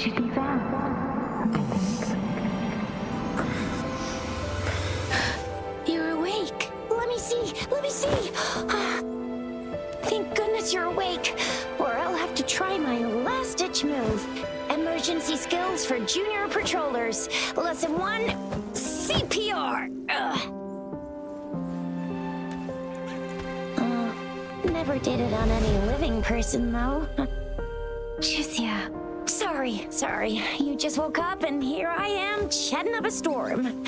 should be fast, I think. You're awake. Let me see. Thank goodness you're awake, or I'll have to try my last-ditch move. Emergency skills for junior patrollers. Lesson 1, CPR. Never did it on any living person, though. Jusia. Sorry. You just woke up, and here I am, chatting up a storm.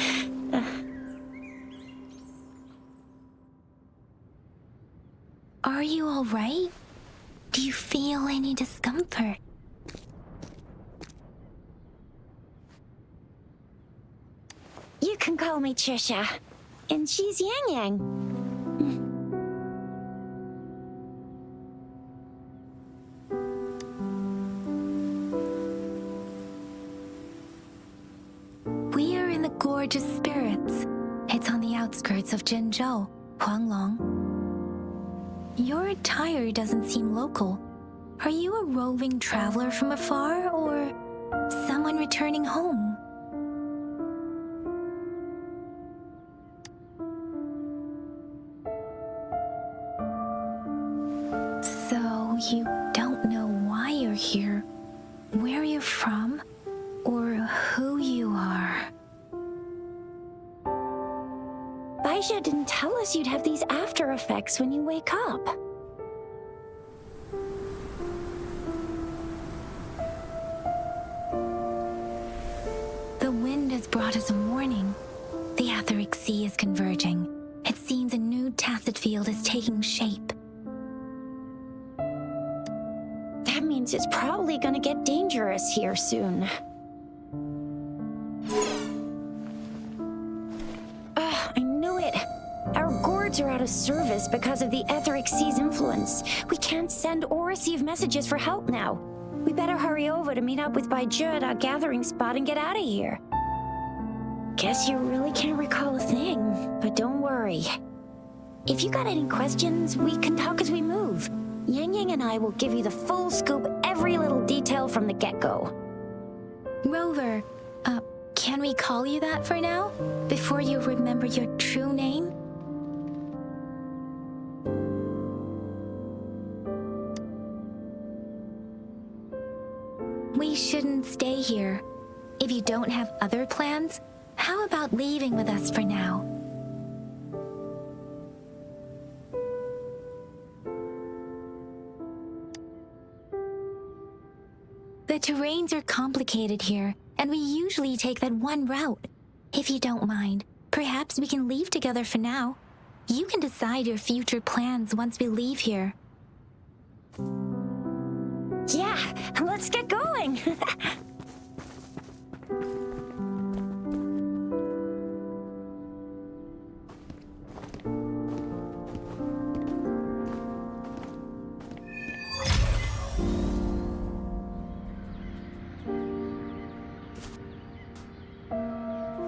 Are you all right? Do you feel any discomfort? You can call me Trisha, and she's Yang Yang. We are in the Gorgeous Spirits. It's on the outskirts of Zhenzhou, Huanglong. Your attire doesn't seem local. Are you a roving traveler from afar, or someone returning home? So you don't know why you're here, where you're from, or who you are. Baisha didn't tell us you'd have these after effects when you wake up. The wind has brought us a warning. The Etheric Sea is converging. It seems a new tacit field is taking shape. That means it's probably gonna get dangerous here soon. I knew it. Our gourds are out of service because of the Etheric Sea's influence. We can't send or receive messages for help now. We better hurry over to meet up with Baiju at our gathering spot and get out of here. Guess you really can't recall a thing, but don't worry. If you got any questions, we can talk as we move. Yang Yang and I will give you the full scoop, every little detail from the get-go. Rover, can we call you that for now? Before you remember your true name? We shouldn't stay here. If you don't have other plans, how about leaving with us for now? The terrains are complicated here, and we usually take that one route. If you don't mind, perhaps we can leave together for now. You can decide your future plans once we leave here. Yeah, let's get going!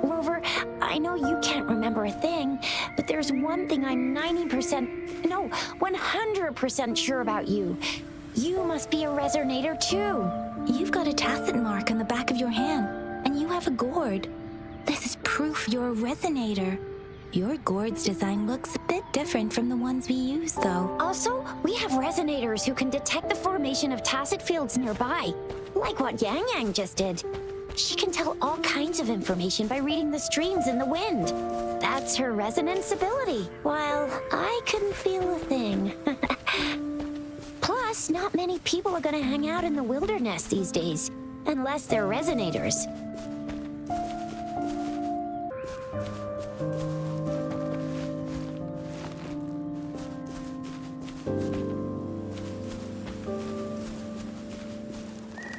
Rover, I know you can't remember a thing, but there's one thing I'm 100% sure about you. You must be a resonator too. You've got a tacit mark on the back of your hand, and you have a gourd. This is proof you're a resonator. Your gourd's design looks a bit different from the ones we use, though. Also, we have resonators who can detect the formation of tacit fields nearby, like what Yang Yang just did. She can tell all kinds of information by reading the streams in the wind. That's her resonance ability, while I couldn't feel a thing. Plus, not many people are gonna hang out in the wilderness these days, unless they're resonators.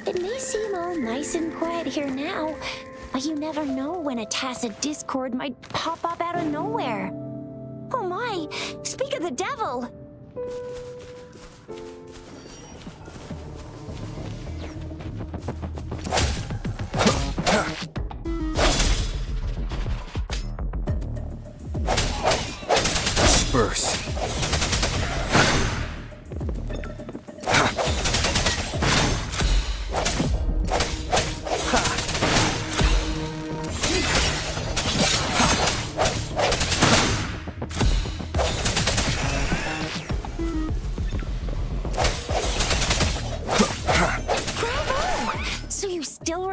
It may seem all nice and quiet here now, but you never know when a tacit discord might pop up out of nowhere. Oh my, speak of the devil! Disperse.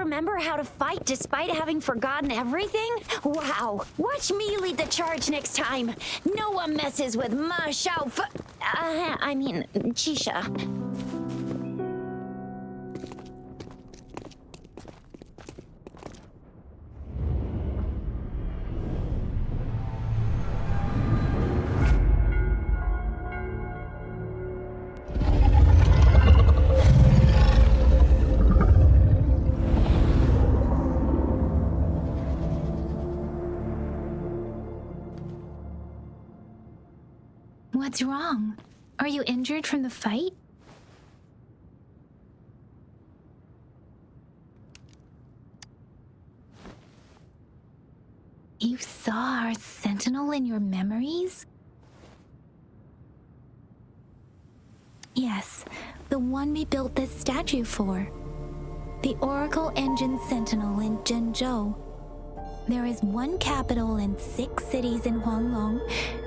remember how to fight despite having forgotten everything? Wow. Watch me lead the charge next time. No one messes with Ma Shao Chisha. What's wrong? Are you injured from the fight? You saw our sentinel in your memories? Yes, the one we built this statue for. The Oracle Engine Sentinel in Zhenzhou. There is one capital and 6 cities in Huanglong,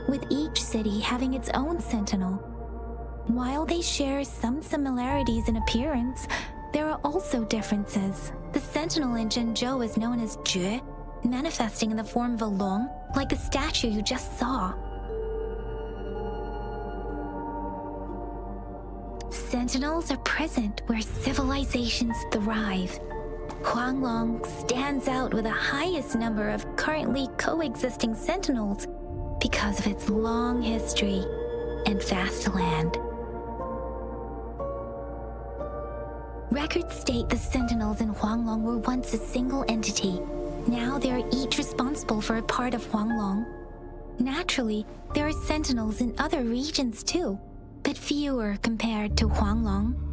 with each city having its own sentinel. While they share some similarities in appearance, there are also differences. The sentinel in Zhenzhou is known as Jue, manifesting in the form of a long, like the statue you just saw. Sentinels are present where civilizations thrive. Huanglong stands out with the highest number of currently coexisting sentinels because of its long history and vast land. Records state the sentinels in Huanglong were once a single entity. Now they are each responsible for a part of Huanglong. Naturally, there are sentinels in other regions too, but fewer compared to Huanglong.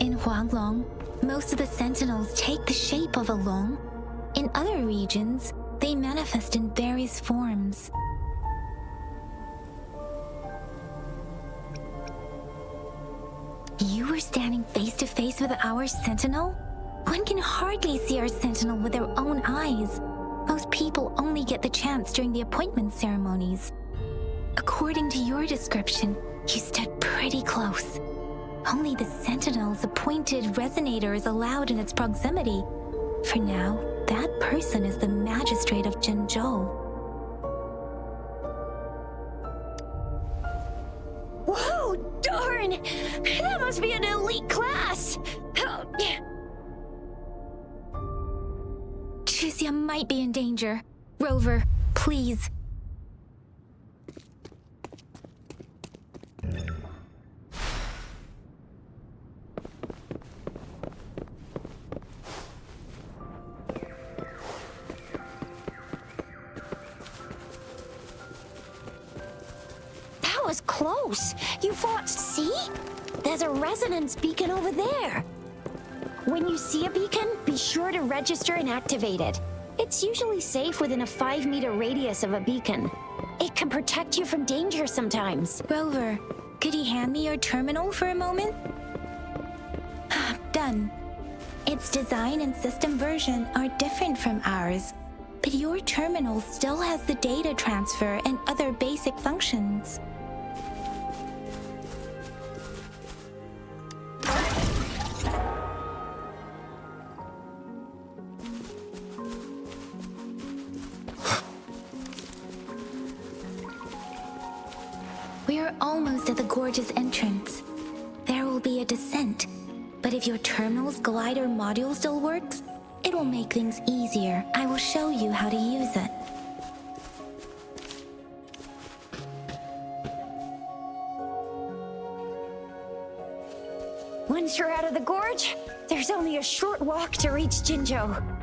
In Huanglong, most of the sentinels take the shape of a long. In other regions, they manifest in various forms. You were standing face to face with our sentinel? One can hardly see our sentinel with their own eyes. Most people only get the chance during the appointment ceremonies. According to your description, you stood pretty close. Only the sentinel's appointed resonator is allowed in its proximity. For now, that person is the magistrate of Zhenzhou. Whoa, darn! That must be an elite class! Chixia might be in danger. Rover, please. That was close. You fought. See? There's a resonance beacon over there. When you see a beacon, be sure to register and activate it. It's usually safe within a 5-meter radius of a beacon. It can protect you from danger sometimes. Rover, could you hand me your terminal for a moment? Done. Its design and system version are different from ours, but your terminal still has the data transfer and other basic functions. We are almost at the gorge's entrance. There will be a descent, but if your terminal's glider module still works, it will make things easier. I will show you how to use it. Once you're out of the gorge, there's only a short walk to reach Zhenzhou.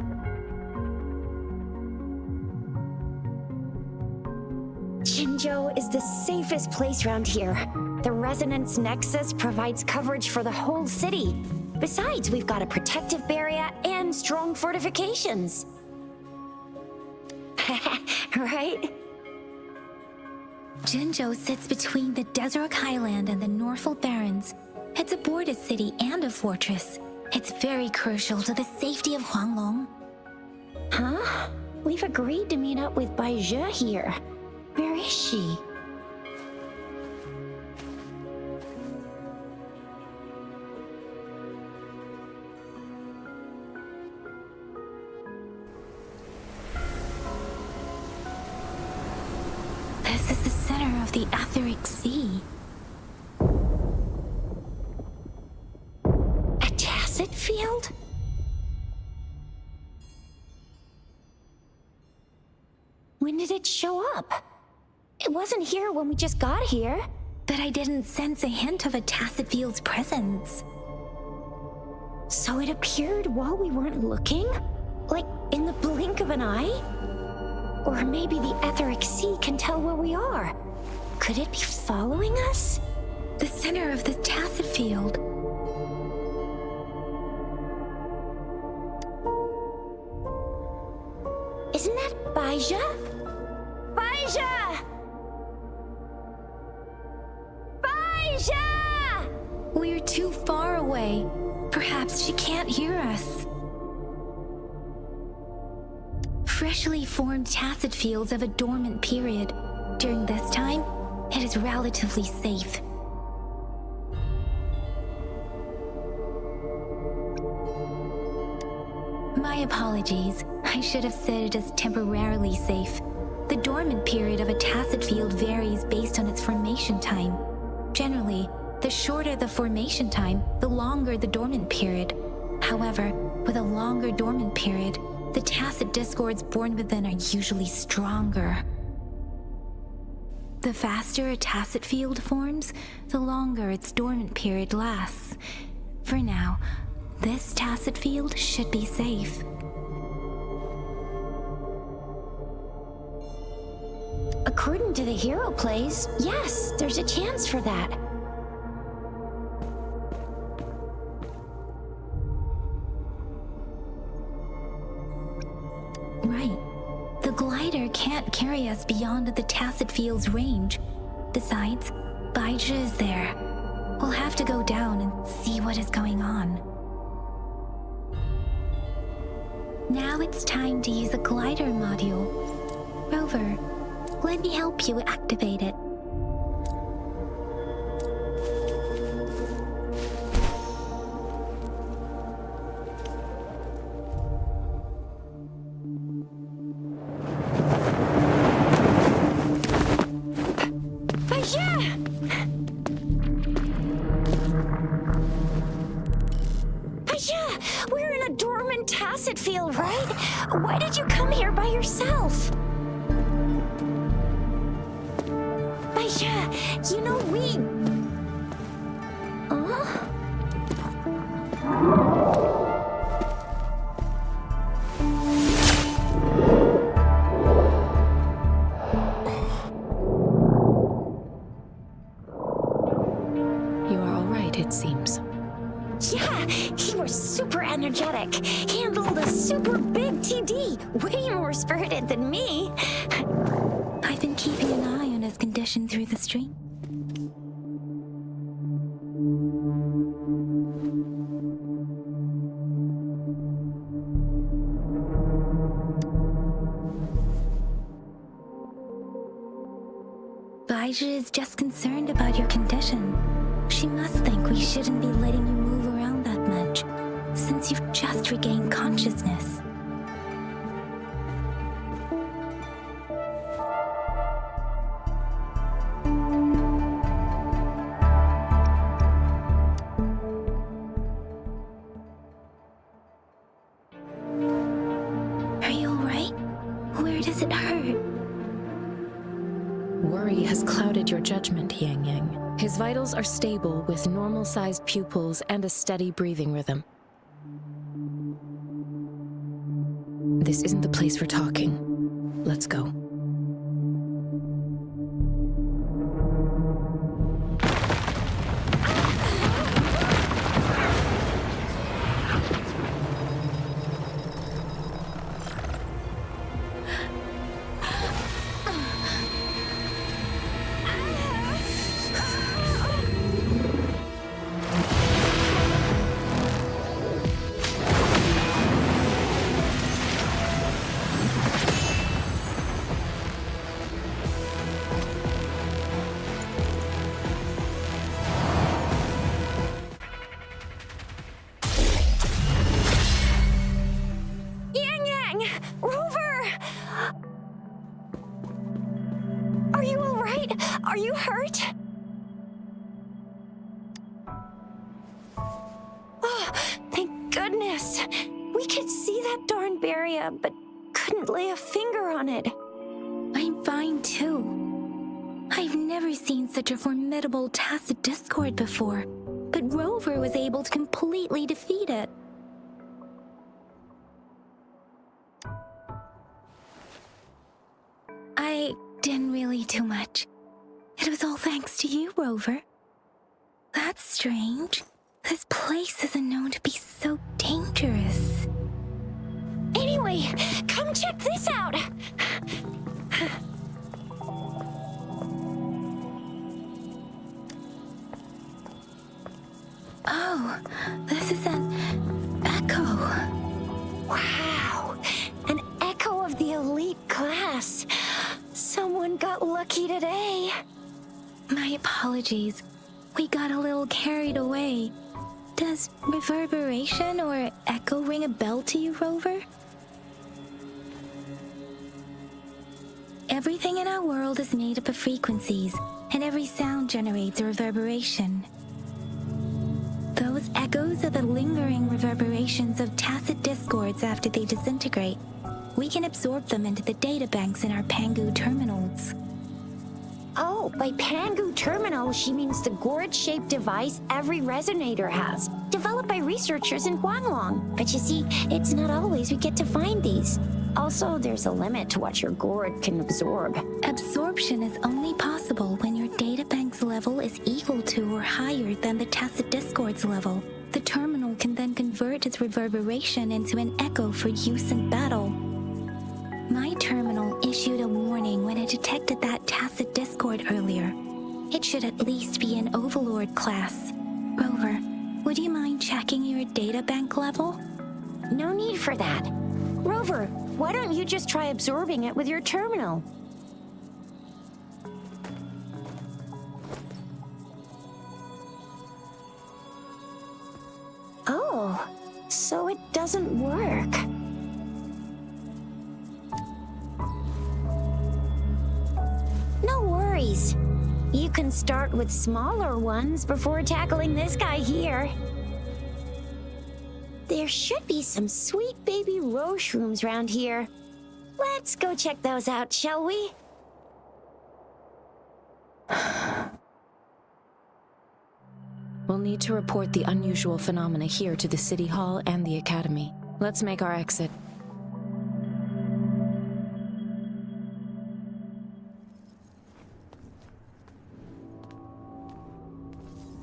Zhenzhou is the safest place around here. The Resonance Nexus provides coverage for the whole city. Besides, we've got a protective barrier and strong fortifications. Right? Zhenzhou sits between the Desert Highland and the Norfolk Barrens. It's a border city and a fortress. It's very crucial to the safety of Huanglong. Huh? We've agreed to meet up with Bai Zhe here. Where is she? of the Etheric Sea. A tacit field? When did it show up? It wasn't here when we just got here. But I didn't sense a hint of a tacit field's presence. So it appeared while we weren't looking? Like in the blink of an eye? Or maybe the Etheric Sea can tell where we are. Could it be following us? The center of the tacit field. Isn't that Baija? Baija! Baija! We're too far away. Perhaps she can't hear us. Freshly formed tacit fields have a dormant period. During this time, it is relatively safe. My apologies. I should have said it is temporarily safe. The dormant period of a tacit field varies based on its formation time. Generally, the shorter the formation time, the longer the dormant period. However, with a longer dormant period, the tacit discords born within are usually stronger. The faster a tacit field forms, the longer its dormant period lasts. For now, this tacit field should be safe. According to the hero plays, yes, there's a chance for that. Right. The glider can't carry us beyond the tacit field's range. Besides, Baija is there. We'll have to go down and see what is going on. Now it's time to use the glider module. Rover, let me help you activate it. We're in a dormant tacit field, right? Why did you come here by yourself? Baija, you know we... You are all right, it seems. Yeah, he was super energetic. Handled a super big TD. Way more spirited than me. I've been keeping an eye on his condition through the stream. Baija is just concerned about your condition. She must think we shouldn't be letting you move around that much, since you've just regained consciousness. Are you alright? Where does it hurt? Worry has clouded your judgment, Yang Yang. His vitals are stable with normal-sized pupils and a steady breathing rhythm. This isn't the place for talking. Let's go. goodness! We could see that darn barrier, but couldn't lay a finger on it. I'm fine too. I've never seen such a formidable tacit discord before, but Rover was able to completely defeat it. I didn't really do much. It was all thanks to you, Rover. That's strange. This place isn't known to be so dangerous. Anyway, come check this out! Oh, this is an echo. Wow! An echo of the elite class. Someone got lucky today. My apologies. We got a little carried away. Does reverberation or echo ring a bell to you, Rover? Everything in our world is made up of frequencies, and every sound generates a reverberation. Those echoes are the lingering reverberations of tacit discords after they disintegrate. We can absorb them into the databanks in our Pangu terminals. Oh, by Pangu terminal, she means the gourd-shaped device every resonator has, developed by researchers in Huanglong. But you see, it's not always we get to find these. Also, there's a limit to what your gourd can absorb. Absorption is only possible when your databank's level is equal to or higher than the tacit discord's level. The terminal can then convert its reverberation into an echo for use in battle. My terminal issued a warning when it detected that tacit discord earlier. It should at least be an Overlord class. Rover, would you mind checking your databank level? No need for that. Rover, why don't you just try absorbing it with your terminal? Oh, so it doesn't work. No worries. You can start with smaller ones before tackling this guy here. There should be some sweet baby rose shrooms around here. Let's go check those out, shall we? We'll need to report the unusual phenomena here to the City Hall and the Academy. Let's make our exit.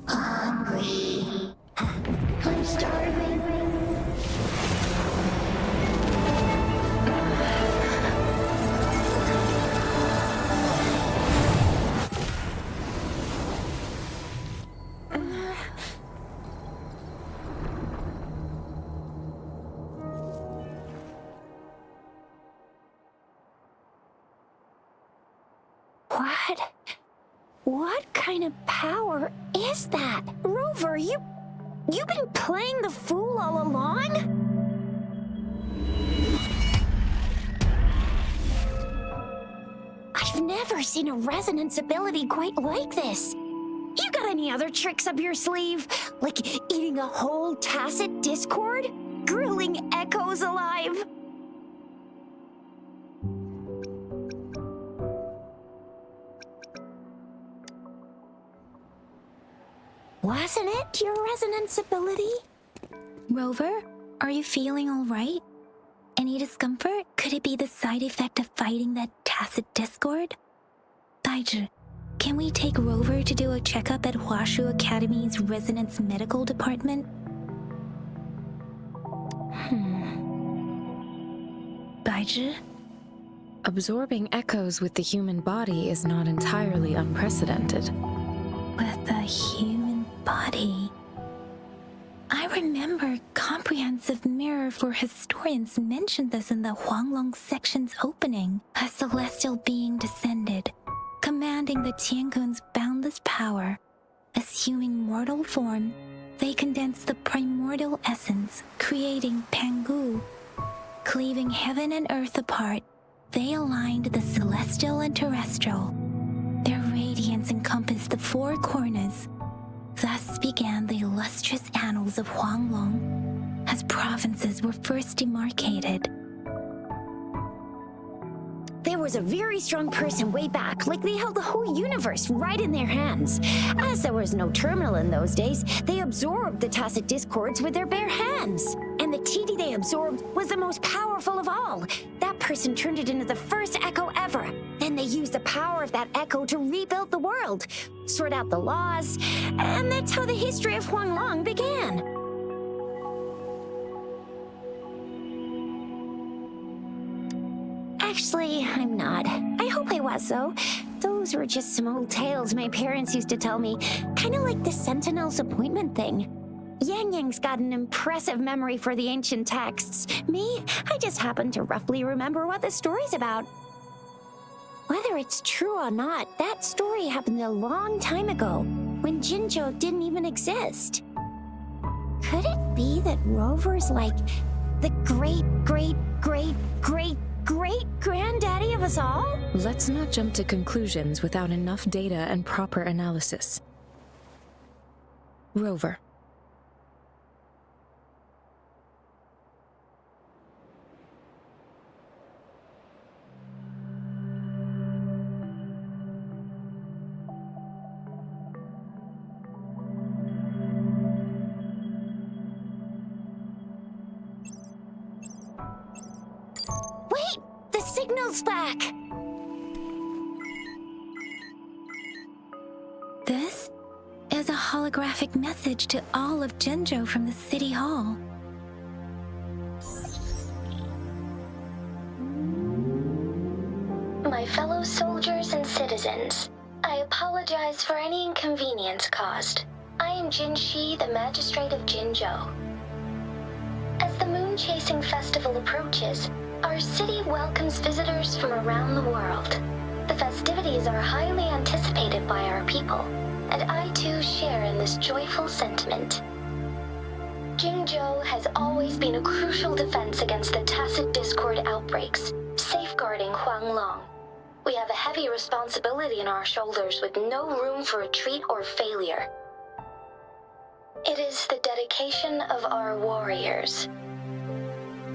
Hungry. I'm starving. What kind of power is that? Rover, you've been playing the fool all along? I've never seen a resonance ability quite like this. You got any other tricks up your sleeve? Like eating a whole tacit discord? Grilling echoes alive? Wasn't it your resonance ability? Rover, are you feeling all right? Any discomfort? Could it be the side effect of fighting that tacit discord? Baizhi, can we take Rover to do a checkup at Huashu Academy's Resonance Medical Department? Baizhi? Absorbing echoes with the human body is not entirely unprecedented. With the human body. I remember Comprehensive Mirror for Historians mentioned this in the Huanglong section's opening. A celestial being descended, commanding the Tiankun's boundless power. Assuming mortal form, they condensed the primordial essence, creating Pangu. Cleaving heaven and earth apart, they aligned the celestial and terrestrial. Their radiance encompassed the four corners. Thus began the illustrious annals of Huanglong. As as provinces were first demarcated. There was a very strong person way back, like they held the whole universe right in their hands. As there was no terminal in those days, they absorbed the tacit discords with their bare hands. And the TD they absorbed was the most powerful of all. That person turned it into the first echo ever. Then they used the power of that echo to rebuild the world, sort out the laws, and that's how the history of Huanglong began. Actually, I'm not. I hope I was, though. Those were just some old tales my parents used to tell me, kind of like the Sentinel's appointment thing. Yang Yang's got an impressive memory for the ancient texts. Me, I just happen to roughly remember what the story's about. Whether it's true or not, that story happened a long time ago, when Jinzhou didn't even exist. Could it be that Rover's like the great-granddaddy of us all? Let's not jump to conclusions without enough data and proper analysis. Rover. Wait! The signal's back! This is a holographic message to all of Jinzhou from the City Hall. My fellow soldiers and citizens, I apologize for any inconvenience caused. I am Jin Shi, the Magistrate of Jinzhou. As the Moon-Chasing Festival approaches, our city welcomes visitors from around the world. The festivities are highly anticipated by our people, and I too share in this joyful sentiment. Jinzhou has always been a crucial defense against the tacit discord outbreaks, safeguarding Huanglong. We have a heavy responsibility on our shoulders with no room for retreat or failure. It is the dedication of our warriors,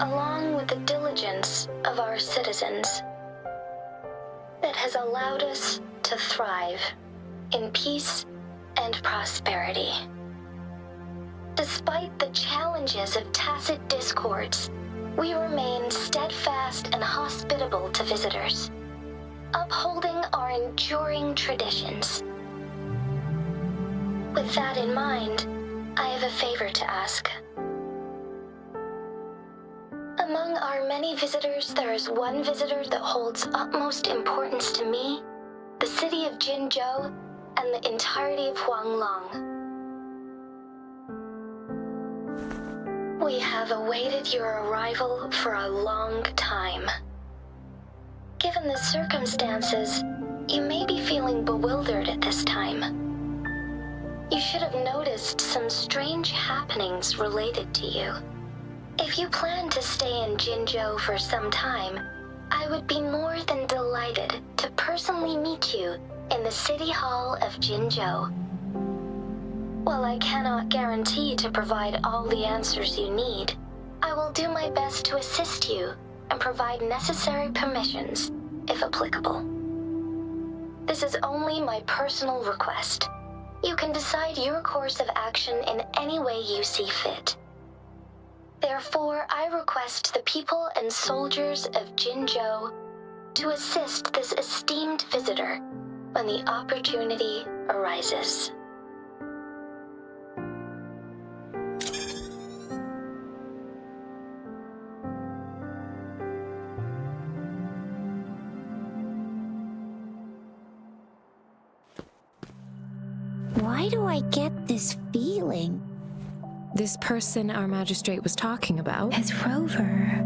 along with the diligence of our citizens, that has allowed us to thrive in peace and prosperity. Despite the challenges of tacit discords, we remain steadfast and hospitable to visitors, upholding our enduring traditions. With that in mind, I have a favor to ask. Among our many visitors, there is one visitor that holds utmost importance to me, the city of Jinzhou, and the entirety of Huanglong. We have awaited your arrival for a long time. Given the circumstances, you may be feeling bewildered at this time. You should have noticed some strange happenings related to you. If you plan to stay in Jinzhou for some time, I would be more than delighted to personally meet you in the City Hall of Jinzhou. While I cannot guarantee to provide all the answers you need, I will do my best to assist you and provide necessary permissions, if applicable. This is only my personal request. You can decide your course of action in any way you see fit. Therefore, I request the people and soldiers of Jinzhou to assist this esteemed visitor when the opportunity arises. Why do I get this feeling? This person our magistrate was talking about As Rover.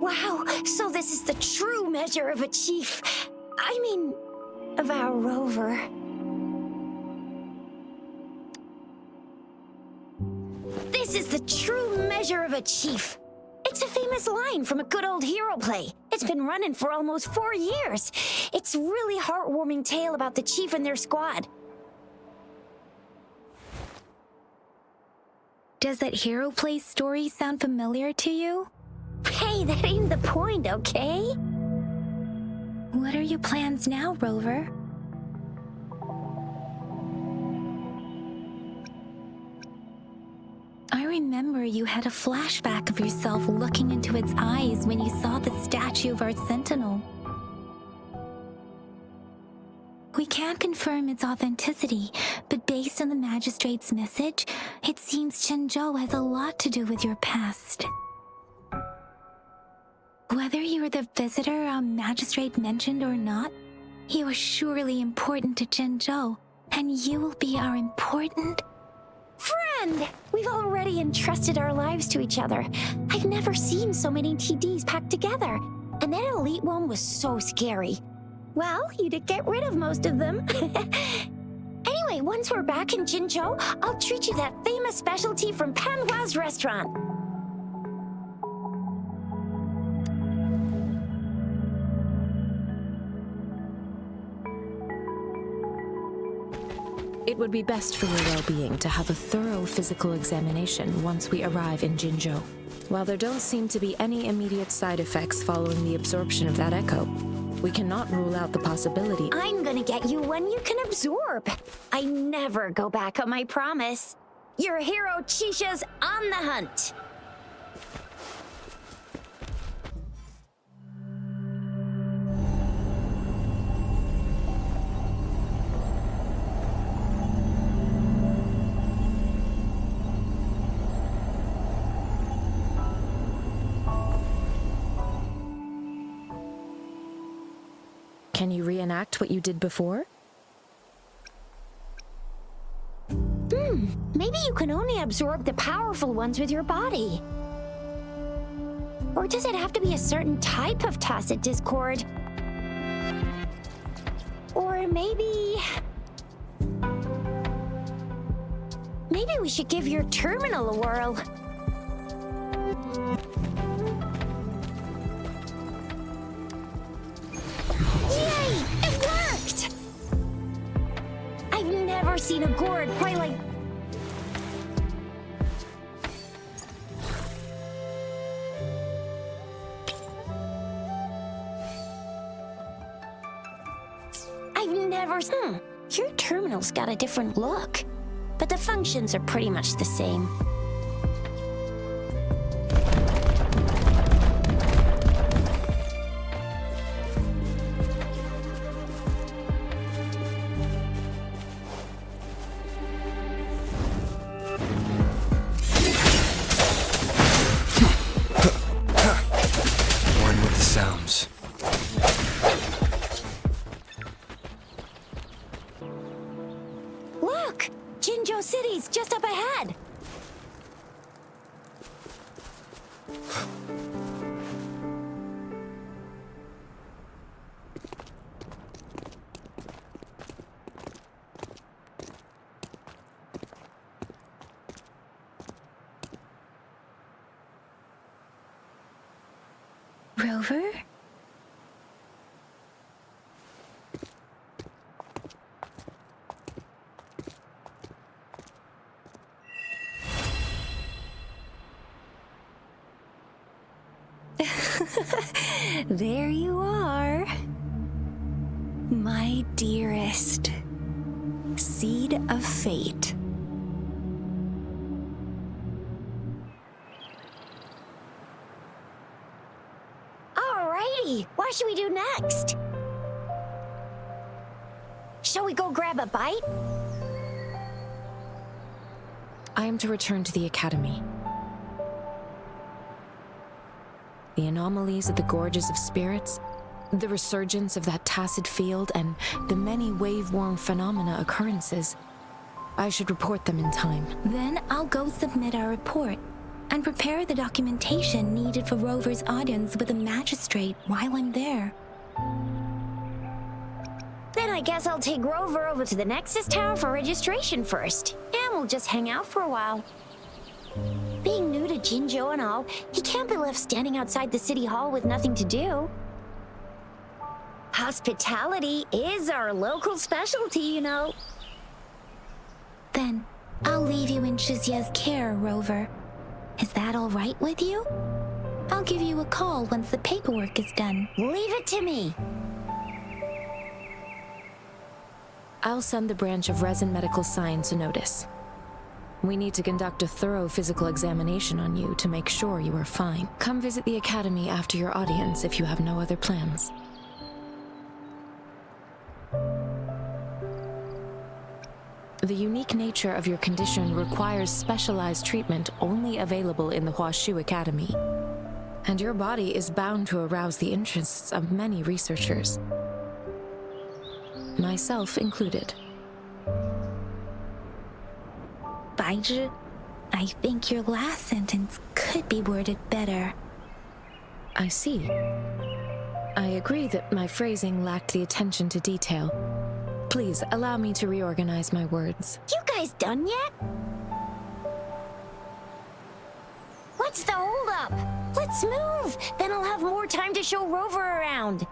Wow, so this is the true measure of a chief. I mean, of our Rover. This is the true measure of a chief. It's a famous line from a good old hero play. It's been running for almost 4 years. It's a really heartwarming tale about the chief and their squad. Does that hero play story sound familiar to you? Hey, that ain't the point, okay? What are your plans now, Rover? I remember you had a flashback of yourself looking into its eyes when you saw the statue of our sentinel. We can't confirm its authenticity, but based on the magistrate's message, it seems Zhenzhou has a lot to do with your past. Whether you were the visitor our magistrate mentioned or not, you are surely important to Zhenzhou, and you will be our important friend! We've already entrusted our lives to each other. I've never seen so many TDs packed together. And that elite one was so scary. Well, you did get rid of most of them. Anyway, once we're back in Jinzhou, I'll treat you that famous specialty from Panhua's restaurant. It would be best for your well-being to have a thorough physical examination once we arrive in Jinzhou. While there don't seem to be any immediate side effects following the absorption of that echo, we cannot rule out the possibility. I'm gonna get you one you can absorb. I never go back on my promise. Your hero Chisha's on the hunt. Can you reenact what you did before? Maybe you can only absorb the powerful ones with your body. Or does it have to be a certain type of tacit discord? Or maybe we should give your terminal a whirl. Yay! It worked! I've never seen a gourd quite like... Your terminal's got a different look, but the functions are pretty much the same. One with the sounds. Look! Jinzhou City's just up ahead! Rover? There you are. My dearest. Seed of fate. Alrighty, what should we do next? Shall we go grab a bite? I am to return to the Academy. The anomalies of the Gorges of Spirits, the resurgence of that tacit field, and the many wave-worn phenomena occurrences. I should report them in time. Then I'll go submit our report and prepare the documentation needed for Rover's audience with the magistrate while I'm there. Then I guess I'll take Rover over to the Nexus Tower for registration first, and we'll just hang out for a while. Being new to Jinzhou and all, he can't be left standing outside the city hall with nothing to do. Hospitality is our local specialty, you know. Then, I'll leave you in Shizia's care, Rover. Is that all right with you? I'll give you a call once the paperwork is done. Leave it to me. I'll send the branch of Resin Medical Science a notice. We need to conduct a thorough physical examination on you to make sure you are fine. Come visit the academy after your audience if you have no other plans. The unique nature of your condition requires specialized treatment only available in the Huashu Academy. And your body is bound to arouse the interests of many researchers. Myself included. Baizhi, I think your last sentence could be worded better. I see. I agree that my phrasing lacked the attention to detail. Please allow me to reorganize my words. You guys done yet? What's the holdup? Let's move! Then I'll have more time to show Rover around.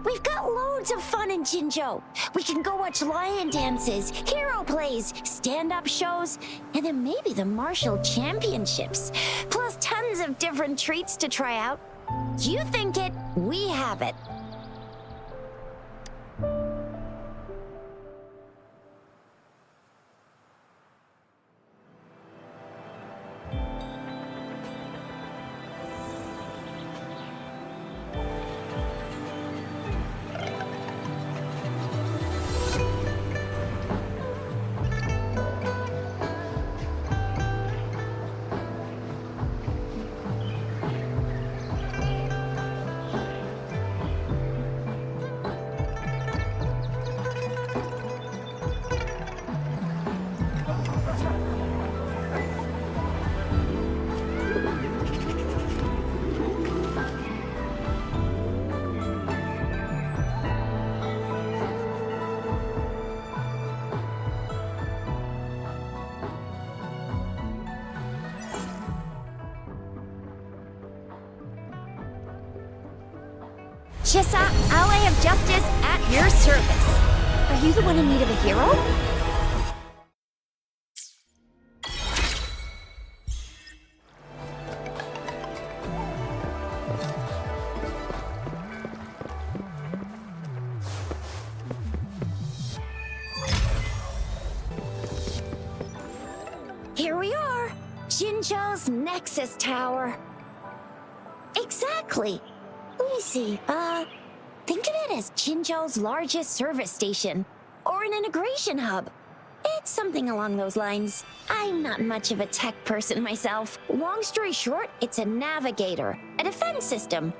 We've got loads of fun in Jinzhou. We can go watch lion dances, hero plays, stand-up shows, and then maybe the martial championships. Plus tons of different treats to try out. You think it, we have it. Chissa, ally of justice, at your service. Are you the one in need of a hero? Here we are, Jinzhou's Nexus Tower. Exactly. Let me see, think of it as Jinzhou's largest service station, or an integration hub. It's something along those lines. I'm not much of a tech person myself. Long story short, it's a navigator, a defense system,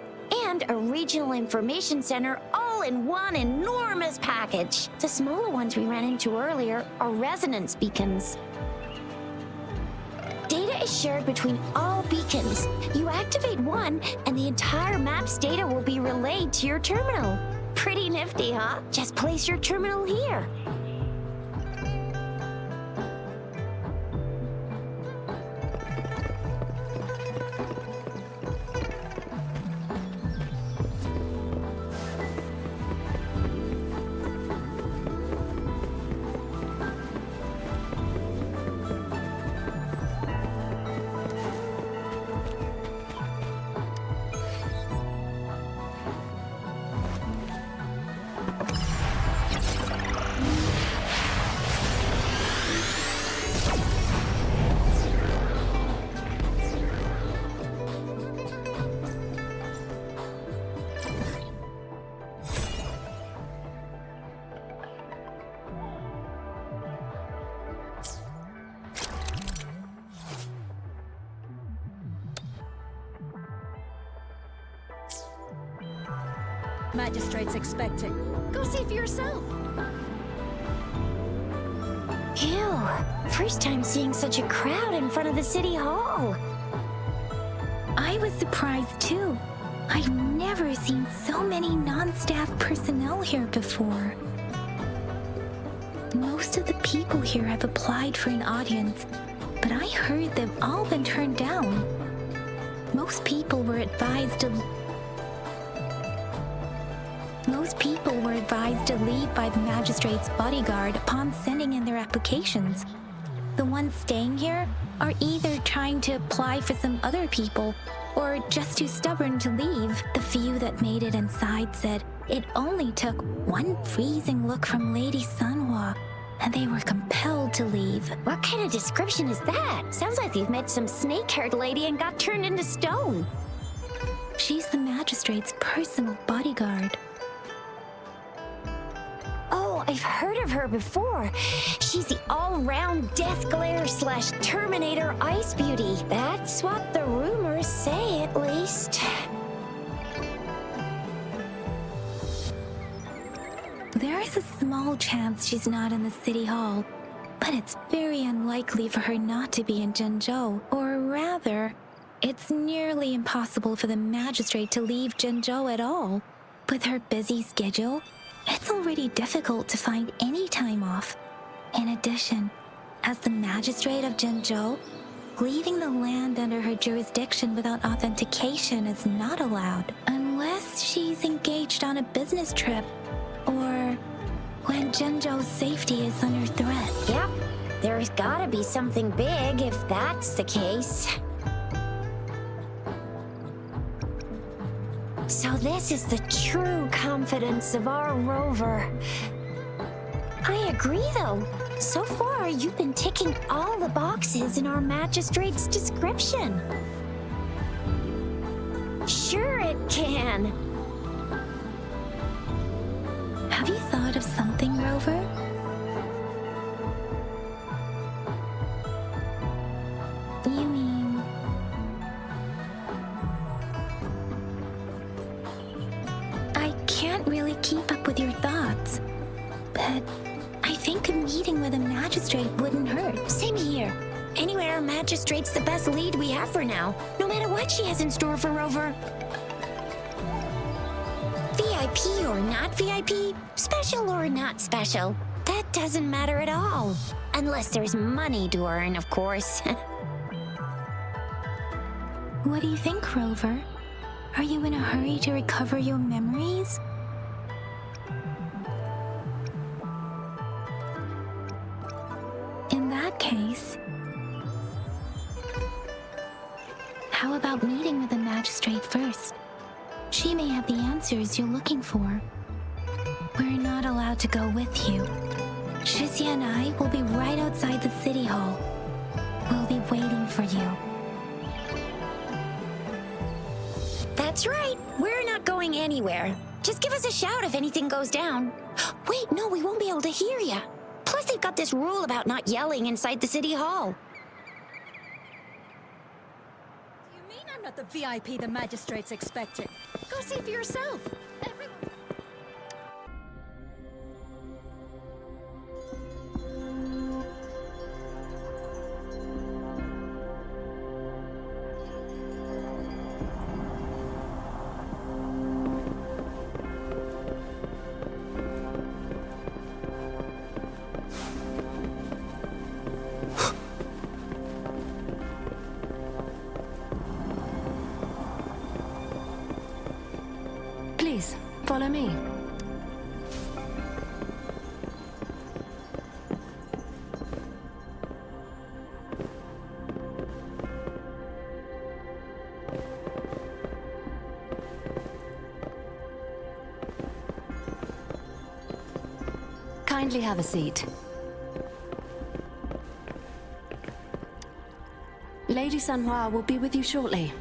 and a regional information center all in one enormous package. The smaller ones we ran into earlier are resonance beacons. Data is shared between all beacons. You activate one, and the entire map's data will be relayed to your terminal. Pretty nifty, huh? Just place your terminal here. Magistrate's expecting. Go see for yourself. Ew, first time seeing such a crowd in front of the city hall. I was surprised too. I've never seen so many non-staff personnel here before. Most of the people here have applied for an audience, but I heard they've all been turned down. Most people were advised to leave by the magistrate's bodyguard upon sending in their applications. The ones staying here are either trying to apply for some other people or just too stubborn to leave. The few that made it inside said it only took one freezing look from Lady Sanhua and they were compelled to leave. What kind of description is that? Sounds like you've met some snake-haired lady and got turned into stone. She's the magistrate's personal bodyguard. Oh, I've heard of her before. She's the all-round Death Glare / Terminator Ice Beauty. That's what the rumors say, at least. There is a small chance she's not in the city hall, but it's very unlikely for her not to be in Zhengzhou. Or rather, it's nearly impossible for the magistrate to leave Zhengzhou at all. With her busy schedule, it's already difficult to find any time off. In addition, as the magistrate of Zhengzhou, leaving the land under her jurisdiction without authentication is not allowed, unless she's engaged on a business trip, or when Zhengzhou's safety is under threat. Yep, there's gotta be something big if that's the case. So this is the true confidence of our rover. I agree, though. So far, you've been ticking all the boxes in our magistrate's description. Sure it can. Have you thought of something, Rover? You mean... I can't really keep up with your thoughts, but I think a meeting with a magistrate wouldn't hurt. Same here. Anywhere, magistrate's the best lead we have for now, no matter what she has in store for Rover. VIP or not VIP, special or not special, that doesn't matter at all. Unless there's money to earn, of course. What do you think, Rover? Are you in a hurry to recover your memories? In that case, how about meeting with the magistrate first? She may have the answers you're looking for. We're not allowed to go with you. Shizia and I will be right outside the city hall. We'll be waiting for you. That's right. We're not going anywhere. Just give us a shout if anything goes down. Wait, no, we won't be able to hear ya. Plus, they've got this rule about not yelling inside the city hall. You mean I'm not the VIP the magistrate's expecting? Go see for yourself. Everyone... Please, follow me. Kindly have a seat. Lady Sanhua will be with you shortly.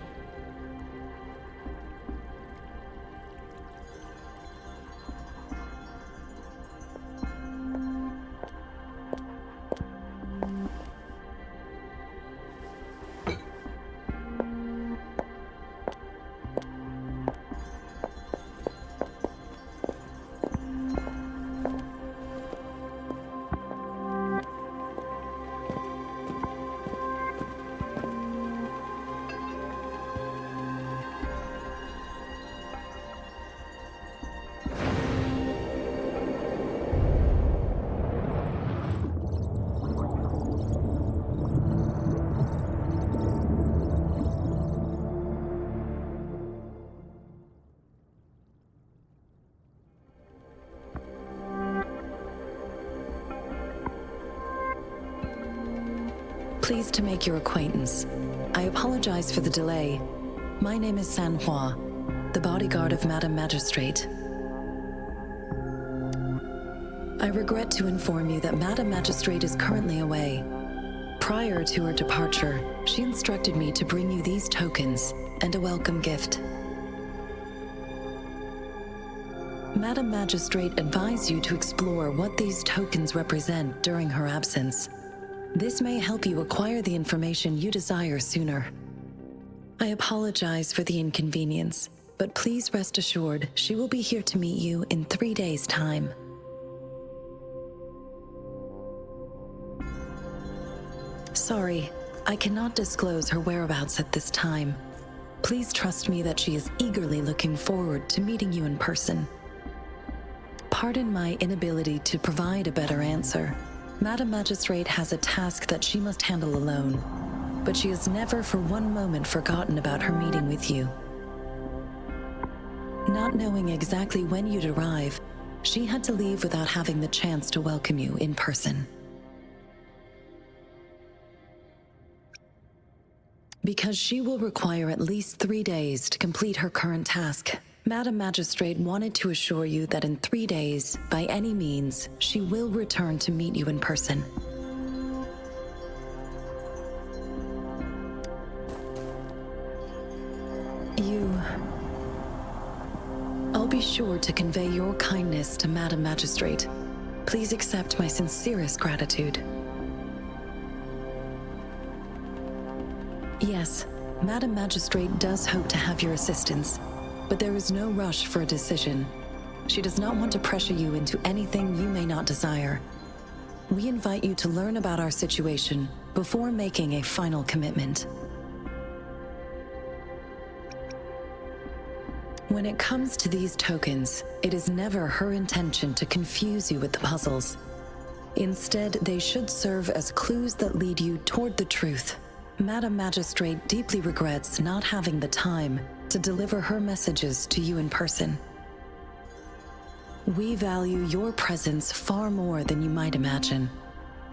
Pleased to make your acquaintance. I apologize for the delay. My name is Sanhua, the bodyguard of Madam Magistrate. I regret to inform you that Madam Magistrate is currently away. Prior to her departure, she instructed me to bring you these tokens and a welcome gift. Madam Magistrate advised you to explore what these tokens represent during her absence. This may help you acquire the information you desire sooner. I apologize for the inconvenience, but please rest assured she will be here to meet you in 3 days' time. Sorry, I cannot disclose her whereabouts at this time. Please trust me that she is eagerly looking forward to meeting you in person. Pardon my inability to provide a better answer. Madam Magistrate has a task that she must handle alone, but she has never for one moment forgotten about her meeting with you. Not knowing exactly when you'd arrive, she had to leave without having the chance to welcome you in person. Because she will require at least 3 days to complete her current task, Madam Magistrate wanted to assure you that in 3 days, by any means, she will return to meet you in person. I'll be sure to convey your kindness to Madam Magistrate. Please accept my sincerest gratitude. Yes, Madam Magistrate does hope to have your assistance, but there is no rush for a decision. She does not want to pressure you into anything you may not desire. We invite you to learn about our situation before making a final commitment. When it comes to these tokens, it is never her intention to confuse you with the puzzles. Instead, they should serve as clues that lead you toward the truth. Madam Magistrate deeply regrets not having the time to deliver her messages to you in person. We value your presence far more than you might imagine.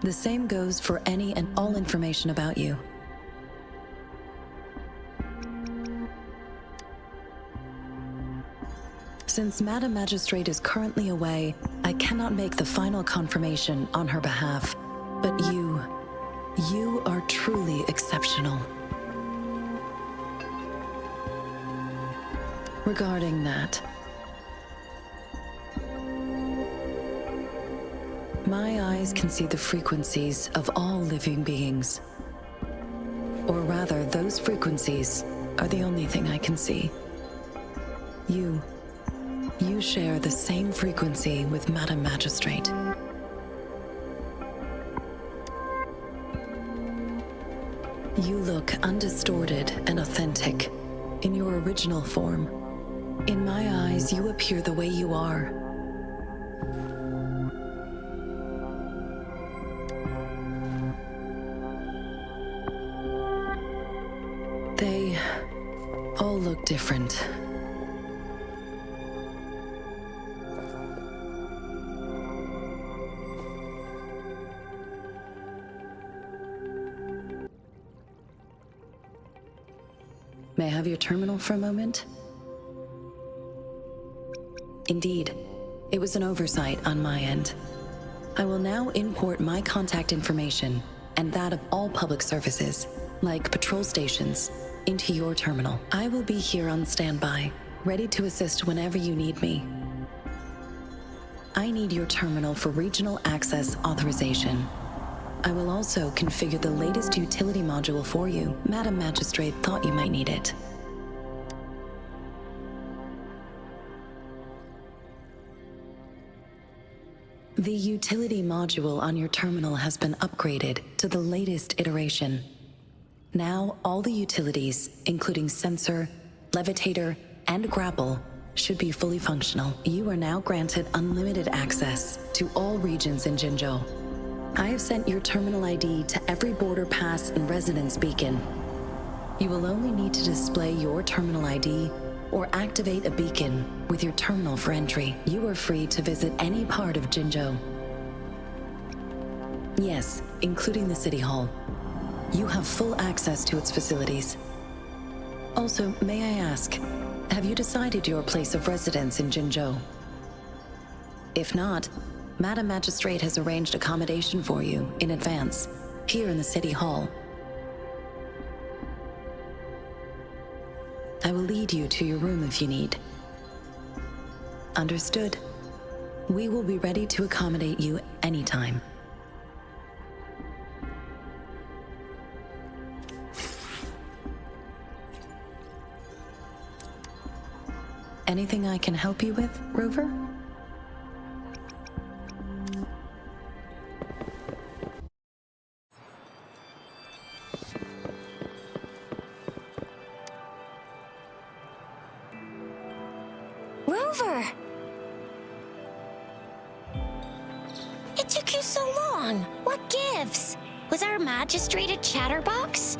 The same goes for any and all information about you. Since Madam Magistrate is currently away, I cannot make the final confirmation on her behalf. But you are truly exceptional. Regarding that, my eyes can see the frequencies of all living beings. Or rather, those frequencies are the only thing I can see. You share the same frequency with Madam Magistrate. You look undistorted and authentic, in your original form. In my eyes, you appear the way you are. They all look different. May I have your terminal for a moment? Indeed, it was an oversight on my end. I will now import my contact information and that of all public services, like patrol stations, into your terminal. I will be here on standby, ready to assist whenever you need me. I need your terminal for regional access authorization. I will also configure the latest utility module for you. Madam Magistrate thought you might need it. The utility module on your terminal has been upgraded to the latest iteration. Now, all the utilities, including sensor, levitator, and grapple, should be fully functional. You are now granted unlimited access to all regions in Jinzhou. I have sent your terminal ID to every border pass and residence beacon. You will only need to display your terminal ID or activate a beacon with your terminal for entry. You are free to visit any part of Jinzhou. Yes, including the City Hall. You have full access to its facilities. Also, may I ask, have you decided your place of residence in Jinzhou? If not, Madam Magistrate has arranged accommodation for you in advance, here in the City Hall. I will lead you to your room if you need. Understood. We will be ready to accommodate you anytime. Anything I can help you with, Rover? Rover! It took you so long. What gives? Was our magistrate a chatterbox?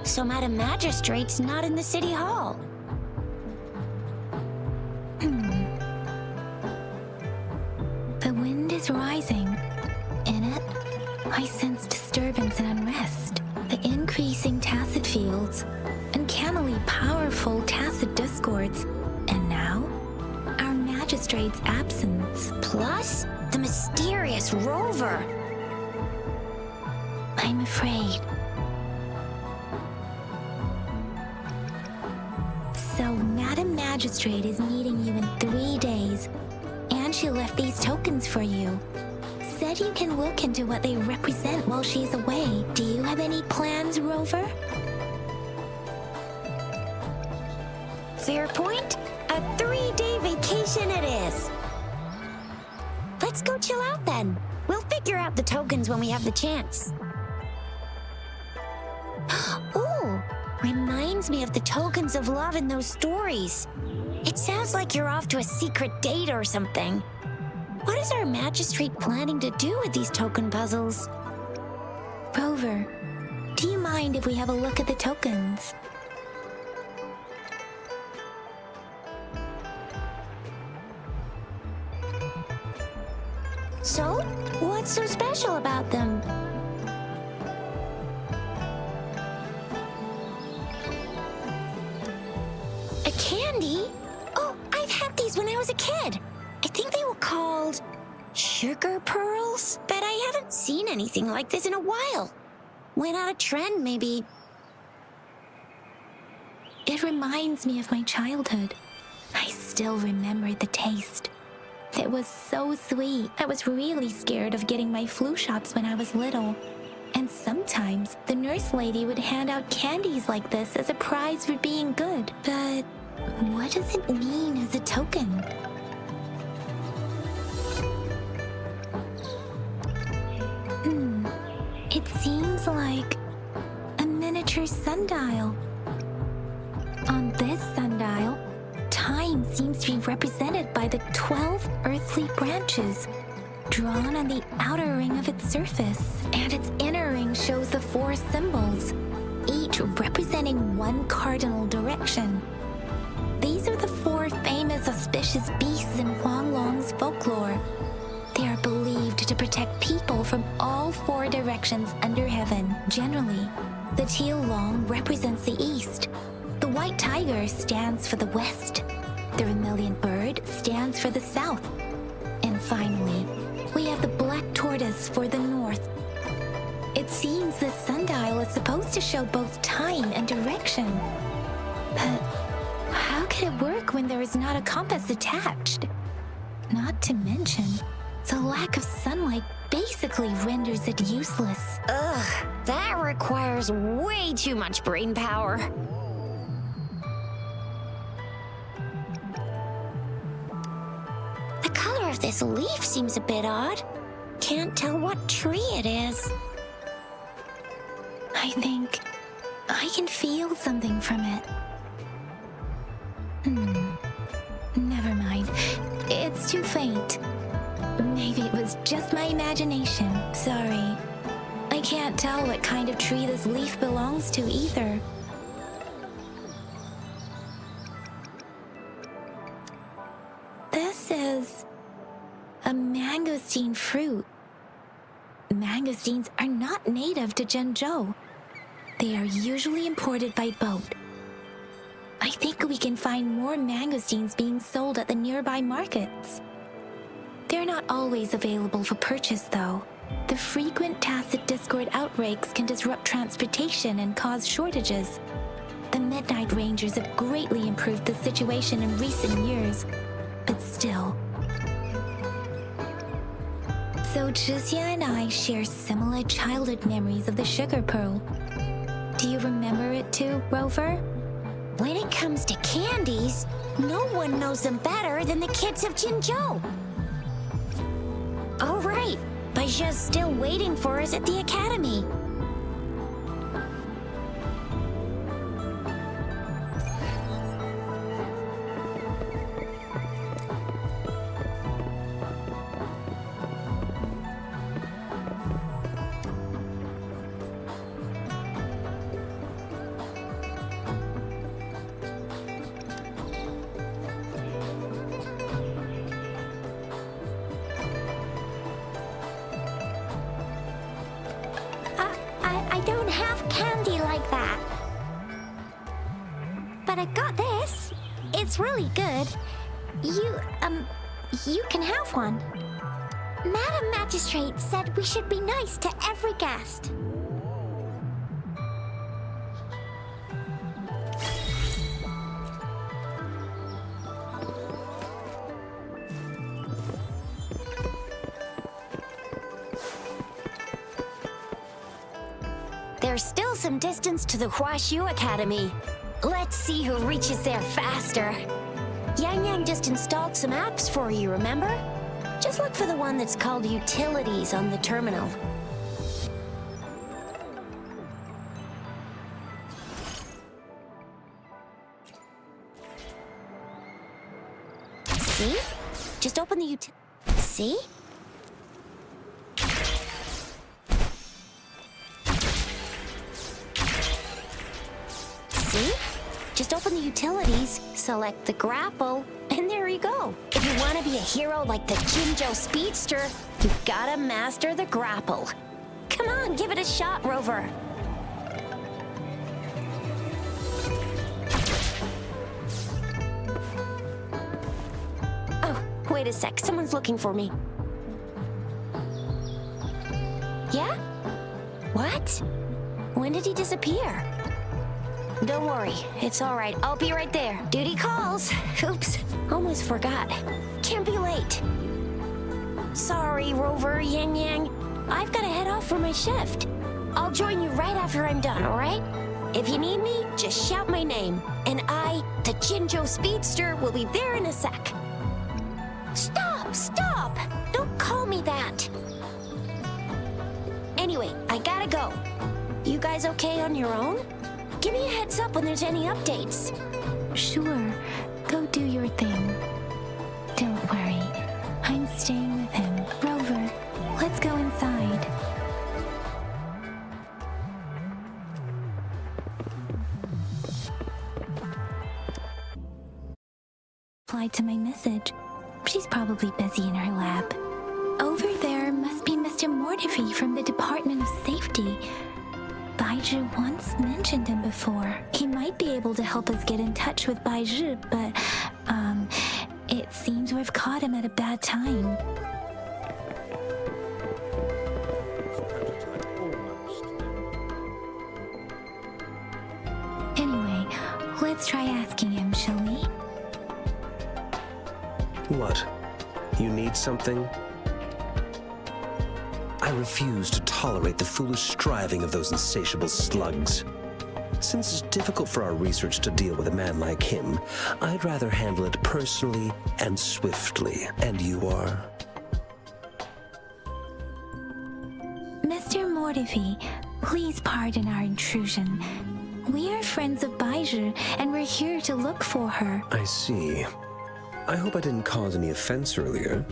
So Madam Magistrate's not in the City Hall. The wind is rising. In it, I sense disturbance and unrest. The increasing tacit fields, uncannily powerful tacit discords, and now, our magistrate's absence. Plus, the mysterious Rover. I'm afraid. So, Madam Magistrate is meeting you in 3 days, and she left these tokens for you. Said you can look into what they represent while she's away. Do you have any plans, Rover? Fair point. A 3-day vacation it is. Let's go chill out then. We'll figure out the tokens when we have the chance. Ooh, reminds me of the tokens of love in those stories. It sounds like you're off to a secret date or something. What is our magistrate planning to do with these token puzzles? Rover, do you mind if we have a look at the tokens? So, what's so special about them? A candy? Oh, I've had these when I was a kid. I think they were called sugar pearls, but I haven't seen anything like this in a while. Went out of trend, maybe. It reminds me of my childhood. I still remember the taste. It was so sweet. I was really scared of getting my flu shots when I was little. And sometimes the nurse lady would hand out candies like this as a prize for being good. But what does it mean as a token? It seems like a miniature sundial. On this sundial, time seems to be represented by the 12 earthly branches drawn on the outer ring of its surface, and its inner ring shows the 4 symbols, each representing one cardinal direction. These are the 4 famous auspicious beasts in Huanglong's folklore. They are believed to protect people from all 4 directions under heaven. Generally, the teal long represents the east. The white tiger stands for the west. The vermilion bird stands for the south. And finally, we have the black tortoise for the north. It seems this sundial is supposed to show both time and direction. But how can it work when there is not a compass attached? Not to mention, the lack of sunlight basically renders it useless. Ugh, that requires way too much brain power. The color of this leaf seems a bit odd. Can't tell what tree it is. I think I can feel something from it. Never mind. It's too faint. Maybe it was just my imagination. Sorry. I can't tell what kind of tree this leaf belongs to either. This is mangosteen fruit. Mangosteens are not native to Zhengzhou. They are usually imported by boat. I think we can find more mangosteens being sold at the nearby markets. They're not always available for purchase, though. The frequent tacit discord outbreaks can disrupt transportation and cause shortages. The Midnight Rangers have greatly improved the situation in recent years, but still. So Zhixia and I share similar childhood memories of the Sugar Pearl. Do you remember it too, Rover? When it comes to candies, no one knows them better than the kids of Jinzhou. All right, Baijia's still waiting for us at the academy. I don't have candy like that. But I got this. It's really good. You can have one. Madam Magistrate said we should be nice to every guest. There's still some distance to the Huaxu Academy. Let's see who reaches there faster. Yang Yang just installed some apps for you, remember? Just look for the one that's called Utilities on the terminal. See? Just open the See? See? Just open the utilities, select the grapple, and there you go. If you want to be a hero like the Jinzhou Speedster, you've gotta master the grapple. Come on, give it a shot, Rover. Oh, wait a sec, someone's looking for me. Yeah? What? When did he disappear? Don't worry, it's all right. I'll be right there. Duty calls. Oops, almost forgot. Can't be late. Sorry, Rover, Yang Yang. I've got to head off for my shift. I'll join you right after I'm done, all right? If you need me, just shout my name. And I, the Jinzhou Speedster, will be there in a sec. Stop! Stop! Don't call me that. Anyway, I gotta go. You guys okay on your own? Give me a heads up when there's any updates. Sure. Go do your thing. Don't worry. I'm staying with him. Rover, let's go inside. Replied to my message. She's probably busy in her lab. Over there must be Mr. Mortifi from the Department of Safety. Baizhi once mentioned him before. He might be able to help us get in touch with Baizhi, but, it seems we've caught him at a bad time. Anyway, let's try asking him, shall we? What? You need something? I refuse to tolerate the foolish striving of those insatiable slugs. Since it's difficult for our research to deal with a man like him, I'd rather handle it personally and swiftly. And you are? Mr. Mortifi, please pardon our intrusion. We are friends of Baizhi, and we're here to look for her. I see. I hope I didn't cause any offense earlier.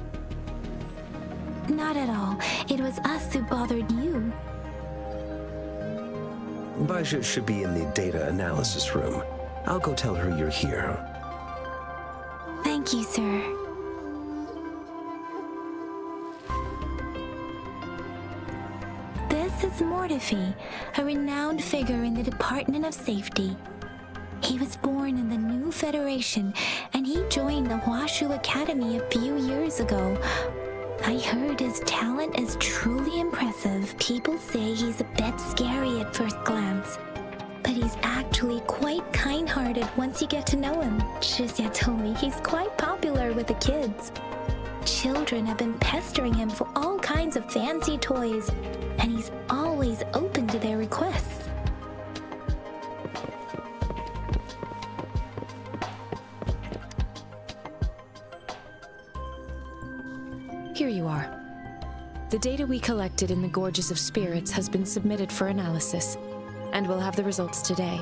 Not at all. It was us who bothered you. Baizhi should be in the data analysis room. I'll go tell her you're here. Thank you, sir. is Mortifi, a renowned figure in the Department of Safety. He was born in the New Federation, and he joined the Huashu Academy a few years ago. I heard his talent is truly impressive. People say he's a bit scary at first glance, but he's actually quite kind-hearted once you get to know him. Shizia told me he's quite popular with the kids. Children have been pestering him for all kinds of fancy toys, and he's always open to their requests. Here you are. The data we collected in the Gorges of Spirits has been submitted for analysis, and we'll have the results today.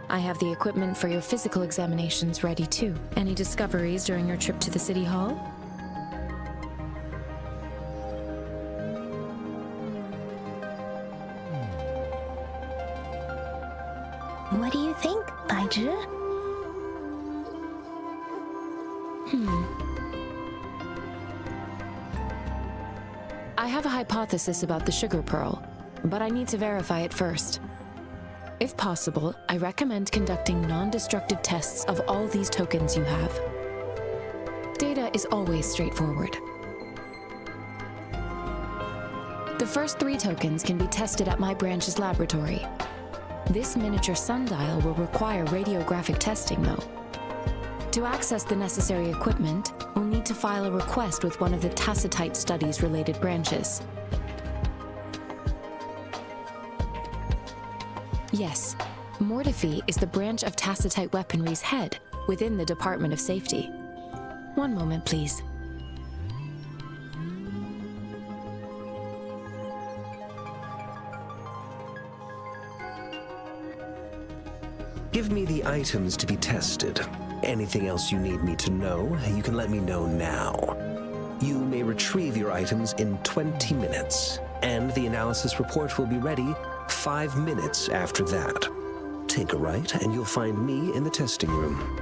I have the equipment for your physical examinations ready too. Any discoveries during your trip to the City Hall? What do you think, Baizhi? I have a hypothesis about the sugar pearl, but I need to verify it first. If possible, I recommend conducting non-destructive tests of all these tokens you have. Data is always straightforward. The first 3 tokens can be tested at my branch's laboratory. This miniature sundial will require radiographic testing, though. To access the necessary equipment, we'll need to file a request with one of the Tacitite Studies-related branches. Yes, Mortifi is the branch of Tacitite Weaponry's head within the Department of Safety. One moment, please. Give me the items to be tested. Anything else you need me to know, you can let me know now. You may retrieve your items in 20 minutes, and the analysis report will be ready 5 minutes after that. Take a right, and you'll find me in the testing room.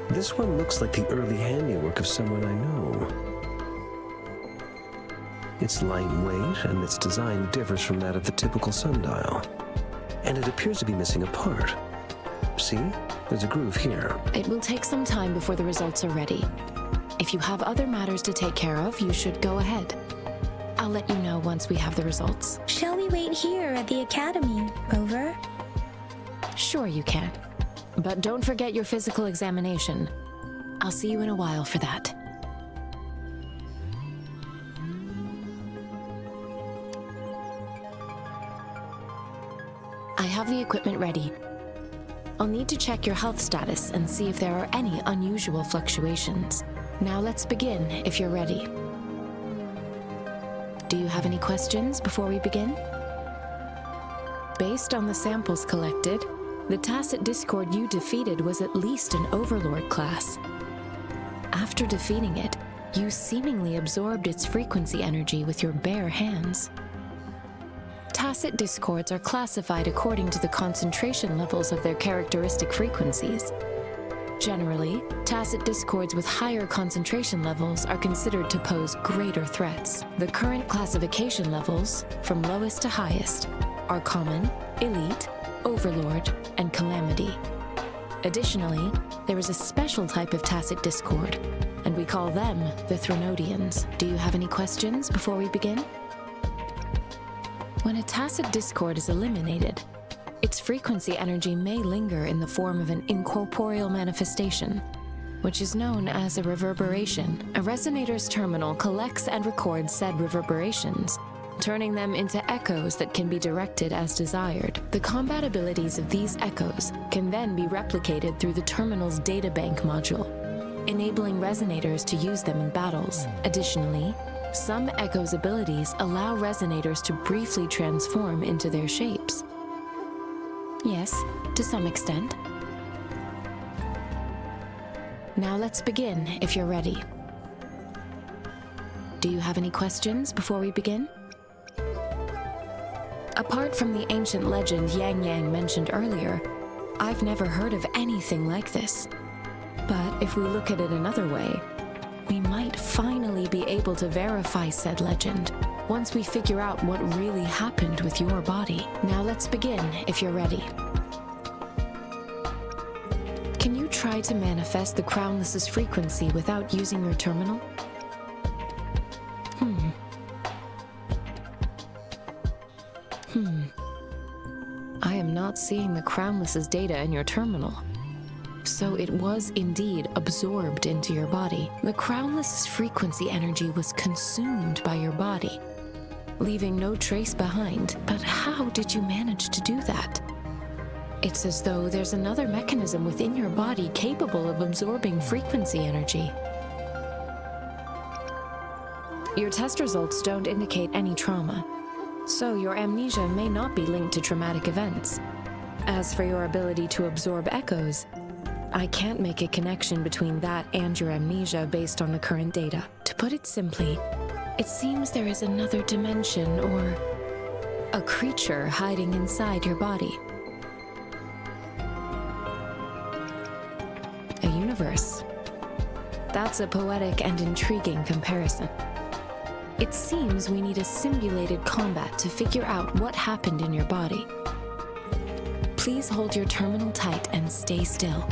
This one looks like the early handiwork of someone I know. It's lightweight, and its design differs from that of the typical sundial. And it appears to be missing a part. See? There's a groove here. It will take some time before the results are ready. If you have other matters to take care of, you should go ahead. I'll let you know once we have the results. Shall we wait here at the academy, Rover? Sure you can. But don't forget your physical examination. I'll see you in a while for that. I have the equipment ready. I'll need to check your health status and see if there are any unusual fluctuations. Now let's begin, if you're ready. Do you have any questions before we begin? Based on the samples collected, the Tacit Discord you defeated was at least an Overlord class. After defeating it, you seemingly absorbed its frequency energy with your bare hands. Tacit Discords are classified according to the concentration levels of their characteristic frequencies. Generally, Tacit Discords with higher concentration levels are considered to pose greater threats. The current classification levels, from lowest to highest, are Common, Elite, Overlord, and Calamity. Additionally, there is a special type of Tacit Discord, and we call them the Threnodians. Do you have any questions before we begin? When a Tacit Discord is eliminated, its frequency energy may linger in the form of an incorporeal manifestation, which is known as a reverberation. A resonator's terminal collects and records said reverberations, turning them into echoes that can be directed as desired. The combat abilities of these echoes can then be replicated through the terminal's databank module, enabling resonators to use them in battles. Additionally, some echoes' abilities allow resonators to briefly transform into their shapes. Yes, to some extent. Now let's begin, if you're ready. Do you have any questions before we begin? A Apart from the ancient legend Yang Yang mentioned earlier, I've never heard of anything like this. But if we look at it another way, we might finally be able to verify said legend once we figure out what really happened with your body. Now let's begin, if you're ready. Can you try to manifest the Crownless's frequency without using your terminal? I am not seeing the Crownless's data in your terminal. So it was indeed absorbed into your body. The Crownless's frequency energy was consumed by your body, leaving no trace behind. But how did you manage to do that? It's as though there's another mechanism within your body capable of absorbing frequency energy. Your test results don't indicate any trauma, so your amnesia may not be linked to traumatic events. As for your ability to absorb echoes, I can't make a connection between that and your amnesia based on the current data. To put it simply, it seems there is another dimension or a creature hiding inside your body. A universe. That's a poetic and intriguing comparison. It seems we need a simulated combat to figure out what happened in your body. Please hold your terminal tight and stay still.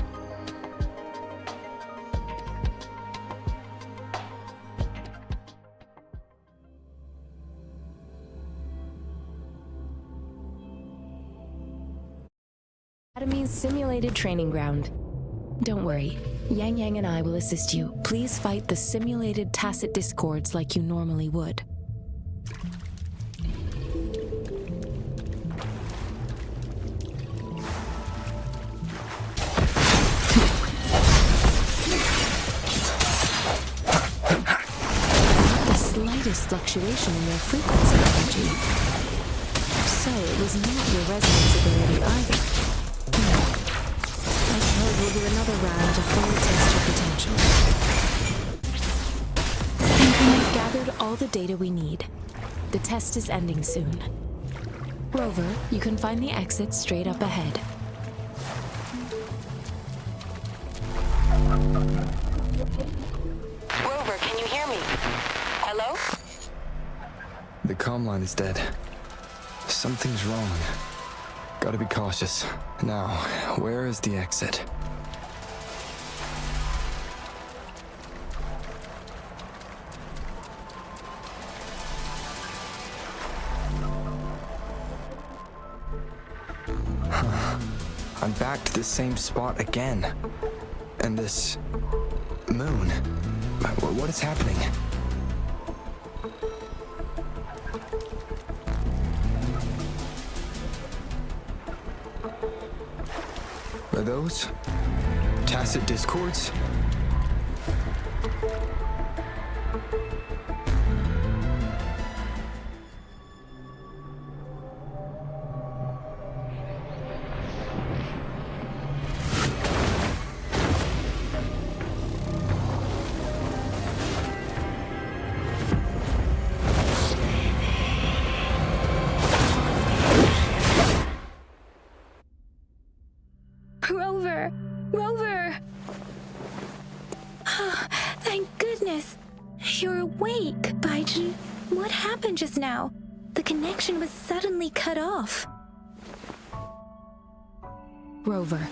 Academy's simulated training ground. Don't worry, Yang Yang and I will assist you. Please fight the simulated tacit discords like you normally would. Not the slightest fluctuation in your frequency energy. So it was not your resonance ability either. I suppose we'll do another round to fully test your potential. We've gathered all the data we need. The test is ending soon. Rover, you can find the exit straight up ahead. Rover, can you hear me? Hello? The comm line is dead. Something's wrong. Gotta be cautious. Now, where is the exit? I'm back to the same spot again. And this moon. What is happening? Are those tacit discords? Rover! Rover! Oh, thank goodness! You're awake, Baiji. What happened just now? The connection was suddenly cut off. Rover,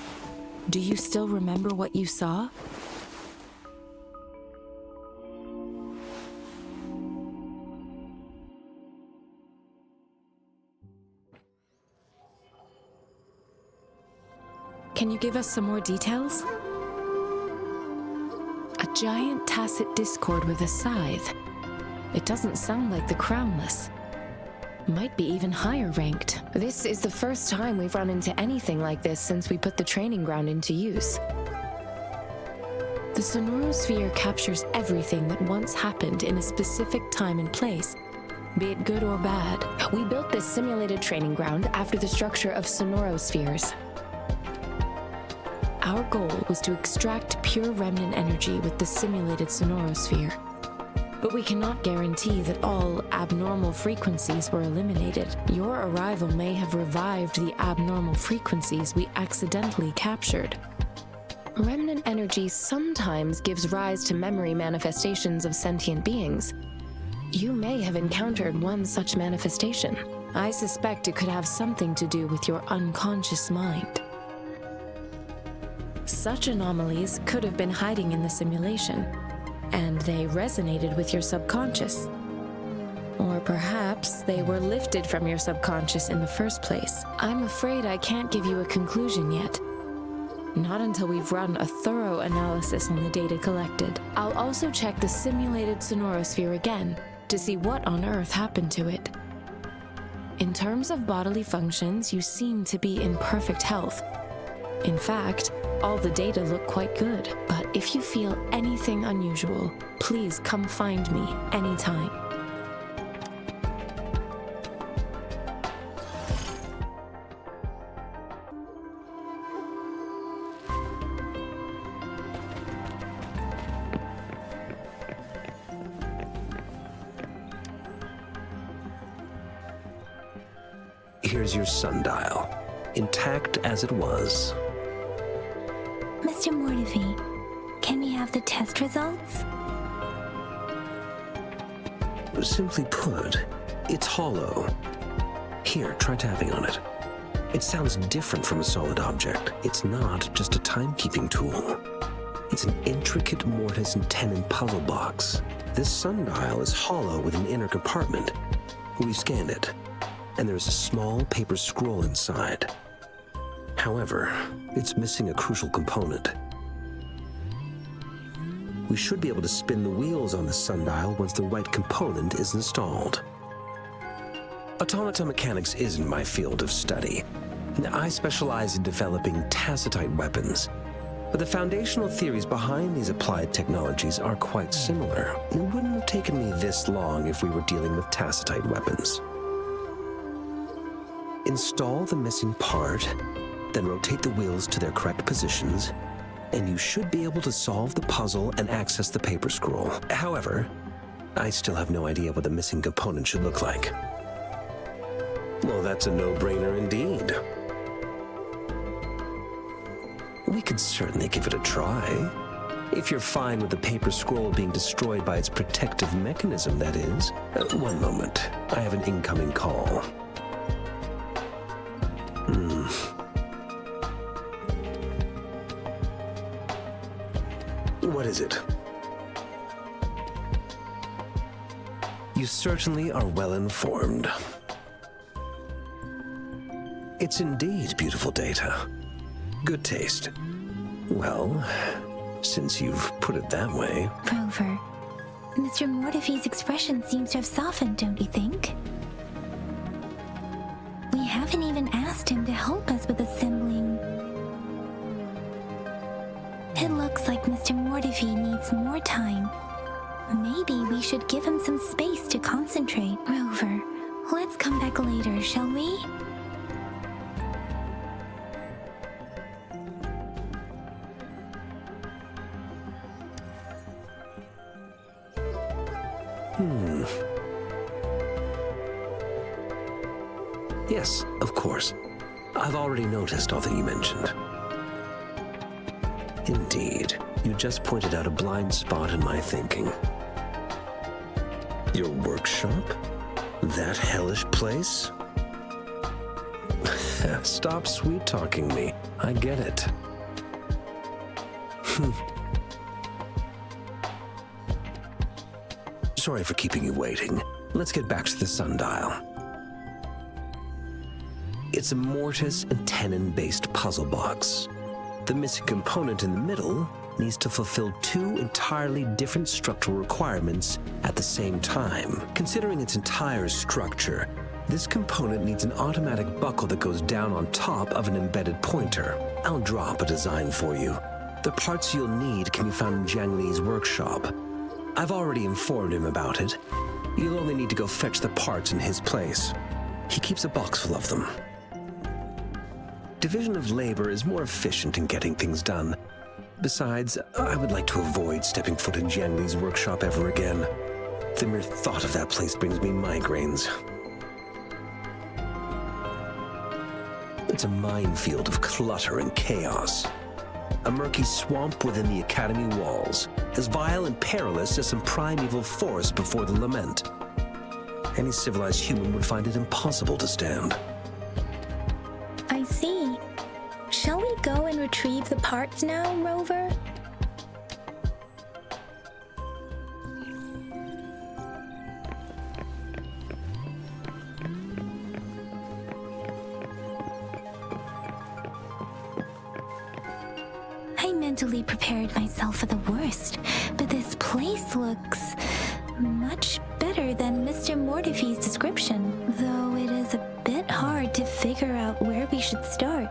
do you still remember what you saw? Can you give us some more details? A giant tacit discord with a scythe. It doesn't sound like the Crownless. Might be even higher ranked. This is the first time we've run into anything like this since we put the training ground into use. The sonorosphere captures everything that once happened in a specific time and place, be it good or bad. We built this simulated training ground after the structure of sonorospheres. Our goal was to extract pure remnant energy with the simulated sonorosphere. but we cannot guarantee that all abnormal frequencies were eliminated. Your arrival may have revived the abnormal frequencies we accidentally captured. Remnant energy sometimes gives rise to memory manifestations of sentient beings. You may have encountered one such manifestation. I suspect it could have something to do with your unconscious mind. Such anomalies could have been hiding in the simulation, and they resonated with your subconscious. Or perhaps they were lifted from your subconscious in the first place. I'm afraid I can't give you a conclusion yet. Not until we've run a thorough analysis on the data collected. I'll also check the simulated sonorosphere again to see what on earth happened to it. In terms of bodily functions, you seem to be in perfect health. In fact, all the data look quite good, but if you feel anything unusual, please come find me anytime. Here's your sundial, intact as it was. Mr. Mortivy, can we have the test results? Simply put, it's hollow. Here, try tapping on it. It sounds different from a solid object. It's not just a timekeeping tool. It's an intricate mortise and tenon puzzle box. This sundial is hollow with an inner compartment. We've scanned it, and there's a small paper scroll inside. However, it's missing a crucial component. We should be able to spin the wheels on the sundial once the right component is installed. Automata mechanics isn't my field of study. I specialize in developing tacitite weapons, but the foundational theories behind these applied technologies are quite similar. It wouldn't have taken me this long if we were dealing with tacitite weapons. Install the missing part, then rotate the wheels to their correct positions, and you should be able to solve the puzzle and access the paper scroll. However, I still have no idea what the missing component should look like. Well, that's a no-brainer indeed. We could certainly give it a try. If you're fine with the paper scroll being destroyed by its protective mechanism, that is. One moment. I have an incoming call. What is it? You certainly are well informed. It's indeed beautiful data. Good taste. Well, since you've put it that way... Rover, Mr. Mortivy's expression seems to have softened, don't you think? We haven't even asked him to help us with assembling. It looks like Mr. Mortivy needs more time. Maybe we should give him some space to concentrate. Rover, let's come back later, shall we? Yes, of course. I've already noticed all that you mentioned. Indeed, you just pointed out a blind spot in my thinking. Your workshop? That hellish place? Stop sweet-talking me. I get it. Sorry for keeping you waiting. Let's get back to the sundial. It's a mortise and tenon-based puzzle box. The missing component in the middle needs to fulfill two entirely different structural requirements at the same time. Considering its entire structure, this component needs an automatic buckle that goes down on top of an embedded pointer. I'll drop a design for you. The parts you'll need can be found in Jiang Li's workshop. I've already informed him about it. You'll only need to go fetch the parts in his place. He keeps a box full of them. Division of labor is more efficient in getting things done. Besides, I would like to avoid stepping foot in Jiang Li's workshop ever again. The mere thought of that place brings me migraines. It's a minefield of clutter and chaos. A murky swamp within the Academy walls, as vile and perilous as some primeval forest before the Lament. Any civilized human would find it impossible to stand. I see. Shall we go and retrieve the parts now, Rover? I mentally prepared myself for the worst, but this place looks much better than Mr. Mortify's description, though it is a bit hard to figure out where we should start.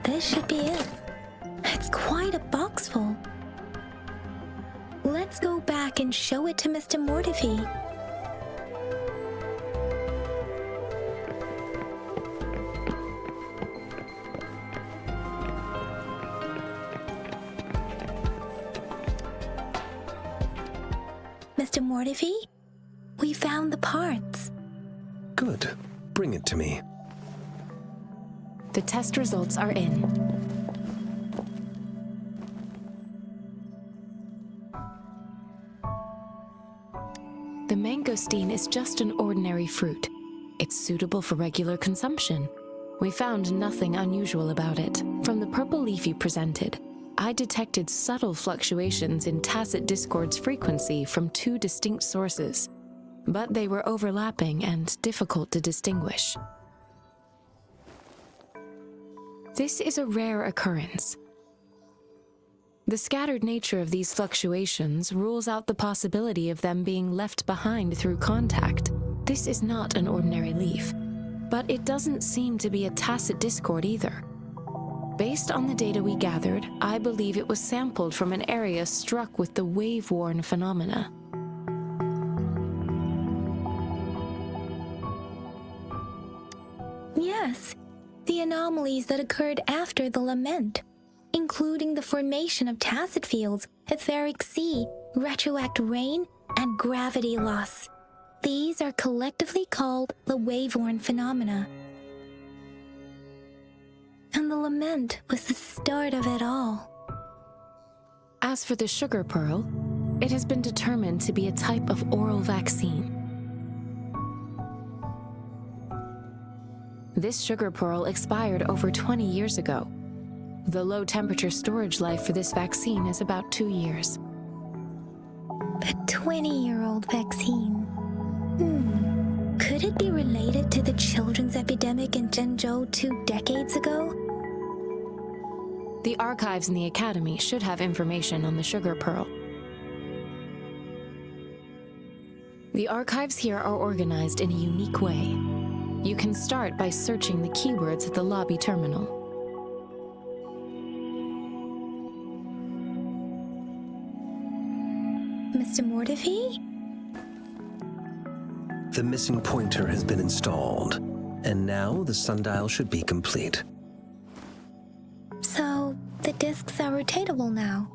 This should be it. It's quite a box full. Let's go back and show it to Mr. Mortify. Mr. Mortify, we found the parts. Good. Bring it to me. The test results are in. The mangosteen is just an ordinary fruit. It's suitable for regular consumption. We found nothing unusual about it. From the purple leaf you presented, I detected subtle fluctuations in tacit discord's frequency from two distinct sources, but they were overlapping and difficult to distinguish. This is a rare occurrence. The scattered nature of these fluctuations rules out the possibility of them being left behind through contact. This is not an ordinary leaf, but it doesn't seem to be a tacit discord either. Based on the data we gathered, I believe it was sampled from an area struck with the wave-worn phenomena. Yes, the anomalies that occurred after the Lament, including the formation of tacit fields, etheric sea, retroact rain, and gravity loss. These are collectively called the wave-worn phenomena. And the Lament was the start of it all. As for the sugar pearl, it has been determined to be a type of oral vaccine. This sugar pearl expired over 20 years ago. The low-temperature storage life for this vaccine is about 2 years. A 20-year-old vaccine. Could it be related to the children's epidemic in Zhengzhou 2 decades ago? The archives in the Academy should have information on the sugar pearl. The archives here are organized in a unique way. You can start by searching the keywords at the lobby terminal. Mr. Mortify? The missing pointer has been installed, and now the sundial should be complete. So, the discs are rotatable now?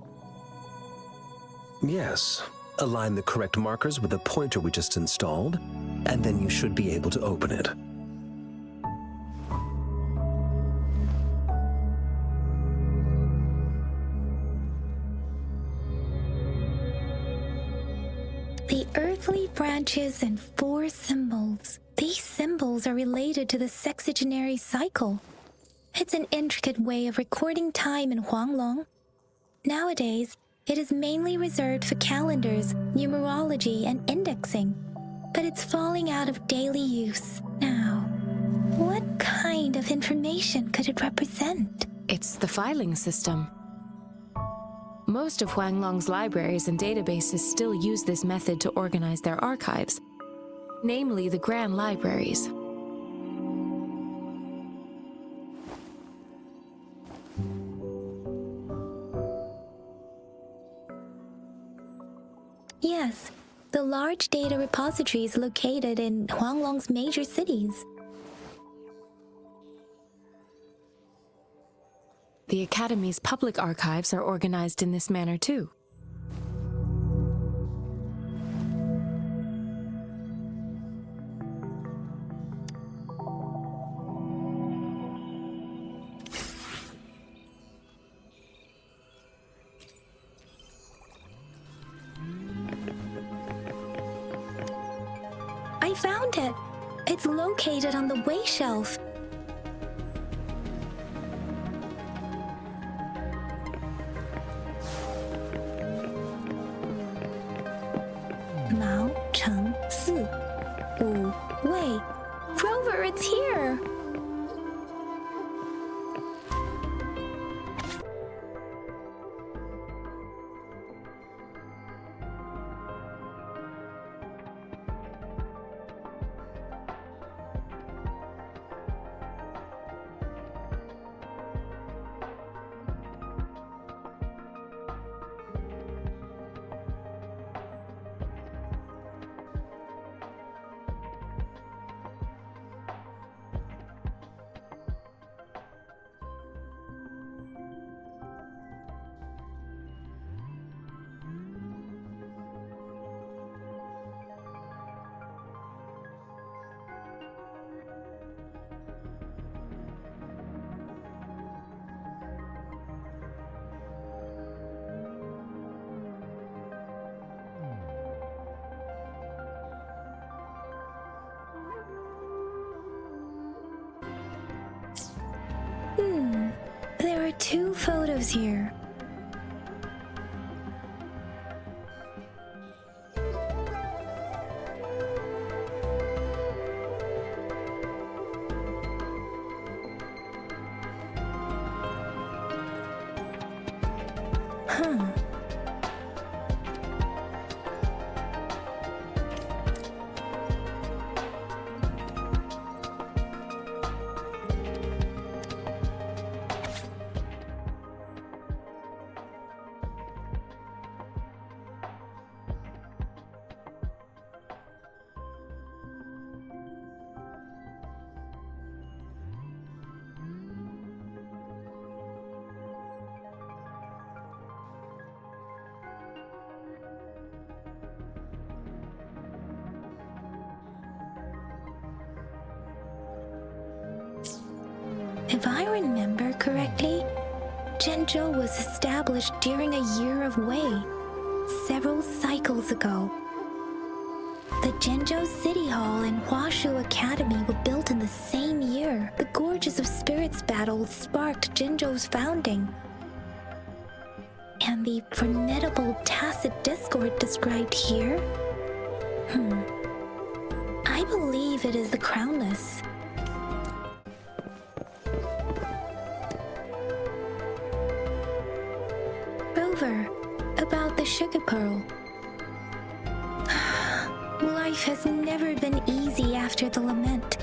Yes. Align the correct markers with the pointer we just installed, and then you should be able to open it. The earthly branches and 4 symbols. These symbols are related to the sexagenary cycle. It's an intricate way of recording time in Huanglong. Nowadays, it is mainly reserved for calendars, numerology, and indexing, but it's falling out of daily use now. What kind of information could it represent? It's the filing system. Most of Huanglong's libraries and databases still use this method to organize their archives, namely the grand libraries. Yes, the large data repositories located in Huanglong's major cities. The Academy's public archives are organized in this manner too. I found it! It's located on the way shelf. Mao Cheng Si Wu Wei. Rover, it's here! There are 2 photos here. If I remember correctly, Zhenzhou was established during a year of Wei, several cycles ago. The Zhenzhou City Hall and Huashu Academy were built in the same year. The Gorges of Spirits battle sparked Zhenzhou's founding. And the formidable tacit discord described here? I believe it is the Crownless. Rover, about the sugar pearl. Life has never been easy after the lament.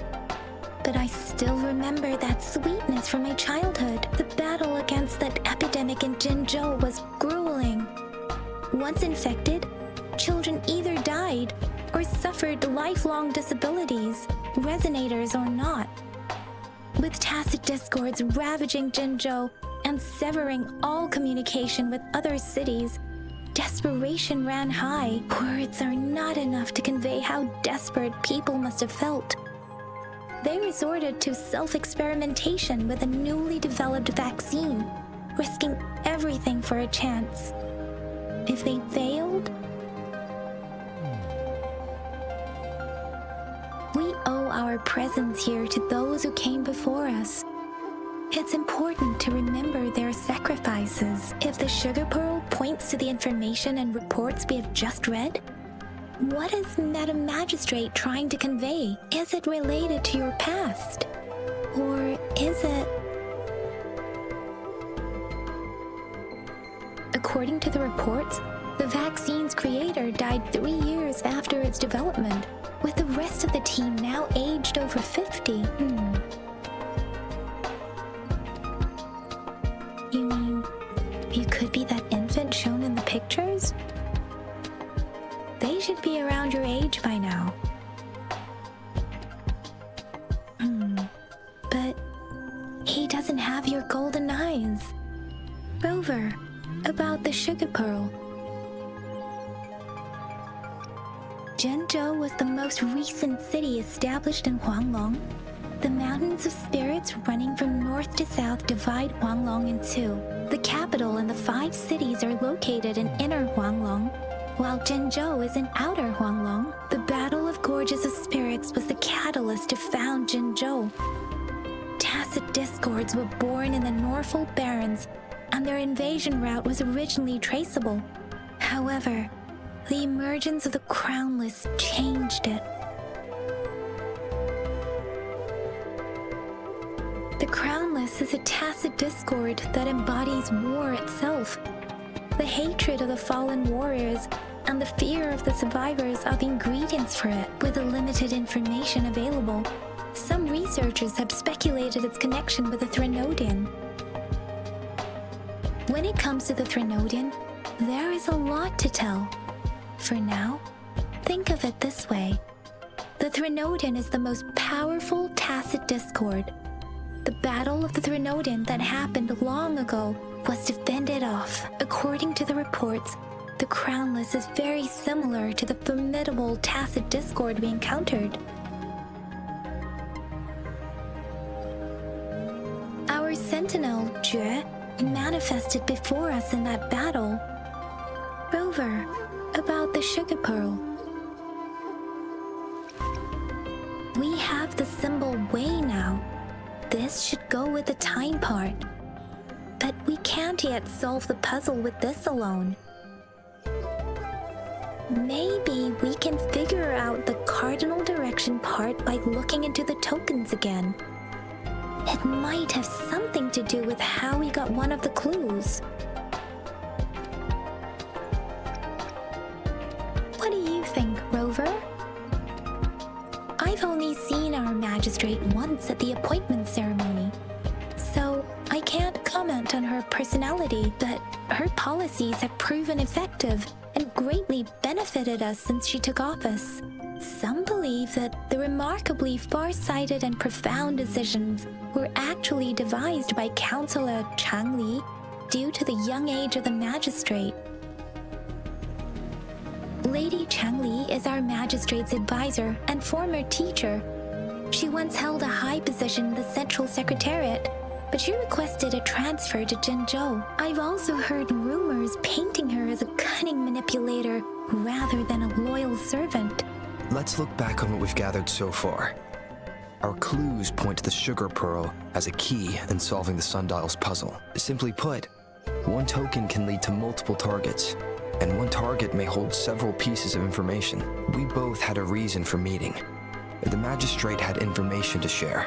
But I still remember that sweetness from my childhood. The battle against that epidemic in Zhenzhou was grueling. Once infected, children either died or suffered lifelong disabilities, resonators or not. With tacit discords ravaging Zhenzhou and severing all communication with other cities, desperation ran high. Words are not enough to convey how desperate people must have felt. They resorted to self-experimentation with a newly developed vaccine, risking everything for a chance. If they failed, we owe our presence here to those who came before us. It's important to remember their sacrifices. If the sugar pearl points to the information and reports we have just read, what is Madam Magistrate trying to convey? Is it related to your past? Or is it... According to the reports, the vaccine's creator died 3 years after its development, with the rest of the team now aged over 50. You mean, you could be that infant shown in the pictures? They should be around your age by now. But he he doesn't have your golden eyes. Rover, about the sugar pearl. Zhenzhou was the most recent city established in Huanglong. The mountains of spirits running from north to south divide Huanglong in two. The capital and the 5 cities are located in inner Huanglong, while Zhenzhou is in outer Huanglong. The Battle of Gorges of Spirits was the catalyst to found Zhenzhou. Tacit discords were born in the Norfolk Barrens, and their invasion route was originally traceable. However, the emergence of the Crownless changed it. The Crownless is a tacit discord that embodies war itself. The hatred of the fallen warriors and the fear of the survivors are the ingredients for it. With the limited information available, some researchers have speculated its connection with the Threnodian. When it comes to the Threnodian, there is a lot to tell. For now, think of it this way. The Threnodian is the most powerful tacit discord. The Battle of the Threnodian that happened long ago was to fend it off. According to the reports, the Crownless is very similar to the formidable tacit discord we encountered. Our sentinel, Jue, manifested before us in that battle. Rover, about the sugar pearl. We have the symbol Wei now. This should go with the time part. But we can't yet solve the puzzle with this alone. Maybe we can figure out the cardinal direction part by looking into the tokens again. It might have something to do with how we got one of the clues. What do you think, Rover? I've only seen our magistrate once at the appointment ceremony, so I can't comment on her personality, but her policies have proven effective and greatly benefited us since she took office. Some believe that the remarkably far-sighted and profound decisions were actually devised by Councillor Chang Li due to the young age of the magistrate. Lady Chang Li is our magistrate's advisor and former teacher. She once held a high position in the Central Secretariat, but she requested a transfer to Zhenzhou. I've also heard rumors painting her as a cunning manipulator rather than a loyal servant. Let's look back on what we've gathered so far. Our clues point to the sugar pearl as a key in solving the sundial's puzzle. Simply put, one token can lead to multiple targets, and one target may hold several pieces of information. We both had a reason for meeting. The magistrate had information to share,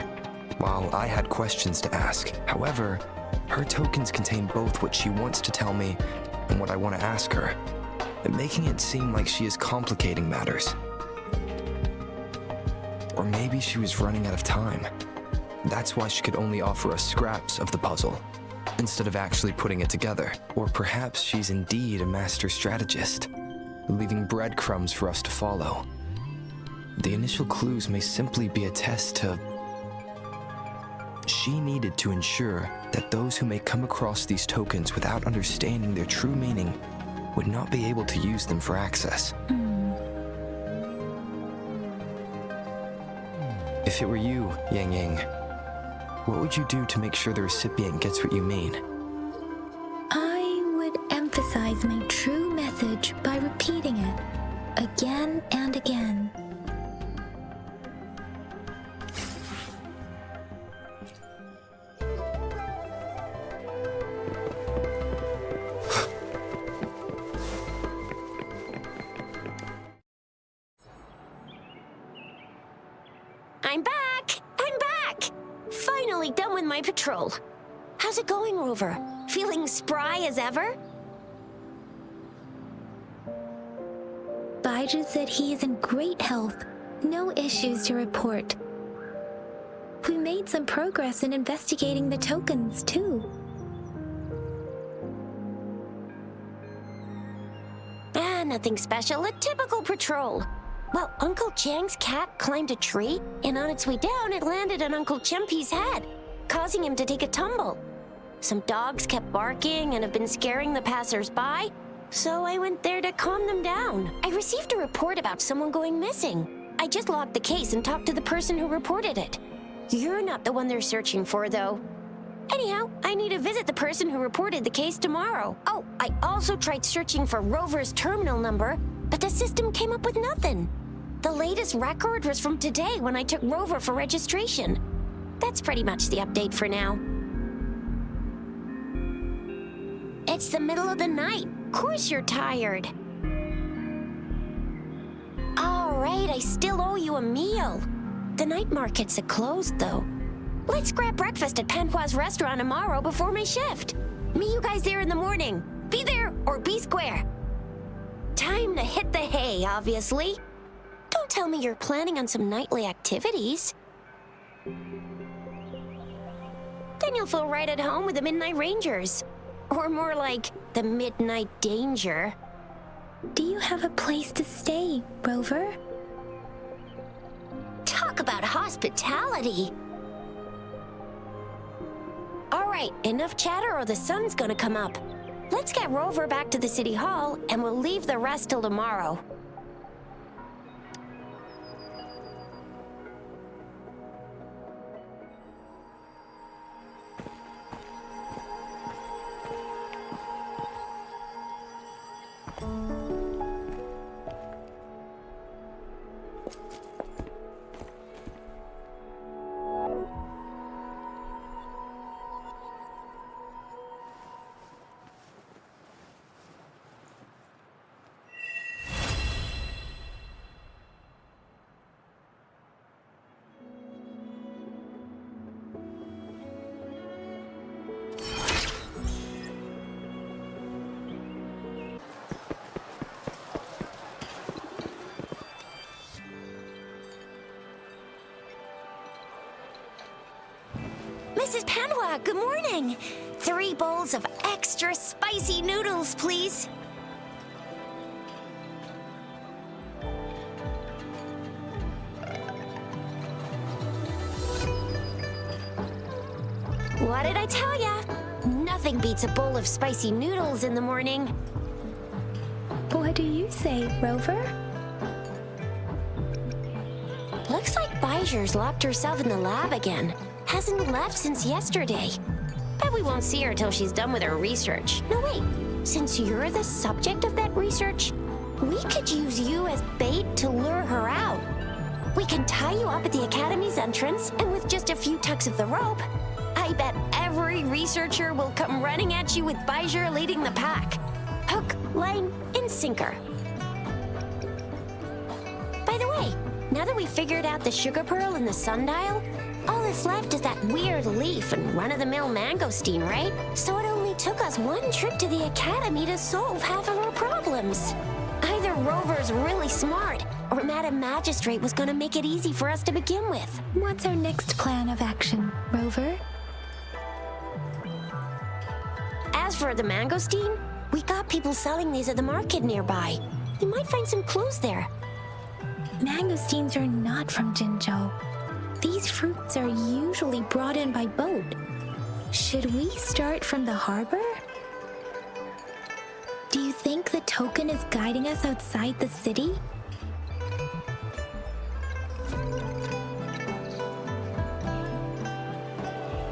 while I had questions to ask. However, her tokens contain both what she wants to tell me and what I want to ask her, making it seem like she is complicating matters. Or maybe she was running out of time. That's why she could only offer us scraps of the puzzle, instead of actually putting it together. Or perhaps she's indeed a master strategist, leaving breadcrumbs for us to follow. The initial clues may simply be a test to... She needed to ensure that those who may come across these tokens without understanding their true meaning would not be able to use them for access. If it were you, Yang Yang, what would you do to make sure the recipient gets what you mean? I would emphasize my true message by repeating it again and again. I'm back! I'm back! Finally done with my patrol. How's it going, Rover? Feeling spry as ever? Baiju said he is in great health. No issues to report. We made some progress in investigating the tokens, too. Nothing special. A typical patrol. Well, Uncle Chang's cat climbed a tree, and on its way down, it landed on Uncle Chimpi's head. causing him to take a tumble. Some dogs kept barking and have been scaring the passers-by, so I went there to calm them down. I received a report about someone going missing. I just logged the case and talked to the person who reported it. You're not the one they're searching for, though. Anyhow, I need to visit the person who reported the case tomorrow. Oh, I also tried searching for Rover's terminal number, but the system came up with nothing. The latest record was from today when I took Rover for registration. That's pretty much the update for now. It's the middle of the night. Of course you're tired. All right, I still owe you a meal. The night markets are closed, though. Let's grab breakfast at Panhua's restaurant tomorrow before my shift. Meet you guys there in the morning. Be there or be square. Time to hit the hay, obviously. Don't tell me you're planning on some nightly activities. Then you'll feel right at home with the Midnight Rangers. Or more like the Midnight Danger. Do you have a place to stay, Rover? Talk about hospitality. All right, enough chatter or the sun's gonna come up. Let's get Rover back to the city hall and we'll leave the rest till tomorrow. Mrs. Panhua, good morning. 3 bowls of extra spicy noodles, please. What did I tell ya? Nothing beats a bowl of spicy noodles in the morning. What do you say, Rover? Looks like Baijer's locked herself in the lab again. Hasn't left since yesterday. Bet we won't see her till she's done with her research. No, wait. Since you're the subject of that research, we could use you as bait to lure her out. We can tie you up at the Academy's entrance, and with just a few tugs of the rope, I bet every researcher will come running at you with Baijer leading the pack. Hook, line, and sinker. By the way, now that we've figured out the sugar pearl and the sundial, all that's left is that weird leaf and run-of-the-mill mangosteen, right? So it only took us 1 trip to the Academy to solve half of our problems. Either Rover's really smart, or Madam Magistrate was gonna make it easy for us to begin with. What's our next plan of action, Rover? As for the mangosteen, we got people selling these at the market nearby. You might find some clues there. Mangosteens are not from Jinzhou. These fruits are usually brought in by boat. Should we start from the harbor? Do you think the token is guiding us outside the city?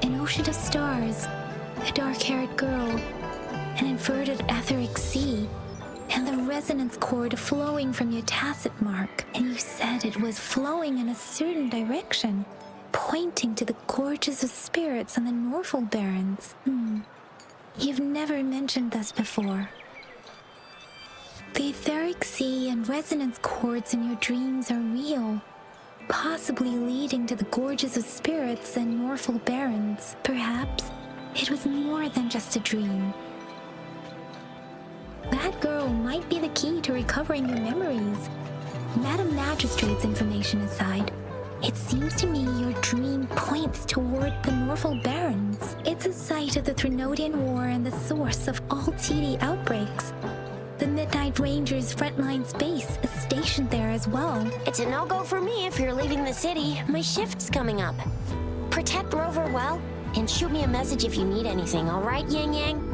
An ocean of stars, a dark-haired girl, an inverted etheric sea, and the resonance cord flowing from your tacit mark. And you said it was flowing in a certain direction, pointing to the gorges of spirits on the Norfolk Barrens. You've never mentioned this before. The etheric sea and resonance cords in your dreams are real, possibly leading to the gorges of spirits and Norfolk Barrens. Perhaps it was more than just a dream. That girl might be the key to recovering your memories. Madam Magistrate's information aside, it seems to me your dream points toward the Norfolk Barrens. It's a site of the Threnodian War and the source of all TD outbreaks. The Midnight Rangers' frontline base is stationed there as well. It's a no-go for me if you're leaving the city. My shift's coming up. Protect Rover well, And shoot me a message if you need anything, alright, Yang Yang?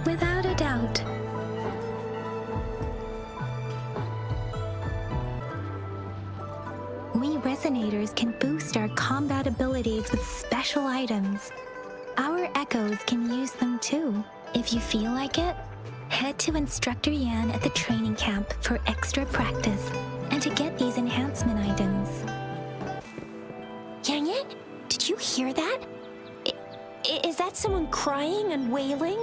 Without a doubt. We resonators can boost our combat abilities with special items. Our echoes can use them too. If you feel like it, head to Instructor Yan at the training camp for extra practice and to get these enhancement items. Yang Yang, did you hear that? Is that someone crying and wailing?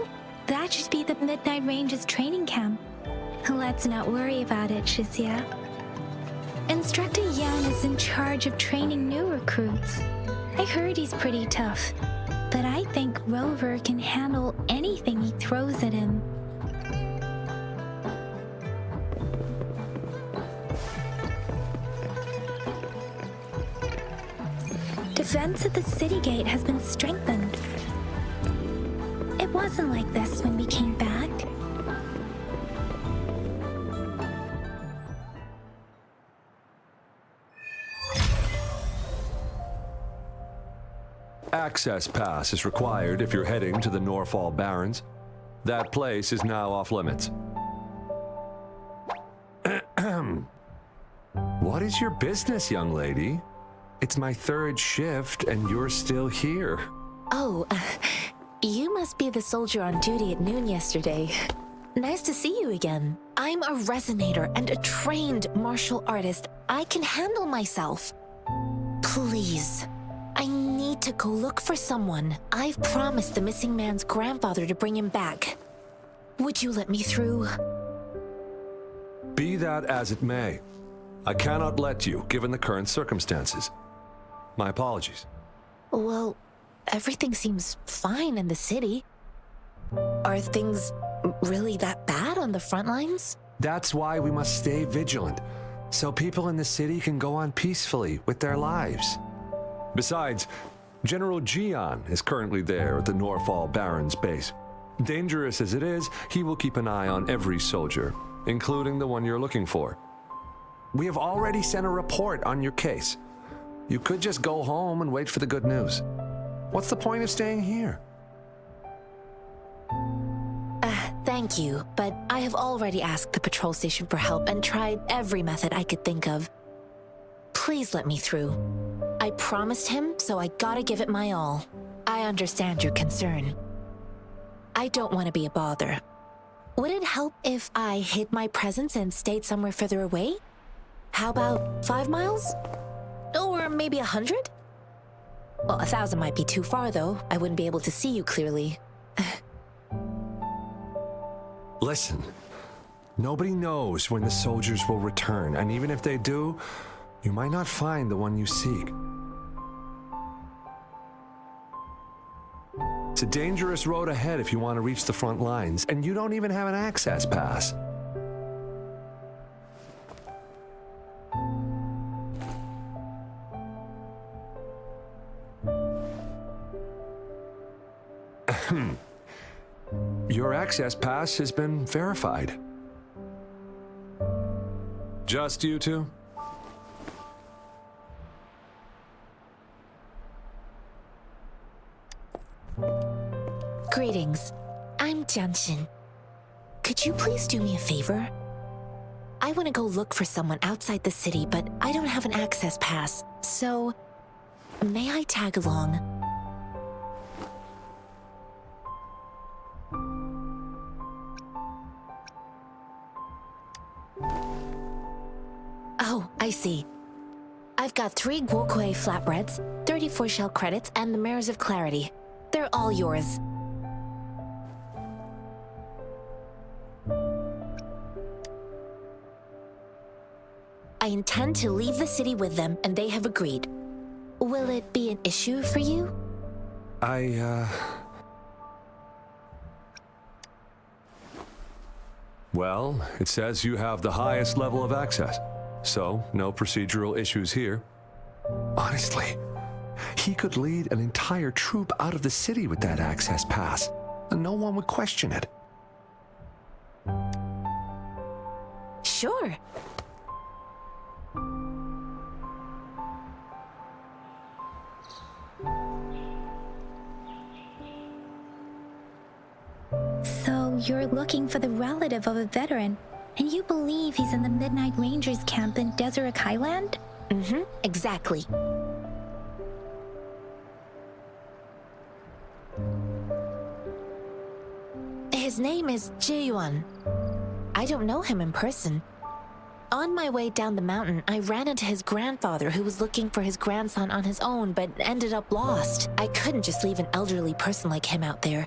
That should be the Midnight Ranges training camp. Let's not worry about it, Shizia. Instructor Yan is in charge of training new recruits. I heard he's pretty tough, but I think Rover can handle anything he throws at him. Defense at the city gate has been strengthened. It wasn't like this when we came back. Access pass is required if you're heading to the Norfall Barrens. That place is now off limits. What is your business, young lady? It's my third shift and you're still here. Oh, you must be the soldier on duty at noon yesterday. Nice to see you again. I'm a resonator and a trained martial artist. I can handle myself. Please, I need to go look for someone. I've promised the missing man's grandfather to bring him back. Would you let me through? Be that as it may, I cannot let you, given the current circumstances. My apologies. Well, everything seems fine in the city. Are things really that bad on the front lines? That's why we must stay vigilant, so people in the city can go on peacefully with their lives. Besides, General Jian is currently there at the Norfall Barrens base. Dangerous as it is, he will keep an eye on every soldier, including the one you're looking for. We have already sent a report on your case. You could just go home and wait for the good news. What's the point of staying here? Thank you, but I have already asked the patrol station for help and tried every method I could think of. Please let me through. I promised him, so I gotta give it my all. I understand your concern. I don't want to be a bother. Would it help if I hid my presence and stayed somewhere further away? How about 5 miles? Or maybe 100? Well, 1,000 might be too far, though. I wouldn't be able to see you clearly. Listen, nobody knows when the soldiers will return, and even if they do, you might not find the one you seek. It's a dangerous road ahead if you want to reach the front lines, and you don't even have an access pass. Your access pass has been verified. Just you two? Greetings. I'm Jianshin. Could you please do me a favor? I want to go look for someone outside the city, but I don't have an access pass, so may I tag along? Oh, I see. I've got 3 Guokui flatbreads, 34 shell credits, and the Mares of Clarity. They're all yours. I intend to leave the city with them, and they have agreed. Will it be an issue for you? Well, it says you have the highest level of access, so no procedural issues here. Honestly, he could lead an entire troop out of the city with that access pass, and no one would question it. Sure. you're looking for the relative of a veteran, and you believe he's in the Midnight Rangers camp in Deseret Highland? Mm-hmm, exactly. His name is Jiyuan. I don't know him in person. On my way down the mountain, I ran into his grandfather who was looking for his grandson on his own but ended up lost. I couldn't just leave an elderly person like him out there.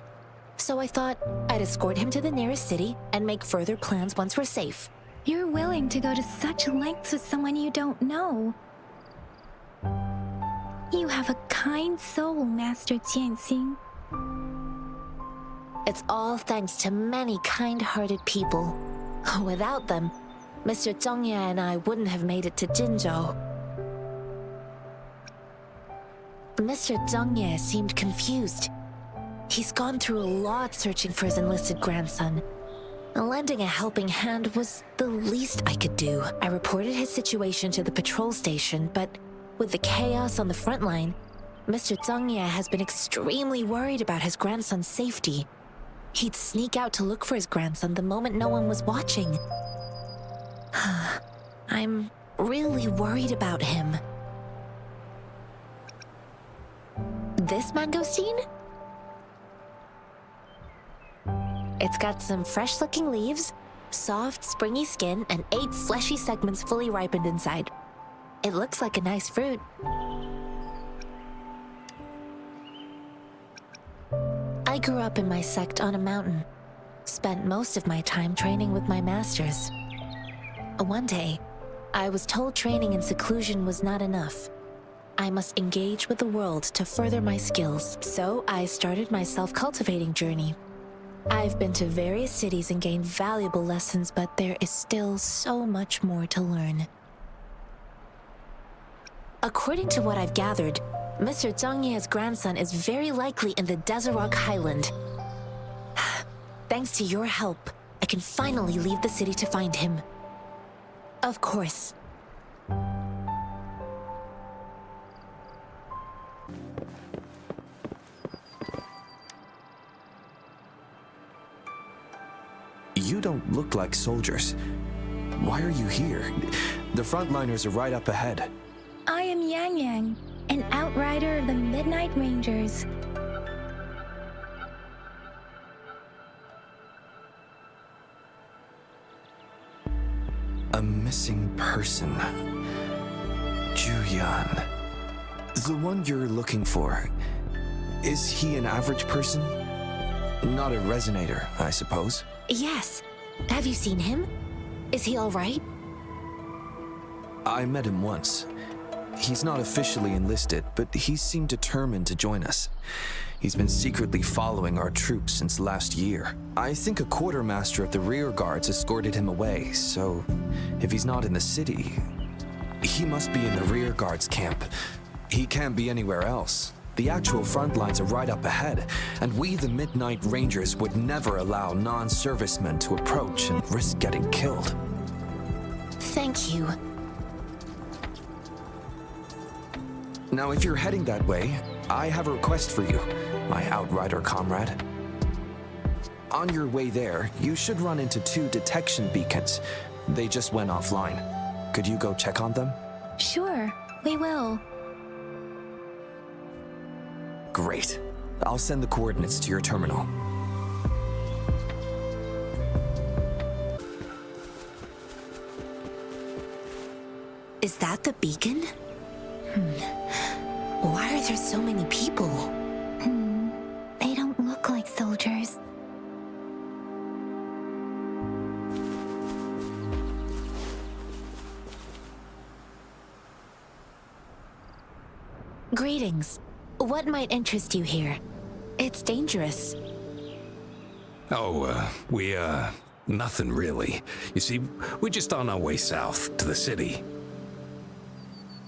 So I thought I'd escort him to the nearest city and make further plans once we're safe. You're willing to go to such lengths with someone you don't know. You have a kind soul, Master Tianxing. It's all thanks to many kind-hearted people. Without them, Mr. Zhongye and I wouldn't have made it to Jinzhou. Mr. Zhongye seemed confused. He's gone through a lot searching for his enlisted grandson. Lending a helping hand was the least I could do. I reported his situation to the patrol station, but with the chaos on the front line, Mr. Zhongye has been extremely worried about his grandson's safety. He'd sneak out to look for his grandson the moment no one was watching. I'm really worried about him. This mangosteen? It's got some fresh-looking leaves, soft, springy skin, and 8 fleshy segments fully ripened inside. It looks like a nice fruit. I grew up in my sect on a mountain. Spent most of my time training with my masters. One day, I was told training in seclusion was not enough. I must engage with the world to further my skills, so I started my self-cultivating journey. I've been to various cities and gained valuable lessons, but there is still so much more to learn. According to what I've gathered, Mr. Zhongye's grandson is very likely in the Deseret Highland. Thanks to your help, I can finally leave the city to find him. Of course. You don't look like soldiers. Why are you here? The frontliners are right up ahead. I am Yang Yang, an outrider of the Midnight Rangers. A missing person. Juyan. The one you're looking for. Is he an average person? Not a resonator, I suppose. Yes. Have you seen him? Is he all right? I met him once. He's not officially enlisted, but he seemed determined to join us. He's been secretly following our troops since last year. I think a quartermaster of the rear guards escorted him away, so if he's not in the city, he must be in the rear guards camp. He can't be anywhere else. The actual front lines are right up ahead, and we, the Midnight Rangers, would never allow non-servicemen to approach and risk getting killed. Thank you. Now, if you're heading that way, I have a request for you, my outrider comrade. On your way there, you should run into 2 detection beacons. They just went offline. Could you go check on them? Sure, we will. Great. I'll send the coordinates to your terminal. Is that the beacon? Why are there so many people? They don't look like soldiers. Greetings. What might interest you here? It's dangerous. Nothing really. You see, we're just on our way south to the city.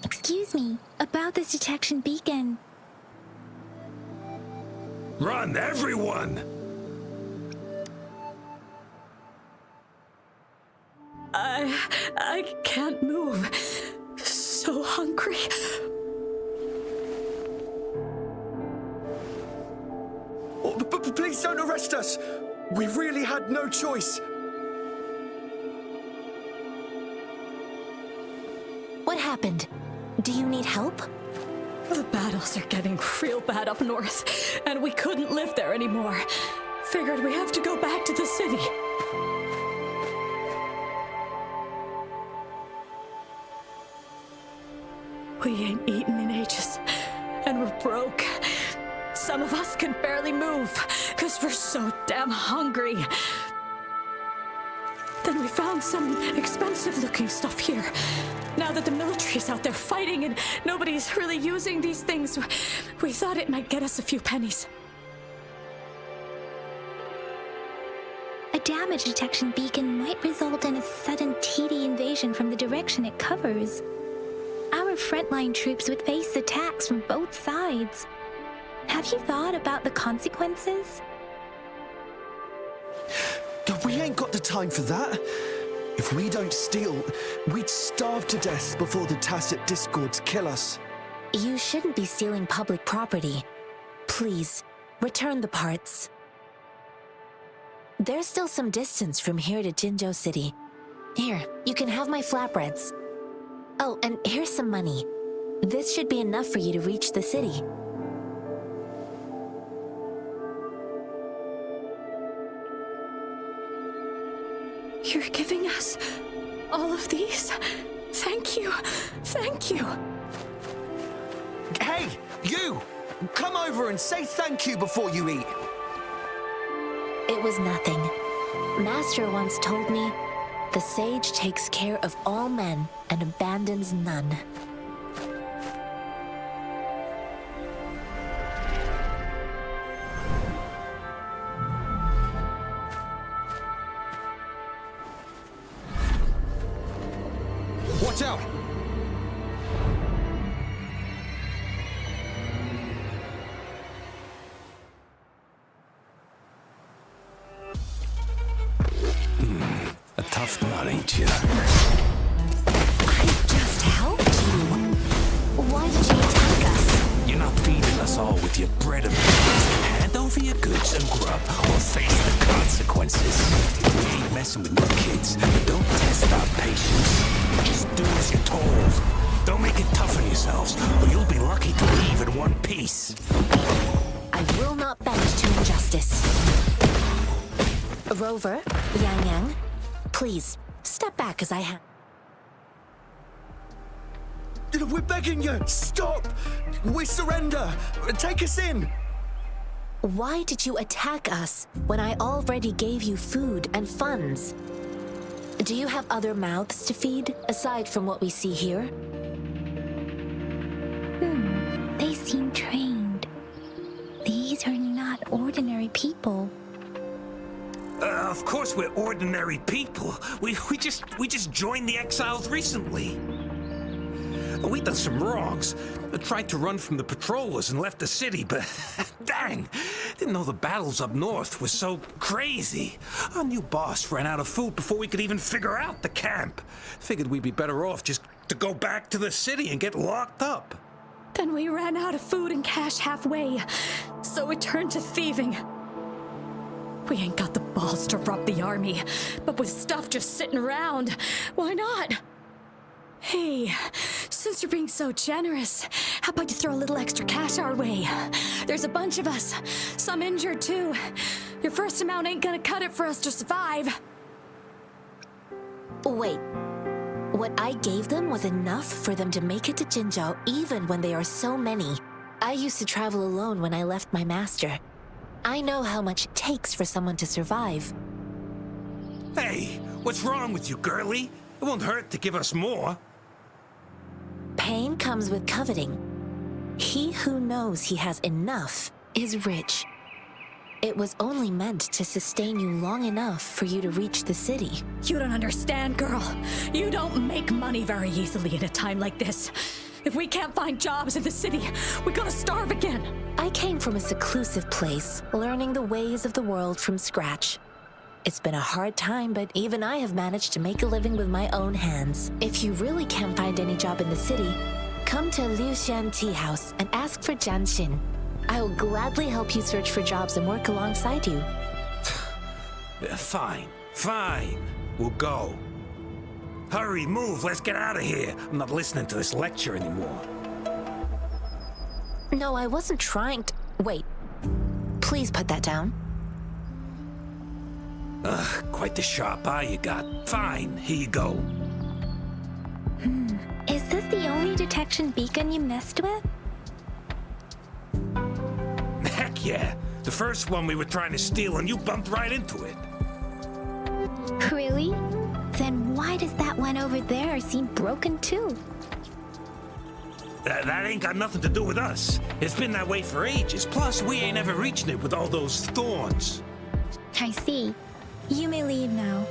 Excuse me, about this detection beacon. Run, everyone! I can't move. So hungry. Oh, please don't arrest us! We really had no choice. What happened? Do you need help? The battles are getting real bad up north, and we couldn't live there anymore. Figured we have to go back to the city. We ain't eaten in ages, and we're broke. Some of us can barely move, because we're so damn hungry. Then we found some expensive-looking stuff here. Now that the military's out there fighting and nobody's really using these things, we thought it might get us a few pennies. A damage detection beacon might result in a sudden TD invasion from the direction it covers. Our frontline troops would face attacks from both sides. Have you thought about the consequences? We ain't got the time for that. If we don't steal, we'd starve to death before the tacit discords kill us. You shouldn't be stealing public property. Please, return the parts. There's still some distance from here to Jinzhou City. Here, you can have my flatbreads. Oh, and here's some money. This should be enough for you to reach the city. You're giving us all of these? Thank you. Thank you. Hey, you! Come over and say thank you before you eat. It was nothing. Master once told me, the sage takes care of all men and abandons none. Watch out! A tough nut, ain't you? I just helped you. Why did you attack us? You're not feeding us all with your bread and butter. Hand over your goods and grub, or face the consequences. We ain't messing with no kids, but don't test our patience. Just do as you're told. Don't make it tough on yourselves, or you'll be lucky to leave in one piece. I will not bend to injustice. Rover, Yang Yang, please, step back as I have. We're begging you, stop! We surrender! Take us in! Why did you attack us when I already gave you food and funds? Do you have other mouths to feed, aside from what we see here? They seem trained. These are not ordinary people. Of course we're ordinary people. We just joined the exiles recently. We done some wrongs. Tried to run from the patrollers and left the city, but dang, didn't know the battles up north were so crazy. Our new boss ran out of food before we could even figure out the camp. Figured we'd be better off just to go back to the city and get locked up. Then we ran out of food and cash halfway, so we turned to thieving. We ain't got the balls to rob the army, but with stuff just sitting around, why not? Hey, since you're being so generous, how about you throw a little extra cash our way? There's a bunch of us, some injured too. Your first amount ain't gonna cut it for us to survive. Wait, what I gave them was enough for them to make it to Jinzhou even when they are so many. I used to travel alone when I left my master. I know how much it takes for someone to survive. Hey, what's wrong with you, girlie? It won't hurt to give us more. Pain comes with coveting. He who knows he has enough is rich. It was only meant to sustain you long enough for you to reach the city. You don't understand, girl. You don't make money very easily in a time like this. If we can't find jobs in the city, we're gonna starve again. I came from a seclusive place, learning the ways of the world from scratch. It's been a hard time, but even I have managed to make a living with my own hands. If you really can't find any job in the city, come to Liu Xian Tea House and ask for Jian Xin. I will gladly help you search for jobs and work alongside you. Fine, fine. We'll go. Hurry, move, let's get out of here. I'm not listening to this lecture anymore. No, I wasn't trying to... Wait. Please put that down. Quite the sharp eye you got. Fine, here you go. Is this the only detection beacon you messed with? Heck yeah. The first one we were trying to steal and you bumped right into it. Really? Then why does that one over there seem broken too? That ain't got nothing to do with us. It's been that way for ages. Plus, we ain't ever reaching it with all those thorns. I see. You may leave now.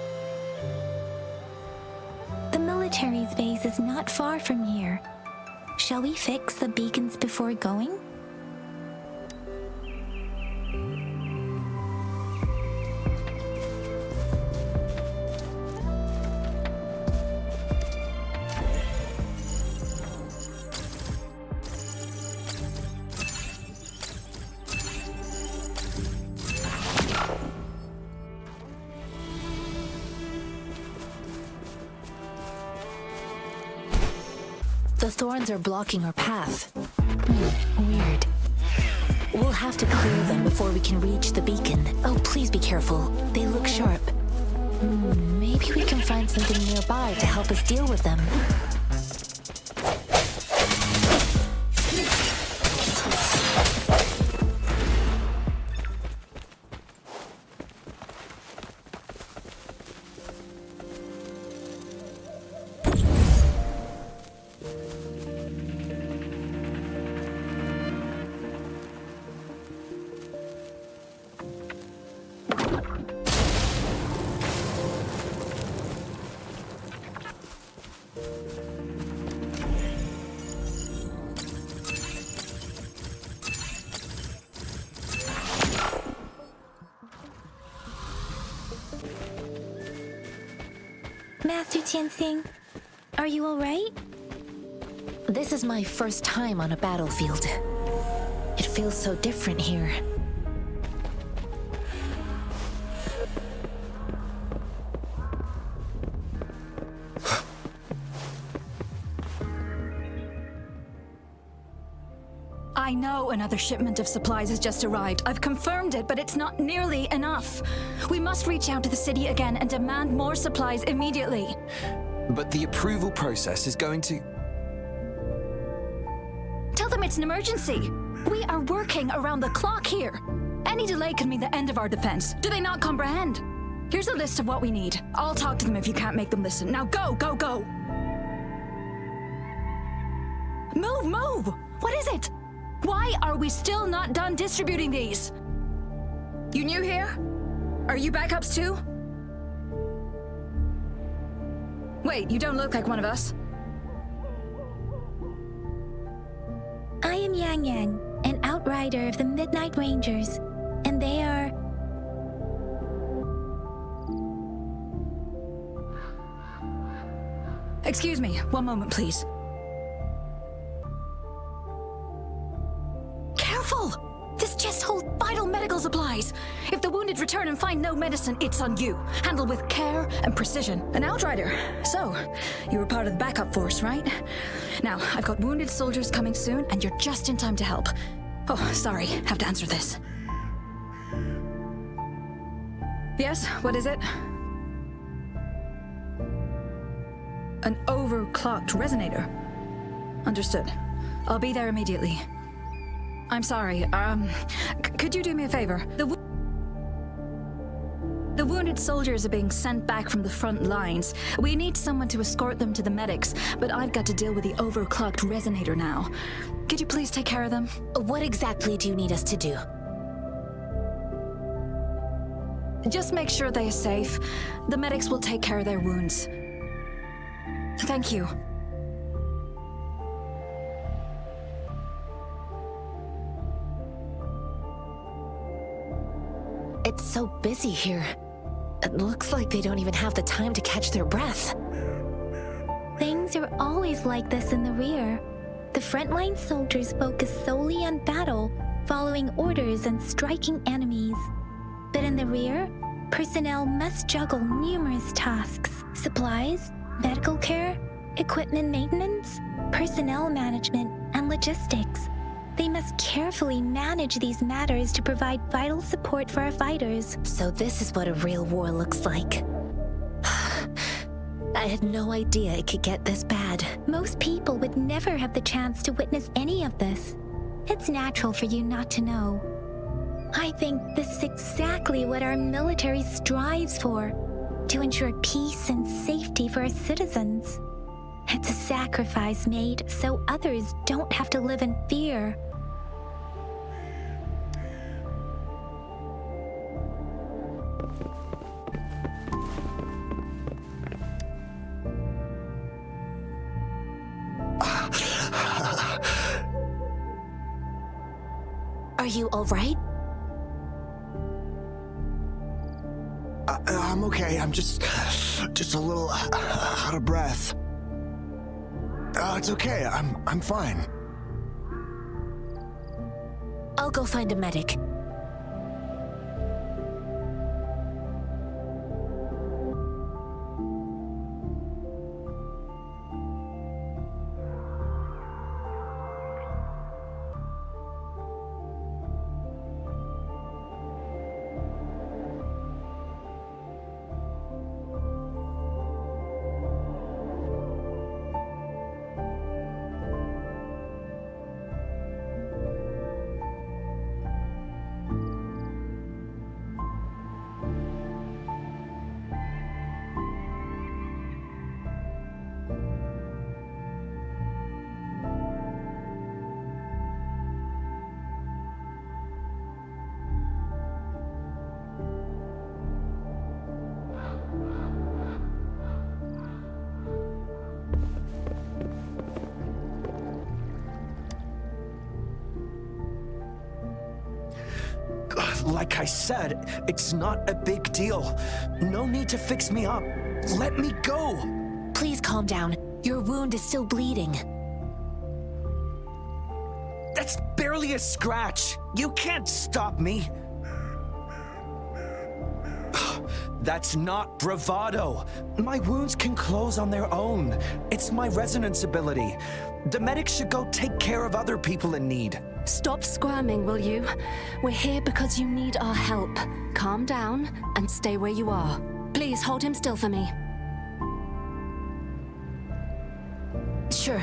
The military's base is not far from here. Shall we fix the beacons before going? The thorns are blocking our path. Weird. We'll have to clear them before we can reach the beacon. Oh, please be careful. They look sharp. Maybe we can find something nearby to help us deal with them. Master Tianxing, are you alright? This is my first time on a battlefield. It feels so different here. I know another shipment of supplies has just arrived. I've confirmed it, but it's not nearly enough. We must reach out to the city again and demand more supplies immediately. But the approval process is going to... Tell them it's an emergency. We are working around the clock here. Any delay could mean the end of our defense. Do they not comprehend? Here's a list of what we need. I'll talk to them if you can't make them listen. Now go, go, go! Move, move! What is it? Why are we still not done distributing these? You new here? Are you backups too? Wait, you don't look like one of us. I am Yang Yang, an outrider of the Midnight Rangers, and they are... Excuse me, one moment, please. Careful! This chest holds vital medical supplies. If the wounded return and find no medicine, it's on you. Handle with care and precision. An outrider. So, you were part of the backup force, right? Now, I've got wounded soldiers coming soon, and you're just in time to help. Oh, sorry, have to answer this. Yes, what is it? An overclocked resonator. Understood. I'll be there immediately. I'm sorry, could you do me a favor? The wounded soldiers are being sent back from the front lines. We need someone to escort them to the medics, but I've got to deal with the overclocked resonator now. Could you please take care of them? What exactly do you need us to do? Just make sure they are safe. The medics will take care of their wounds. Thank you. It's so busy here. It looks like they don't even have the time to catch their breath. Things are always like this in the rear. The frontline soldiers focus solely on battle, following orders and striking enemies. But in the rear, personnel must juggle numerous tasks: supplies, medical care, equipment maintenance, personnel management, and logistics. They must carefully manage these matters to provide vital support for our fighters. So this is what a real war looks like. I had no idea it could get this bad. Most people would never have the chance to witness any of this. It's natural for you not to know. I think this is exactly what our military strives for, to ensure peace and safety for our citizens. It's a sacrifice made so others don't have to live in fear. Are you all right? I'm okay. I'm just a little out of breath. It's okay. I'm fine. I'll go find a medic. Like I said, it's not a big deal. No need to fix me up. Let me go. Please calm down. Your wound is still bleeding. That's barely a scratch. You can't stop me. That's not bravado. My wounds can close on their own. It's my resonance ability. The medics should go take care of other people in need. Stop squirming, will you? We're here because you need our help. Calm down and stay where you are. Please hold him still for me. Sure.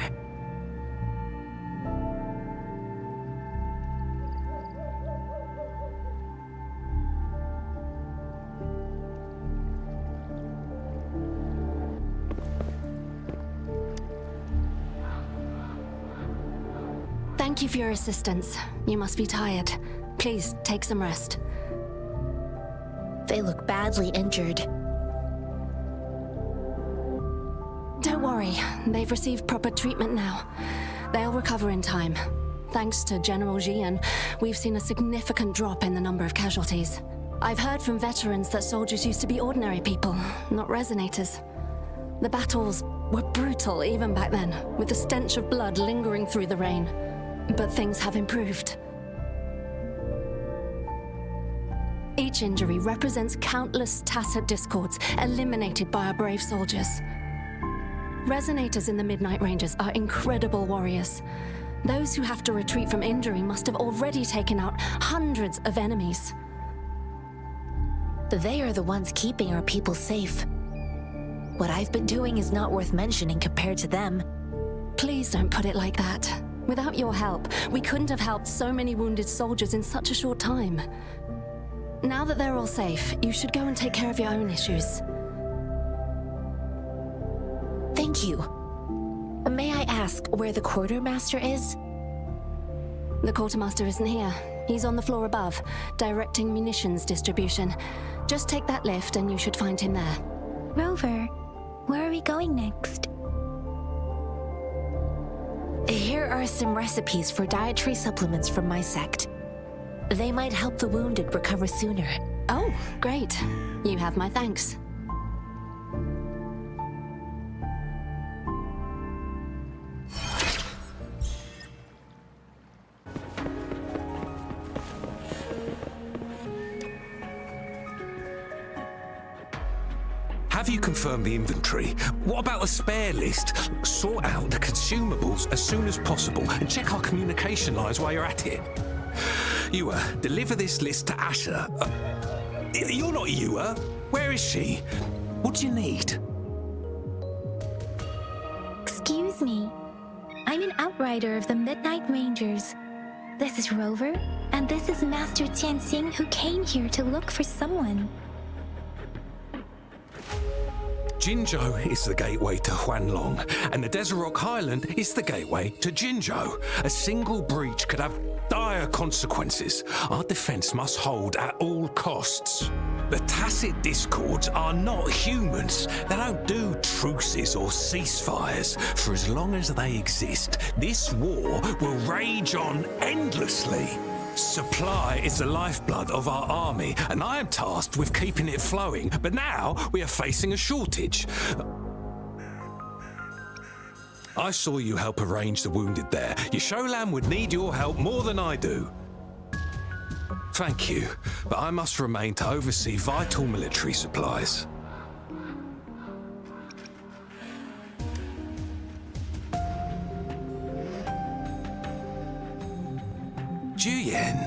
Thank you for your assistance. You must be tired. Please, take some rest. They look badly injured. Don't worry, they've received proper treatment now. They'll recover in time. Thanks to General Jian, we've seen a significant drop in the number of casualties. I've heard from veterans that soldiers used to be ordinary people, not resonators. The battles were brutal even back then, with the stench of blood lingering through the rain. But things have improved. Each injury represents countless tacit discords eliminated by our brave soldiers. Resonators in the Midnight Rangers are incredible warriors. Those who have to retreat from injury must have already taken out hundreds of enemies. They are the ones keeping our people safe. What I've been doing is not worth mentioning compared to them. Please don't put it like that. Without your help, we couldn't have helped so many wounded soldiers in such a short time. Now that they're all safe, you should go and take care of your own issues. Thank you. May I ask where the quartermaster is? The quartermaster isn't here. He's on the floor above, directing munitions distribution. Just take that lift and you should find him there. Rover, where are we going next? Here are some recipes for dietary supplements from my sect. They might help the wounded recover sooner. Oh, great. You have my thanks. have you confirmed the inventory? What about the spare list? Sort out the consumables as soon as possible and check our communication lines while you're at it. Yua, deliver this list to Asher. You're not Yua. Where is she? What do you need? Excuse me. I'm an outrider of the Midnight Rangers. This is Rover, and this is Master Tianxing, who came here to look for someone. Jinzhou is the gateway to Huanglong, and the Desert Rock Highland is the gateway to Jinzhou. A single breach could have dire consequences. Our defense must hold at all costs. The Tacit Discords are not humans. They don't do truces or ceasefires. For as long as they exist, this war will rage on endlessly. Supply is the lifeblood of our army, and I am tasked with keeping it flowing. But now we are facing a shortage. I saw you help arrange the wounded there. Yasholan would need your help more than I do. Thank you, but I must remain to oversee vital military supplies. Juyen.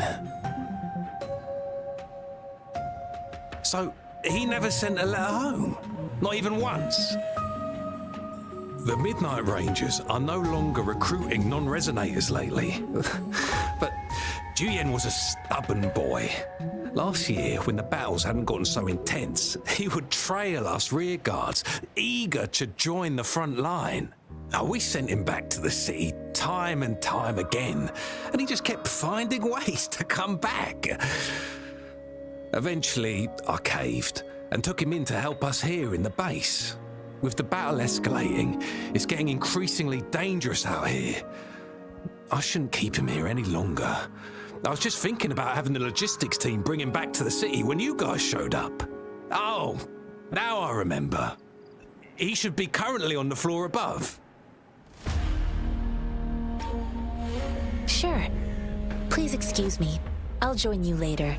So, he never sent a letter home? Not even once? The Midnight Rangers are no longer recruiting non-resonators lately. But Juyen was a stubborn boy. Last year, when the battles hadn't gotten so intense, he would trail us rear guards, eager to join the front line. We sent him back to the city time and time again, and he just kept finding ways to come back. Eventually, I caved and took him in to help us here in the base. With the battle escalating, it's getting increasingly dangerous out here. I shouldn't keep him here any longer. I was just thinking about having the logistics team bring him back to the city when you guys showed up. Oh, now I remember. He should be currently on the floor above. Sure. Please excuse me. I'll join you later.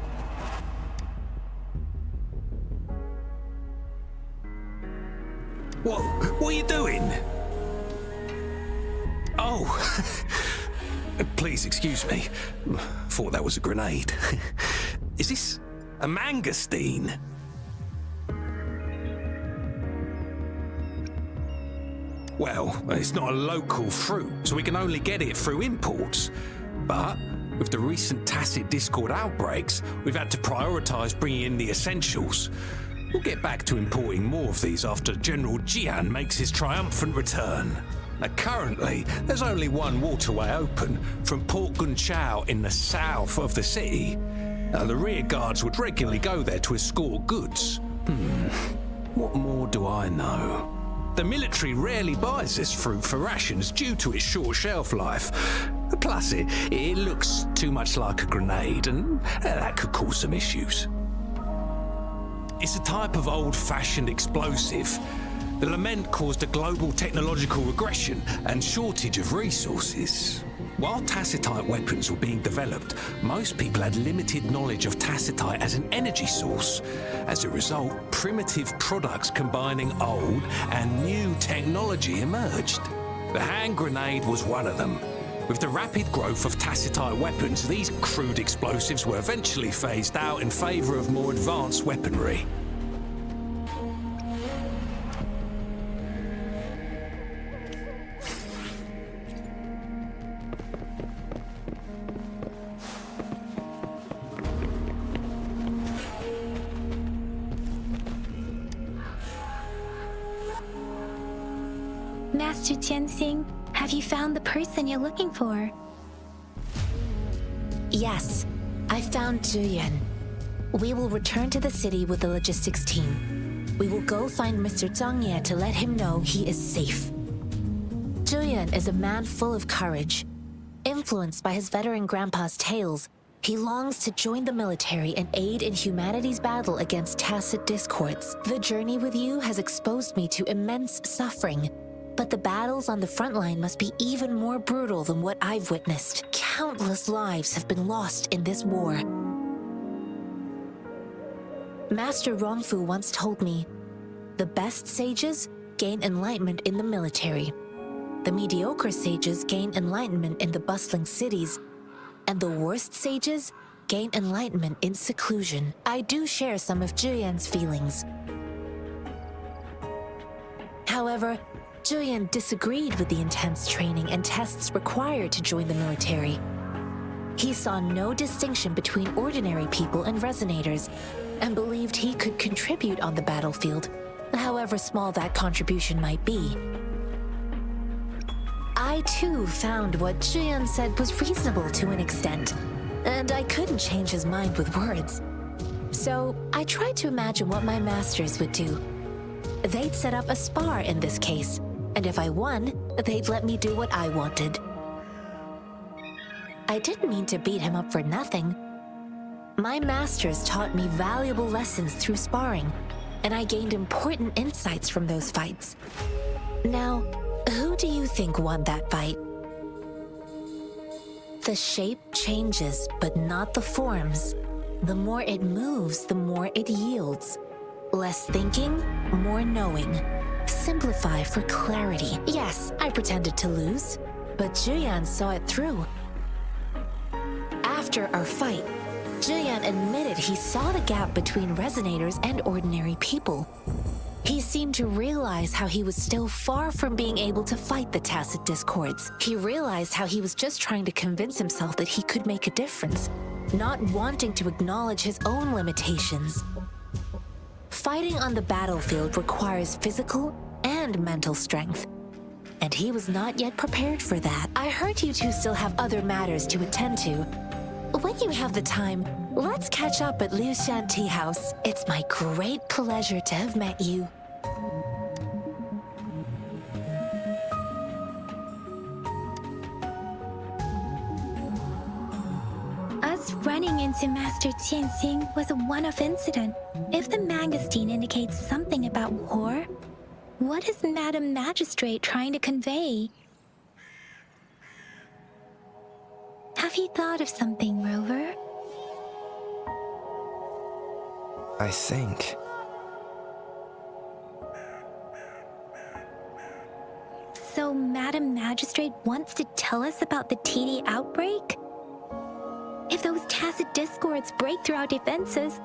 What are you doing? Oh, please excuse me. Thought that was a grenade. Is this a mangosteen? Well, it's not a local fruit, so we can only get it through imports. But with the recent Tacit Discord outbreaks, we've had to prioritize bringing in the essentials. We'll get back to importing more of these after General Jian makes his triumphant return. Now, currently, there's only one waterway open from Port Gunchao in the south of the city. Now, the rear guards would regularly go there to escort goods. What more do I know? The military rarely buys this fruit for rations due to its short shelf life. Plus, it looks too much like a grenade, and that could cause some issues. It's a type of old-fashioned explosive. The lament caused a global technological regression and shortage of resources. While tacitite weapons were being developed, most people had limited knowledge of tacitite as an energy source. As a result, primitive products combining old and new technology emerged. The hand grenade was one of them. With the rapid growth of tacitite weapons, these crude explosives were eventually phased out in favor of more advanced weaponry. Master Tianxing, have you found the person you're looking for? Yes, I found Juyen. We will return to the city with the logistics team. We will go find Mr. Zhang Ye to let him know he is safe. Juyen is a man full of courage. Influenced by his veteran grandpa's tales, he longs to join the military and aid in humanity's battle against Tacit Discords. The journey with you has exposed me to immense suffering, but the battles on the front line must be even more brutal than what I've witnessed. Countless lives have been lost in this war. Master Rongfu once told me, The best sages gain enlightenment in the military. The mediocre sages gain enlightenment in the bustling cities. And the worst sages gain enlightenment in seclusion. I do share some of Julian's feelings. However, Julian disagreed with the intense training and tests required to join the military. He saw no distinction between ordinary people and resonators, and believed he could contribute on the battlefield, however small that contribution might be. I too found what Julian said was reasonable to an extent, and I couldn't change his mind with words. So I tried to imagine what my masters would do. They'd set up a spar in this case, and if I won, they'd let me do what I wanted. I didn't mean to beat him up for nothing. My masters taught me valuable lessons through sparring, and I gained important insights from those fights. Now, who do you think won that fight? The shape changes, but not the forms. The more it moves, the more it yields. Less thinking, more knowing. Simplify for clarity. Yes, I pretended to lose, but Julian saw it through. After our fight, Julian admitted he saw the gap between resonators and ordinary people. He seemed to realize how he was still far from being able to fight the tacit discords. He realized how he was just trying to convince himself that he could make a difference, not wanting to acknowledge his own limitations. Fighting on the battlefield requires physical and mental strength, and he was not yet prepared for that. I heard you two still have other matters to attend to. When you have the time, let's catch up at Liu Shan Tea House. It's my great pleasure to have met you. Us running into Master Tianxing was a one-off incident. If the magazine indicates something about war, what is Madam Magistrate trying to convey? Have you thought of something, Rover? I think. So Madam Magistrate wants to tell us about the TD outbreak? If those tacit discords break through our defenses,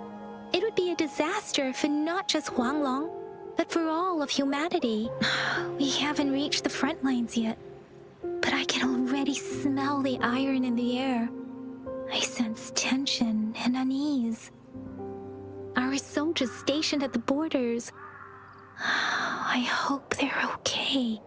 it would be a disaster for not just Huanglong, but for all of humanity. We haven't reached the front lines yet, but I can already smell the iron in the air. I sense tension and unease. Our soldiers stationed at the borders, I hope they're okay.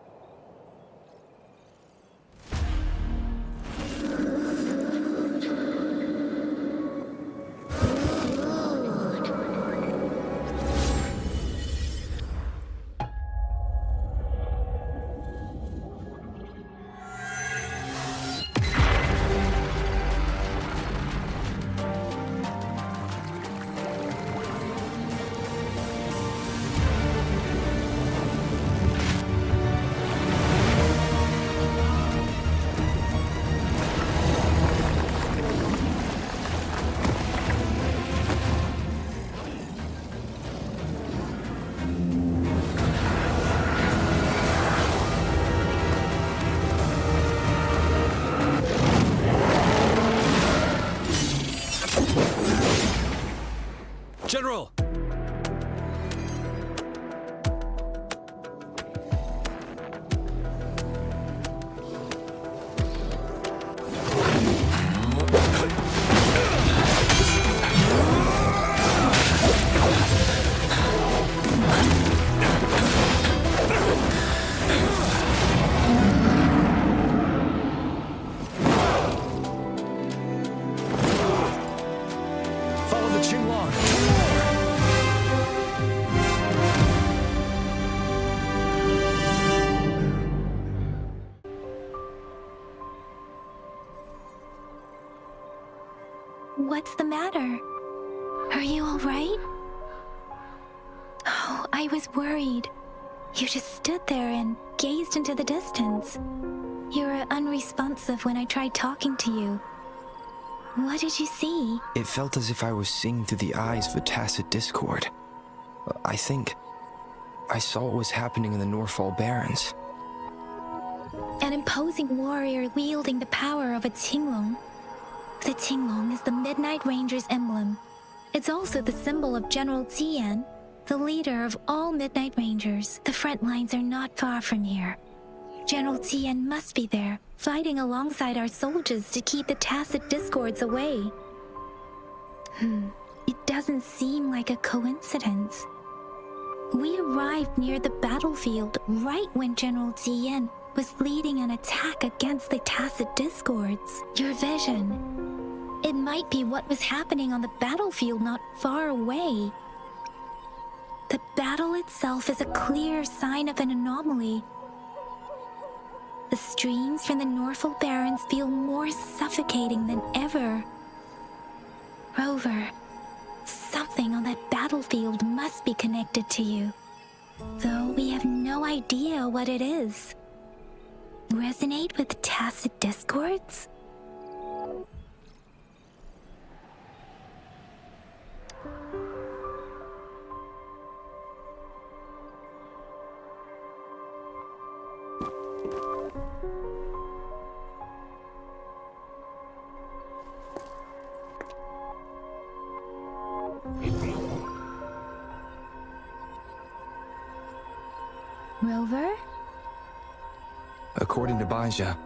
General! Follow the Qinglong. What's the matter? Are you all right? Oh, I was worried. You just stood there and gazed into the distance. You were unresponsive when I tried talking to you. What did you see? It felt as if I was seeing through the eyes of a tacit discord. I think I saw what was happening in the Norfall Barrens. An imposing warrior wielding the power of a Huanglong. The Huanglong is the Midnight Ranger's emblem. It's also the symbol of General Tian, the leader of all Midnight Rangers. The front lines are not far from here. General Tian must be there, fighting alongside our soldiers to keep the Tacit Discords away. It doesn't seem like a coincidence. We arrived near the battlefield right when General Tian was leading an attack against the Tacit Discords. Your vision. It might be what was happening on the battlefield not far away. The battle itself is a clear sign of an anomaly. The streams from the Norfall Barrens feel more suffocating than ever. Rover, something on that battlefield must be connected to you, though we have no idea what it is. Resonate with Tacit Discords? Rover? According to Baija,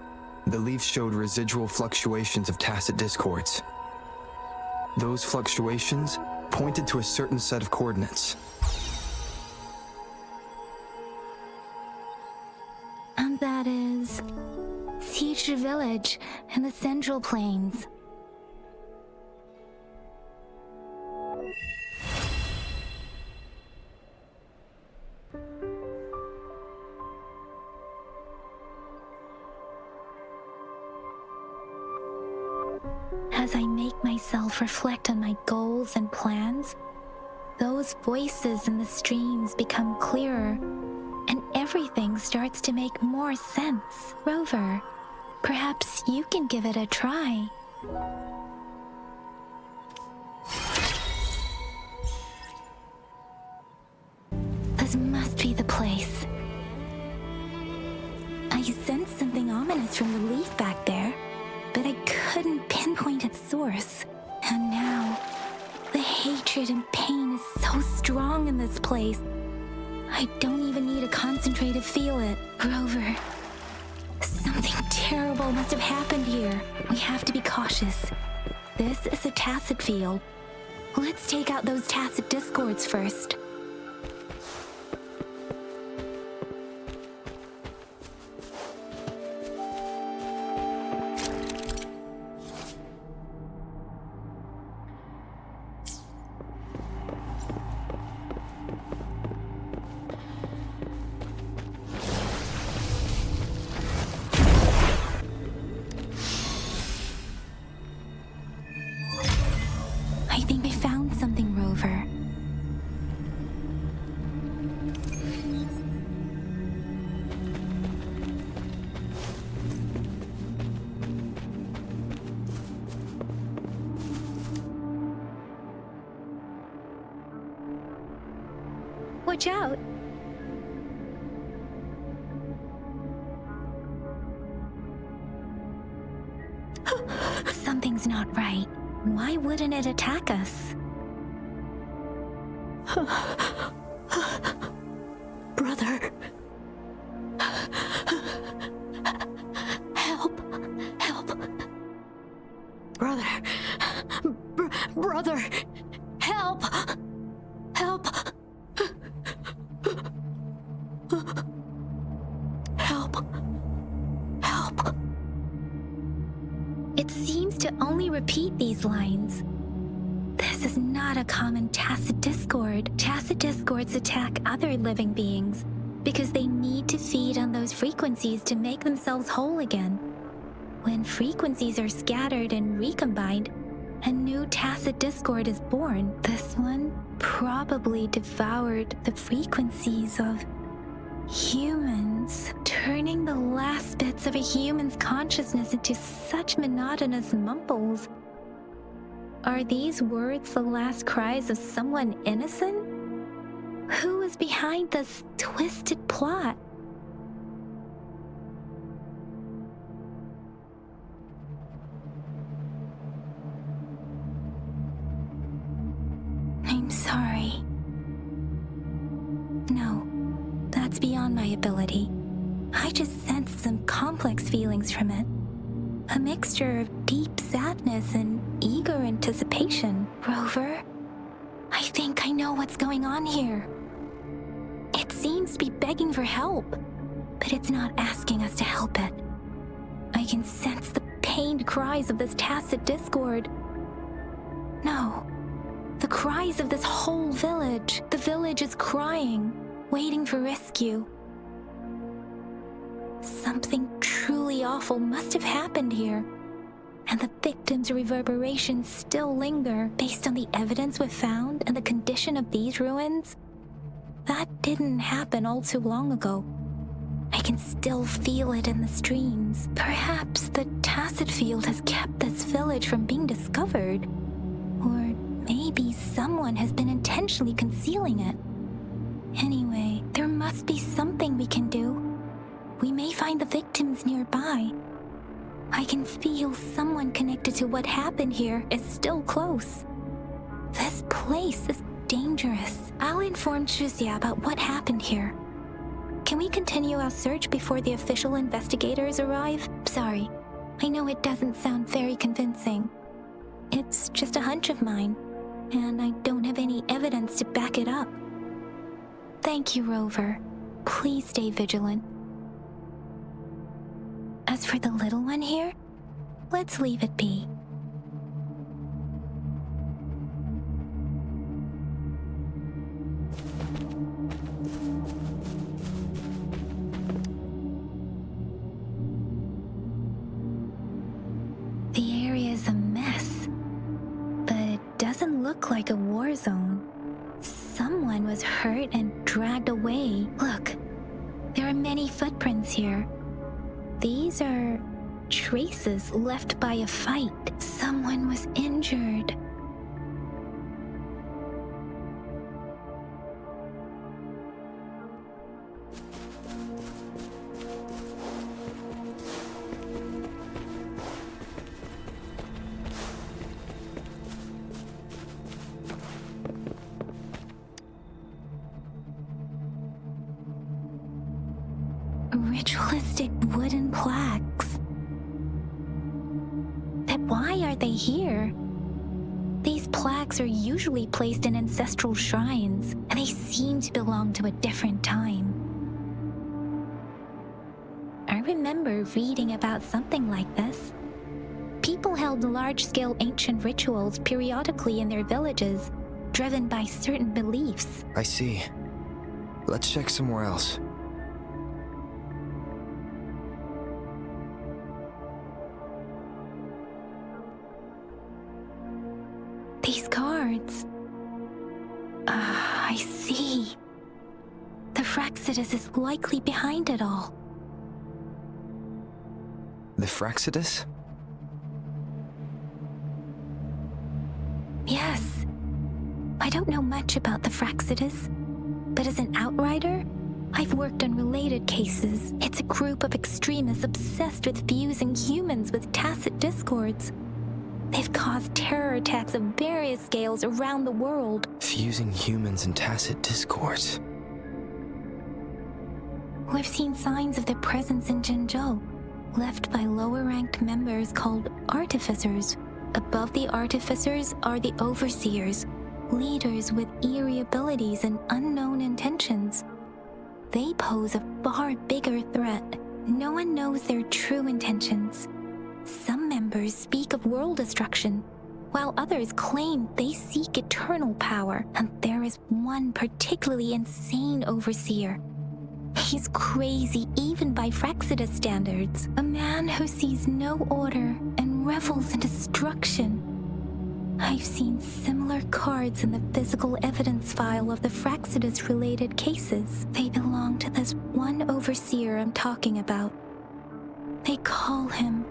the leaf showed residual fluctuations of Tacit Discords. Those fluctuations pointed to a certain set of coordinates. And that is Siege Village in the Central Plains. As I make myself reflect on my goals and plans, those voices in the streams become clearer, and everything starts to make more sense. Rover, perhaps you can give it a try. This must be the place. I sensed something ominous from the leaf back there, but I couldn't pinpoint its source. And now, the hatred and pain is so strong in this place. I don't even need to concentrate to feel it. Rover, something terrible must have happened here. We have to be cautious. This is a Tacit field. Let's take out those Tacit Discords first. I think I found something, Rover. Watch out! Something's not right. Why wouldn't it attack us? Brother. Help. Help. Brother. Brother. Help. Help. Help. Help. It seems to only repeat these lines. This is not a common Tacit Discord. Tacit Discords attack other living beings because they need to feed on those frequencies to make themselves whole again. When frequencies are scattered and recombined, a new Tacit Discord is born. This one probably devoured the frequencies of humans, turning the last bits of a human's consciousness into such monotonous mumbles. Are these words the last cries of someone innocent? Who is behind this twisted plot? I'm sorry. No, that's beyond my ability. I just sensed some complex feelings from it. A mixture of deep sadness and eager anticipation. Rover, I think I know what's going on here. It seems to be begging for help, but it's not asking us to help it. I can sense the pained cries of this tacit discord. No, the cries of this whole village. The village is crying, waiting for rescue. Something truly awful must have happened here, and the victims' reverberations still linger based on the evidence we've found and the condition of these ruins. That didn't happen all too long ago. I can still feel it in the streams. Perhaps the tacit field has kept this village from being discovered. Or maybe someone has been intentionally concealing it. Anyway, there must be something we can do. We may find the victims nearby. I can feel someone connected to what happened here is still close. This place is dangerous. I'll inform Chuzia about what happened here. Can we continue our search before the official investigators arrive? Sorry, I know it doesn't sound very convincing. It's just a hunch of mine, and I don't have any evidence to back it up. Thank you, Rover. Please stay vigilant. As for the little one here, let's leave it be. The area is a mess, but it doesn't look like a war zone. Someone was hurt and dragged away. Look, there are many footprints here. These are traces left by a fight. Someone was injured. Ritualistic wooden plaques. But why are they here? These plaques are usually placed in ancestral shrines, and they seem to belong to a different time. I remember reading about something like this. People held large-scale ancient rituals periodically in their villages, driven by certain beliefs. I see. Let's check somewhere else. These cards. I see. The Fraxidus is likely behind it all. The Fraxidus? Yes. I don't know much about the Fraxidus, but as an outrider, I've worked on related cases. It's a group of extremists obsessed with fusing humans with tacit discords. They've caused terror attacks of various scales around the world. Fusing humans and tacit discords. We've seen signs of their presence in Jinzhou, left by lower-ranked members called artificers. Above the artificers are the overseers, leaders with eerie abilities and unknown intentions. They pose a far bigger threat. No one knows their true intentions. Some members speak of world destruction, while others claim they seek eternal power, and there is one particularly insane overseer. He's crazy even by Fraxidus standards, a man who sees no order and revels in destruction. I've seen similar cards in the physical evidence file of the Fraxidus-related cases. They belong to this one overseer I'm talking about. They call him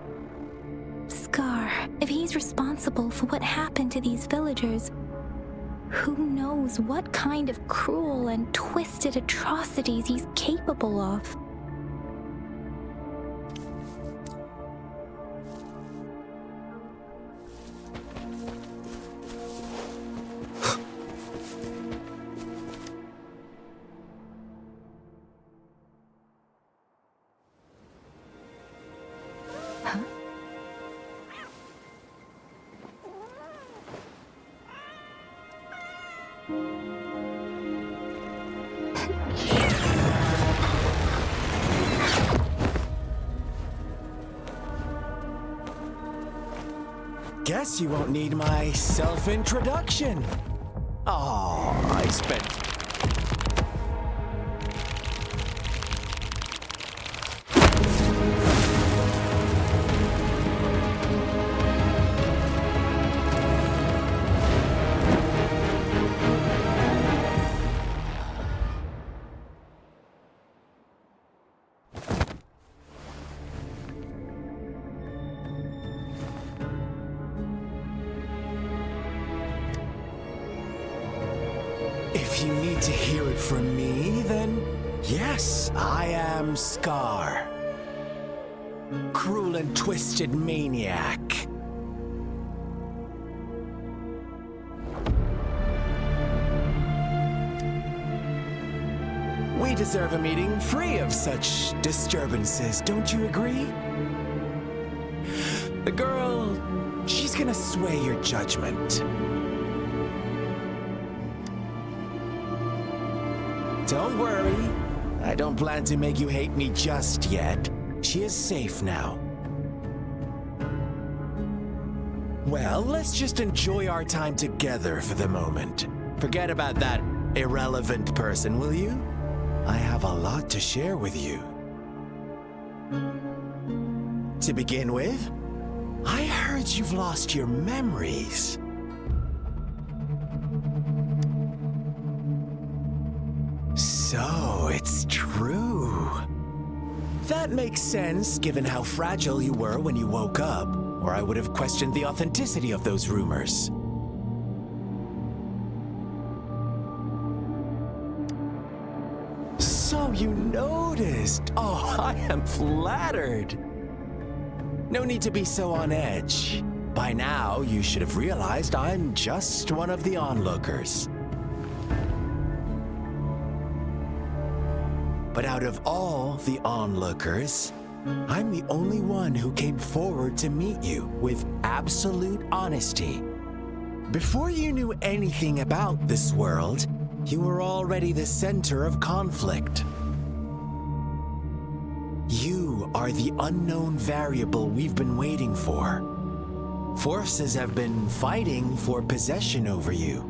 Scar. If he's responsible for what happened to these villagers, who Who knows what kind of cruel and twisted atrocities he's capable of? Guess you won't need my self-introduction. Oh, I spent... If you need to hear it from me, then yes, I am Scar. Cruel and twisted maniac. We deserve a meeting free of such disturbances, don't you agree? The girl, she's gonna sway your judgment. Don't worry, I don't plan to make you hate me just yet. She is safe now. Well, let's just enjoy our time together for the moment. Forget about that irrelevant person, will you? I have a lot to share with you. To begin with, I heard you've lost your memories. So, it's true. That makes sense, given how fragile you were when you woke up, or I would have questioned the authenticity of those rumors. So you noticed. Oh, I am flattered. No need to be so on edge. By now, you should have realized I'm just one of the onlookers. But out of all the onlookers, I'm the only one who came forward to meet you with absolute honesty. Before you knew anything about this world, you were already the center of conflict. You are the unknown variable we've been waiting for. Forces have been fighting for possession over you.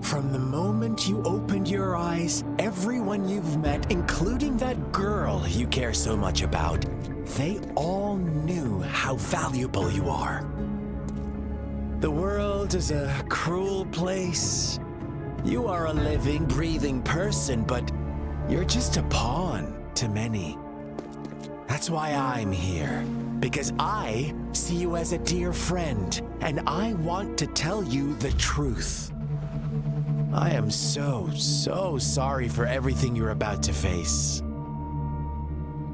From the moment you opened your eyes, everyone you've met, including that girl you care so much about, they all knew how valuable you are. The world is a cruel place. You are a living, breathing person, but you're just a pawn to many. That's why I'm here, because I see you as a dear friend, and I want to tell you the truth. I am so sorry for everything you're about to face.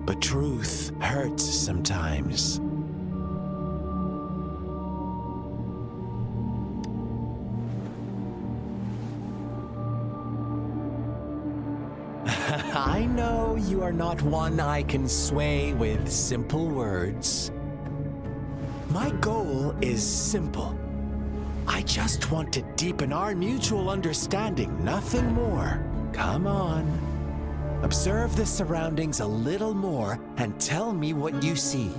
But truth hurts sometimes. I know you are not one I can sway with simple words. My goal is simple. I just want to deepen our mutual understanding, nothing more. Come on. Observe the surroundings a little more and tell me what you see.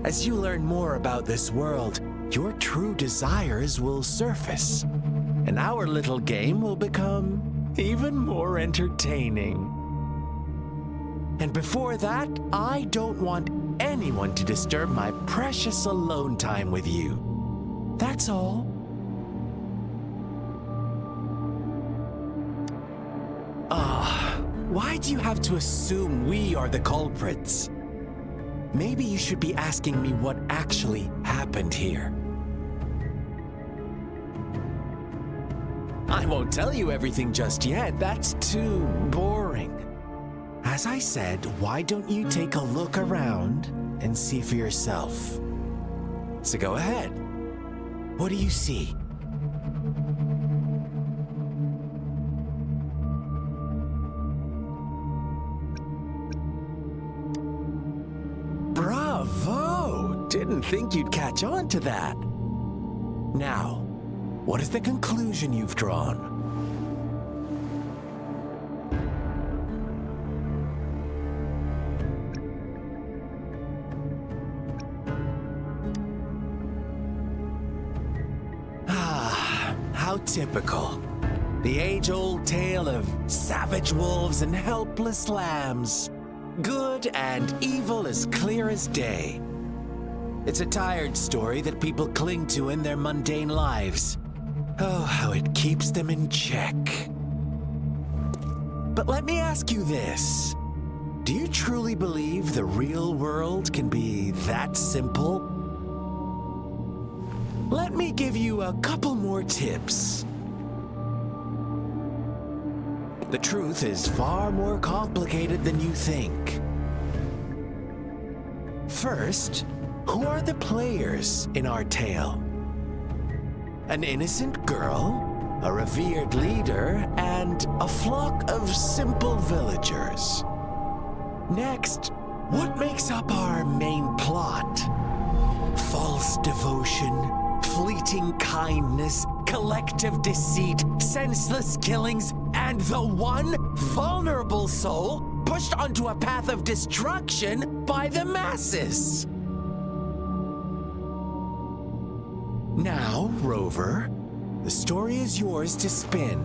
As you learn more about this world, your true desires will surface, and our little game will become even more entertaining. And before that, I don't want anyone to disturb my precious alone time with you. That's all. Why do you have to assume we are the culprits? Maybe you should be asking me what actually happened here. I won't tell you everything just yet. That's too boring. As I said, why don't you take a look around and see for yourself? So go ahead. What do you see? Bravo! Didn't think you'd catch on to that. Now, what is the conclusion you've drawn? How typical. The age-old tale of savage wolves and helpless lambs. Good and evil as clear as day. It's a tired story that people cling to in their mundane lives. Oh, how it keeps them in check. But let me ask you this. Do you truly believe the real world can be that simple? Let me give you a couple more tips. The truth is far more complicated than you think. First, who are the players in our tale? An innocent girl, a revered leader, and a flock of simple villagers. Next, what makes up our main plot? False devotion, fleeting kindness, collective deceit, senseless killings, and the one vulnerable soul pushed onto a path of destruction by the masses. Now, Rover, the story is yours to spin.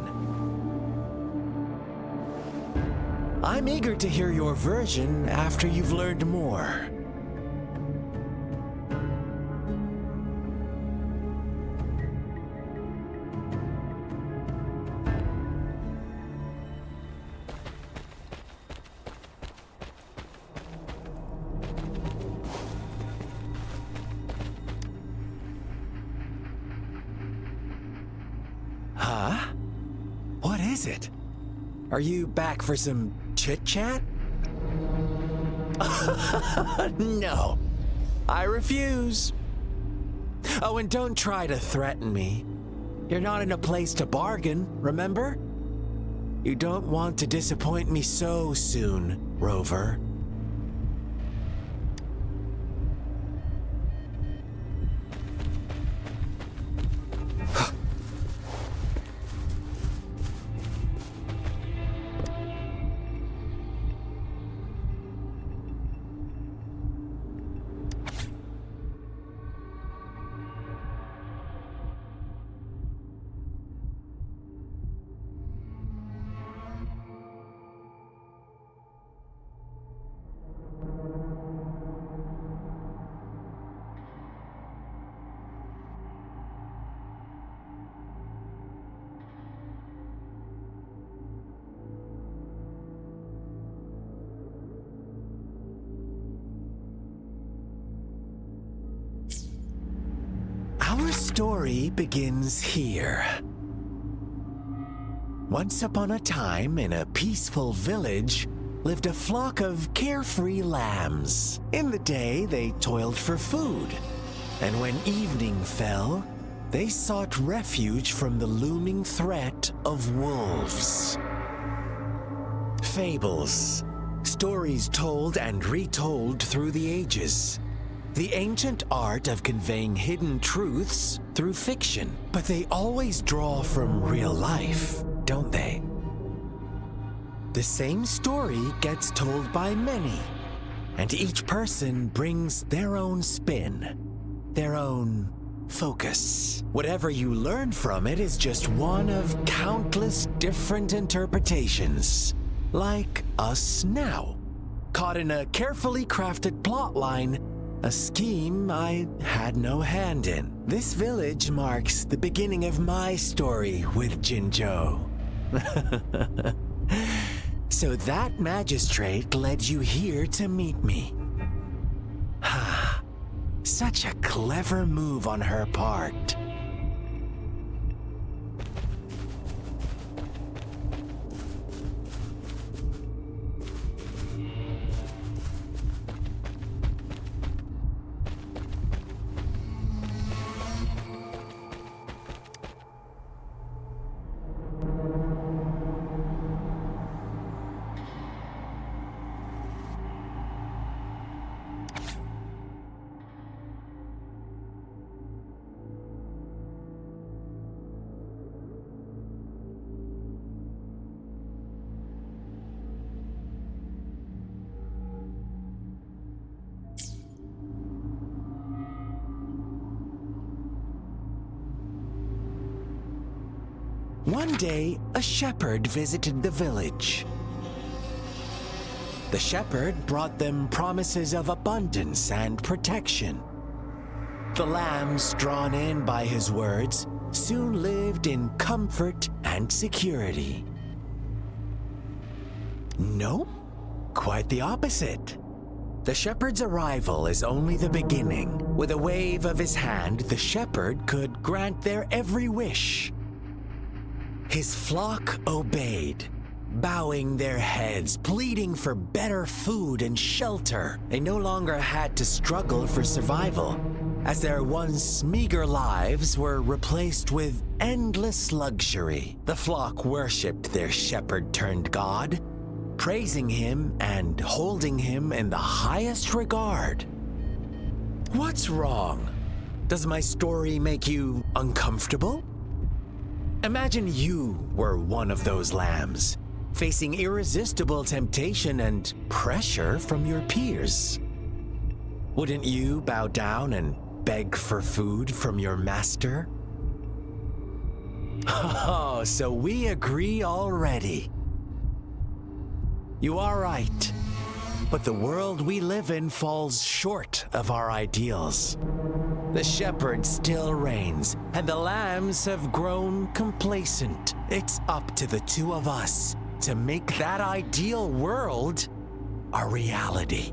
I'm eager to hear your version after you've learned more. Huh? What is it? Are you back for some chit-chat? No, I refuse. Oh, and don't try to threaten me. You're not in a place to bargain, remember? You don't want to disappoint me so soon, Rover. Our story begins here. Once upon a time, in a peaceful village, lived a flock of carefree lambs. In the day, they toiled for food, and when evening fell, they sought refuge from the looming threat of wolves. Fables, stories told and retold through the ages. The ancient art of conveying hidden truths through fiction, but they always draw from real life, don't they? The same story gets told by many, and each person brings their own spin, their own focus. Whatever you learn from it is just one of countless different interpretations, like us now, caught in a carefully crafted plotline, a scheme I had no hand in. This village marks the beginning of my story with Jinzhou. So that magistrate led you here to meet me. Such a clever move on her part. One day, a shepherd visited the village. The shepherd brought them promises of abundance and protection. The lambs, drawn in by his words, soon lived in comfort and security. Nope, quite the opposite. The shepherd's arrival is only the beginning. With a wave of his hand, the shepherd could grant their every wish. His flock obeyed, bowing their heads, pleading for better food and shelter. They no longer had to struggle for survival, as their once meager lives were replaced with endless luxury. The flock worshipped their shepherd-turned-god, praising him and holding him in the highest regard. What's wrong? Does my story make you uncomfortable? Imagine you were one of those lambs, facing irresistible temptation and pressure from your peers. Wouldn't you bow down and beg for food from your master? Oh, so we agree already. You are right, but the world we live in falls short of our ideals. The shepherd still reigns, and the lambs have grown complacent. It's up to the two of us to make that ideal world a reality.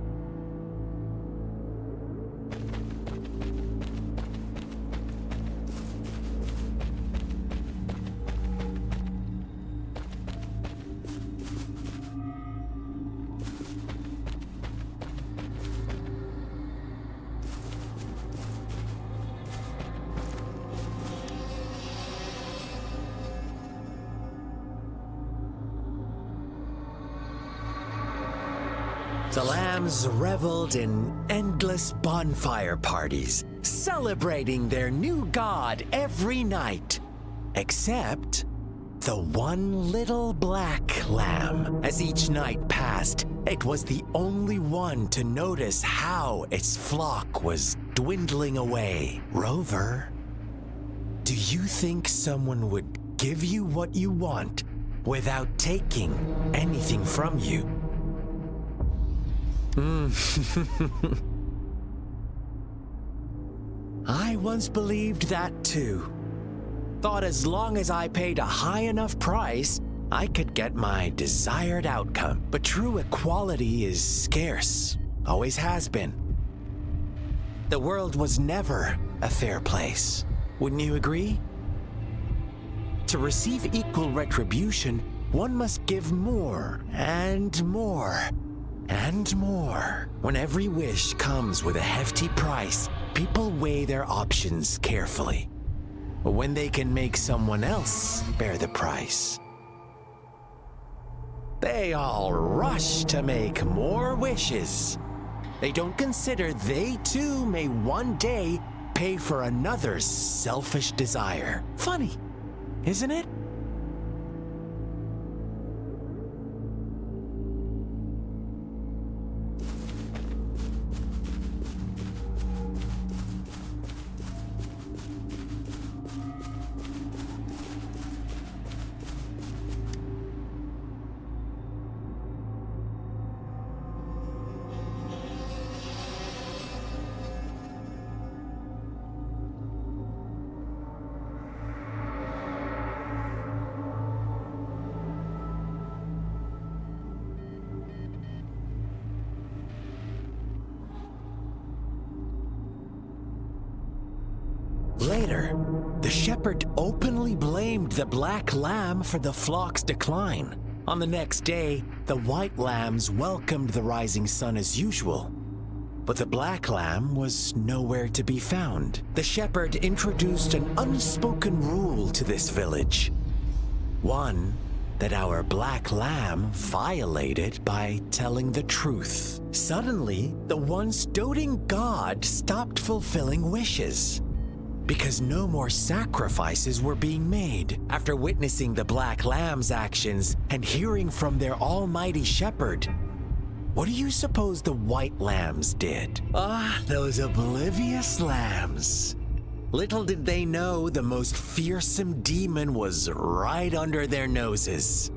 The lambs reveled in endless bonfire parties, celebrating their new god every night. Except the one little black lamb. As each night passed, it was the only one to notice how its flock was dwindling away. Rover, do you think someone would give you what you want without taking anything from you? I once believed that too. Thought as long as I paid a high enough price, I could get my desired outcome. But true equality is scarce, always has been. The world was never a fair place. Wouldn't you agree? To receive equal retribution, one must give more and more. And more. When every wish comes with a hefty price, people weigh their options carefully. But when they can make someone else bear the price, they all rush to make more wishes. They don't consider they too may one day pay for another's selfish desire. Funny, isn't it? Later, the shepherd openly blamed the black lamb for the flock's decline. On the next day, the white lambs welcomed the rising sun as usual. But the black lamb was nowhere to be found. The shepherd introduced an unspoken rule to this village. One that our black lamb violated by telling the truth. Suddenly, the once doting god stopped fulfilling wishes, because no more sacrifices were being made. After witnessing the black lamb's actions and hearing from their almighty shepherd, what do you suppose the white lambs did? Ah, those oblivious lambs. Little did they know the most fearsome demon was right under their noses.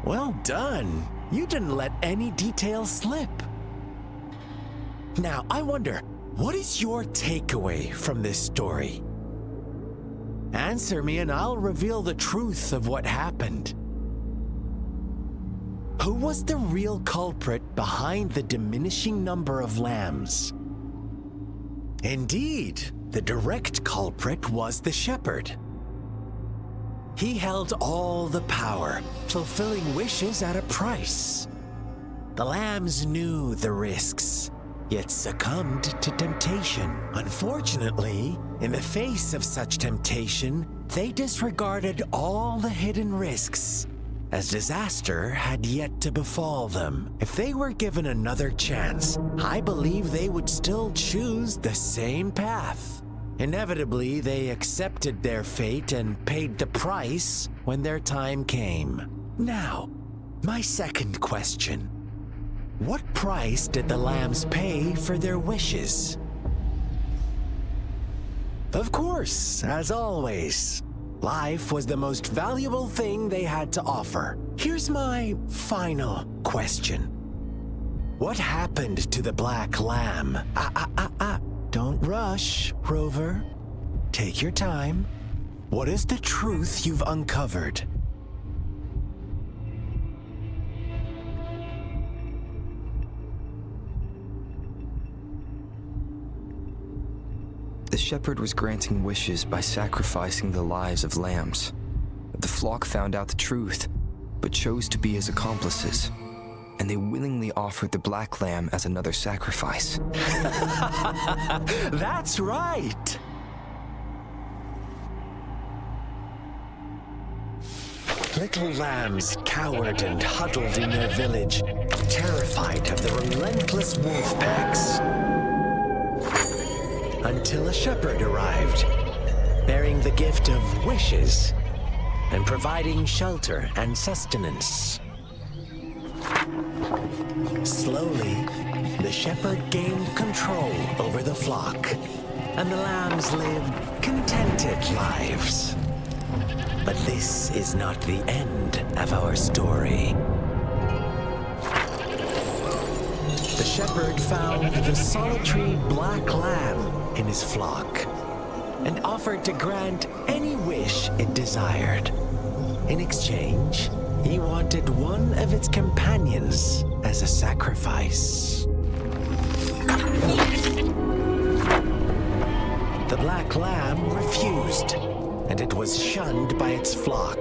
Well done. You didn't let any details slip. Now, I wonder, what is your takeaway from this story? Answer me and I'll reveal the truth of what happened. Who was the real culprit behind the diminishing number of lambs? Indeed, the direct culprit was the shepherd. He held all the power, fulfilling wishes at a price. The lambs knew the risks, yet succumbed to temptation. Unfortunately, in the face of such temptation, they disregarded all the hidden risks, as disaster had yet to befall them. If they were given another chance, I believe they would still choose the same path. Inevitably, they accepted their fate and paid the price when their time came. Now, my second question. What price did the lambs pay for their wishes? Of course, as always, life was the most valuable thing they had to offer. Here's my final question. What happened to the black lamb? Don't rush, Rover. Take your time. What is the truth you've uncovered? The shepherd was granting wishes by sacrificing the lives of lambs. The flock found out the truth, but chose to be his accomplices, and they willingly offered the black lamb as another sacrifice. That's right! Little lambs cowered and huddled in their village, terrified of the relentless wolf packs. Until a shepherd arrived, bearing the gift of wishes and providing shelter and sustenance. Slowly, the shepherd gained control over the flock, and the lambs lived contented lives. But this is not the end of our story. The shepherd found the solitary black lamb in his flock and offered to grant any wish it desired. In exchange, he wanted one of its companions as a sacrifice. The black lamb refused, and it was shunned by its flock,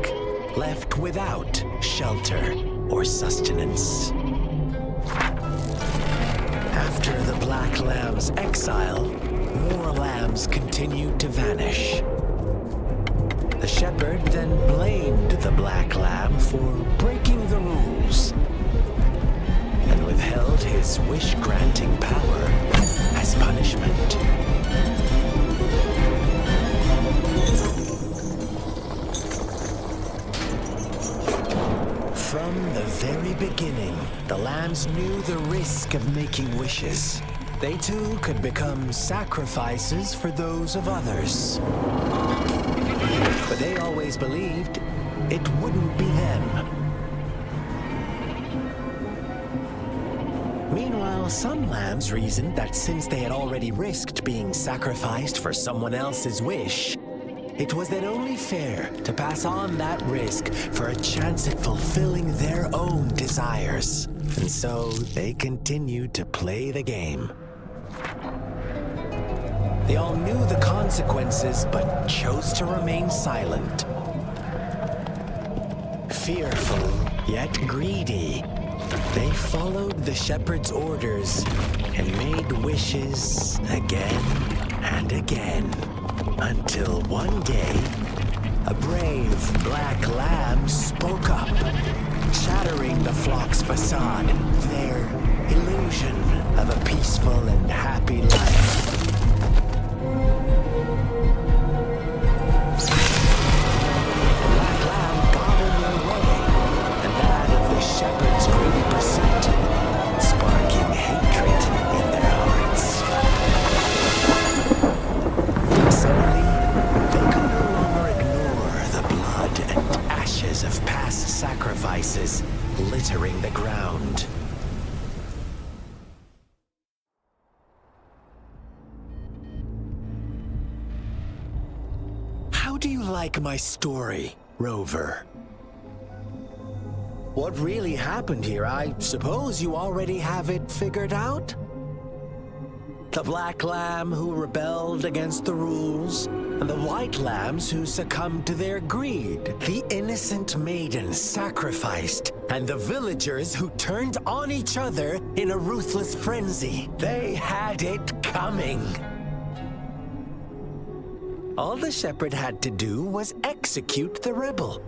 left without shelter or sustenance. After the black lamb's exile, more lambs continued to vanish. The shepherd then blamed the black lamb for breaking the rules and withheld his wish-granting power as punishment. From the very beginning, the lambs knew the risk of making wishes. They too could become sacrifices for those of others. But they always believed it wouldn't be them. Meanwhile, some lambs reasoned that since they had already risked being sacrificed for someone else's wish, it was then only fair to pass on that risk for a chance at fulfilling their own desires. And so they continued to play the game. They all knew the consequences, but chose to remain silent. Fearful, yet greedy, they followed the shepherd's orders and made wishes again and again. Until one day, a brave black lamb spoke up, shattering the flock's facade, their illusion of a peaceful and happy life. around. How do you like my story, Rover? What really happened here? I suppose you already have it figured out? The black lamb who rebelled against the rules, and the white lambs who succumbed to their greed. The innocent maiden sacrificed, and the villagers who turned on each other in a ruthless frenzy. They had it coming. All the shepherd had to do was execute the rebel.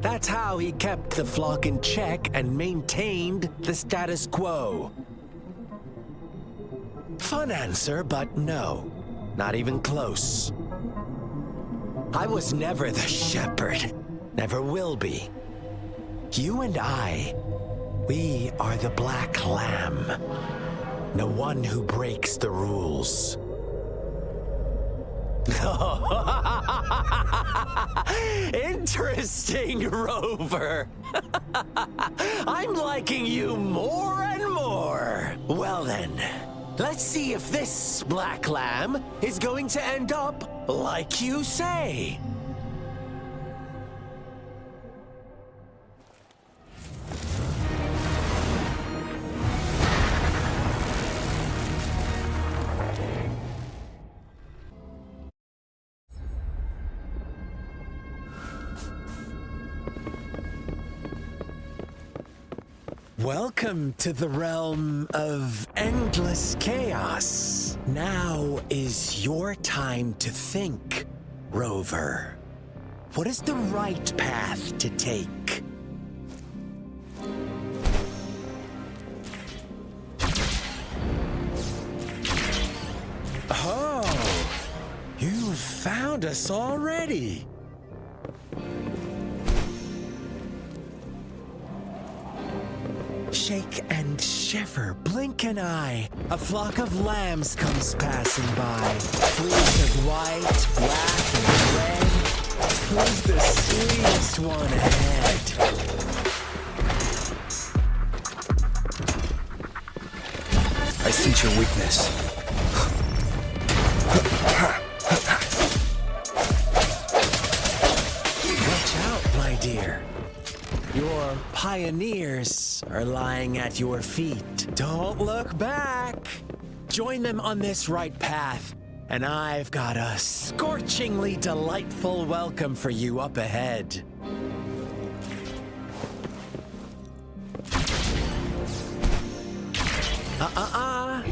That's how he kept the flock in check and maintained the status quo. Fun answer, but no, not even close. I was never the shepherd, never will be. You and I, we are the black lamb, the one who breaks the rules. Interesting, Rover. I'm liking you more and more. Well then, let's see if this black lamb is going to end up like you say. Welcome to the realm of endless chaos. Now is your time to think, Rover. What is the right path to take? Oh, you found us already. Shake and shiver, blink an eye. A flock of lambs comes passing by. Fleets of white, black, and red. Who's the sweetest one ahead? I sense your weakness. Watch out, my dear. Your pioneers are lying at your feet. Don't look back. Join them on this right path, and I've got a scorchingly delightful welcome for you up ahead.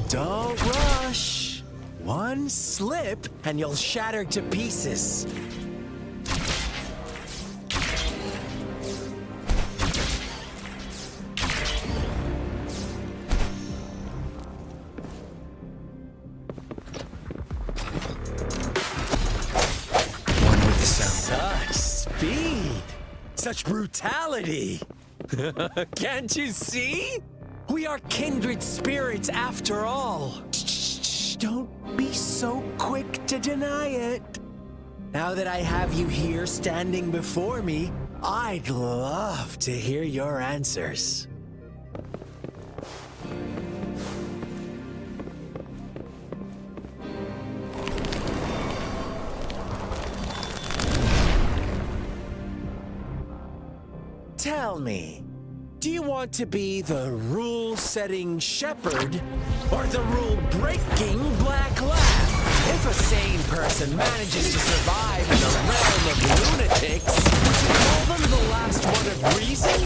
Don't rush. One slip, and you'll shatter to pieces. Such brutality! Can't you see? We are kindred spirits after all. Shh, don't be so quick to deny it. Now that I have you here standing before me, I'd love to hear your answers. Tell me, do you want to be the rule-setting shepherd or the rule-breaking black lamb? If a sane person manages to survive in the realm of lunatics, would you call them the last one of reason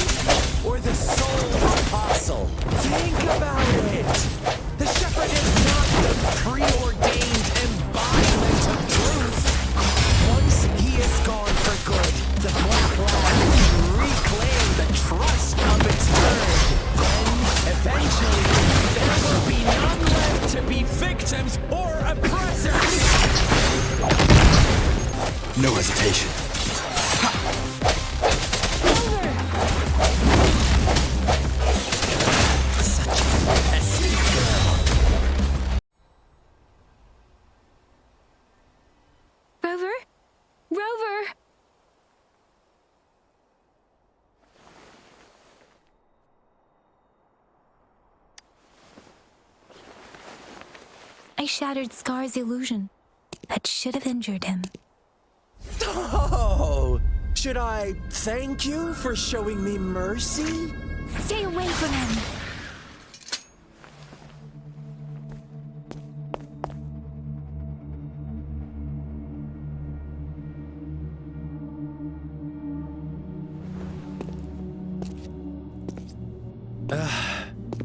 or the sole apostle? Think about it. The shepherd is not the preordained embodiment of truth. Once he is gone for good, the black lamb can reclaim the trust of its herd. Then, eventually, there will be none left to be victims or oppressors. No hesitation. Such a messy girl. Rover? Rover! I shattered Scar's illusion. That should have injured him. Oh! Should I thank you for showing me mercy? Stay away from him!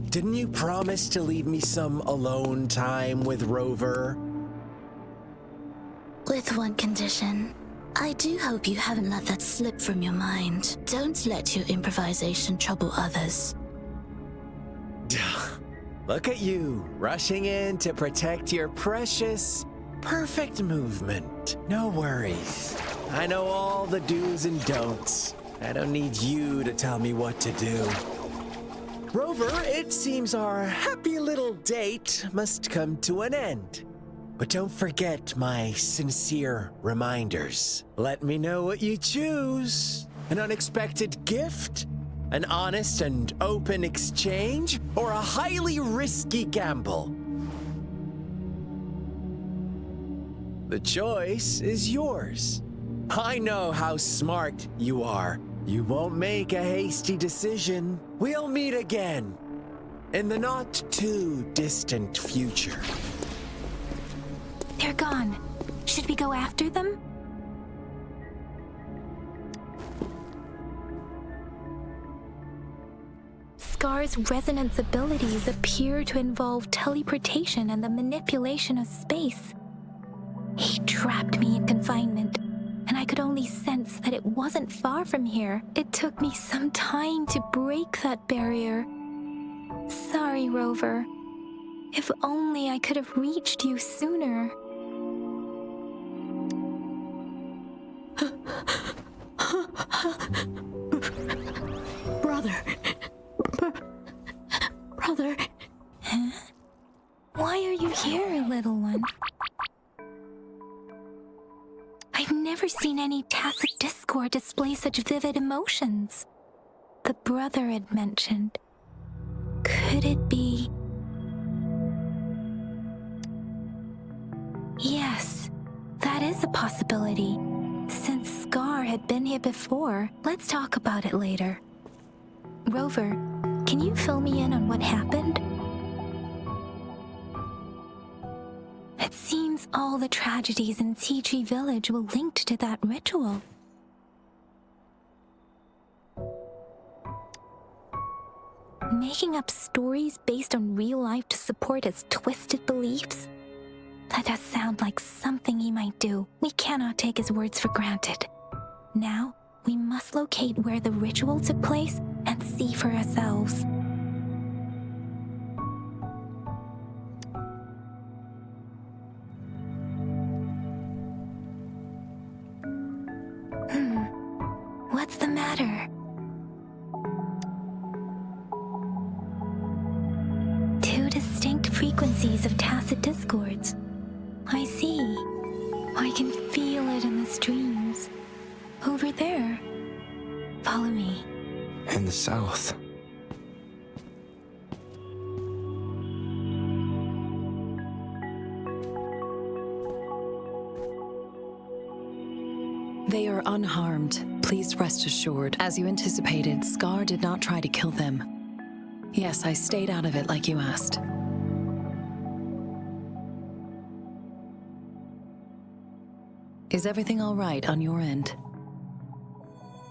Didn't you promise to leave me some alone time with Rover? With one condition. I do hope you haven't let that slip from your mind. Don't let your improvisation trouble others. Look at you, rushing in to protect your precious, perfect movement. No worries. I know all the do's and don'ts. I don't need you to tell me what to do. Rover, it seems our happy little date must come to an end. But don't forget my sincere reminders. Let me know what you choose. An unexpected gift? An honest and open exchange? Or a highly risky gamble? The choice is yours. I know how smart you are. You won't make a hasty decision. We'll meet again in the not too distant future. They're gone. Should we go after them? Scar's resonance abilities appear to involve teleportation and the manipulation of space. He trapped me in confinement, and I could only sense that it wasn't far from here. It took me some time to break that barrier. Sorry, Rover. If only I could have reached you sooner. Brother. Brother. Huh? Why are you here, little one? I've never seen any tacit discord display such vivid emotions. The brother had mentioned. Could it be? Yes, that is a possibility. Since Scar had been here before, let's talk about it later. Rover, can you fill me in on what happened? It seems all the tragedies in Tea Tree Village were linked to that ritual. Making up stories based on real life to support his twisted beliefs? That does sound like something he might do. We cannot take his words for granted. Now, we must locate where the ritual took place and see for ourselves. What's the matter? Two distinct frequencies of tacit discords. I see. I can feel it in the streams. Over there. Follow me. In the south. They are unharmed. Please rest assured. As you anticipated, Scar did not try to kill them. Yes, I stayed out of it like you asked. Is everything all right on your end?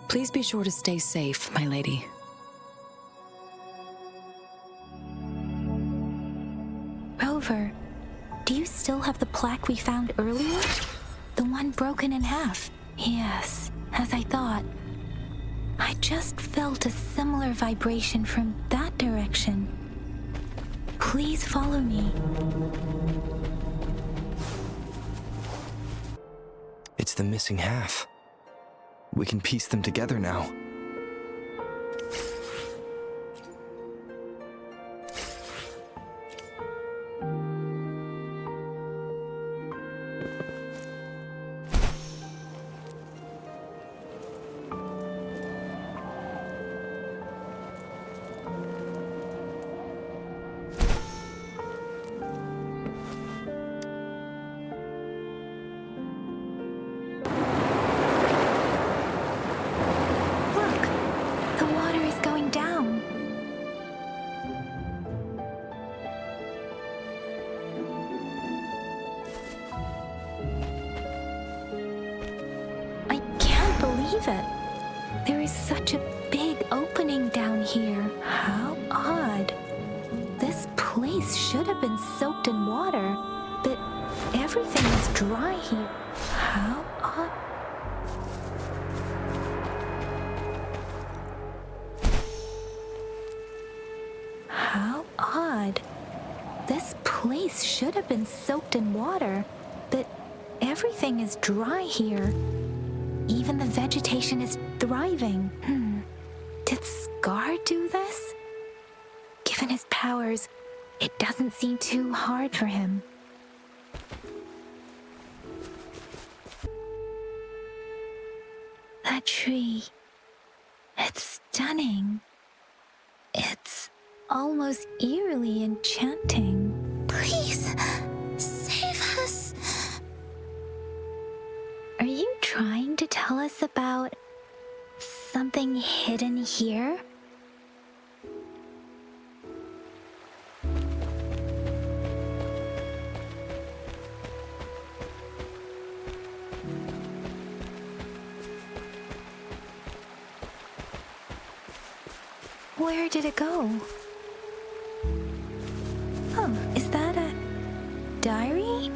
Please be sure to stay safe, my lady. Rover, do you still have the plaque we found earlier? The one broken in half? Yes, as I thought. I just felt a similar vibration from that direction. Please follow me. It's the missing half. We can piece them together now. believe it. There is such a big opening down here. How odd. This place should have been soaked in water, but everything is dry here. How odd. How odd. This place should have been soaked in water, but everything is dry here. Even the vegetation is thriving. Did Scar do this? Given his powers, it doesn't seem too hard for him. That tree. It's stunning. It's almost eerily enchanting. Please, save us. Are you trying to tell us about something hidden here? Where did it go? Oh, is that a diary?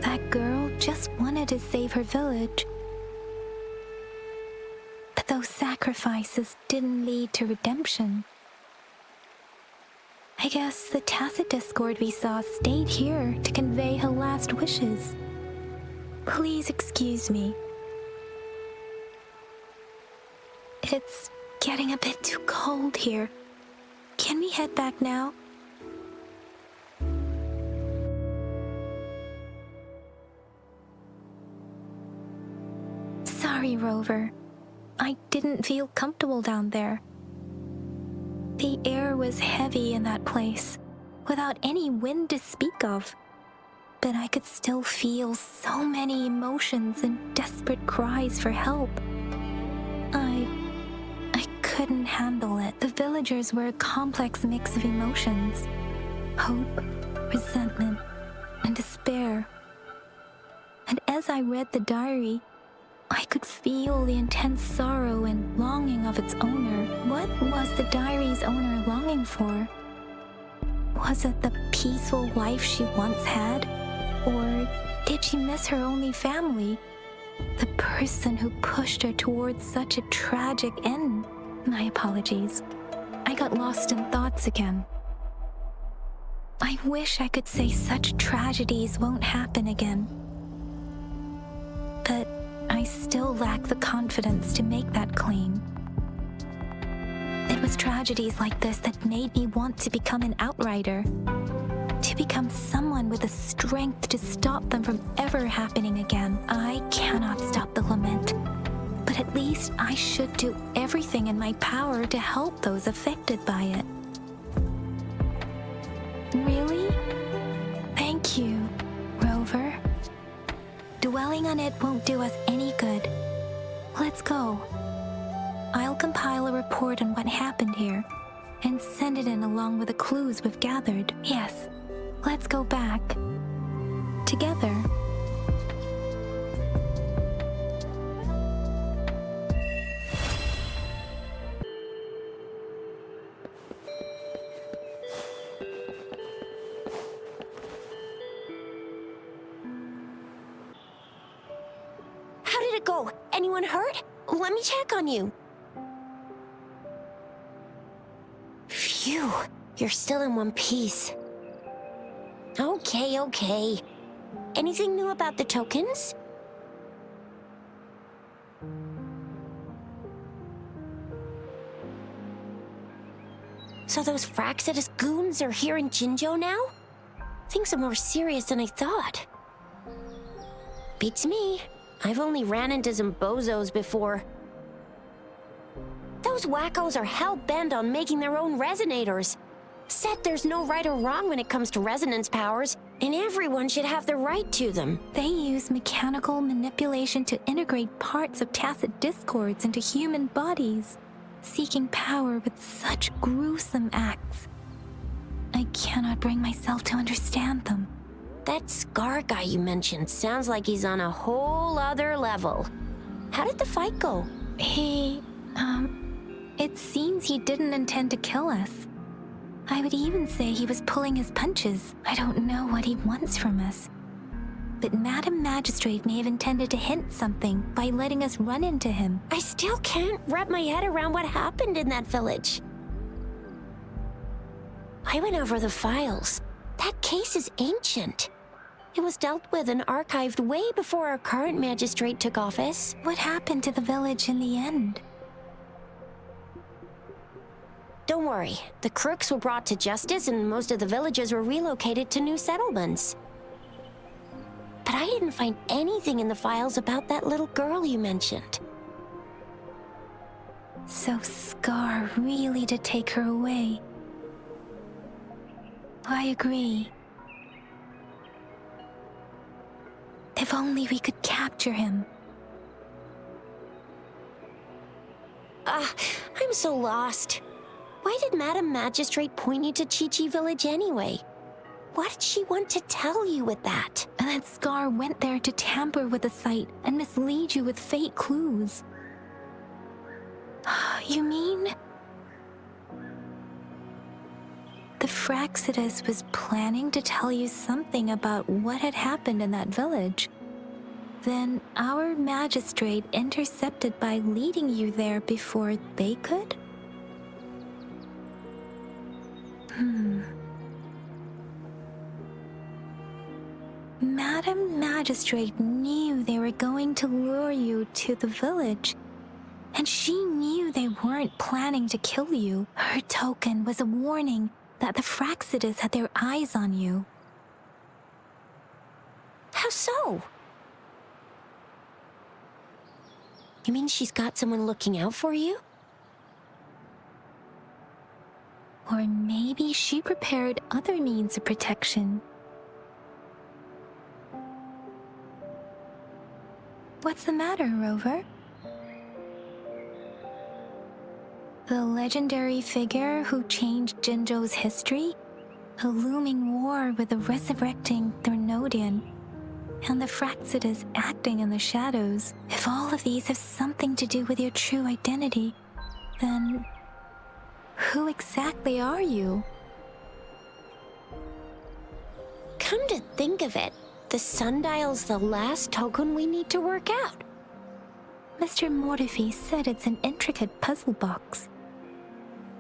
That girl just wanted to save her village. But those sacrifices didn't lead to redemption. I guess the tacit discord we saw stayed here to convey her last wishes. Please excuse me. It's getting a bit too cold here. Can we head back now? Sorry, Rover. I didn't feel comfortable down there. The air was heavy in that place, without any wind to speak of. But I could still feel so many emotions and desperate cries for help. I couldn't handle it. The villagers were a complex mix of emotions. Hope, resentment, and despair. And as I read the diary, I could feel the intense sorrow and longing of its owner. What was the diary's owner longing for? Was it the peaceful life she once had? Or did she miss her only family? The person who pushed her towards such a tragic end? My apologies. I got lost in thoughts again. I wish I could say such tragedies won't happen again. But I still lack the confidence to make that claim. It was tragedies like this that made me want to become an outrider. To become someone with the strength to stop them from ever happening again. I cannot stop the lament, but at least I should do everything in my power to help those affected by it. Really? Thank you, Rover. Dwelling on it won't do us any good. Let's go. I'll compile a report on what happened here and send it in along with the clues we've gathered. Yes, let's go back. Together. anyone hurt? Let me check on you. Phew, you're still in one piece. Okay. Anything new about the tokens? So those Fraxidus goons are here in Jinzhou now? Things are more serious than I thought. Beats me. I've only ran into some bozos before. Those wackos are hell-bent on making their own resonators. Said there's no right or wrong when it comes to resonance powers, and everyone should have the right to them. They use mechanical manipulation to integrate parts of tacit discords into human bodies, seeking power with such gruesome acts. I cannot bring myself to understand them. That Scar guy you mentioned sounds like he's on a whole other level. How did the fight go? It seems he didn't intend to kill us. I would even say he was pulling his punches. I don't know what he wants from us. But Madam Magistrate may have intended to hint something by letting us run into him. I still can't wrap my head around what happened in that village. I went over the files. That case is ancient. It was dealt with and archived way before our current magistrate took office. What happened to the village in the end? Don't worry. The crooks were brought to justice and most of the villagers were relocated to new settlements. But I didn't find anything in the files about that little girl you mentioned. So Scar really did take her away. I agree. If only we could capture him. I'm so lost. Why did Madam Magistrate point you to Chi-Chi Village anyway? What did she want to tell you with that? And that Scar went there to tamper with the site and mislead you with fake clues. You mean? The Fraxidus was planning to tell you something about what had happened in that village. Then our magistrate intercepted by leading you there before they could? Madam Magistrate knew they were going to lure you to the village, and she knew they weren't planning to kill you. Her token was a warning that the Fraxidus had their eyes on you. How so? You mean she's got someone looking out for you? Or maybe she prepared other means of protection. What's the matter, Rover? The legendary figure who changed Jinzhou's history? A looming war with the resurrecting Thernodian, and the Fraxidus acting in the shadows. If all of these have something to do with your true identity, then who exactly are you? Come to think of it, the sundial's the last token we need to work out. Mr. Mortefi said it's an intricate puzzle box.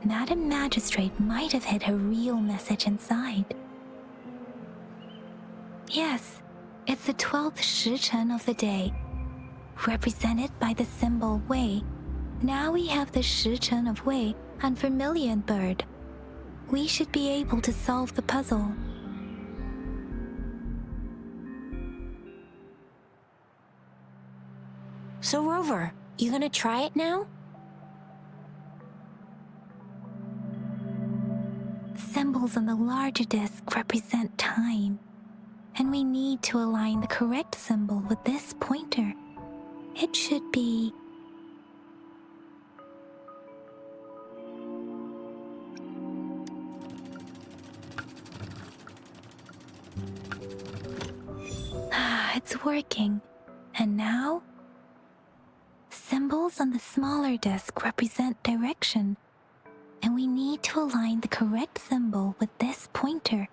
Madam Magistrate might have hid her real message inside. Yes, it's the 12th Shichen of the day, represented by the symbol Wei. Now we have the Shichen of Wei and Vermilion Bird. We should be able to solve the puzzle. So Rover, you gonna try it now? Symbols on the larger disc represent time, and we need to align the correct symbol with this pointer. It should be... It's working. And now? Symbols on the smaller disc represent direction, and we need to align the correct symbol with this pointer.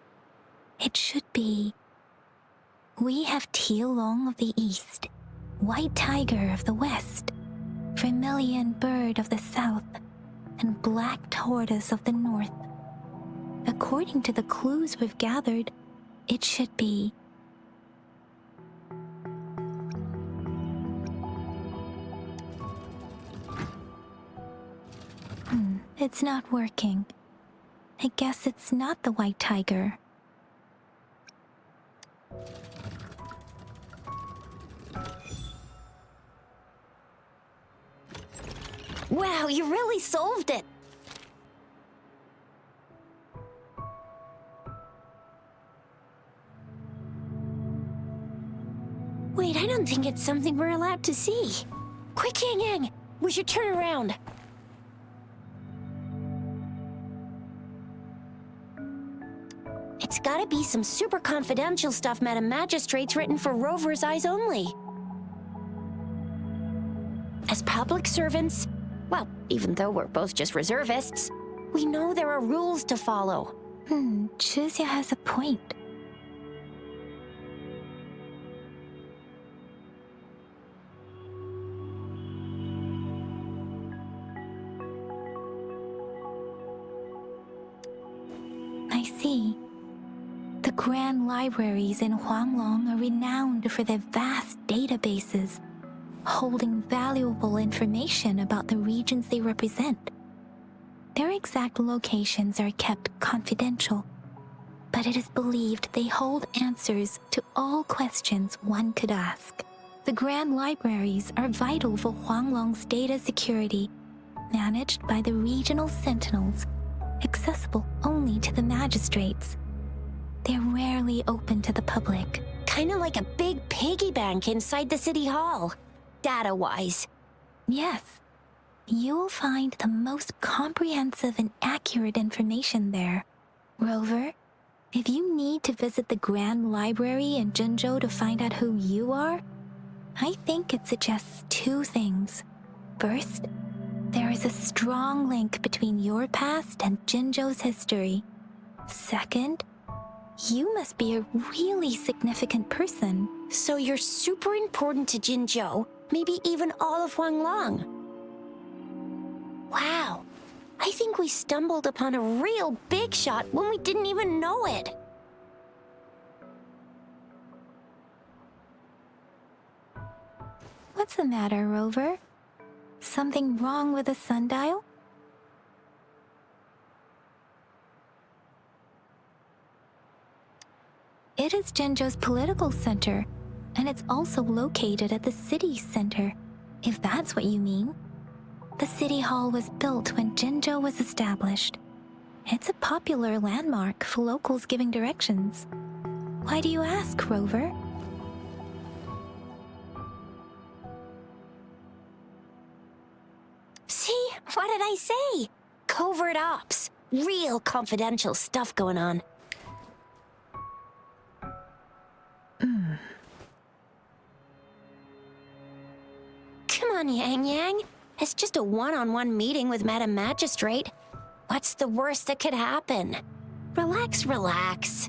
It should be... We have Huanglong of the East. white tiger of the west, vermilion bird of the south, and black tortoise of the north. According to the clues we've gathered, it should be. It's not working. I guess it's not the white tiger. Wow, you really solved it! Wait, I don't think it's something we're allowed to see. Quick, Yang Yang! We should turn around. It's gotta be some super confidential stuff Madam Magistrate's written for Rover's eyes only. As public servants, well, even though we're both just reservists, we know there are rules to follow. Chuzia has a point. I see. The grand libraries in Huanglong are renowned for their vast databases, holding valuable information about the regions they represent. Their exact locations are kept confidential, but it is believed they hold answers to all questions one could ask. The grand libraries are vital for Huanglong's data security, managed by the regional sentinels, accessible only to the magistrates. They're rarely open to the public. Kinda like a big piggy bank inside the city hall, data-wise. Yes. You'll find the most comprehensive and accurate information there. Rover, if you need to visit the Grand Library in Jinzhou to find out who you are, I think it suggests two things. First, there is a strong link between your past and Jinzhou's history. Second, you must be a really significant person. So you're super important to Jinzhou, maybe even all of Huanglong. Wow, I think we stumbled upon a real big shot when we didn't even know it. What's the matter, Rover? Something wrong with the sundial? It is Jinzhou's political center, and it's also located at the city center, if that's what you mean. The city hall was built when Jinzhou was established. It's a popular landmark for locals giving directions. Why do you ask, Rover? See? What did I say? Covert ops. Real confidential stuff going on. Come on, Yang Yang. It's just a one-on-one meeting with Madam Magistrate. What's the worst that could happen? Relax, relax.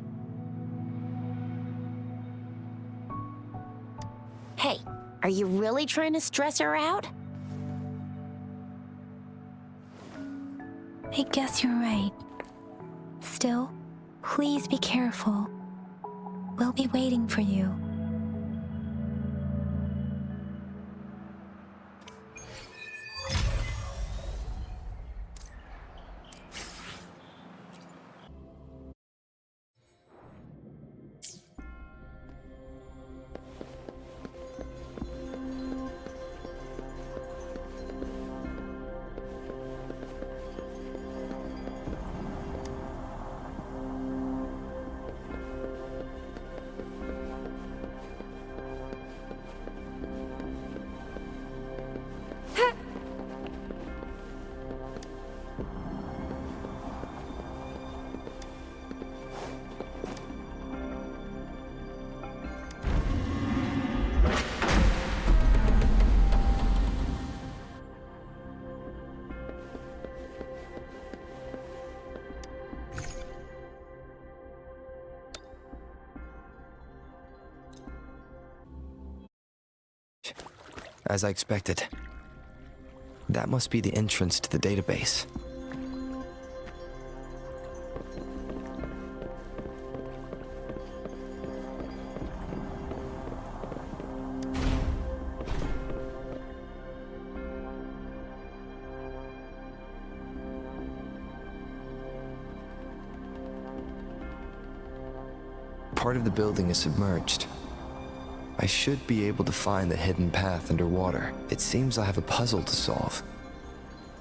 Hey, are you really trying to stress her out? I guess you're right. Still, please be careful. We'll be waiting for you. As I expected. That must be the entrance to the database. Part of the building is submerged. I should be able to find the hidden path underwater. It seems I have a puzzle to solve.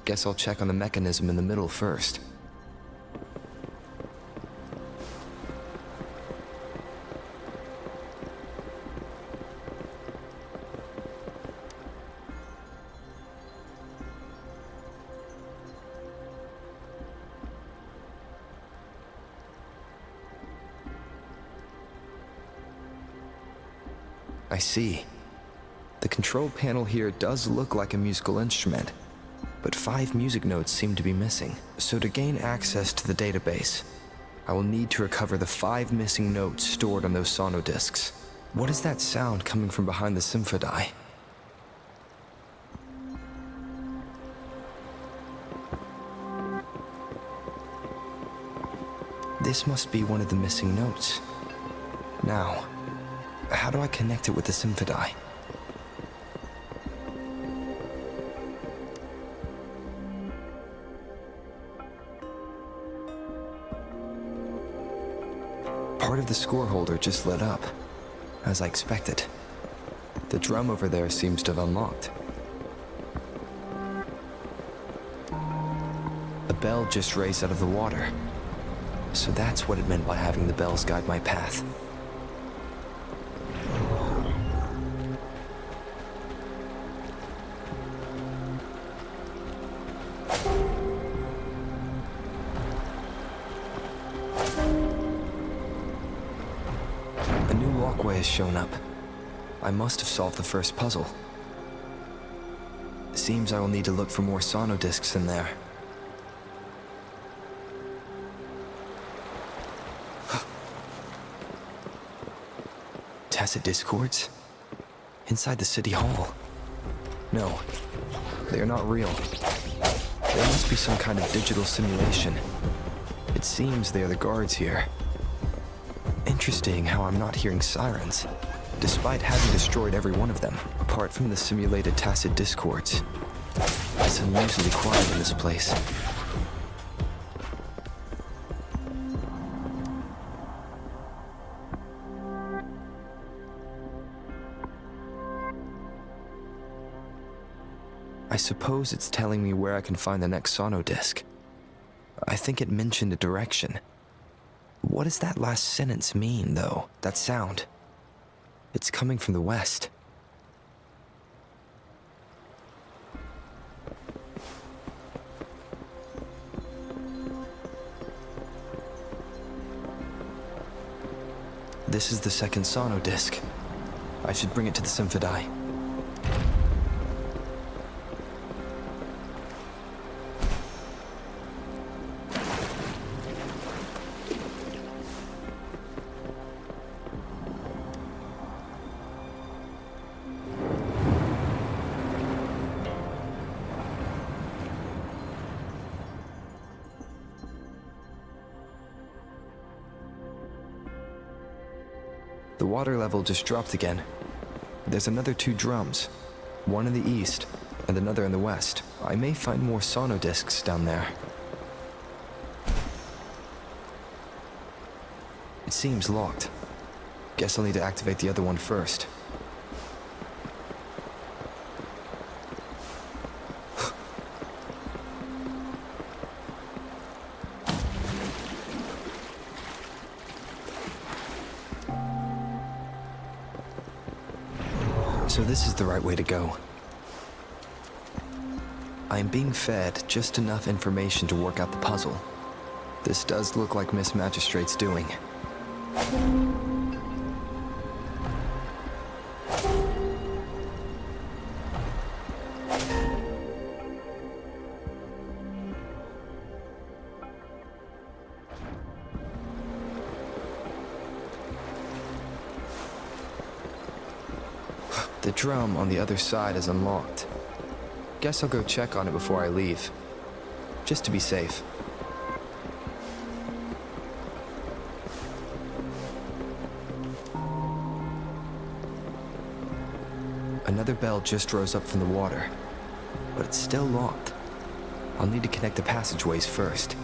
Guess I'll check on the mechanism in the middle first. I see. The control panel here does look like a musical instrument, but 5 music notes seem to be missing. So to gain access to the database, I will need to recover the 5 missing notes stored on those sonodiscs. What is that sound coming from behind the symphodi? This must be one of the missing notes. Now, how do I connect it with the symphodi? Part of the score holder just lit up, as I expected. The drum over there seems to have unlocked. A bell just raised out of the water. So that's what it meant by having the bells guide my path. A new walkway has shown up. I must have solved the first puzzle. Seems I will need to look for more sonodiscs in there. Tacit discords? Inside the city hall? No, they are not real. They must be some kind of digital simulation. It seems they are the guards here. Interesting how I'm not hearing sirens, despite having destroyed every one of them, apart from the simulated tacit discords. It's unusually quiet in this place. I suppose it's telling me where I can find the next sonodisc. I think it mentioned a direction. What does that last sentence mean, though? That sound? It's coming from the west. This is the second sonodisc. I should bring it to the symphodi. The water level just dropped again. There's another 2 drums, one in the east and another in the west. I may find more sonodiscs down there. It seems locked. Guess I'll need to activate the other one first. So this is the right way to go. I am being fed just enough information to work out the puzzle. This does look like Miss Magistrate's doing. The drum on the other side is unlocked. Guess I'll go check on it before I leave, just to be safe. Another bell just rose up from the water, but it's still locked. I'll need to connect the passageways first.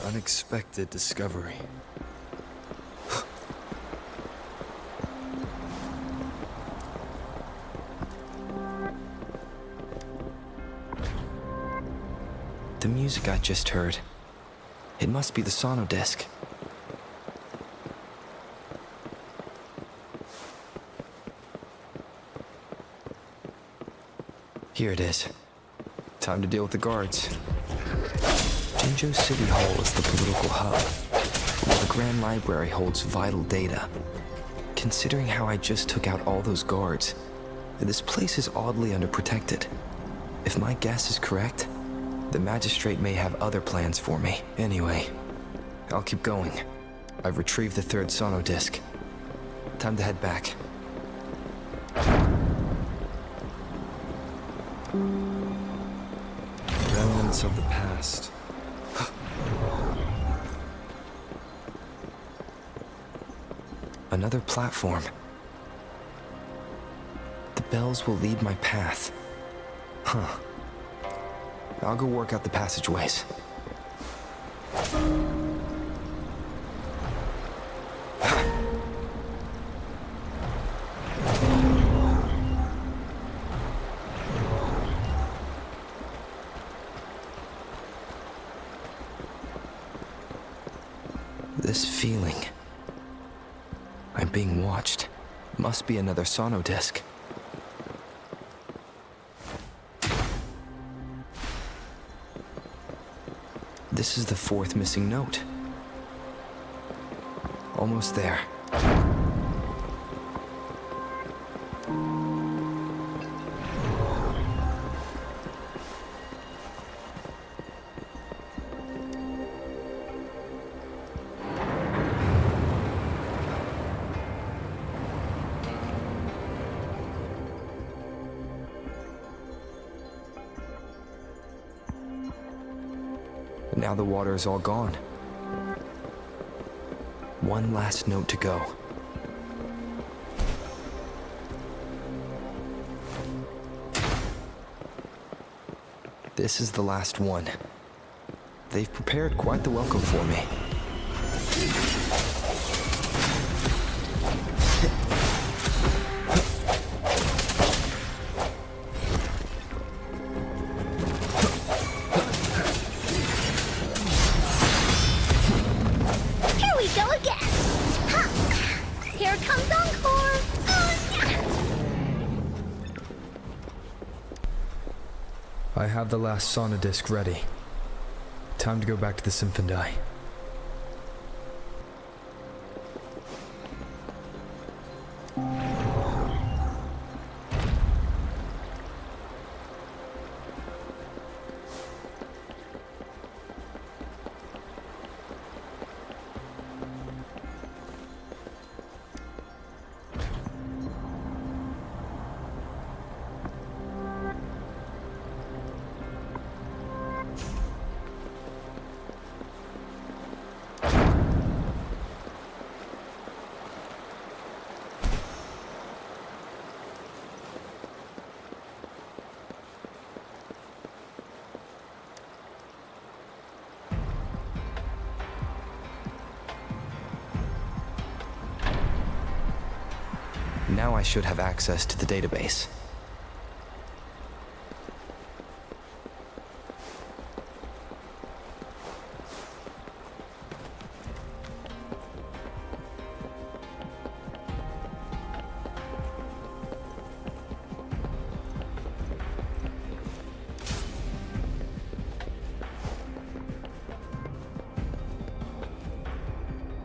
Unexpected discovery. The music I just heard. It must be the sonodisc. Here it is. Time to deal with the guards. Jinzhou City Hall is the political hub, where the Grand Library holds vital data. Considering how I just took out all those guards, this place is oddly underprotected. If my guess is correct, the magistrate may have other plans for me. Anyway, I'll keep going. I've retrieved the third sonodisc. Time to head back. Remnants of the past. Another platform. The bells will lead my path. Huh. I'll go work out the passageways. This feeling. I'm being watched. Must be another sonodisc. This is the fourth missing note. Almost there. Now the water is all gone. One last note to go. This is the last one. They've prepared quite the welcome for me. I have the last sonodisc ready. Time to go back to the Symphondai. Now I should have access to the database.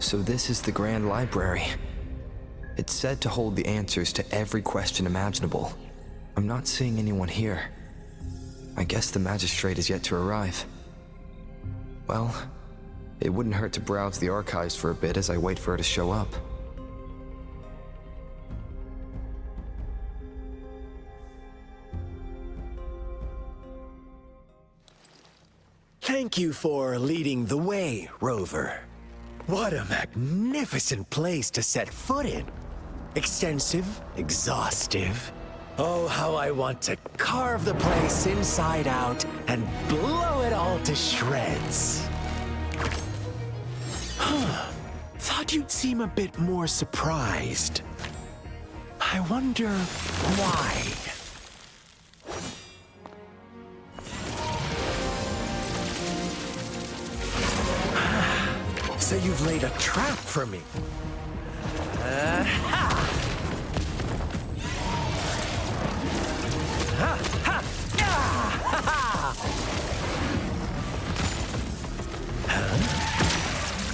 So this is the Grand Library. It's said to hold the answers to every question imaginable. I'm not seeing anyone here. I guess the magistrate is yet to arrive. Well, it wouldn't hurt to browse the archives for a bit as I wait for her to show up. Thank you for leading the way, Rover. What a magnificent place to set foot in. Extensive, exhaustive. Oh, how I want to carve the place inside out and blow it all to shreds. Thought you'd seem a bit more surprised. I wonder why. So you've laid a trap for me.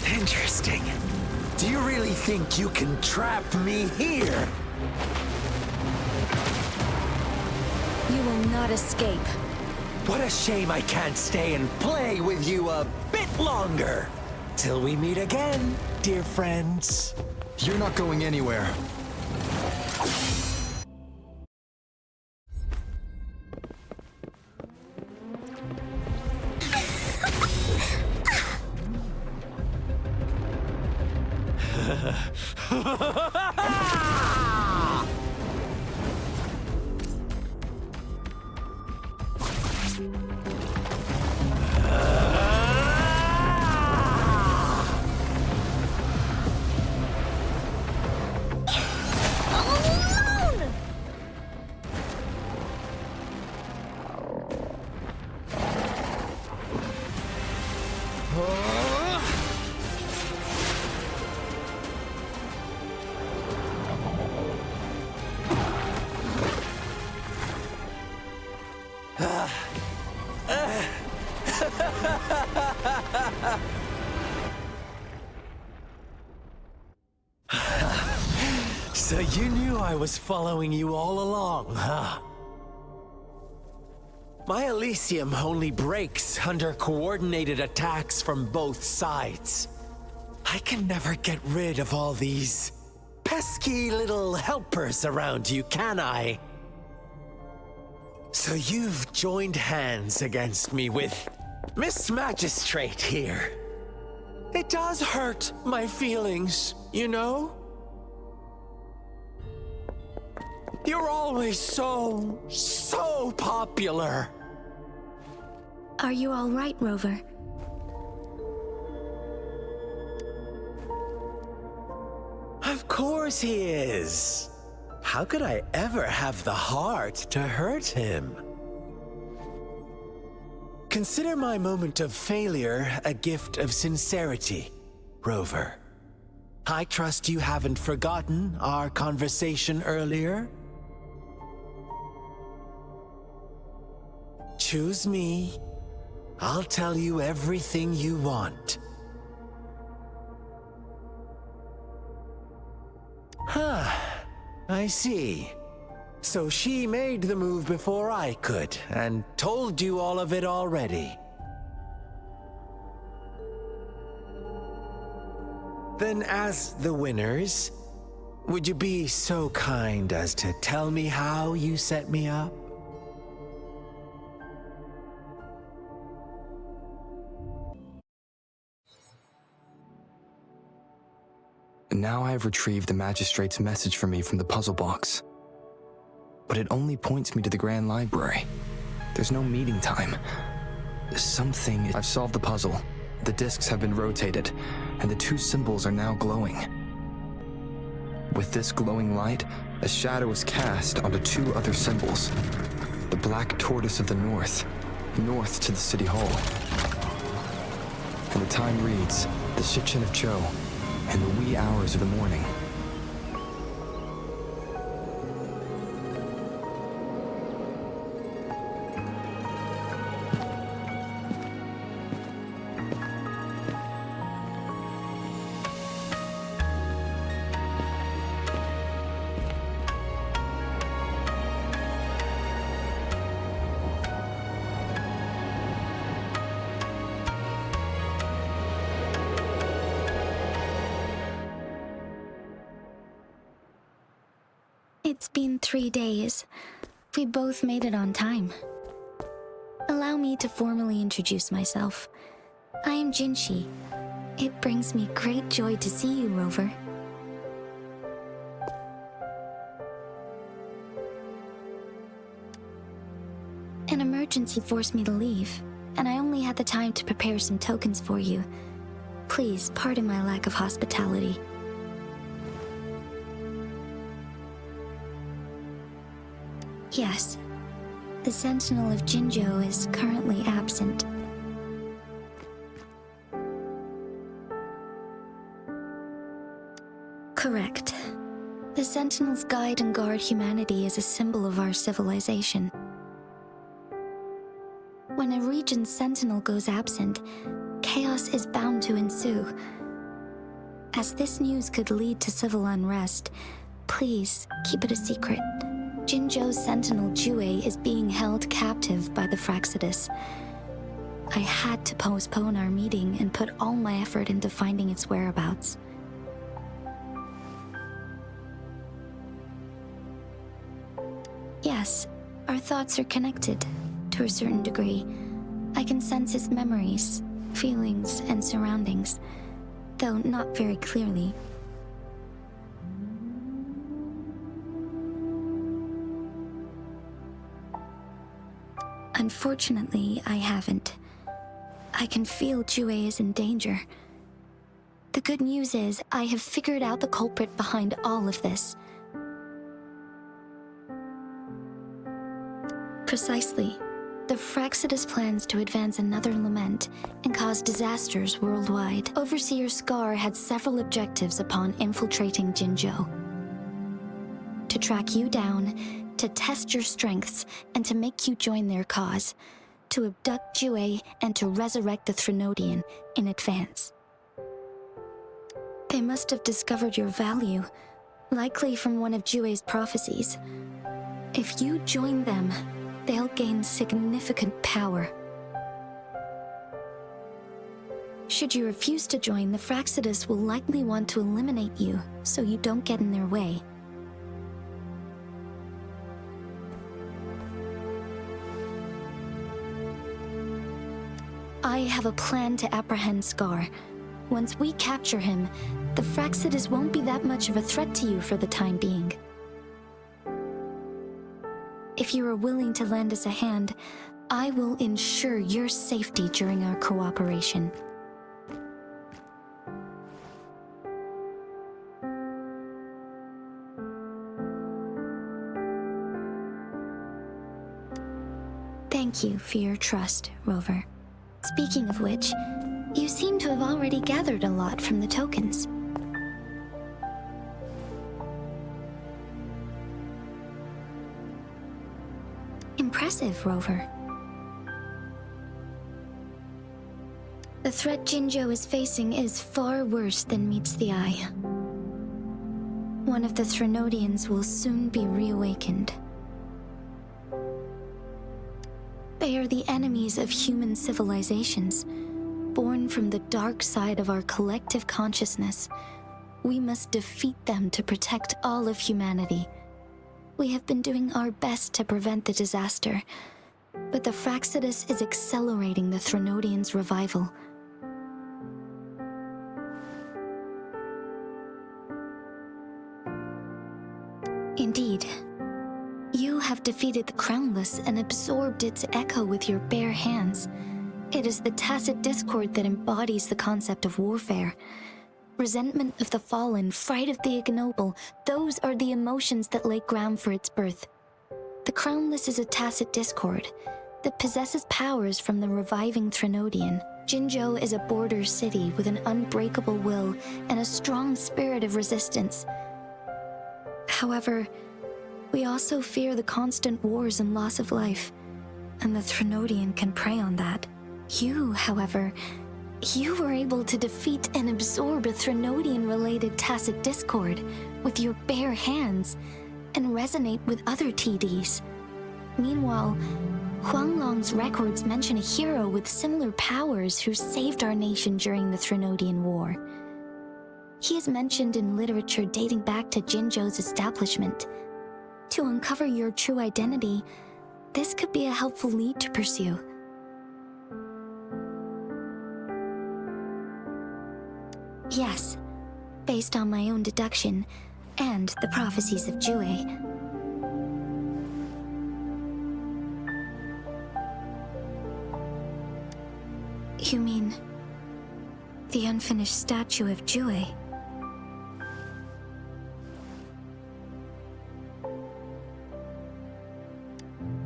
Interesting. Do you really think you can trap me here? You will not escape. What a shame I can't stay and play with you a bit longer. Till we meet again, dear friends. You're not going anywhere. So you knew I was following you all along, huh? My Elysium only breaks under coordinated attacks from both sides. I can never get rid of all these pesky little helpers around you, can I? So you've joined hands against me with Miss Magistrate here. It does hurt my feelings, you know? You're always so popular. Are you all right, Rover? Of course he is. How could I ever have the heart to hurt him? Consider my moment of failure a gift of sincerity, Rover. I trust you haven't forgotten our conversation earlier? Choose me. I'll tell you everything you want. Huh. I see. So she made the move before I could, and told you all of it already. Then as the winners, would you be so kind as to tell me how you set me up? Now I have retrieved the magistrate's message for me from the puzzle box. But it only points me to the Grand Library. There's no meeting time. I've solved the puzzle. The discs have been rotated, and the two symbols are now glowing. With this glowing light, a shadow is cast onto two other symbols. The black tortoise of the north to the city hall. And the time reads, the Shichen of Cho, in the wee hours of the morning. It's been 3 days. We both made it on time. Allow me to formally introduce myself. I am Jinshi. It brings me great joy to see you, Rover. An emergency forced me to leave, and I only had the time to prepare some tokens for you. Please pardon my lack of hospitality. Yes, the Sentinel of Jinzhou is currently absent. Correct. The Sentinels guide and guard humanity as a symbol of our civilization. When a region's sentinel goes absent, chaos is bound to ensue. As this news could lead to civil unrest, please keep it a secret. Jinzhou's sentinel Jue is being held captive by the Fraxidus. I had to postpone our meeting and put all my effort into finding its whereabouts. Yes, our thoughts are connected, to a certain degree. I can sense his memories, feelings, and surroundings, though not very clearly. Unfortunately, I haven't. I can feel Jue is in danger. The good news is, I have figured out the culprit behind all of this. Precisely. The Fraxidus plans to advance another lament and cause disasters worldwide. Overseer Scar had several objectives upon infiltrating Jinzhou. To track you down, to test your strengths, and to make you join their cause. To abduct Jue and to resurrect the Threnodian in advance. They must have discovered your value, likely from one of Jue's prophecies. If you join them, they'll gain significant power. Should you refuse to join, the Fraxidus will likely want to eliminate you, so you don't get in their way. I have a plan to apprehend Scar. Once we capture him, the Fraxidus won't be that much of a threat to you for the time being. If you are willing to lend us a hand, I will ensure your safety during our cooperation. Thank you for your trust, Rover. Speaking of which, you seem to have already gathered a lot from the tokens. Impressive, Rover. The threat Jinzhou is facing is far worse than meets the eye. One of the Threnodians will soon be reawakened. They are the enemies of human civilizations, born from the dark side of our collective consciousness. We must defeat them to protect all of humanity. We have been doing our best to prevent the disaster, but the Fraxidus is accelerating the Threnodians' revival. Indeed, you have defeated the Crownless and absorbed its echo with your bare hands. It is the tacit discord that embodies the concept of warfare. Resentment of the fallen, fright of the ignoble, those are the emotions that lay ground for its birth. The Crownless is a tacit discord that possesses powers from the reviving Threnodian. Jinzhou is a border city with an unbreakable will and a strong spirit of resistance. However, we also fear the constant wars and loss of life, and the Threnodian can prey on that. You, however, you were able to defeat and absorb a Threnodian-related tacit discord with your bare hands and resonate with other TDs. Meanwhile, Huanglong's records mention a hero with similar powers who saved our nation during the Threnodian War. He is mentioned in literature dating back to Jinzhou's establishment. To uncover your true identity, this could be a helpful lead to pursue. Yes, based on my own deduction and the prophecies of Jue. You mean the unfinished statue of Jue?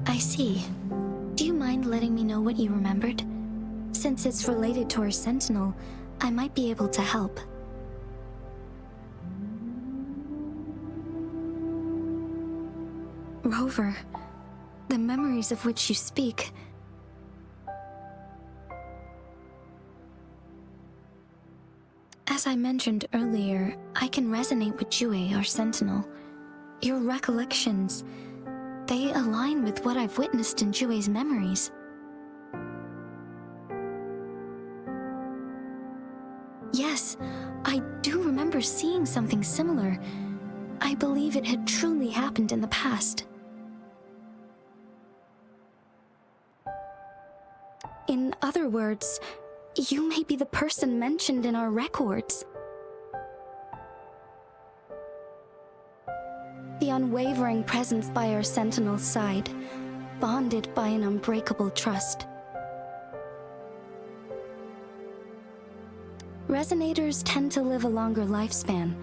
I see. Do you mind letting me know what you remembered? Since it's related to our sentinel, I might be able to help. Rover, the memories of which you speak. As I mentioned earlier, I can resonate with Jue, our sentinel. Your recollections, they align with what I've witnessed in Jue's memories. Yes, I do remember seeing something similar. I believe it had truly happened in the past. In other words, you may be the person mentioned in our records. The unwavering presence by our sentinel's side, bonded by an unbreakable trust. Resonators tend to live a longer lifespan,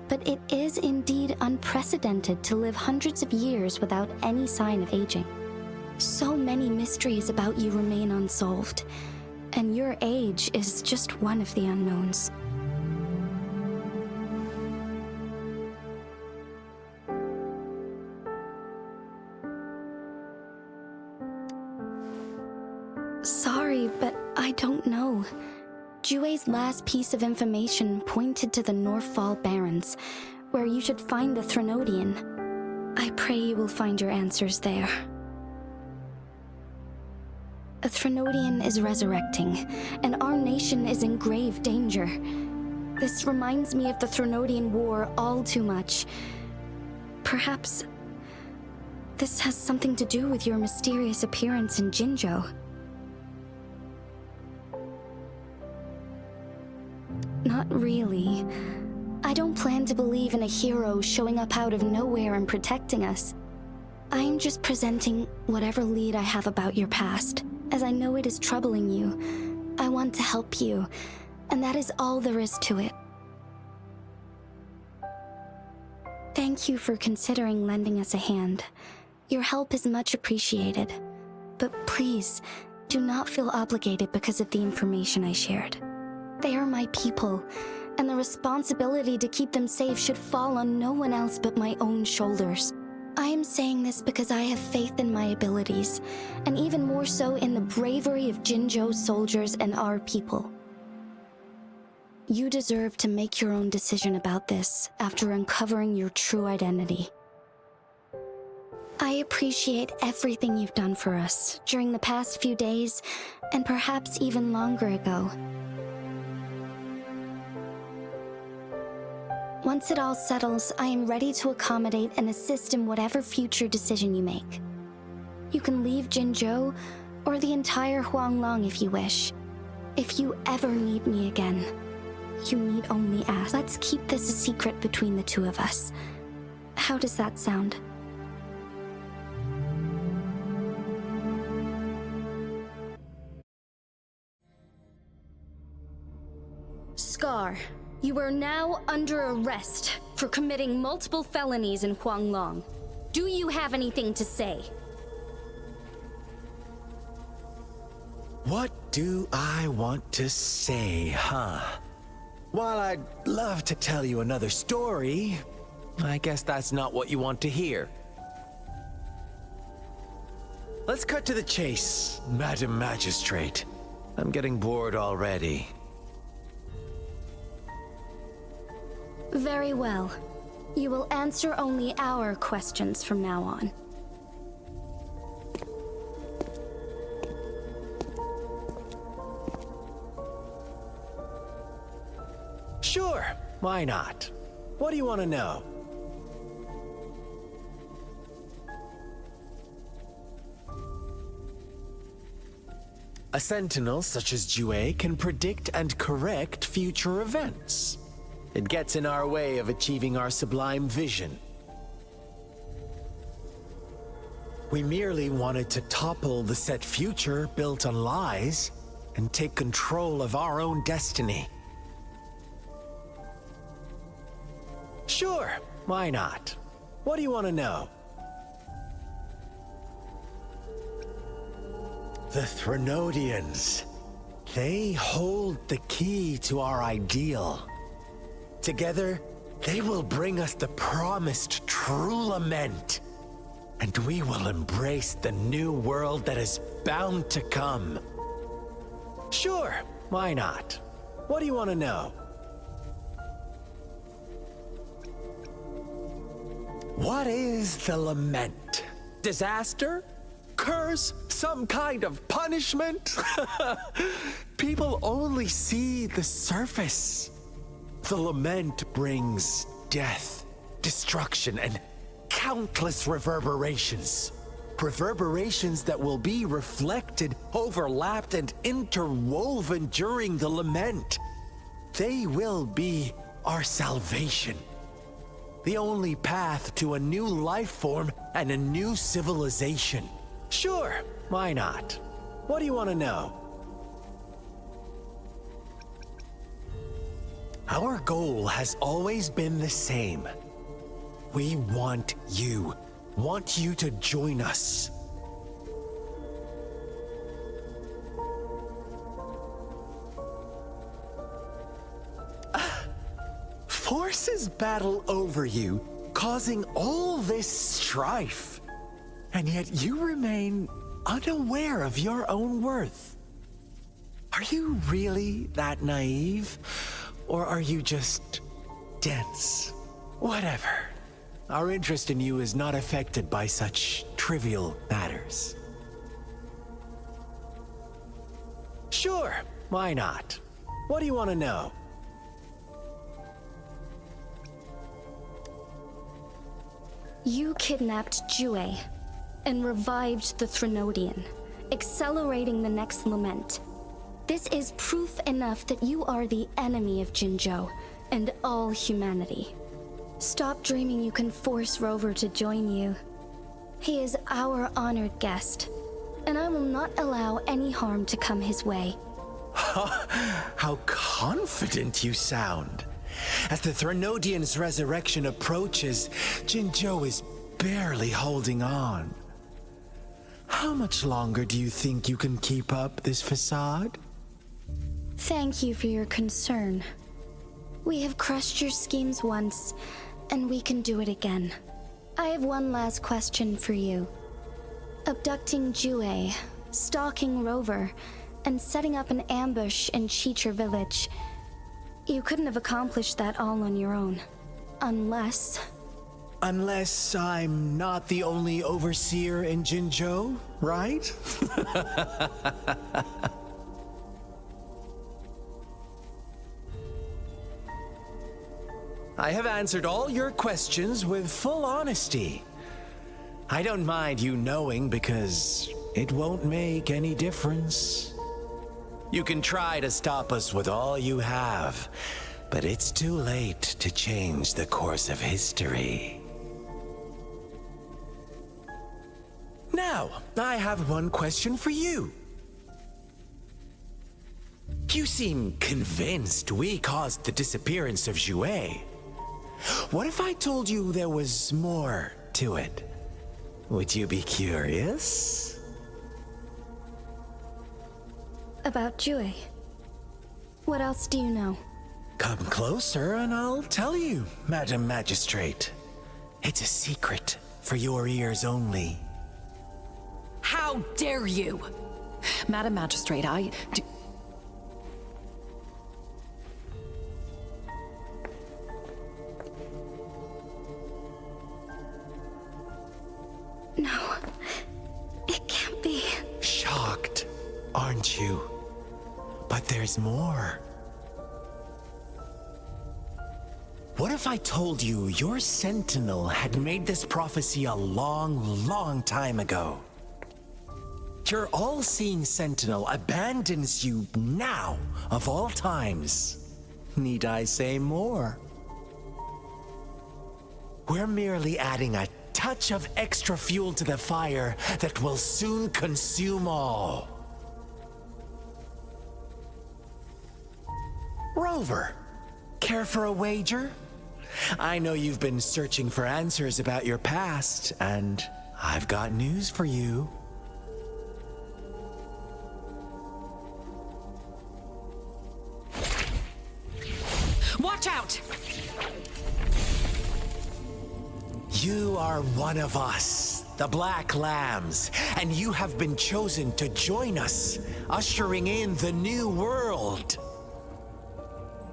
but it is indeed unprecedented to live hundreds of years without any sign of aging. So many mysteries about you remain unsolved, and your age is just one of the unknowns. Sorry, but I don't know. Jue's last piece of information pointed to the Northfall Barrens, where you should find the Threnodian. I pray you will find your answers there. A Threnodian is resurrecting, and our nation is in grave danger. This reminds me of the Threnodian War all too much. Perhaps this has something to do with your mysterious appearance in Jinzhou. Not really. I don't plan to believe in a hero showing up out of nowhere and protecting us. I'm just presenting whatever lead I have about your past, as I know it is troubling you. I want to help you, and that is all there is to it. Thank you for considering lending us a hand. Your help is much appreciated. But please, do not feel obligated because of the information I shared. They are my people, and the responsibility to keep them safe should fall on no one else but my own shoulders. I am saying this because I have faith in my abilities, and even more so in the bravery of Jinzhou's soldiers and our people. You deserve to make your own decision about this after uncovering your true identity. I appreciate everything you've done for us during the past few days, and perhaps even longer ago. Once it all settles, I am ready to accommodate and assist in whatever future decision you make. You can leave Jinzhou, or the entire Huanglong if you wish. If you ever need me again, you need only ask. Let's keep this a secret between the two of us. How does that sound? Scar, you are now under arrest for committing multiple felonies in Huanglong. Do you have anything to say? What do I want to say, huh? While I'd love to tell you another story, I guess that's not what you want to hear. Let's cut to the chase, Madam Magistrate. I'm getting bored already. Very well. You will answer only our questions from now on. Sure, why not? What do you want to know? A sentinel such as Jue can predict and correct future events. It gets in our way of achieving our sublime vision. We merely wanted to topple the set future built on lies and take control of our own destiny. Sure, why not? What do you want to know? The Threnodians. They hold the key to our ideal. Together, they will bring us the promised true lament. And we will embrace the new world that is bound to come. Sure, why not? What do you want to know? What is the lament? Disaster? Curse? Some kind of punishment? People only see the surface. The lament brings death, destruction, and countless reverberations. Reverberations that will be reflected, overlapped, and interwoven during the lament. They will be our salvation. The only path to a new life form and a new civilization. Sure, why not? What do you want to know? Our goal has always been the same. We want you to join us. Forces battle over you, causing all this strife. And yet you remain unaware of your own worth. Are you really that naive? Or are you just dense? Whatever. Our interest in you is not affected by such trivial matters. Sure, why not? What do you want to know? You kidnapped Jue and revived the Threnodian, accelerating the next lament. This is proof enough that you are the enemy of Jinzhou and all humanity. Stop dreaming you can force Rover to join you. He is our honored guest, and I will not allow any harm to come his way. How confident you sound. As the Threnodian's resurrection approaches, Jinzhou is barely holding on. How much longer do you think you can keep up this facade? Thank you for your concern. We have crushed your schemes once, and we can do it again. I have one last question for you. Abducting Jue, stalking Rover, and setting up an ambush in Cheecher Village. You couldn't have accomplished that all on your own. Unless I'm not the only overseer in Jinzhou, right? I have answered all your questions with full honesty. I don't mind you knowing because it won't make any difference. You can try to stop us with all you have, but it's too late to change the course of history. Now, I have one question for you. You seem convinced we caused the disappearance of Jue. What if I told you there was more to it? Would you be curious? about Jue. What else do you know? Come closer and I'll tell you, Madam Magistrate. It's a secret for your ears only. How dare you! Madam Magistrate, No, it can't be. Shocked, aren't you? But there's more. What if I told you your sentinel had made this prophecy a long, long time ago? Your all-seeing sentinel abandons you now, of all times. Need I say more? We're merely adding a touch of extra fuel to the fire that will soon consume all. Rover, care for a wager? I know you've been searching for answers about your past, and I've got news for you. Watch out! You are one of us, the Black Lambs, and you have been chosen to join us, ushering in the new world.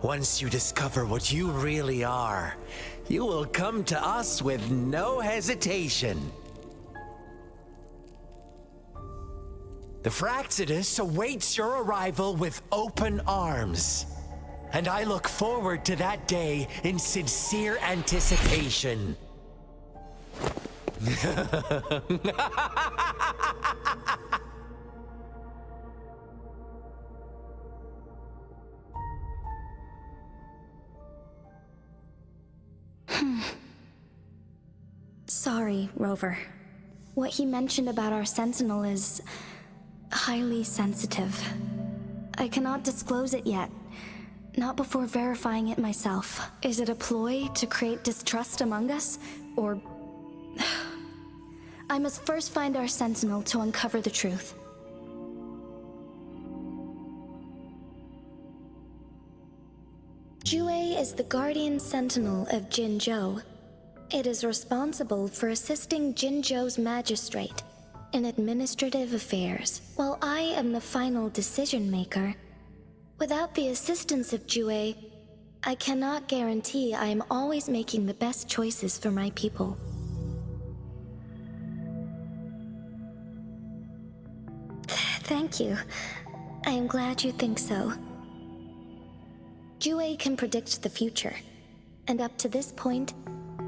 Once you discover what you really are, you will come to us with no hesitation. The Fraxidus awaits your arrival with open arms, and I look forward to that day in sincere anticipation. Sorry, Rover. What he mentioned about our sentinel is highly sensitive. I cannot disclose it yet. Not before verifying it myself. Is it a ploy to create distrust among us? Or... I must first find our sentinel to uncover the truth. Jue is the guardian sentinel of Jinzhou. It is responsible for assisting Jinzhou's magistrate in administrative affairs, while I am the final decision maker. Without the assistance of Jue, I cannot guarantee I am always making the best choices for my people. Thank you. I am glad you think so. Jue can predict the future, and up to this point,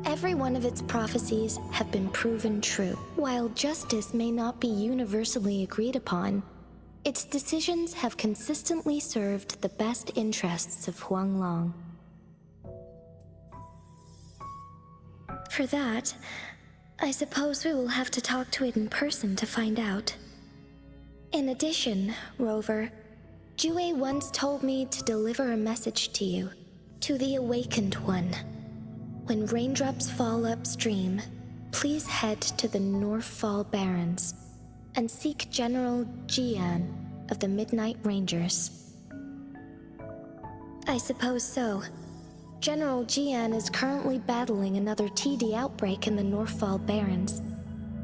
every one of its prophecies have been proven true. While justice may not be universally agreed upon, its decisions have consistently served the best interests of Huanglong. For that, I suppose we will have to talk to it in person to find out. In addition, Rover, Jue once told me to deliver a message to you, to the Awakened One. When raindrops fall upstream, please head to the Northfall Barrens and seek General Jian of the Midnight Rangers. I suppose so. General Jian is currently battling another TD outbreak in the Northfall Barrens,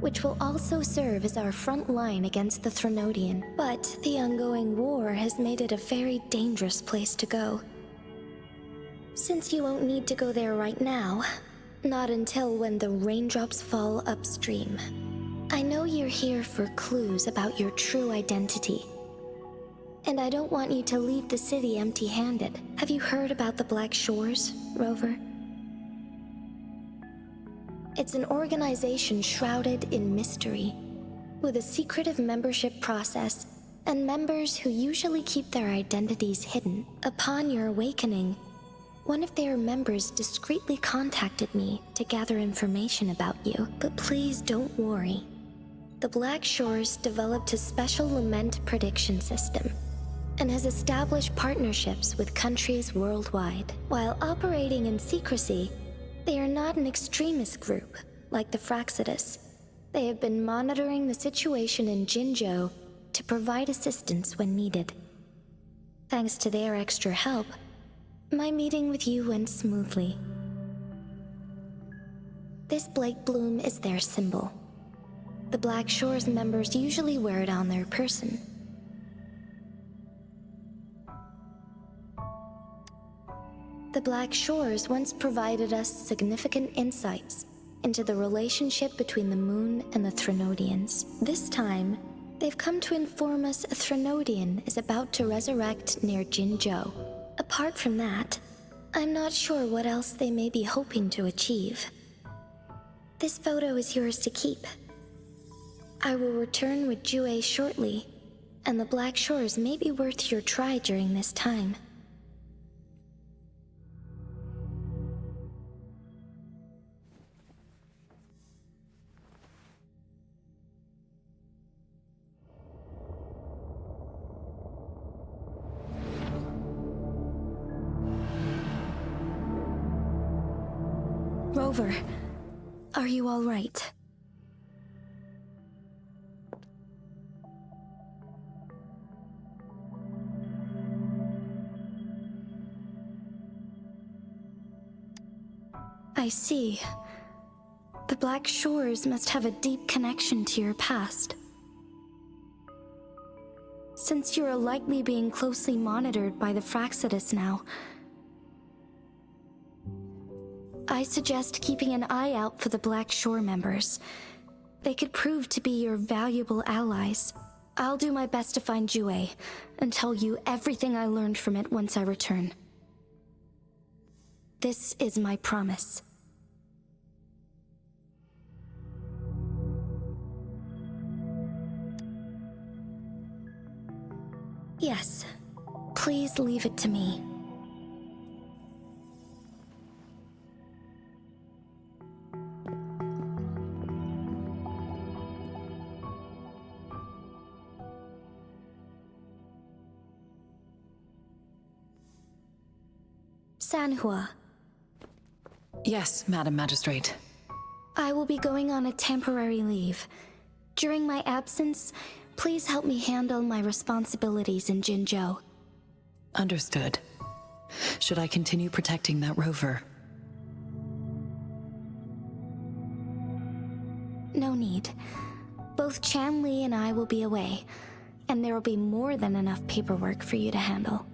which will also serve as our front line against the Threnodian. But the ongoing war has made it a very dangerous place to go. Since you won't need to go there right now, not until when the raindrops fall upstream. I know you're here for clues about your true identity. And I don't want you to leave the city empty-handed. Have you heard about the Black Shores, Rover? It's an organization shrouded in mystery, with a secretive membership process and members who usually keep their identities hidden. Upon your awakening, one of their members discreetly contacted me to gather information about you. But please don't worry. The Black Shores developed a special lament prediction system and has established partnerships with countries worldwide. While operating in secrecy, they are not an extremist group like the Fraxidus. They have been monitoring the situation in Jinzhou to provide assistance when needed. Thanks to their extra help, my meeting with you went smoothly. This Blake Bloom is their symbol. The Black Shores members usually wear it on their person. The Black Shores once provided us significant insights into the relationship between the moon and the Threnodians. This time, they've come to inform us a Threnodian is about to resurrect near Jinzhou. Apart from that, I'm not sure what else they may be hoping to achieve. This photo is yours to keep. I will return with Jue shortly, and the Black Shores may be worth your try during this time. Rover, are you all right? I see. The Black Shores must have a deep connection to your past. Since you are likely being closely monitored by the Fraxidus now, I suggest keeping an eye out for the Black Shore members. They could prove to be your valuable allies. I'll do my best to find Jue and tell you everything I learned from it once I return. This is my promise. Yes, please leave it to me. Sanhua. Yes, Madam Magistrate. I will be going on a temporary leave. During my absence, please help me handle my responsibilities in Jinzhou. Understood. Should I continue protecting that rover? No need. Both Chan Li and I will be away, and there will be more than enough paperwork for you to handle.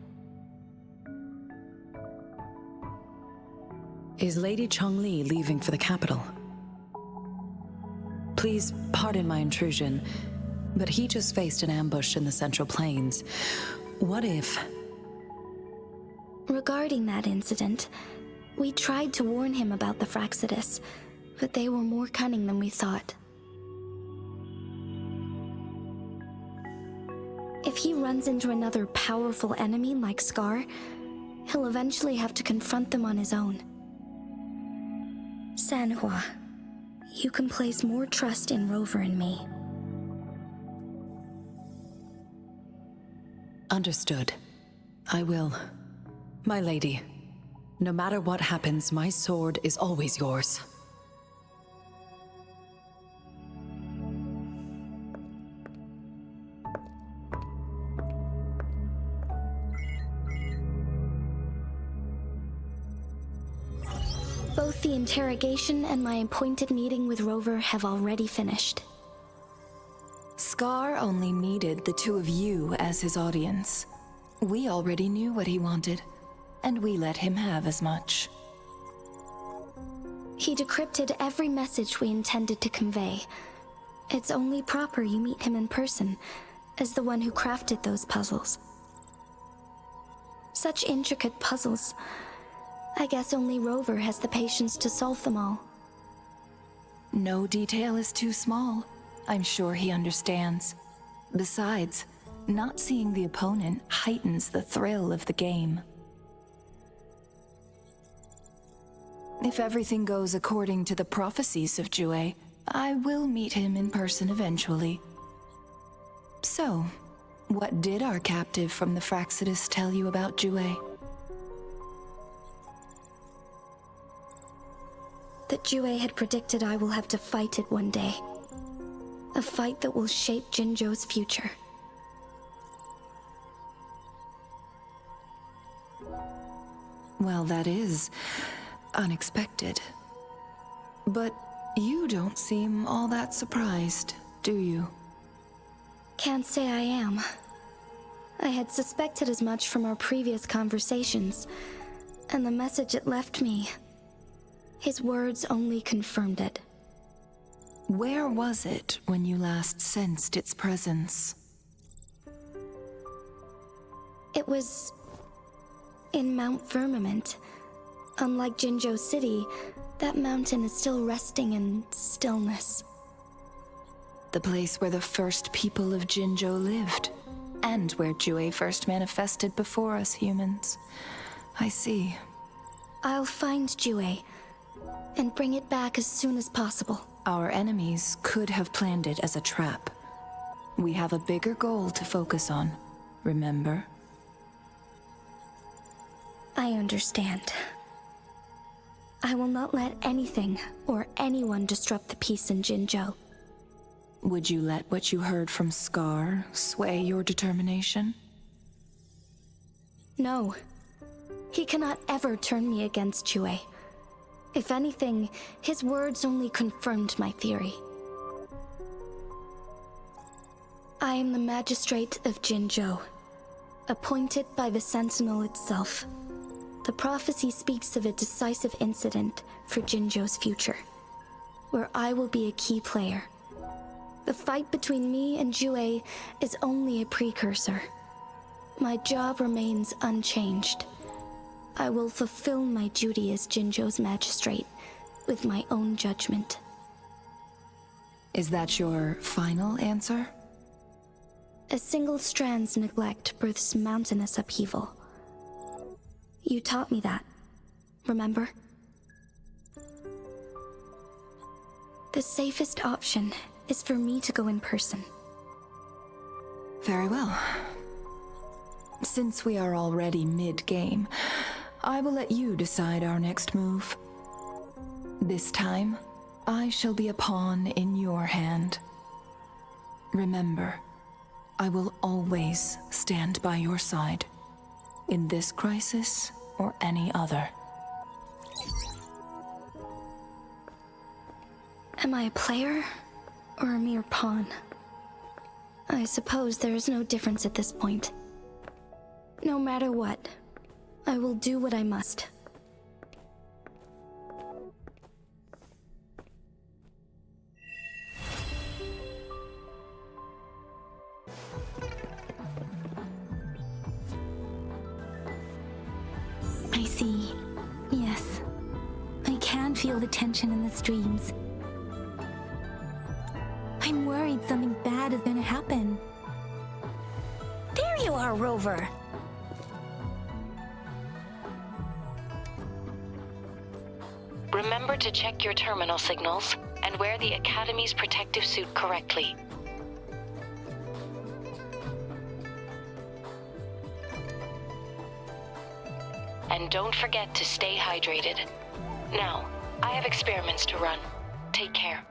Is Lady Chongli leaving for the capital? Please pardon my intrusion, but he just faced an ambush in the Central Plains. What if... Regarding that incident, we tried to warn him about the Fraxidus, but they were more cunning than we thought. If he runs into another powerful enemy like Scar, he'll eventually have to confront them on his own. Sanhua, you can place more trust in Rover and me. Understood. I will. My lady, no matter what happens, my sword is always yours. Both the interrogation and my appointed meeting with Rover have already finished. Scar only needed the two of you as his audience. We already knew what he wanted, and we let him have as much. He decrypted every message we intended to convey. It's only proper you meet him in person, as the one who crafted those puzzles. Such intricate puzzles. I guess only Rover has the patience to solve them all. No detail is too small. I'm sure he understands. Besides, not seeing the opponent heightens the thrill of the game. If everything goes according to the prophecies of Jue, I will meet him in person eventually. So, what did our captive from the Fraxidus tell you about Jue? That Jue had predicted I will have to fight it one day. A fight that will shape Jinzhou's future. Well, that is unexpected. But you don't seem all that surprised, do you? Can't say I am. I had suspected as much from our previous conversations, and the message it left me, his words only confirmed it. Where was it when you last sensed its presence? It was in Mount Firmament. Unlike Jinzhou City, that mountain is still resting in stillness. The place where the first people of Jinzhou lived, and where Jue first manifested before us humans. I see. I'll find Jue and bring it back as soon as possible. Our enemies could have planned it as a trap. We have a bigger goal to focus on, remember? I understand. I will not let anything or anyone disrupt the peace in Jinzhou. Would you let what you heard from Scar sway your determination? No. He cannot ever turn me against Jue. If anything, his words only confirmed my theory. I am the magistrate of Jinzhou, appointed by the Sentinel itself. The prophecy speaks of a decisive incident for Jinzhou's future, where I will be a key player. The fight between me and Jue is only a precursor. My job remains unchanged. I will fulfill my duty as Jinzhou's magistrate with my own judgment. Is that your final answer? A single strand's neglect births mountainous upheaval. You taught me that, remember? The safest option is for me to go in person. Very well. Since we are already mid-game, I will let you decide our next move. This time, I shall be a pawn in your hand. Remember, I will always stand by your side, in this crisis or any other. Am I a player or a mere pawn? I suppose there is no difference at this point. No matter what, I will do what I must. I see. Yes. I can feel the tension in the streams. I'm worried something bad is gonna happen. There you are, Rover. Remember to check your terminal signals and wear the Academy's protective suit correctly. And don't forget to stay hydrated. Now, I have experiments to run. Take care.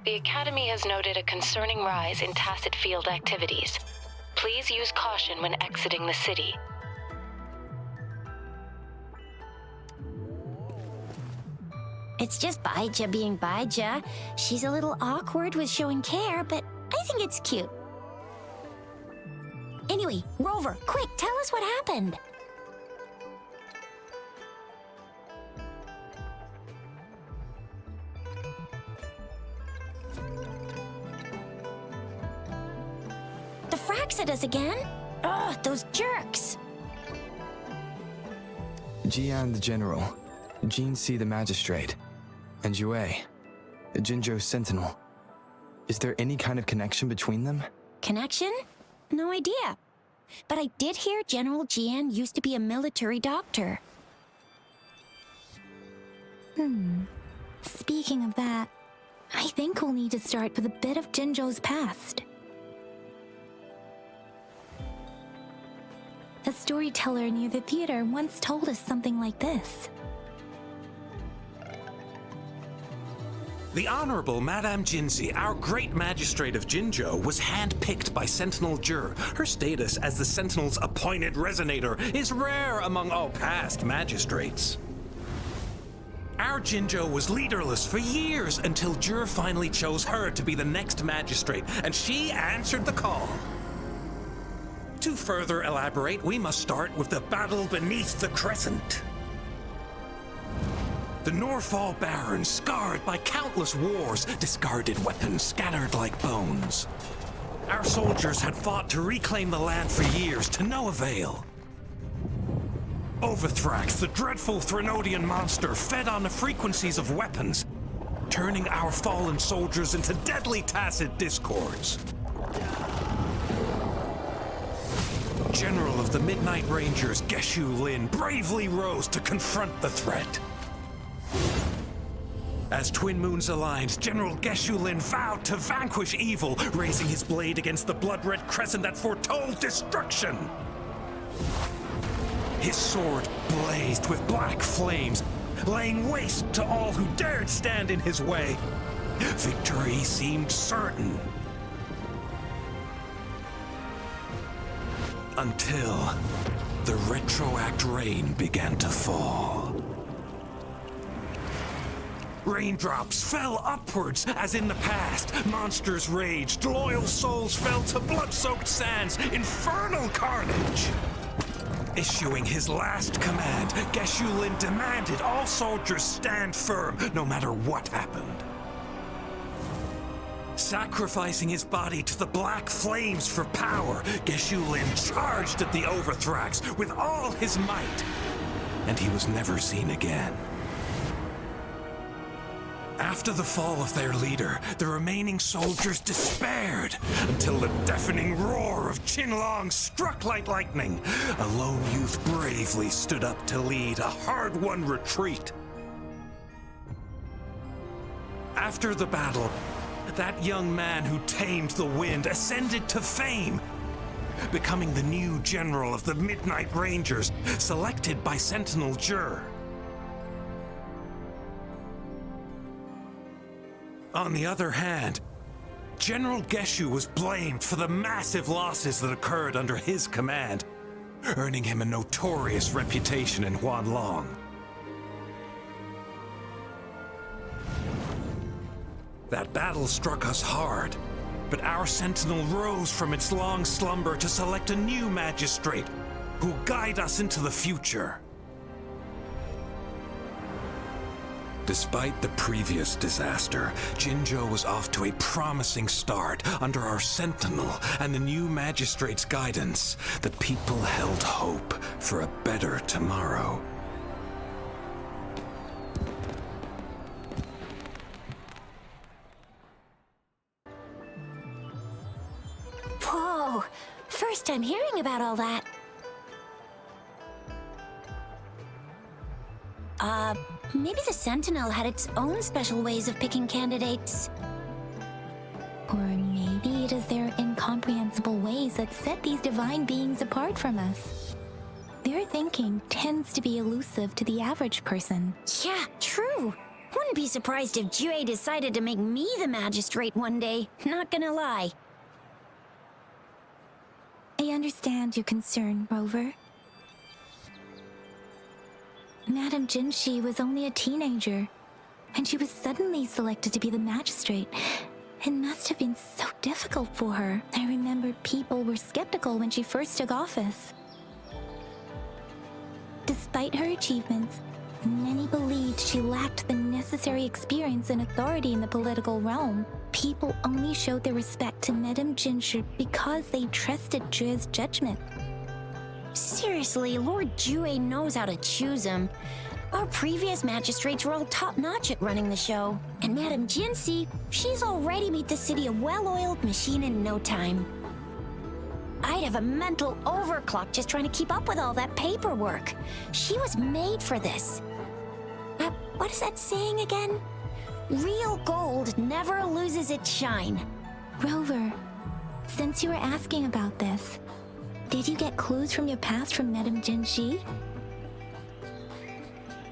The Academy has noted a concerning rise in tacit field activities. Please use caution when exiting the city. It's just Baija being Baija. She's a little awkward with showing care, but I think it's cute. Anyway, Rover, quick, tell us what happened. The fracks at us again? Ugh, those jerks! Jian the General, Jin Si the Magistrate, and Jue, Jinzhou Sentinel. Is there any kind of connection between them? Connection? No idea. But I did hear General Jian used to be a military doctor. Speaking of that, I think we'll need to start with a bit of Jinzhou's past. A storyteller near the theater once told us something like this. The Honorable Madame Jinzi, our great magistrate of Jinzhou, was handpicked by Sentinel Jur. Her status as the Sentinel's appointed resonator is rare among all past magistrates. Our Jinzhou was leaderless for years until Jur finally chose her to be the next magistrate, and she answered the call. To further elaborate, we must start with the battle beneath the Crescent. The Norfall Barons, scarred by countless wars, discarded weapons scattered like bones. Our soldiers had fought to reclaim the land for years, to no avail. Overthrax, the dreadful Threnodian monster, fed on the frequencies of weapons, turning our fallen soldiers into deadly tacit discords. General of the Midnight Rangers, Geshu Lin, bravely rose to confront the threat. As Twin Moons aligned, General Geshu Lin vowed to vanquish evil, raising his blade against the blood-red crescent that foretold destruction. His sword blazed with black flames, laying waste to all who dared stand in his way. Victory seemed certain. Until the retroact rain began to fall. Raindrops fell upwards as in the past. Monsters raged, loyal souls fell to blood-soaked sands, infernal carnage. Issuing his last command, Geshu Lin demanded all soldiers stand firm no matter what happened. Sacrificing his body to the black flames for power, Geshu Lin charged at the Overthrax with all his might, and he was never seen again. After the fall of their leader, the remaining soldiers despaired until the deafening roar of Huanglong struck like lightning. A lone youth bravely stood up to lead a hard-won retreat. After the battle, that young man who tamed the wind ascended to fame, becoming the new general of the Midnight Rangers, selected by Sentinel Jur. On the other hand, General Geshu was blamed for the massive losses that occurred under his command, earning him a notorious reputation in Huanglong. That battle struck us hard, but our sentinel rose from its long slumber to select a new magistrate who'll guide us into the future. Despite the previous disaster, Jinzhou was off to a promising start under our sentinel and the new magistrate's guidance. The people held hope for a better tomorrow. Whoa! First time hearing about all that. Maybe the Sentinel had its own special ways of picking candidates. Or maybe it is their incomprehensible ways that set these divine beings apart from us. Their thinking tends to be elusive to the average person. Yeah, true. Wouldn't be surprised if Jue decided to make me the magistrate one day. Not gonna lie. I understand your concern, Rover. Madame Jinshi was only a teenager, and she was suddenly selected to be the magistrate. It must have been so difficult for her. I remember people were skeptical when she first took office. Despite her achievements, many believed she lacked the necessary experience and authority in the political realm. People only showed their respect to Madame Jinshi because they trusted Jue's judgment. Seriously, Lord Jue knows how to choose him. Our previous magistrates were all top-notch at running the show. And Madame Jinshi, she's already made the city a well-oiled machine in no time. I'd have a mental overclock just trying to keep up with all that paperwork. She was made for this. What is that saying again? Real gold never loses its shine. Rover, since you were asking about this, did you get clues from your past from Madame Jinshi?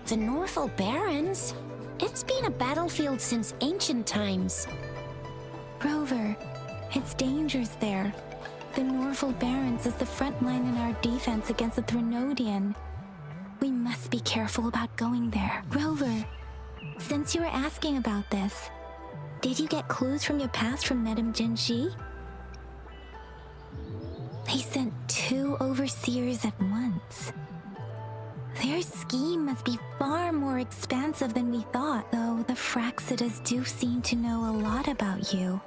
The Norful Barrens? It's been a battlefield since ancient times. Rover, it's dangerous there. The Norful Barrens is the front line in our defense against the Threnodian. We must be careful about going there. Rover, since you were asking about this, did you get clues from your past from Madame Jinshi? They sent 2 overseers at once. Their scheme must be far more expansive than we thought, though the Fraxidas do seem to know a lot about you.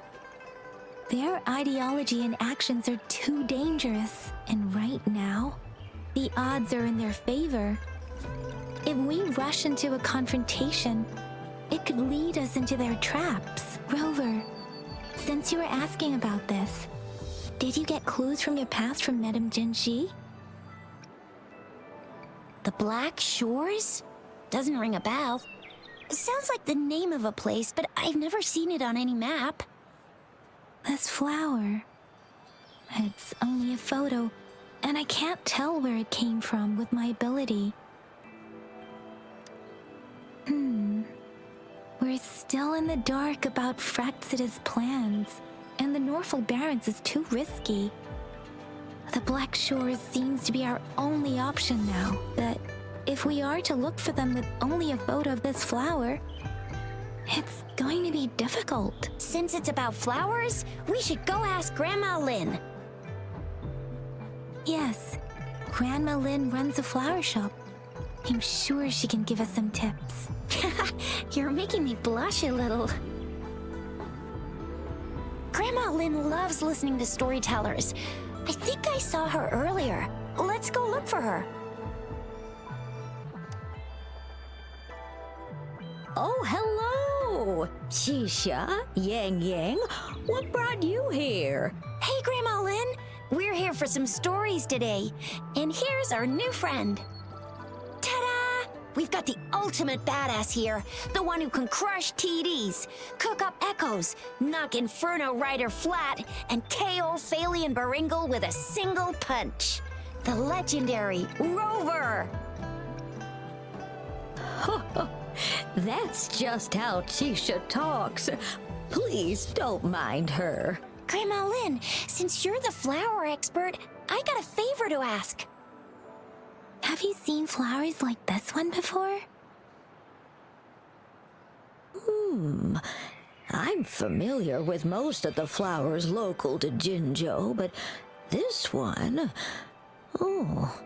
Their ideology and actions are too dangerous, and right now, the odds are in their favor. If we rush into a confrontation, It could lead us into their traps. Rover, since you were asking about this, did you get clues from your past from Madame Jinxi? The Black Shores? Doesn't ring a bell. Sounds like the name of a place, but I've never seen it on any map. This flower. It's only a photo, and I can't tell where it came from with my ability. We're still in the dark about Fraxida's plans, and the Norfolk Barrens is too risky. The Black Shores seems to be our only option now, but if we are to look for them with only a photo of this flower, it's going to be difficult. Since it's about flowers, we should go ask Grandma Lynn. Yes, Grandma Lynn runs a flower shop. I'm sure she can give us some tips. You're making me blush a little. Grandma Lynn loves listening to storytellers. I think I saw her earlier. Let's go look for her. Oh, hello! Shisha, Yang Yang, what brought you here? Hey, Grandma Lynn. We're here for some stories today. And here's our new friend. Ta-da! We've got the ultimate badass here. The one who can crush TDs, cook up echoes, knock Inferno Rider flat, and KO Phalian Baringle with a single punch. The legendary Rover! That's just how Shisha talks. Please don't mind her. Grandma Lynn, since you're the flower expert, I got a favor to ask. Have you seen flowers like this one before? I'm familiar with most of the flowers local to Jinzhou, but this one... Oh,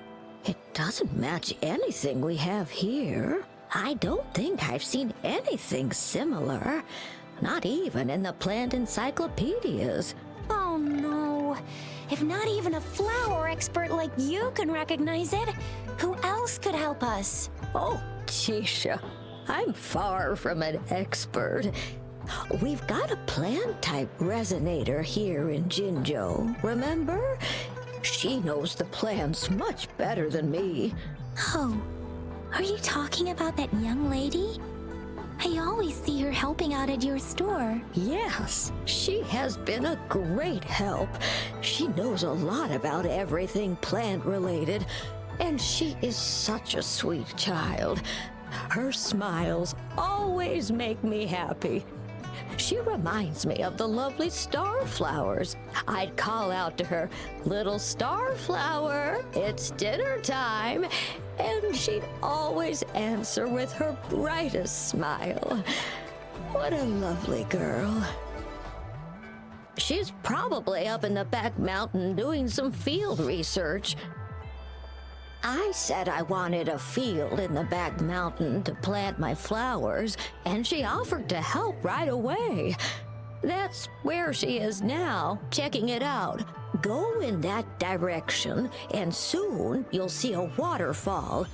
it doesn't match anything we have here. I don't think I've seen anything similar, not even in the plant encyclopedias. Oh no, if not even a flower expert like you can recognize it, who else could help us? Oh, Shisha, I'm far from an expert. We've got a plant-type resonator here in Jinzhou, remember? She knows the plants much better than me. Oh, are you talking about that young lady? I always see her helping out at your store. Yes, she has been a great help. She knows a lot about everything plant-related, and she is such a sweet child. Her smiles always make me happy. She reminds me of the lovely starflowers. I'd call out to her, "Little starflower, it's dinner time," and she'd always answer with her brightest smile. What a lovely girl. She's probably up in the back mountain doing some field research. I said I wanted a field in the back mountain to plant my flowers, and she offered to help right away. That's where she is now, checking it out. Go in that direction, and soon you'll see a waterfall.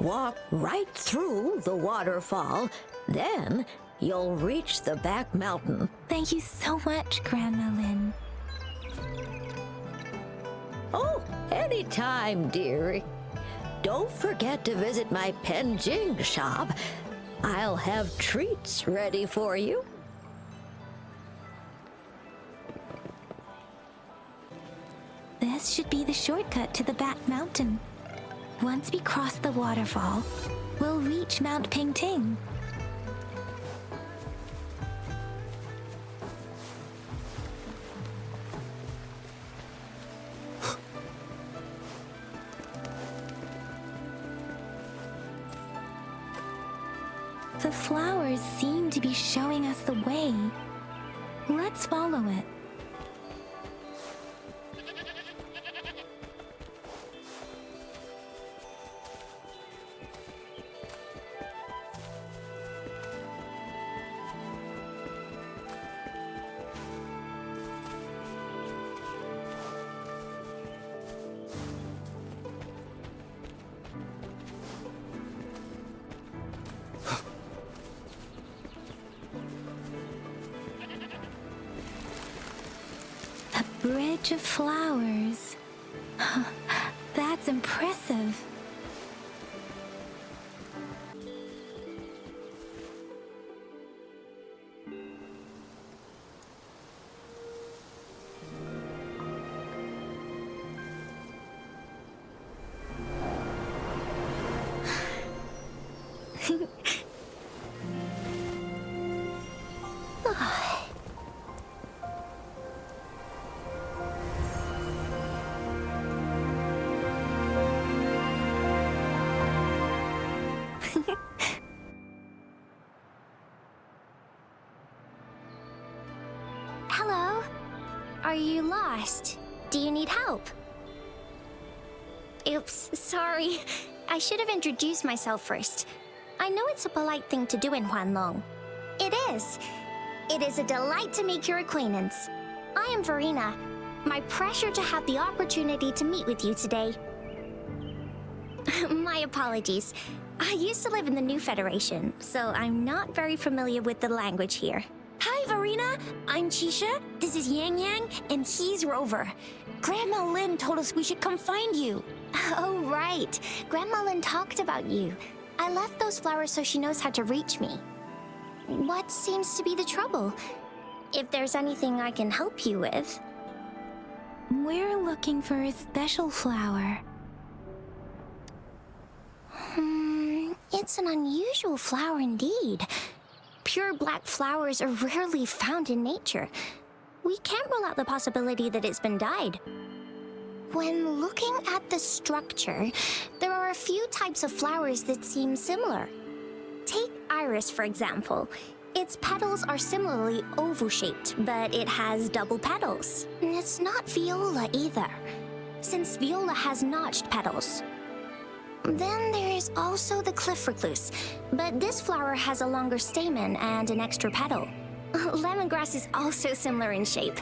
Walk right through the waterfall, then you'll reach the back mountain. Thank you so much, Grandma Lynn. Oh, anytime, dearie. Don't forget to visit my Penjing shop. I'll have treats ready for you. This should be the shortcut to the back mountain. Once we cross the waterfall, we'll reach Mount Pingting. The flowers seem to be showing us the way. Let's follow it. bridge of flowers. That's impressive. Hello? Are you lost? Do you need help? Oops, sorry. I should have introduced myself first. I know it's a polite thing to do in Huanglong. It is. It is a delight to make your acquaintance. I am Verena. My pleasure to have the opportunity to meet with you today. My apologies. I used to live in the New Federation, so I'm not very familiar with the language here. Hi, Verena. I'm Chisha. This is Yang Yang, and he's Rover. Grandma Lin told us we should come find you. Oh, right. Grandma Lin talked about you. I left those flowers so she knows how to reach me. What seems to be the trouble? If there's anything I can help you with. We're looking for a special flower. It's an unusual flower indeed. Pure black flowers are rarely found in nature. We can't rule out the possibility that it's been dyed. When looking at the structure, there are a few types of flowers that seem similar. Take iris, for example. Its petals are similarly oval-shaped, but it has double petals. And it's not viola either, since viola has notched petals. Then there is also the cliff recluse, but this flower has a longer stamen and an extra petal. Lemongrass is also similar in shape.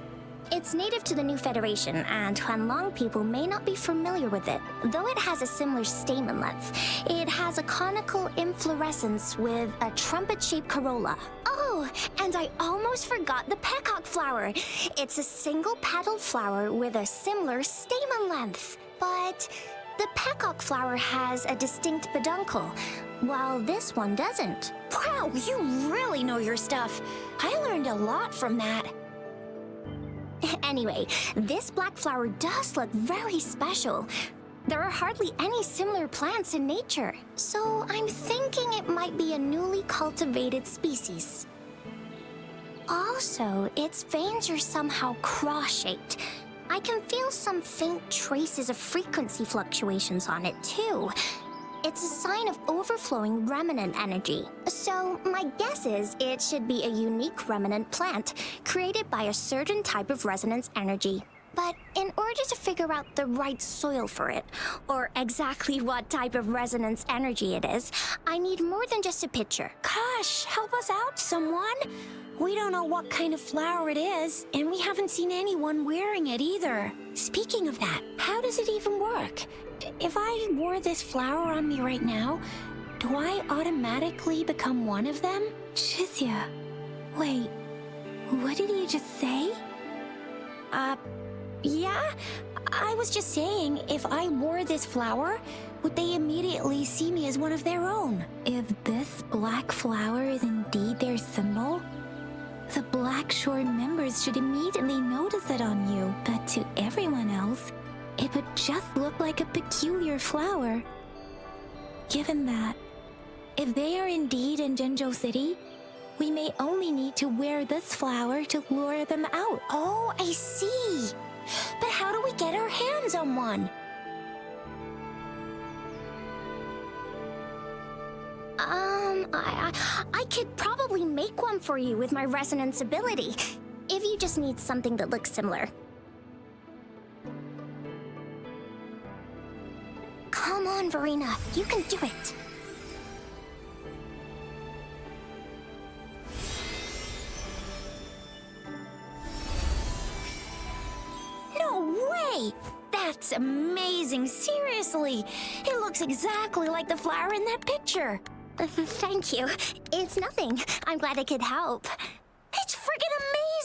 It's native to the New Federation, and Huanglong people may not be familiar with it. Though it has a similar stamen length, it has a conical inflorescence with a trumpet-shaped corolla. Oh, and I almost forgot the peacock flower. It's a single-petaled flower with a similar stamen length. But the peacock flower has a distinct peduncle, while this one doesn't. Wow, you really know your stuff. I learned a lot from that. Anyway, this black flower does look very special. There are hardly any similar plants in nature, so I'm thinking it might be a newly cultivated species. Also, its veins are somehow cross-shaped. I can feel some faint traces of frequency fluctuations on it, too. It's a sign of overflowing remnant energy. So, my guess is it should be a unique remnant plant created by a certain type of resonance energy. But in order to figure out the right soil for it, or exactly what type of resonance energy it is, I need more than just a picture. Gosh, help us out, someone. We don't know what kind of flower it is, and we haven't seen anyone wearing it either. Speaking of that, how does it even work? If I wore this flower on me right now, do I automatically become one of them? Shizia, wait, what did you just say? Yeah? I was just saying, if I wore this flower, would they immediately see me as one of their own? If this black flower is indeed their symbol, the Black Shore members should immediately notice it on you, but to everyone else, it would just look like a peculiar flower. Given that, if they are indeed in Jinzhou City, we may only need to wear this flower to lure them out. Oh, I see. But how do we get our hands on one? I could probably make one for you with my resonance ability, if you just need something that looks similar. Come on, Verena, you can do it. No way! That's amazing, seriously! It looks exactly like the flower in that picture. Thank you. It's nothing. I'm glad I could help. It's friggin'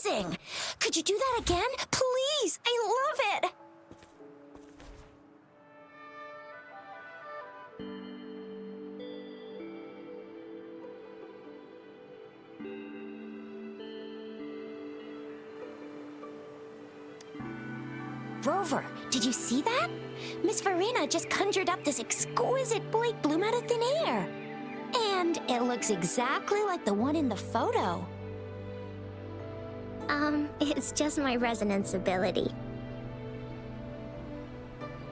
amazing! Could you do that again? Please! I love it! Rover, did you see that? Miss Verena just conjured up this exquisite Blake bloom out of thin air. And it looks exactly like the one in the photo. It's just my resonance ability.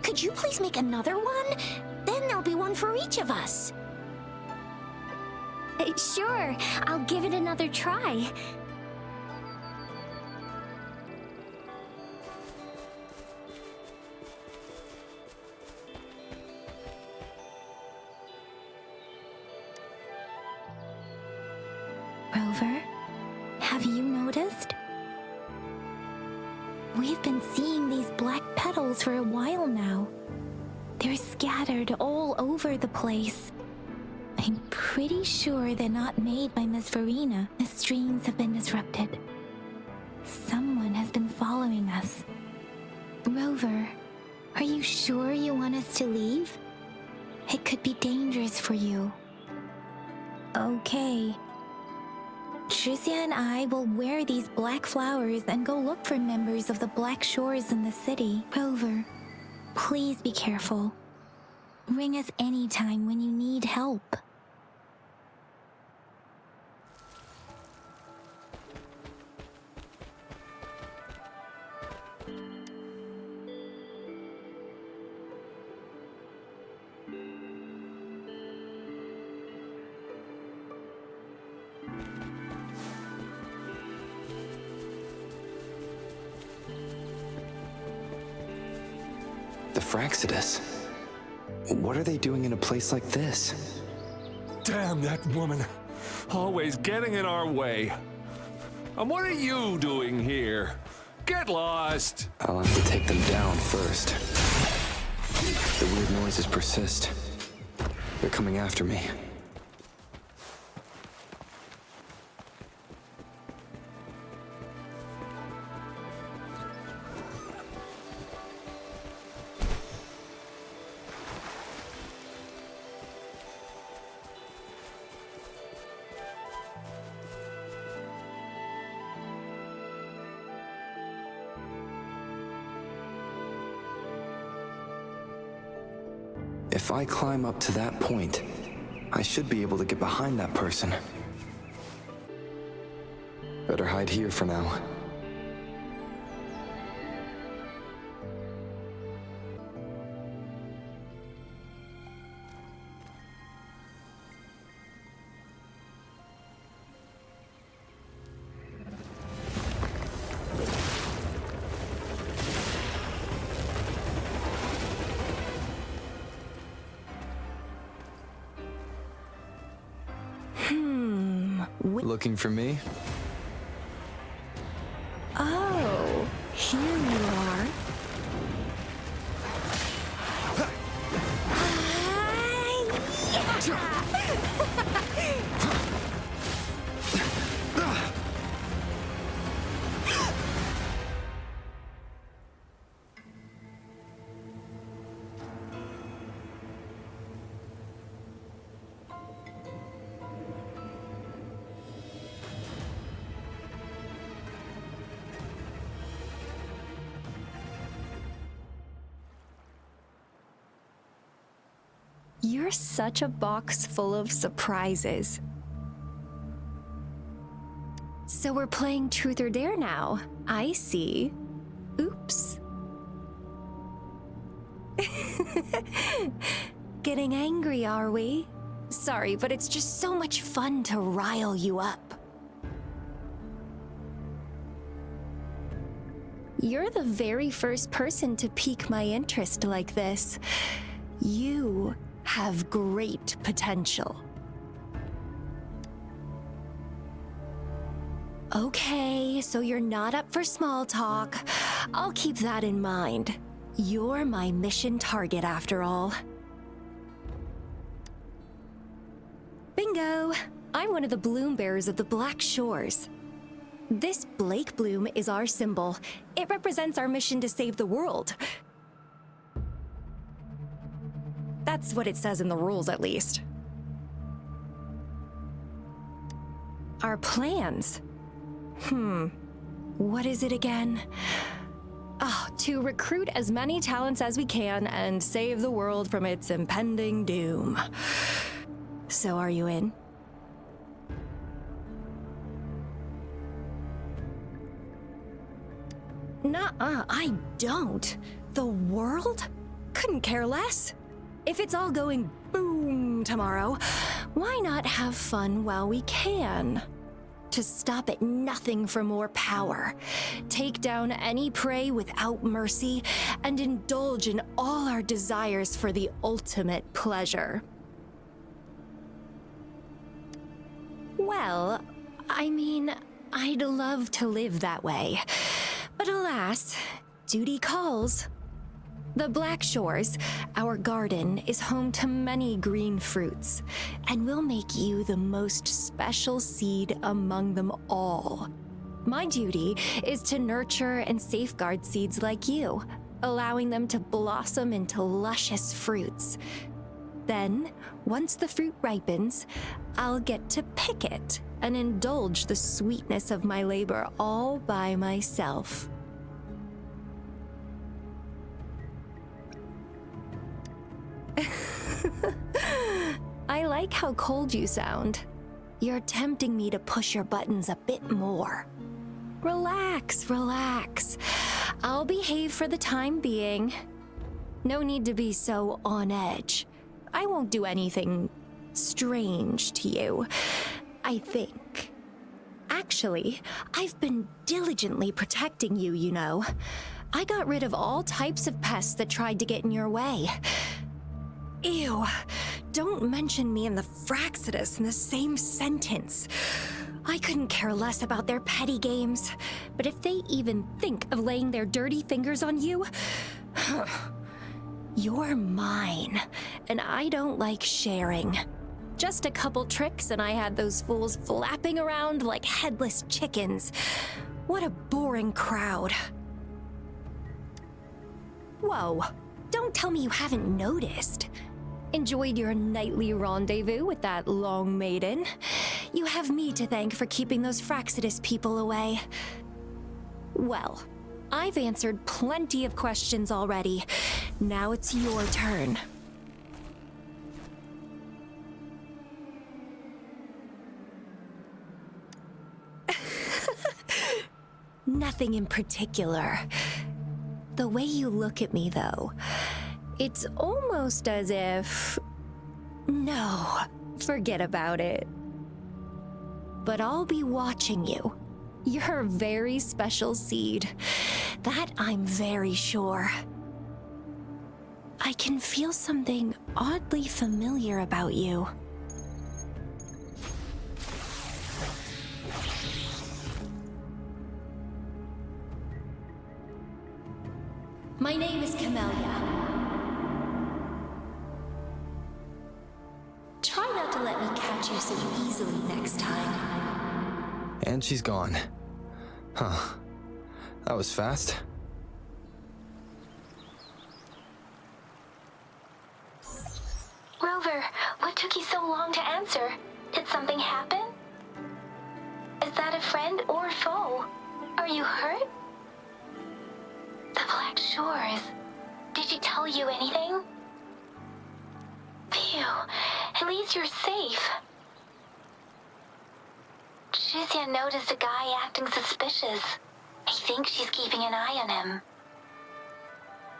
Could you please make another one? Then there'll be one for each of us. Sure, I'll give it another try. Rover, have you noticed? We've been seeing these black petals for a while now. They're scattered all over the place. I'm pretty sure they're not made by Miss Verena. The streams have been disrupted. Someone has been following us. Rover, are you sure you want us to leave? It could be dangerous for you. Okay. Tricia and I will wear these black flowers and go look for members of the Black Shores in the city. Rover, please be careful. Ring us anytime when you need help. The Fraxidus. What are they doing in a place like this? Damn that woman. Always getting in our way. And what are you doing here? Get lost! I'll have to take them down first. The weird noises persist. They're coming after me. If I climb up to that point, I should be able to get behind that person. Better hide here for now. Looking for me? Oh, here you are. You're such a box full of surprises. So we're playing Truth or Dare now. I see. Oops. Getting angry, are we? Sorry, but it's just so much fun to rile you up. You're the very first person to pique my interest like this. You have great potential. Okay, so you're not up for small talk. I'll keep that in mind. You're my mission target after all. Bingo! I'm one of the bloom bearers of the Black Shores. This Blake Bloom is our symbol. It represents our mission to save the world. That's what it says in the rules, at least. Our plans. What is it again? To recruit as many talents as we can and save the world from its impending doom. So are you in? Nuh-uh, I don't. The world? Couldn't care less. If it's all going boom tomorrow, why not have fun while we can? To stop at nothing for more power, take down any prey without mercy, and indulge in all our desires for the ultimate pleasure. Well, I mean, I'd love to live that way. But alas, duty calls. The Black Shores, our garden, is home to many green fruits, and will make you the most special seed among them all. My duty is to nurture and safeguard seeds like you, allowing them to blossom into luscious fruits. Then, once the fruit ripens, I'll get to pick it and indulge the sweetness of my labor all by myself. I like how cold you sound. You're tempting me to push your buttons a bit more. Relax, relax. I'll behave for the time being. No need to be so on edge. I won't do anything strange to you, I think. Actually, I've been diligently protecting you, you know. I got rid of all types of pests that tried to get in your way. Ew, don't mention me and the Fraxidus in the same sentence. I couldn't care less about their petty games, but if they even think of laying their dirty fingers on you, you're mine, and I don't like sharing. Just a couple tricks and I had those fools flapping around like headless chickens. What a boring crowd. Whoa, don't tell me you haven't noticed. Enjoyed your nightly rendezvous with that long maiden. You have me to thank for keeping those Fraxidus people away. Well, I've answered plenty of questions already. Now it's your turn. Nothing in particular. The way you look at me, though, it's almost as if... No, forget about it. But I'll be watching you. You're a very special seed. That I'm very sure. I can feel something oddly familiar about you. My name is Camellia. Try not to let me catch you so easily next time. And she's gone. Huh. That was fast. Rover, what took you so long to answer? Did something happen? Is that a friend or foe? Are you hurt? The Black Shores. Did she tell you anything? Phew, at least you're safe. Shuzia noticed a guy acting suspicious. I think she's keeping an eye on him.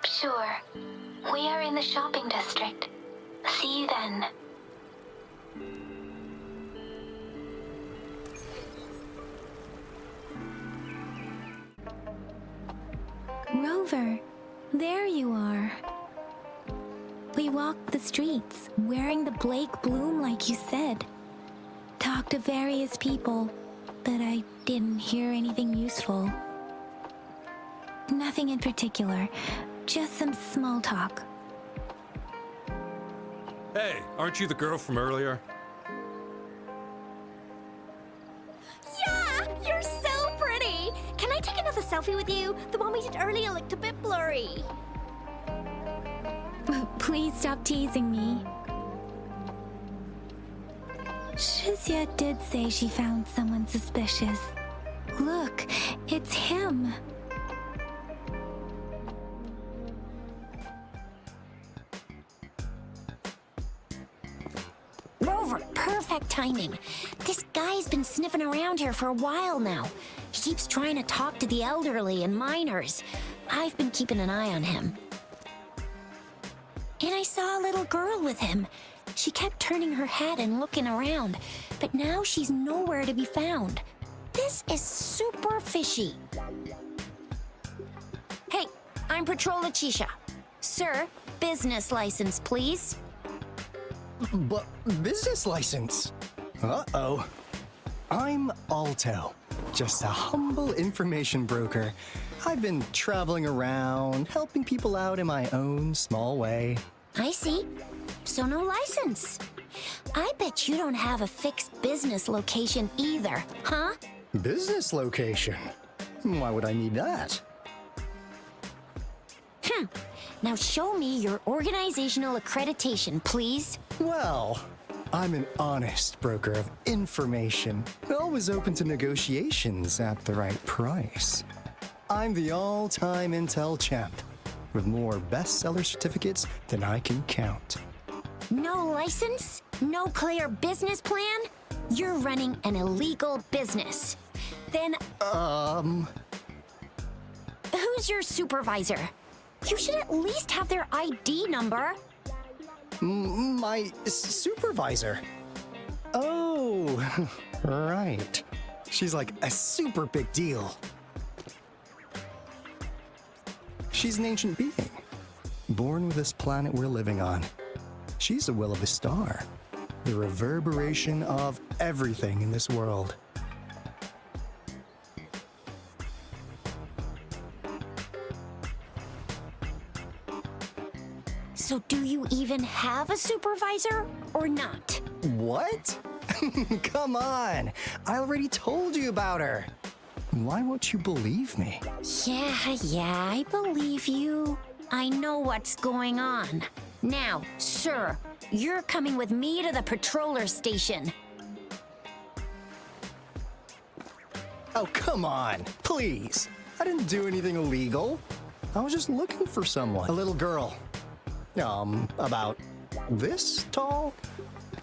Sure. We are in the shopping district. See you then. Rover, there you are. We walked the streets, wearing the Blake Bloom like you said. Talked to various people, but I didn't hear anything useful. Nothing in particular, just some small talk. Hey, aren't you the girl from earlier? Yeah, you're so selfie with you? The one we did earlier looked a bit blurry. Please stop teasing me. Shizia did say she found someone suspicious. Look, it's him. Rover, perfect timing. This guy's been sniffing around here for a while now. He keeps trying to talk to the elderly and minors. I've been keeping an eye on him. And I saw a little girl with him. She kept turning her head and looking around, but now she's nowhere to be found. This is super fishy. Hey, I'm Patroller Chisha. Sir, business license, please. But business license? Uh-oh. I'm Alto, just a humble information broker. I've been traveling around, helping people out in my own small way. I see. So no license. I bet you don't have a fixed business location either, huh? Business location? Why would I need that? Now show me your organizational accreditation, please. Well, I'm an honest broker of information, always open to negotiations at the right price. I'm the all-time intel champ, with more bestseller certificates than I can count. No license? No clear business plan? You're running an illegal business. Then... Who's your supervisor? You should at least have their ID number. My supervisor? Oh, right. She's like a super big deal. She's an ancient being, born with this planet we're living on. She's the will of the star, the reverberation of everything in this world. So do you even have a supervisor or not? What? Come on, I already told you about her. Why won't you believe me? Yeah, I believe you. I know what's going on. Now, sir, you're coming with me to the patroller station. Oh, come on, please. I didn't do anything illegal. I was just looking for someone. A little girl. About this tall?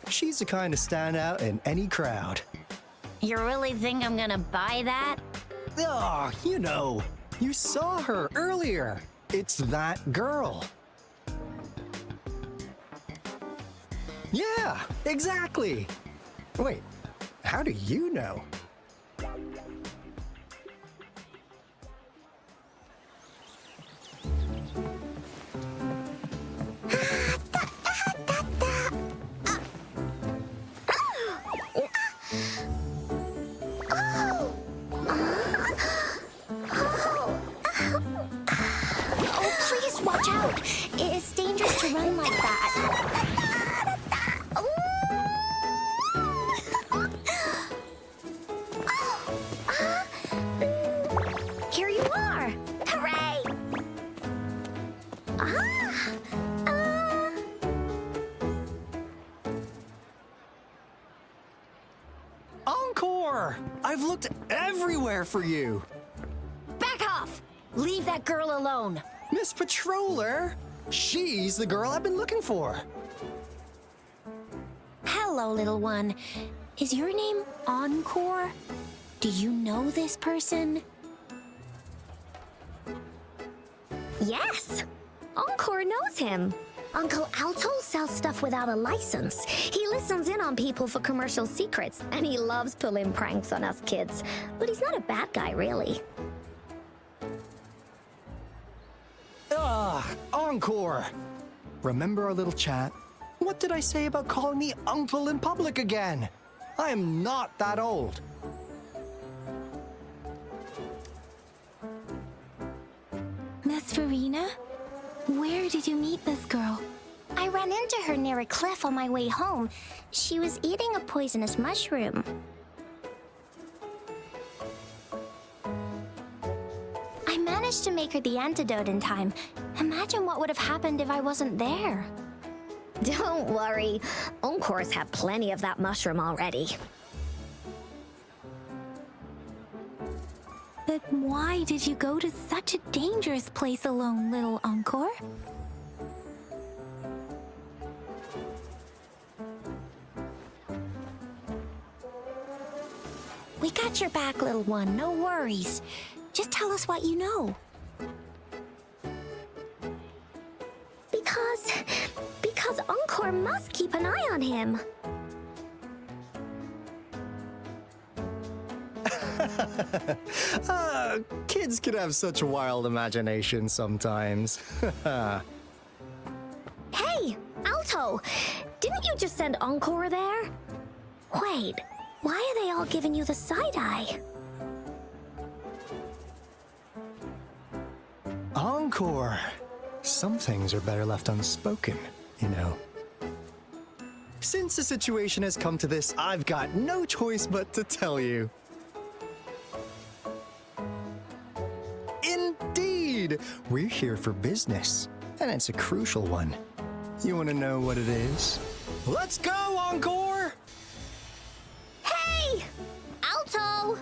She's the kind to stand out in any crowd. You really think I'm gonna buy that? Oh, you know, you saw her earlier. It's that girl. Yeah, exactly. Wait, how do you know? It's dangerous to run like that. Here you are! Hooray! Encore! I've looked everywhere for you. Back off! Leave that girl alone. Miss Patroller! She's the girl I've been looking for. Hello, little one. Is your name Encore? Do you know this person? Yes! Encore knows him. Uncle Alto sells stuff without a license. He listens in on people for commercial secrets, and he loves pulling pranks on us kids. But he's not a bad guy, really. Encore! Remember our little chat? What did I say about calling me uncle in public again? I am not that old. Miss Farina? Where did you meet this girl? I ran into her near a cliff on my way home. She was eating a poisonous mushroom. managed to make her the antidote in time. Imagine what would have happened if I wasn't there. Don't worry. Encore's had plenty of that mushroom already. But why did you go to such a dangerous place alone, little Encore? We got your back, little one. No worries. Just tell us what you know. Because Encore must keep an eye on him. Kids can have such wild imaginations sometimes. Hey, Alto! Didn't you just send Encore there? Wait, why are they all giving you the side eye? Encore! Some things are better left unspoken, you know. Since the situation has come to this, I've got no choice but to tell you. Indeed! We're here for business, and it's a crucial one. You want to know what it is? Let's go, Encore! Hey! Alto!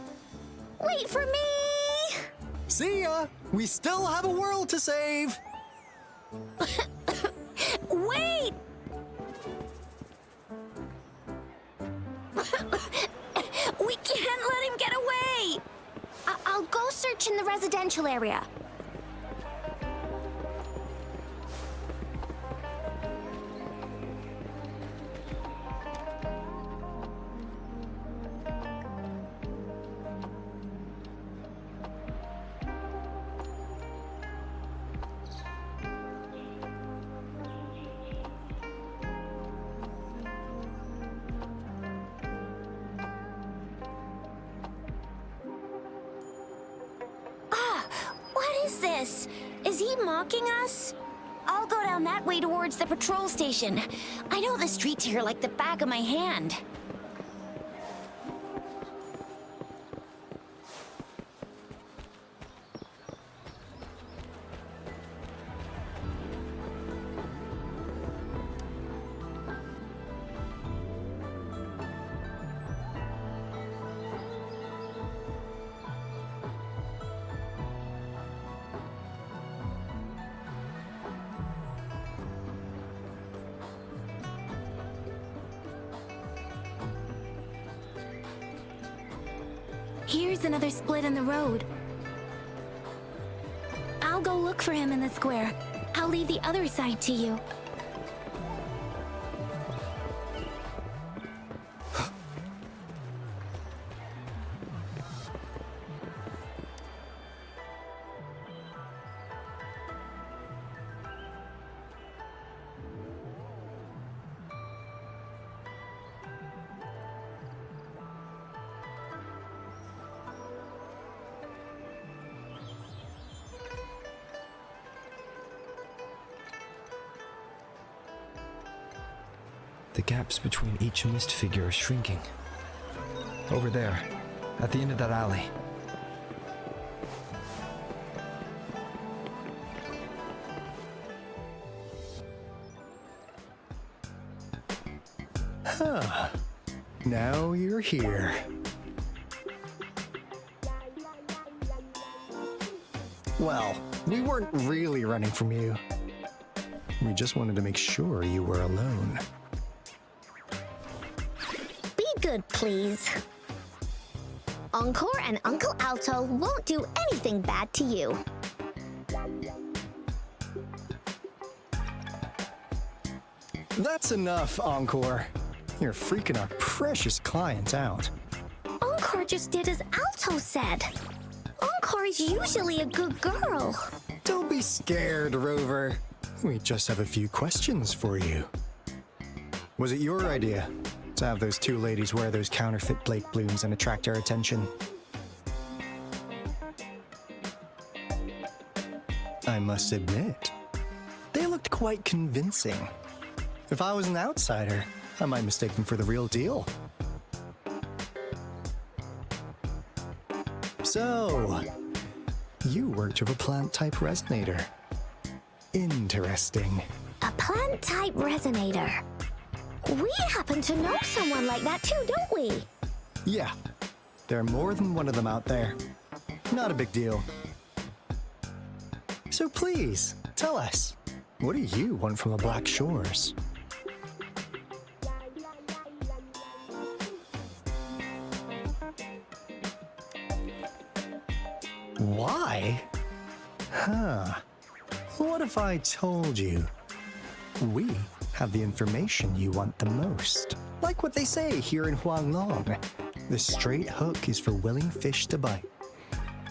Wait for me! See ya! We still have a world to save! Wait! We can't let him get away! I'll go search in the residential area. Is he mocking us? I'll go down that way towards the patrol station. I know the streets here like the back of my hand. Here's another split in the road. I'll go look for him in the square. I'll leave the other side to you. The gaps between each mist figure are shrinking. Over there, at the end of that alley. Huh. Now you're here. Well, we weren't really running from you. We just wanted to make sure you were alone. Be good, please. Encore and Uncle Alto won't do anything bad to you. That's enough, Encore. You're freaking our precious client out. Encore just did as Alto said. Encore is usually a good girl. Don't be scared, Rover. We just have a few questions for you. Was it your idea to have those two ladies wear those counterfeit Blake blooms and attract our attention? I must admit, they looked quite convincing. If I was an outsider, I might mistake them for the real deal. So, You worked with a plant-type resonator. Interesting. A plant-type resonator. We happen to know someone like that too, don't we? Yeah, there are more than one of them out there. Not a big deal. So please, tell us, what do you want from the Black Shores? Why? Huh. What if I told you? We have the information you want the most. Like what they say here in Huanglong. The straight hook is for willing fish to bite.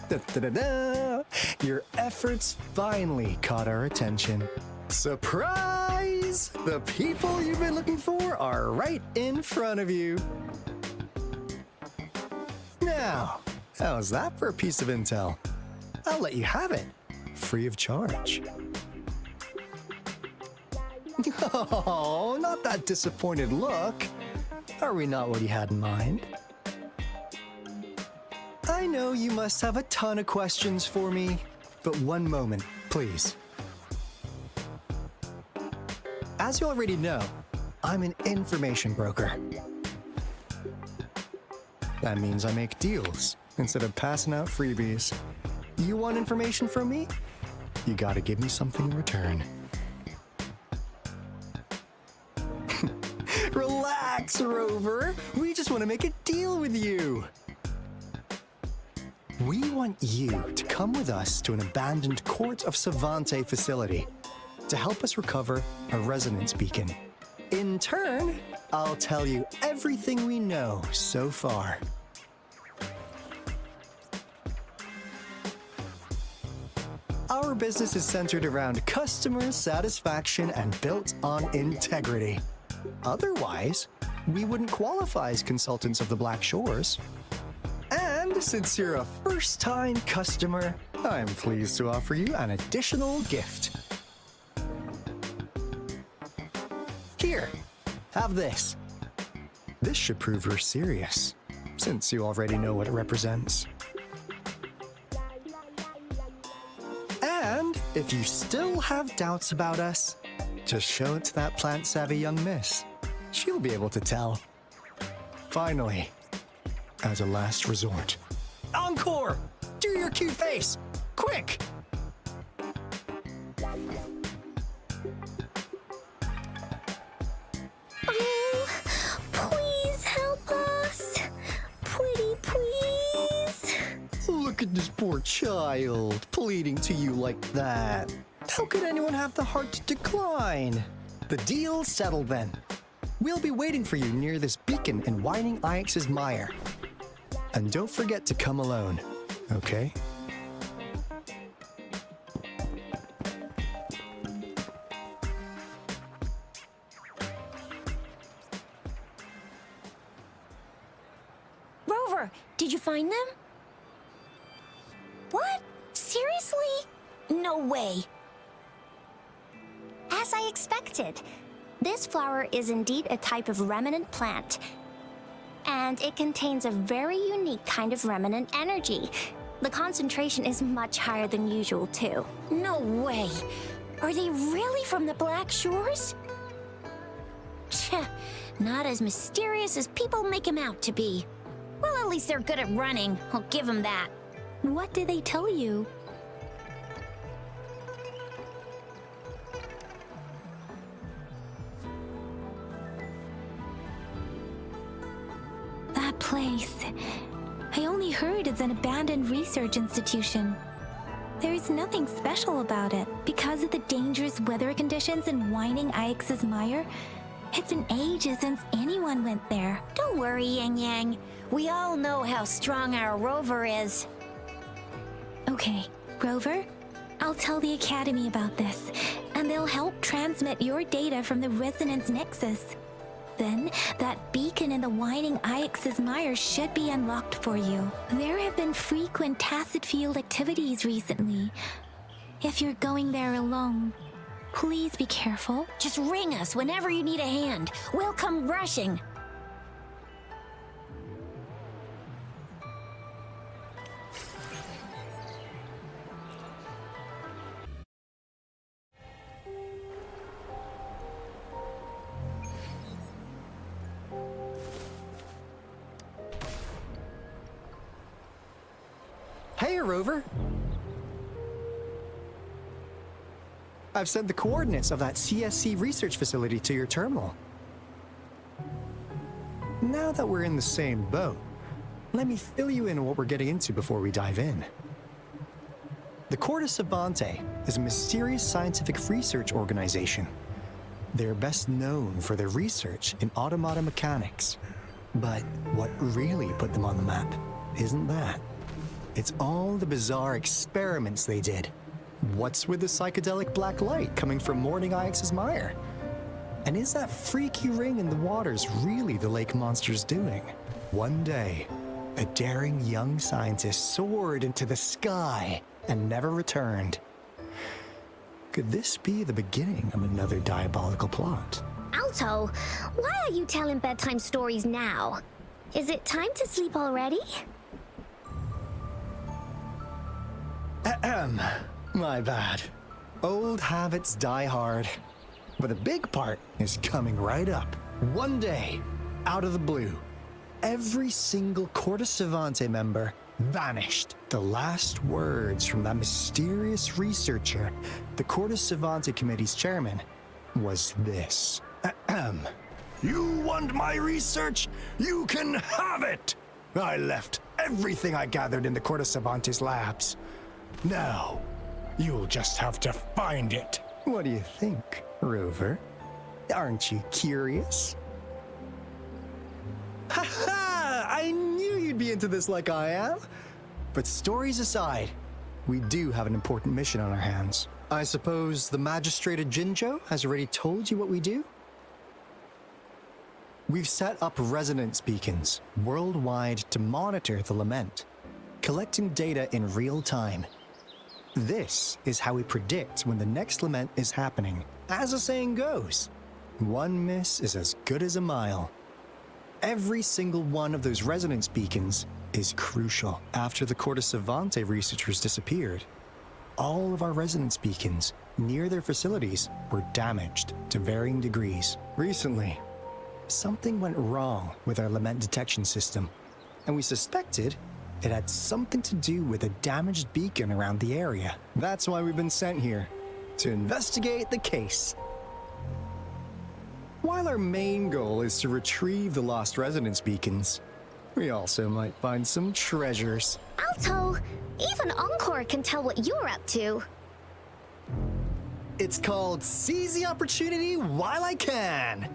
Da-da-da-da! Your efforts finally caught our attention. Surprise! The people you've been looking for are right in front of you. Now, how's that for a piece of intel? I'll let you have it, free of charge. Oh, not that disappointed look. Are we not what you had in mind? I know you must have a ton of questions for me, but one moment, please. As you already know, I'm an information broker. That means I make deals instead of passing out freebies. You want information from me? You gotta give me something in return. Relax, Rover. We just want to make a deal with you. We want you to come with us to an abandoned Court of Savante facility to help us recover a resonance beacon. In turn, I'll tell you everything we know so far. Our business is centered around customer satisfaction and built on integrity. Otherwise, we wouldn't qualify as consultants of the Black Shores. And since you're a first-time customer, I'm pleased to offer you an additional gift. Here, have this. This should prove you're serious, since you already know what it represents. And if you still have doubts about us, just show it to that plant-savvy young miss. She'll be able to tell. Finally, as a last resort. Encore! Do your cute face! Quick! Oh, please help us. Pretty please. Look at this poor child, pleading to you like that. How could anyone have the heart to decline? The deal's settled then. We'll be waiting for you near this beacon in Whining Ix's mire. And don't forget to come alone, okay? Rover, did you find them? What? Seriously? No way. As I expected. This flower is indeed a type of remnant plant. And it contains a very unique kind of remnant energy. The concentration is much higher than usual, too. No way. Are they really from the Black Shores? Tch, not as mysterious as people make them out to be. Well, at least they're good at running. I'll give them that. What did they tell you? That place. I only heard it's an abandoned research institution. There is nothing special about it. Because of the dangerous weather conditions in Whining Ix's mire, it's been ages since anyone went there. Don't worry, Yang Yang. We all know how strong our Rover is. Okay, Rover, I'll tell the Academy about this, and they'll help transmit your data from the Resonance Nexus. Then, that beacon in the Whining Ix's mire should be unlocked for you. There have been frequent tacit field activities recently. If you're going there alone, please be careful. Just ring us whenever you need a hand. We'll come rushing. there, Rover. I've sent the coordinates of that CSC research facility to your terminal. Now that we're in the same boat, let me fill you in on what we're getting into before we dive in. The Corte Savante is a mysterious scientific research organization. They're best known for their research in automata mechanics. But what really put them on the map isn't that. It's all the bizarre experiments they did. What's with the psychedelic black light coming from Morning Ix's mire? And is that freaky ring in the waters really the lake monster's doing? One day, a daring young scientist soared into the sky and never returned. Could this be the beginning of another diabolical plot? Alto, why are you telling bedtime stories now? Is it time to sleep already? Ahem. My bad. Old habits die hard. But a big part is coming right up. One day, out of the blue, every single Corte Savante member vanished. The last words from that mysterious researcher, the Corte Savante Committee's chairman, was this. Ahem. You want my research? You can have it! I left everything I gathered in the Corte Savante's labs. Now, you'll just have to find it. What do you think, Rover? Aren't you curious? Ha ha! I knew you'd be into this like I am. But stories aside, we do have an important mission on our hands. I suppose the magistrate at Jinzhou has already told you what we do? We've set up resonance beacons worldwide to monitor the lament, collecting data in real time. This is how we predict when the next lament is happening. As the saying goes, one miss is as good as a mile. Every single one of those resonance beacons is crucial. After the Corte Savante researchers disappeared, all of our resonance beacons near their facilities were damaged to varying degrees. Recently, something went wrong with our lament detection system, and we suspected it had something to do with a damaged beacon around the area. That's why we've been sent here, to investigate the case. While our main goal is to retrieve the lost resonance beacons, we also might find some treasures. Alto, even Encore can tell what you're up to. It's called Seize the Opportunity While I Can.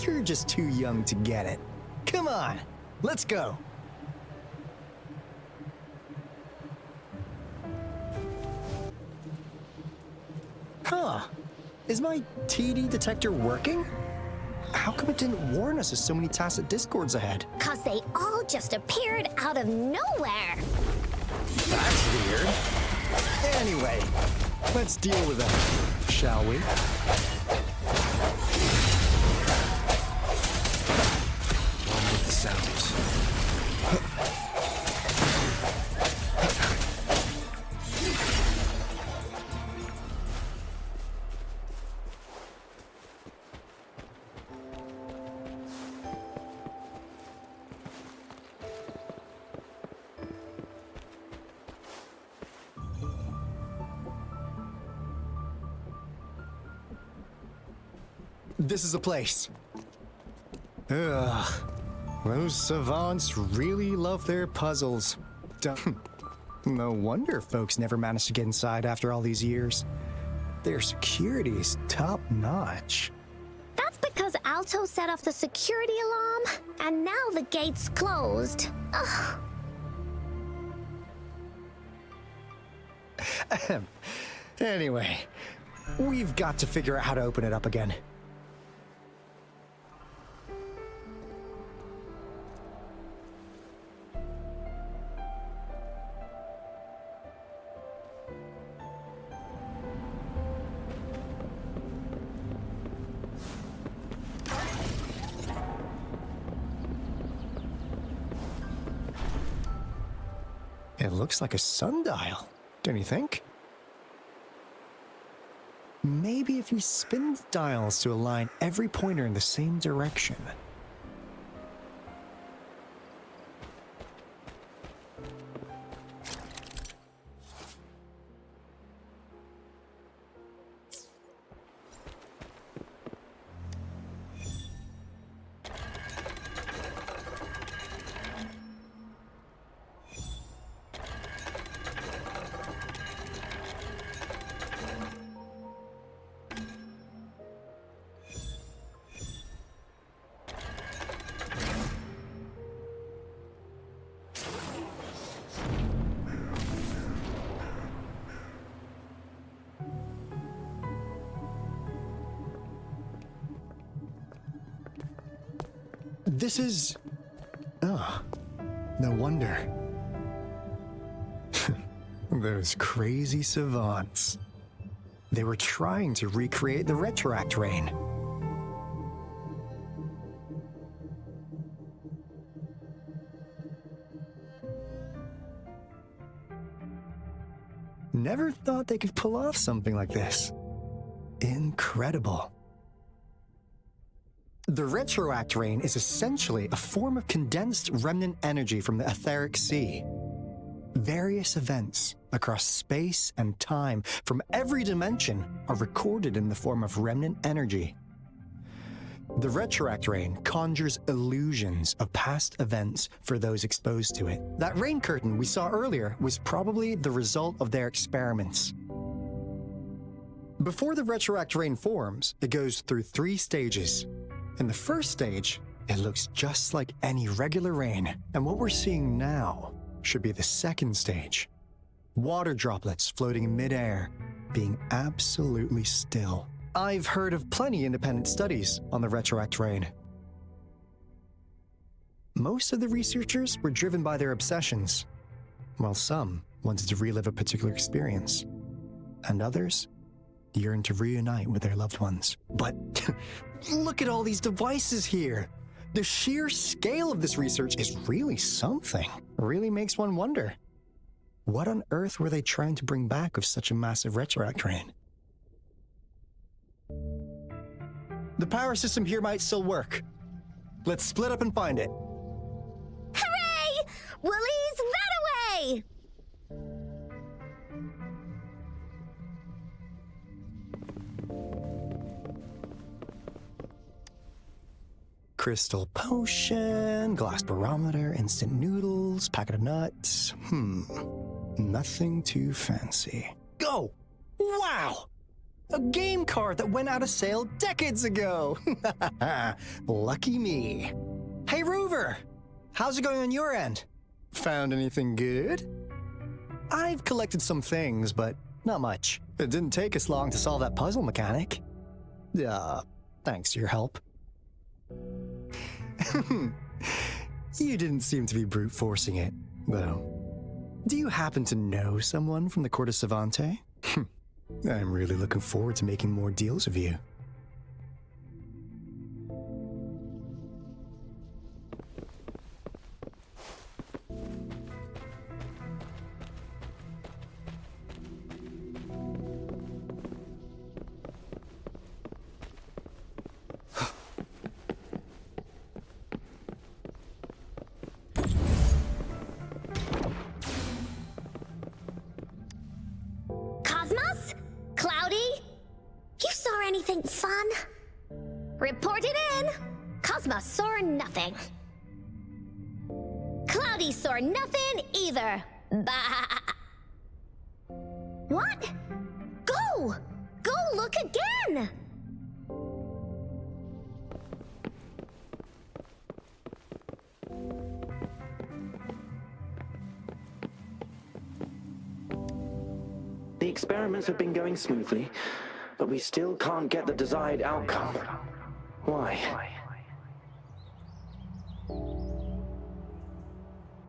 You're just too young to get it. Come on, let's go. Huh. Is my TD detector working? How come it didn't warn us of so many tacit discords ahead? 'Cause they all just appeared out of nowhere. That's weird. Anyway, let's deal with them, shall we? One with the sounds. This is the place. Ugh. Those savants really love their puzzles. No wonder folks never managed to get inside after all these years. Their security is top-notch. That's because Alto set off the security alarm, and now the gate's closed. Ugh. Anyway, we've got to figure out how to open it up again. It looks like a sundial, don't you think? Maybe if we spin the dials to align every pointer in the same direction. This is... Oh, no wonder. Those crazy savants. They were trying to recreate the retroact rain. Never thought they could pull off something like this. Incredible. The retroact rain is essentially a form of condensed remnant energy from the etheric sea. Various events across space and time from every dimension are recorded in the form of remnant energy. The retroact rain conjures illusions of past events for those exposed to it. That rain curtain we saw earlier was probably the result of their experiments. Before the retroact rain forms, it goes through 3 stages. In the first stage, it looks just like any regular rain, and what we're seeing now should be the second stage. Water droplets floating in midair, being absolutely still. I've heard of plenty independent studies on the retroact rain. Most of the researchers were driven by their obsessions, while some wanted to relive a particular experience, and others yearned to reunite with their loved ones. But look at all these devices here. The sheer scale of this research is really something. Really makes one wonder. What on earth were they trying to bring back with such a massive retroact rain? The power system here might still work. Let's split up and find it. Hooray! Woolies, that away! Crystal potion, glass barometer, instant noodles, packet of nuts. Nothing too fancy. Go! Wow! A game card that went out of sale decades ago! Lucky me. Hey, Rover! How's it going on your end? Found anything good? I've collected some things, but not much. It didn't take us long to solve that puzzle mechanic. Thanks to your help. You didn't seem to be brute forcing it, though. Do you happen to know someone from the Court of Savante? I'm really looking forward to making more deals with you. Cosmos? Cloudy? You saw anything fun? Report it in! Cosmos saw nothing. Cloudy saw nothing either. Bah! What? Go! Go look again! The experiments have been going smoothly, but we still can't get the desired outcome. Why?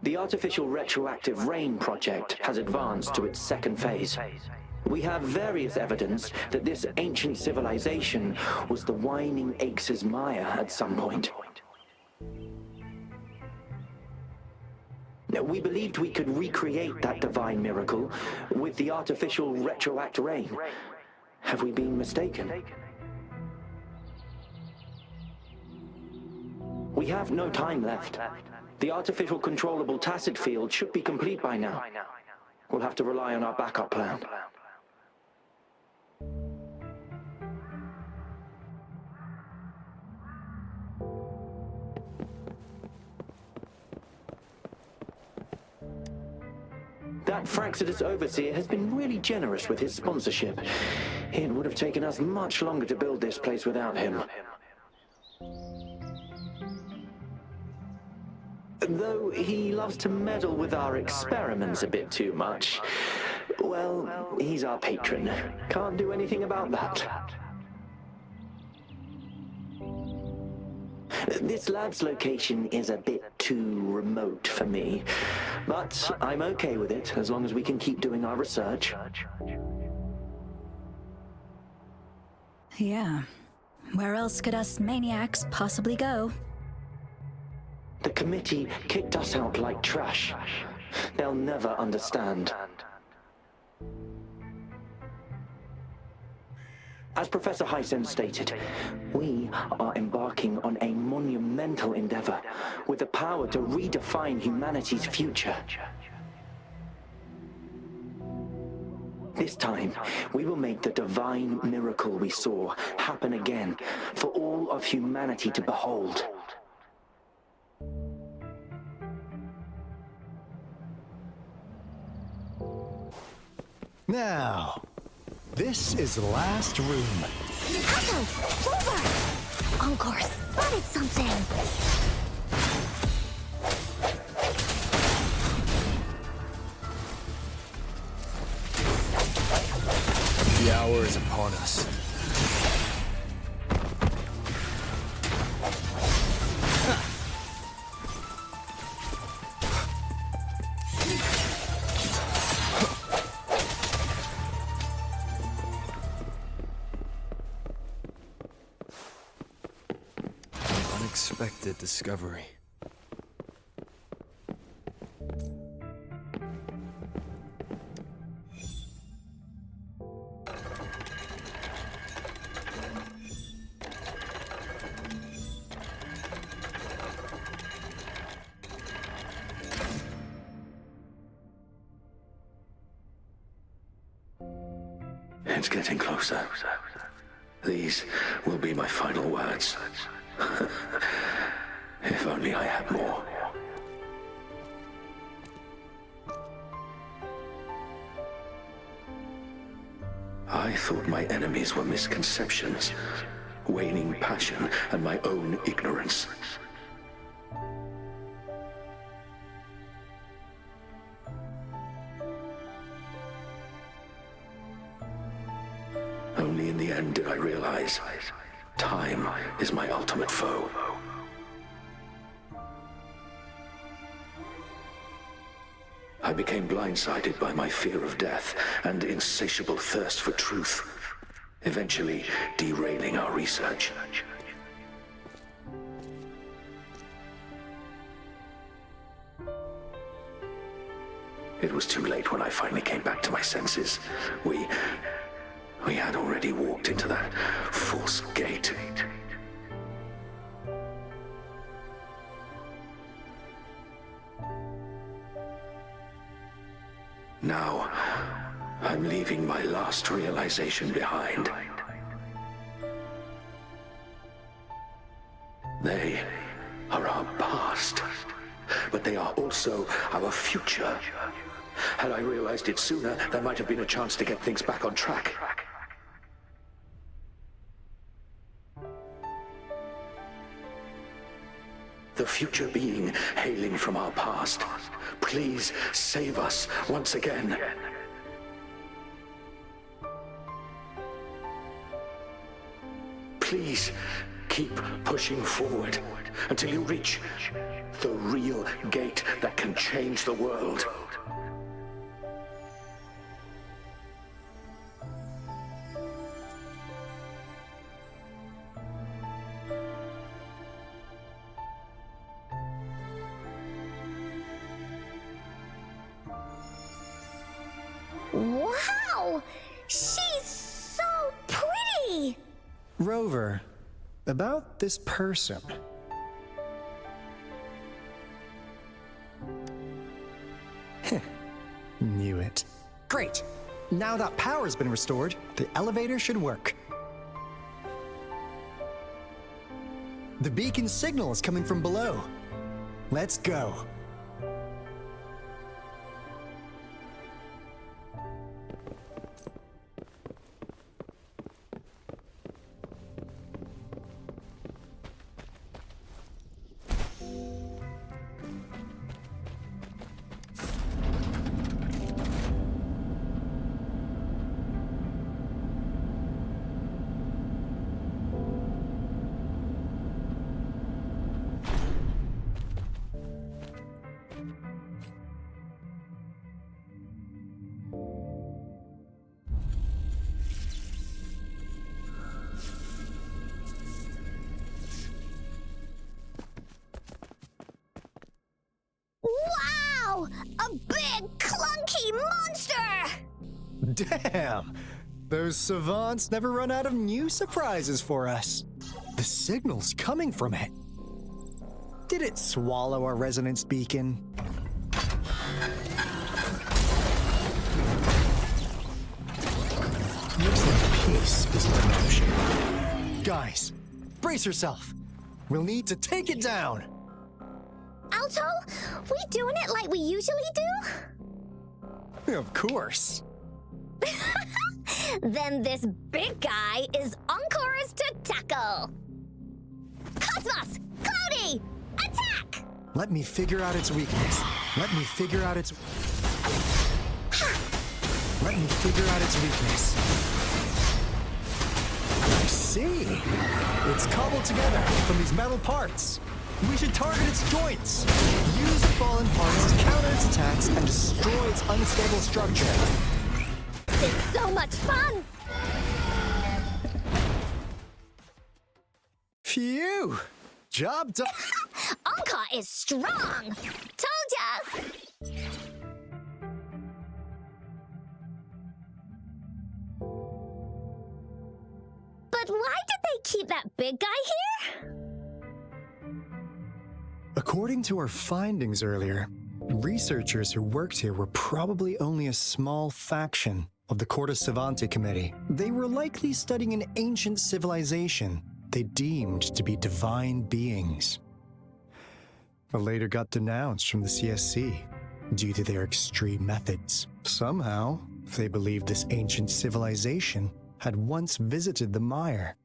The artificial retroactive rain project has advanced to its second phase. We have various evidence that this ancient civilization was the Whining Aches' Maya at some point. We believed we could recreate that divine miracle with the artificial retroact rain. Have we been mistaken? We have no time left. The artificial controllable tacit field should be complete by now. We'll have to rely on our backup plan. That Fraxidus overseer has been really generous with his sponsorship. It would have taken us much longer to build this place without him. Though he loves to meddle with our experiments a bit too much. Well, he's our patron. Can't do anything about that. This lab's location is a bit too remote for me, but I'm okay with it as long as we can keep doing our research. Yeah. Where else could us maniacs possibly go? The committee kicked us out like trash. They'll never understand. As Professor Hysen stated, we are embarking on a monumental endeavor with the power to redefine humanity's future. This time, we will make the divine miracle we saw happen again for all of humanity to behold. Now, this is the last room. Hato! Over! Encore spotted something! The hour is upon us. Unexpected discovery. It's getting closer. These will be my final words. If only I had more. I thought my enemies were misconceptions, waning passion, and my own ignorance. Only in the end did I realize time is my ultimate foe. I became blindsided by my fear of death and insatiable thirst for truth, eventually derailing our research. It was too late when I finally came back to my senses. We had already walked into that false gate. Now, I'm leaving my last realization behind. They are our past, but they are also our future. Had I realized it sooner, there might have been a chance to get things back on track. The future being hailing from our past, please save us once again. Please keep pushing forward until you reach the real gate that can change the world. Wow! She's so pretty! Rover, about this person. Knew it. Great! Now that power's been restored, the elevator should work. The beacon signal is coming from below. Let's go. Alto! A big, clunky monster! Damn! Those savants never run out of new surprises for us. The signal's coming from it. Did it swallow our resonance beacon? Looks like peace isn't an option. Guys, brace yourself. We'll need to take it down. Alto, we doing it like we usually do? Of course. Then this big guy is Encore's to tackle. Cosmos! Cloudy! Attack! Let me figure out its weakness. Let me figure out its weakness. I see. It's cobbled together from these metal parts. We should target its joints. Use the fallen parts to counter its attacks and destroy its unstable structure. This is so much fun! Phew! Job done. Encore is strong! Told ya! But why did they keep that big guy here? According to our findings earlier, researchers who worked here were probably only a small faction of the Corte Savante Committee. They were likely studying an ancient civilization they deemed to be divine beings, but later got denounced from the CSC due to their extreme methods. Somehow, they believed this ancient civilization had once visited the mire,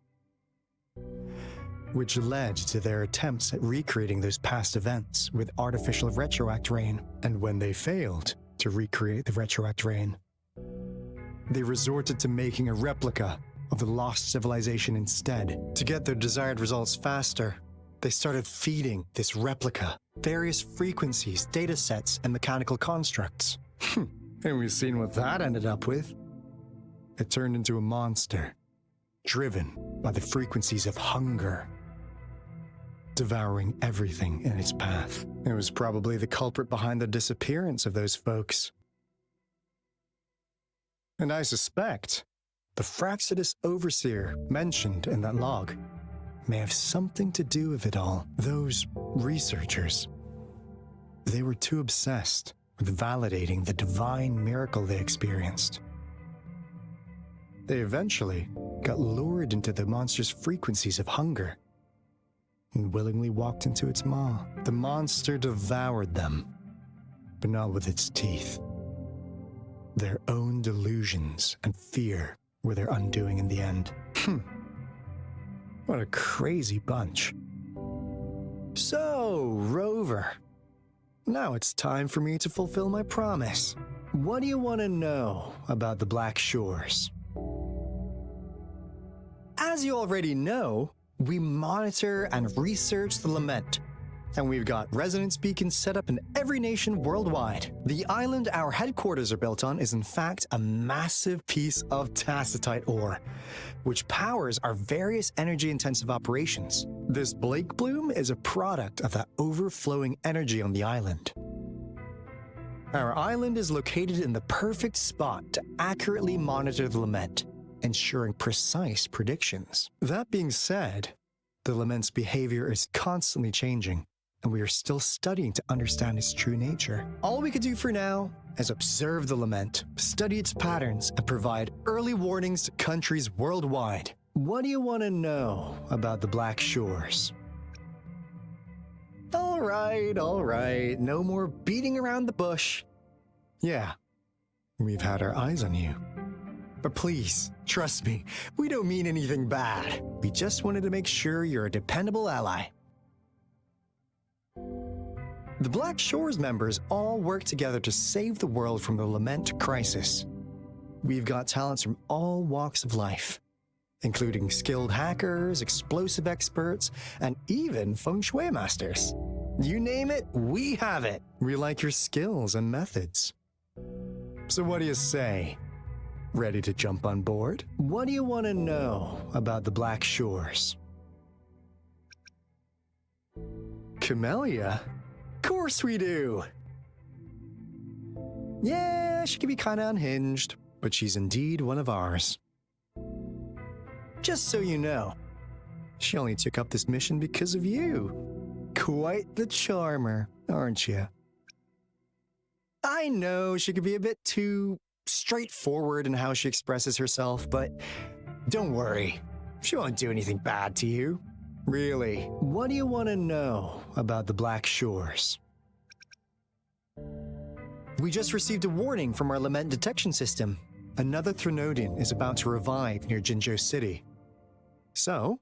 which led to their attempts at recreating those past events with artificial retroact rain. And when they failed to recreate the retroact rain, they resorted to making a replica of the lost civilization instead. To get their desired results faster, they started feeding this replica various frequencies, data sets, and mechanical constructs. And we've seen what that ended up with. It turned into a monster, driven by the frequencies of hunger, devouring everything in its path. It was probably the culprit behind the disappearance of those folks. And I suspect the Fraxidus Overseer mentioned in that log may have something to do with it all. Those researchers, they were too obsessed with validating the divine miracle they experienced. They eventually got lured into the monster's frequencies of hunger and willingly walked into its maw. The monster devoured them, but not with its teeth. Their own delusions and fear were their undoing in the end. What a crazy bunch. So, Rover, now it's time for me to fulfill my promise. What do you want to know about the Black Shores? As you already know, we monitor and research the Lament, and we've got resonance beacons set up in every nation worldwide. The island our headquarters are built on is in fact a massive piece of tacitite ore, which powers our various energy-intensive operations. This Blake Bloom is a product of that overflowing energy on the island. Our island is located in the perfect spot to accurately monitor the Lament, ensuring precise predictions. That being said, the Lament's behavior is constantly changing, and we are still studying to understand its true nature. All we can do for now is observe the Lament, study its patterns, and provide early warnings to countries worldwide. What do you want to know about the Black Shores? All right, no more beating around the bush. Yeah, we've had our eyes on you. But please, trust me, we don't mean anything bad. We just wanted to make sure you're a dependable ally. The Black Shores members all work together to save the world from the Lament crisis. We've got talents from all walks of life, including skilled hackers, explosive experts, and even feng shui masters. You name it, we have it. We like your skills and methods. So what do you say? Ready to jump on board? What do you want to know about the Black Shores? Camellia? Of course we do! Yeah, she can be kinda unhinged, but she's indeed one of ours. Just so you know, she only took up this mission because of you. Quite the charmer, aren't you? I know she can be a bit too straightforward in how she expresses herself, but don't worry. She won't do anything bad to you. Really, what do you want to know about the Black Shores? We just received a warning from our lament detection system. Another Threnodian is about to revive near Jinzhou City. So,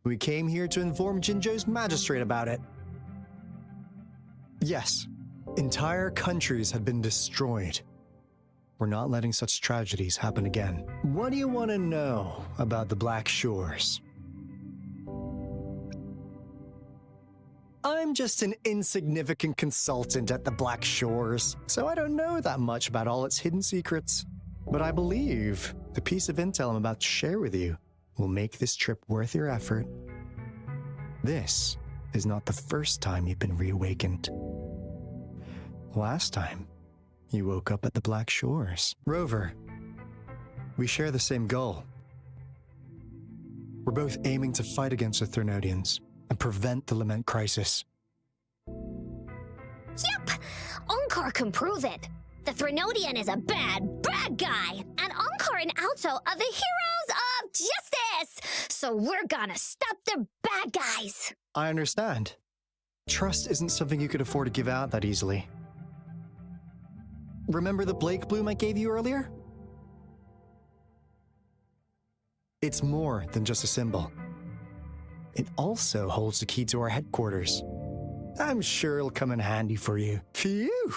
we came here to inform Jinzhou's magistrate about it. Yes, entire countries had been destroyed. We're not letting such tragedies happen again. What do you want to know about the Black Shores? I'm just an insignificant consultant at the Black Shores, so I don't know that much about all its hidden secrets. But I believe the piece of intel I'm about to share with you will make this trip worth your effort. This is not the first time you've been reawakened. Last time, you woke up at the Black Shores. Rover, we share the same goal. We're both aiming to fight against the Threnodians and prevent the Lament crisis. Yep! Onkar can prove it. The Threnodian is a bad, bad guy, and Onkar and Alto are the heroes of justice! So we're gonna stop the bad guys! I understand. Trust isn't something you could afford to give out that easily. Remember the Blake bloom I gave you earlier? It's more than just a symbol. It also holds the key to our headquarters. I'm sure it'll come in handy for you. Phew!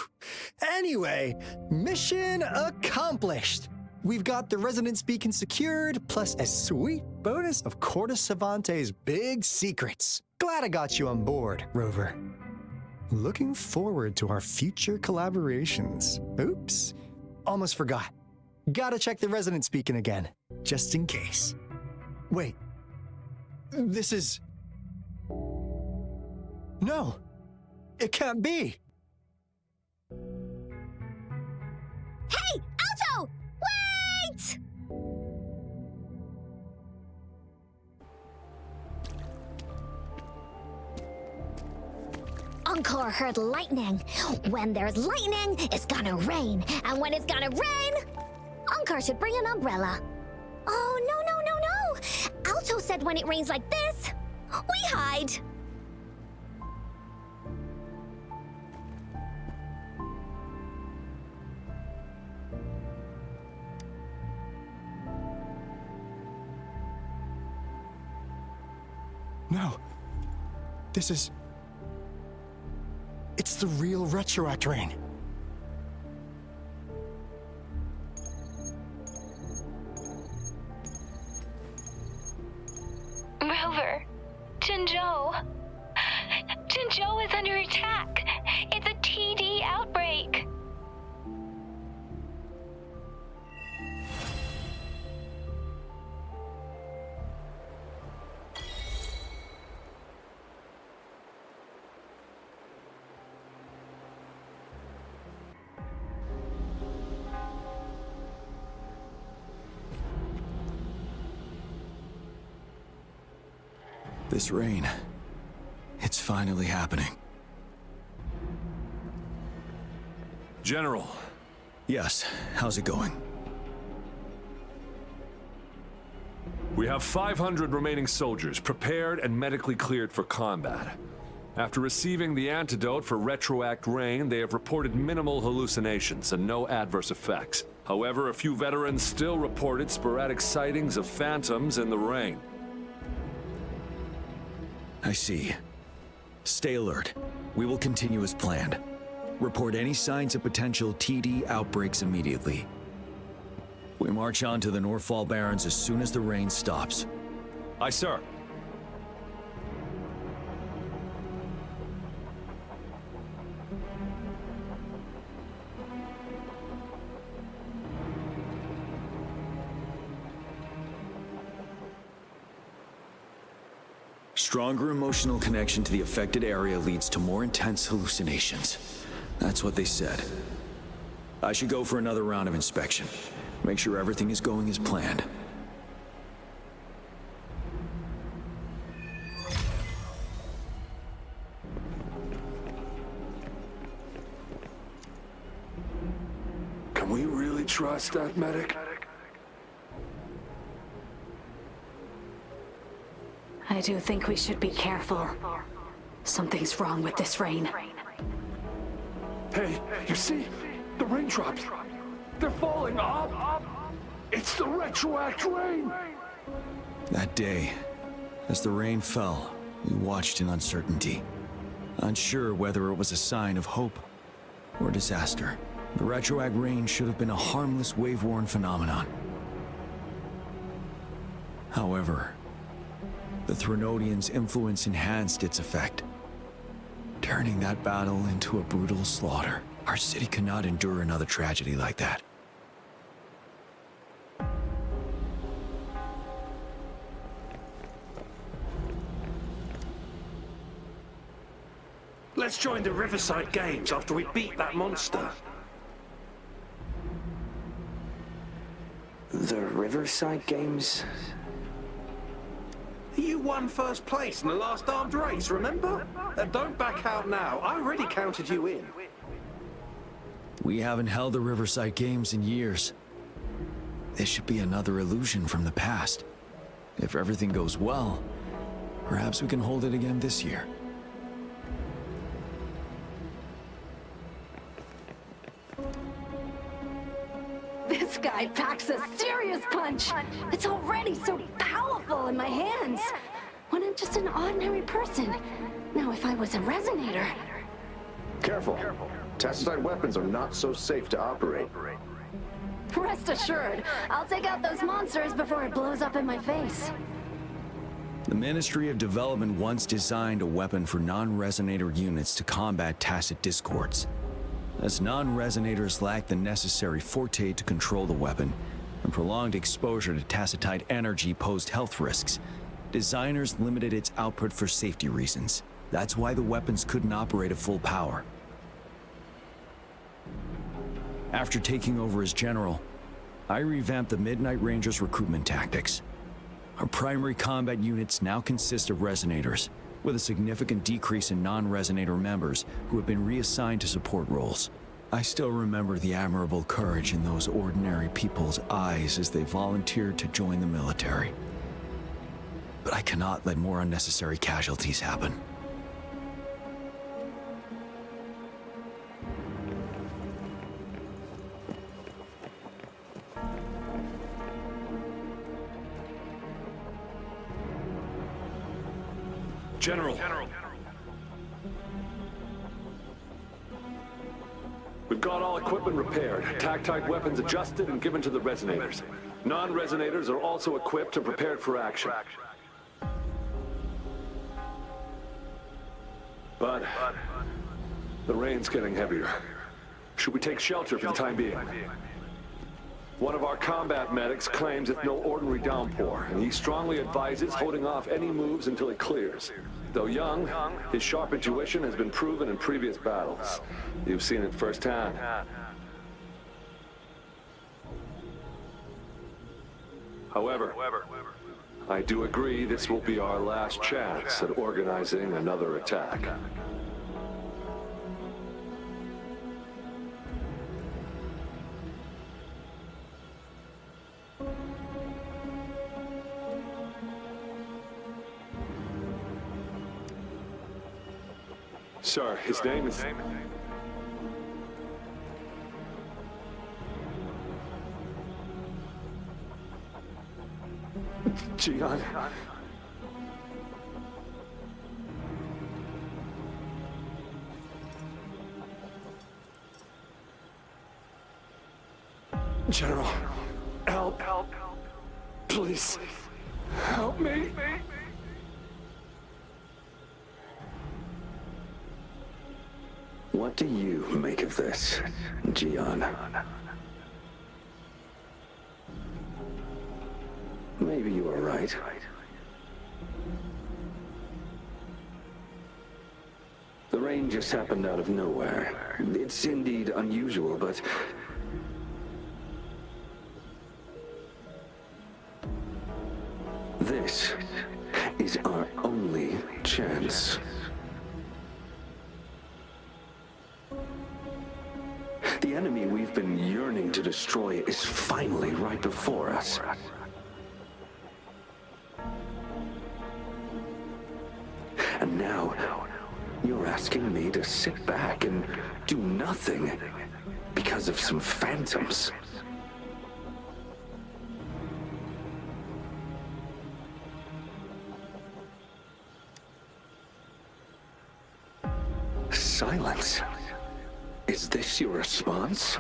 Anyway, mission accomplished! We've got the resonance beacon secured, plus a sweet bonus of Corda Savante's big secrets. Glad I got you on board, Rover. Looking forward to our future collaborations. Oops, almost forgot. Gotta check the resonance beacon again, just in case. Wait, this is... No, it can't be. Hey, Alto! Wait! Onkar heard lightning. When there's lightning, it's gonna rain. And when it's gonna rain, Onkar should bring an umbrella. Oh, no. Alto said when it rains like this, we hide. No, this is... It's the real Retroact rain. Rover, Jinzhou. Jinzhou is under attack. It's a TD outbreak. This rain, it's finally happening. General. Yes, how's it going? We have 500 remaining soldiers prepared and medically cleared for combat. After receiving the antidote for Retroact Rain, they have reported minimal hallucinations and no adverse effects. However, a few veterans still reported sporadic sightings of phantoms in the rain. I see. Stay alert. We will continue as planned. Report any signs of potential TD outbreaks immediately. We march on to the Northfall Barrens as soon as the rain stops. Aye, sir. Stronger emotional connection to the affected area leads to more intense hallucinations. That's what they said. I should go for another round of inspection. Make sure everything is going as planned. Can we really trust that medic? I do think we should be careful. Something's wrong with this rain. Hey, you see? The raindrops. They're falling up. It's the retroact rain. That day, as the rain fell, we watched in uncertainty. Unsure whether it was a sign of hope or disaster. The retroact rain should have been a harmless wave-worn phenomenon. However, the Threnodians' influence enhanced its effect, turning that battle into a brutal slaughter. Our city cannot endure another tragedy like that. Let's join the Riverside Games after we beat that monster. The Riverside Games? You won first place in the last armed race, remember? Don't back out now. I already counted you in. We haven't held the Riverside Games in years. This should be another illusion from the past. If everything goes well, perhaps we can hold it again this year. This guy packs a serious punch. It's already so powerful in my hands. When I'm just an ordinary person. Now if I was a resonator... Careful. Tacitite weapons are not so safe to operate. Rest assured, I'll take out those monsters before it blows up in my face. The Ministry of Development once designed a weapon for non-resonator units to combat tacit discords. As non-resonators lack the necessary forte to control the weapon, and prolonged exposure to tacitite energy posed health risks, designers limited its output for safety reasons. That's why the weapons couldn't operate at full power. After taking over as general, I revamped the Midnight Rangers' recruitment tactics. Our primary combat units now consist of resonators, with a significant decrease in non-resonator members who have been reassigned to support roles. I still remember the admirable courage in those ordinary people's eyes as they volunteered to join the military. But I cannot let more unnecessary casualties happen. General. We've got all equipment repaired, tactite weapons adjusted and given to the resonators. Non-resonators are also equipped and prepared for action. But the rain's getting heavier. Should we take shelter for the time being? One of our combat medics claims it's no ordinary downpour, and he strongly advises holding off any moves until it clears. Though young, his sharp intuition has been proven in previous battles. You've seen it firsthand. However, I do agree this will be our last chance at organizing another attack. Sir, his name is... Jian. General, help. Please, help me. What do you make of this, Jian? Maybe you are right. The rain just happened out of nowhere. It's indeed unusual, but ends. The enemy we've been yearning to destroy is finally right before us. And now, you're asking me to sit back and do nothing because of some phantoms. Silence. Is this your response?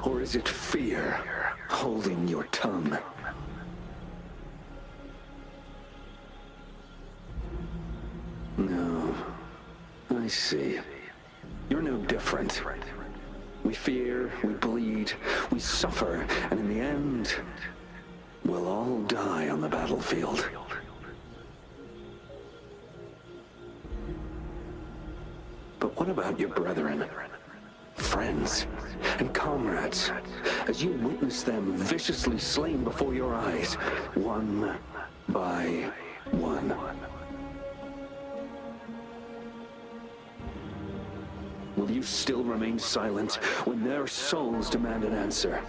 Or is it fear holding your tongue? No. I see. You're no different. We fear, we bleed, we suffer, and in the end, we'll all die on the battlefield. But what about your brethren, friends, and comrades, as you witness them viciously slain before your eyes, one by one? Will you still remain silent when their souls demand an answer?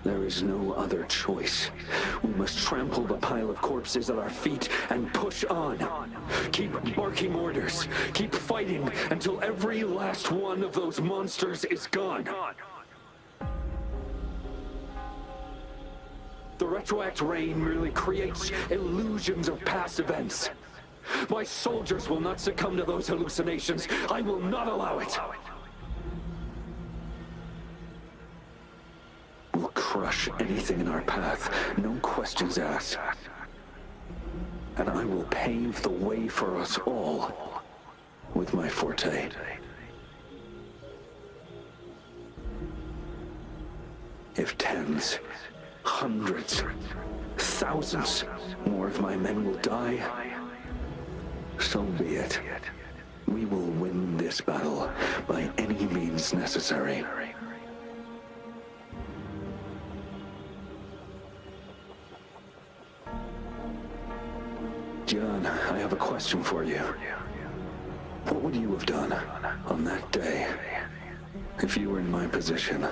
There is no other choice. We must trample the pile of corpses at our feet and push on. Keep barking orders. Keep fighting until every last one of those monsters is gone. The retroact rain merely creates illusions of past events. My soldiers will not succumb to those hallucinations. I will not allow it. We'll crush anything in our path, no questions asked. And I will pave the way for us all with my forte. If tens, hundreds, thousands more of my men will die, so be it. We will win this battle by any means necessary. John, I have a question for you. What would you have done on that day if you were in my position?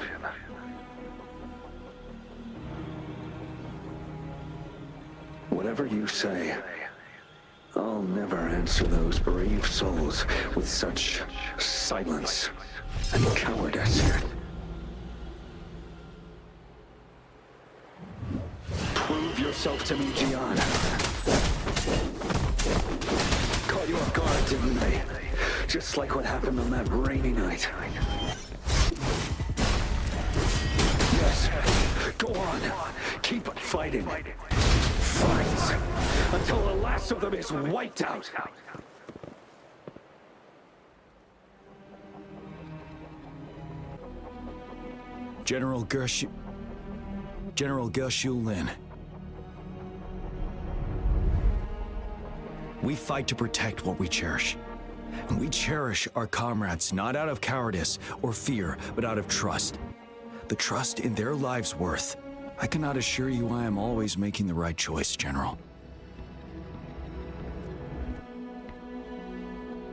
Whatever you say, I'll never answer those brave souls with such silence and cowardice. Prove yourself to me, Gian. Caught you off guard, didn't they? Just like what happened on that rainy night. Yes, go on. Keep fighting. Fight until the last of them is wiped out. General Gershu Lin. We fight to protect what we cherish. And we cherish our comrades not out of cowardice or fear, but out of trust. The trust in their lives' worth. I cannot assure you I am always making the right choice, General.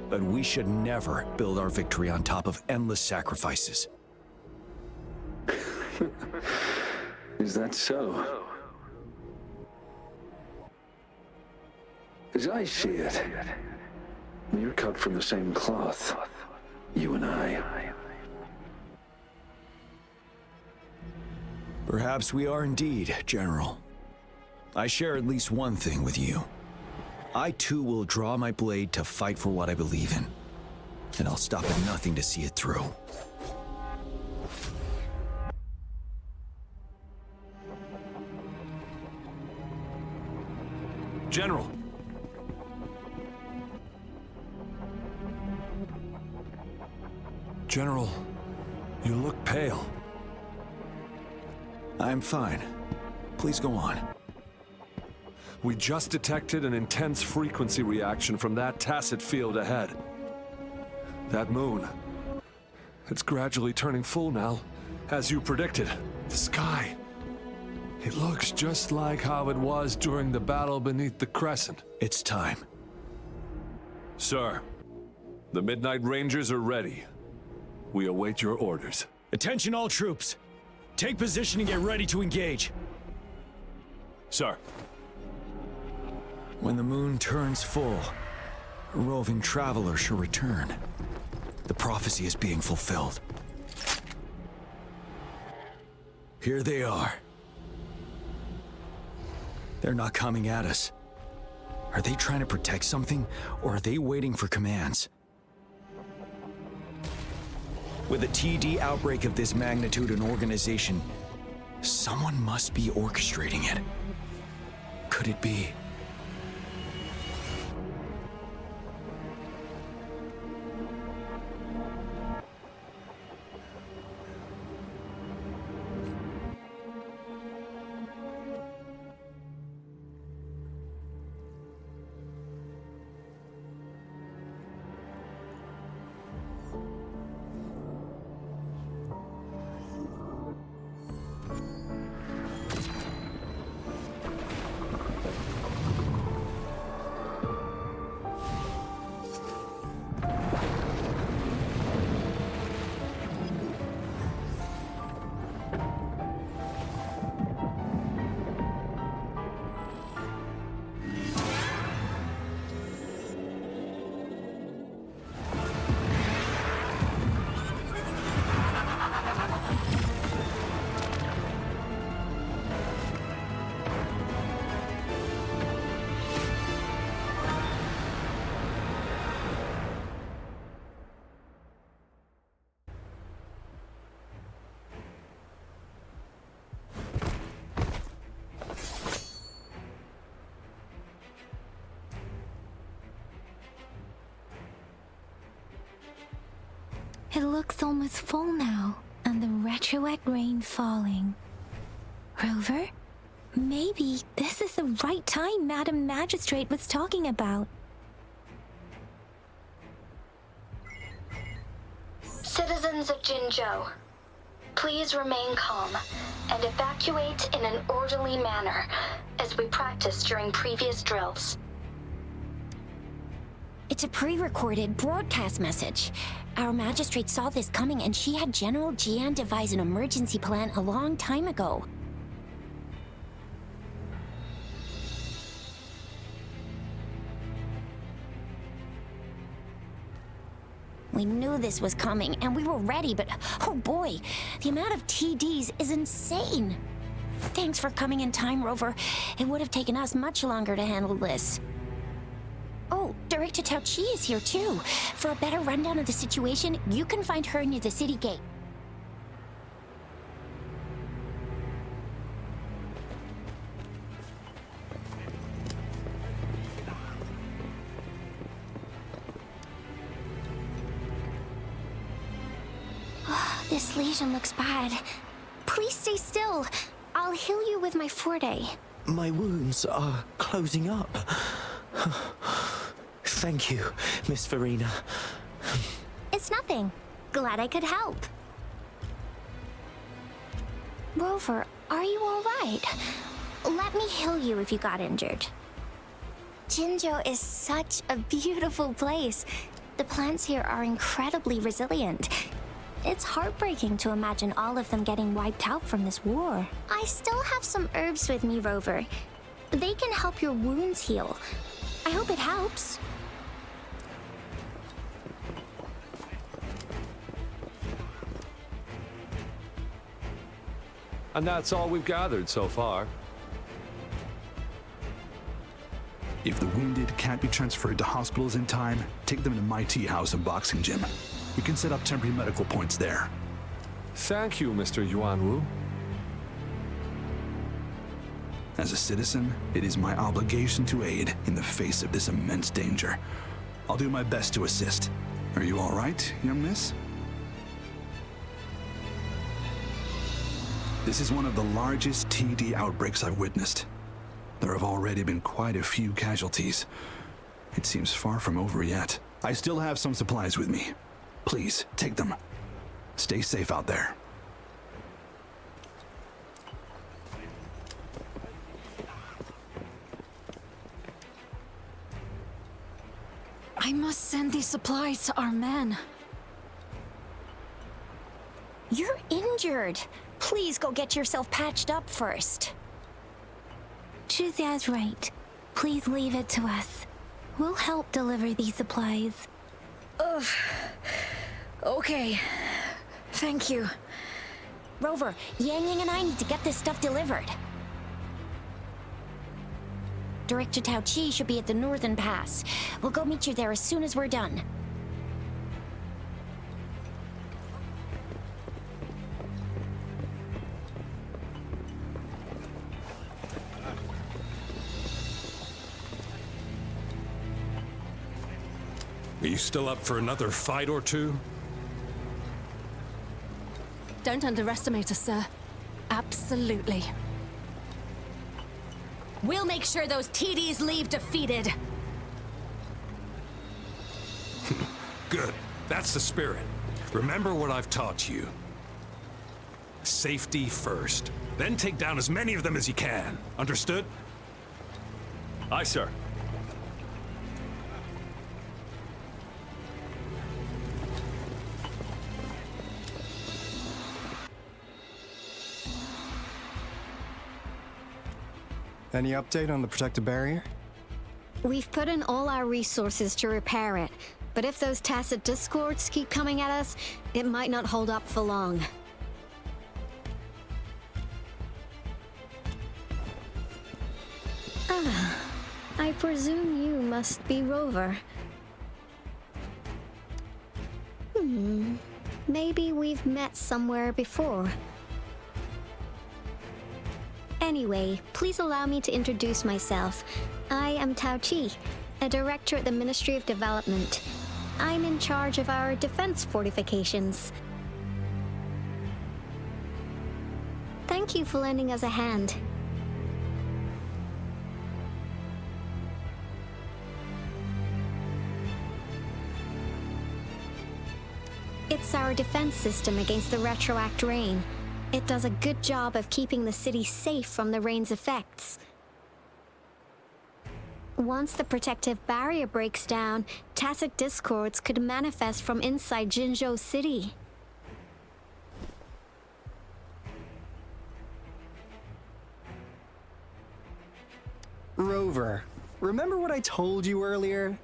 But we should never build our victory on top of endless sacrifices. Is that so? As I see it, we're cut from the same cloth, you and I. Perhaps we are indeed, General. I share at least one thing with you. I too will draw my blade to fight for what I believe in. And I'll stop at nothing to see it through. General! General, you look pale. I'm fine. Please go on. We just detected an intense frequency reaction from that tacit field ahead. That moon. It's gradually turning full now, as you predicted. The sky. It looks just like how it was during the battle beneath the Crescent. It's time. Sir, the Midnight Rangers are ready. We await your orders. Attention all troops. Take position and get ready to engage. Sir. When the moon turns full, a roving traveler shall return. The prophecy is being fulfilled. Here they are. They're not coming at us. Are they trying to protect something, or are they waiting for commands? With a TD outbreak of this magnitude and organization, someone must be orchestrating it. Could it be? It looks almost full now, and the retroact rain falling. Rover, maybe this is the right time Madam Magistrate was talking about. Citizens of Jinzhou, please remain calm and evacuate in an orderly manner as we practiced during previous drills. It's a pre-recorded broadcast message. Our magistrate saw this coming and she had General Jian devise an emergency plan a long time ago. We knew this was coming and we were ready, but oh boy, the amount of TDs is insane. Thanks for coming in time, Rover. It would have taken us much longer to handle this. Oh, Director Tao Chi is here too. For a better rundown of the situation, you can find her near the city gate. This lesion looks bad. Please stay still. I'll heal you with my Forte. My wounds are closing up. Thank you, Miss Verena. It's nothing. Glad I could help. Rover, are you all right? Let me heal you if you got injured. Jinzhou is such a beautiful place. The plants here are incredibly resilient. It's heartbreaking to imagine all of them getting wiped out from this war. I still have some herbs with me, Rover. They can help your wounds heal. I hope it helps. And that's all we've gathered so far. If the wounded can't be transferred to hospitals in time, take them to my tea house and boxing gym. We can set up temporary medical points there. Thank you, Mr. Yuanwu. As a citizen, it is my obligation to aid in the face of this immense danger. I'll do my best to assist. Are you all right, young miss? This is one of the largest TD outbreaks I've witnessed. There have already been quite a few casualties. It seems far from over yet. I still have some supplies with me. Please, take them. Stay safe out there. Send these supplies to our men. You're injured. Please go get yourself patched up first. Juzia's right. Please leave it to us. We'll help deliver these supplies. Ugh. Okay. Thank you. Rover, Yang Yang and I need to get this stuff delivered. Director Tao Chi should be at the Northern Pass. We'll go meet you there as soon as we're done. Are you still up for another fight or two? Don't underestimate us, sir. Absolutely. We'll make sure those TDs leave defeated. Good. That's the spirit. Remember what I've taught you. Safety first. Then take down as many of them as you can. Understood? Aye, sir. Any update on the protective barrier? We've put in all our resources to repair it, but if those tacit discords keep coming at us, it might not hold up for long. I presume you must be Rover. Maybe we've met somewhere before. Anyway, please allow me to introduce myself. I am Tao Chi, a director at the Ministry of Development. I'm in charge of our defense fortifications. Thank you for lending us a hand. It's our defense system against the retroact rain. It does a good job of keeping the city safe from the rain's effects. Once the protective barrier breaks down, tacit discords could manifest from inside Jinzhou City. Rover, remember what I told you earlier?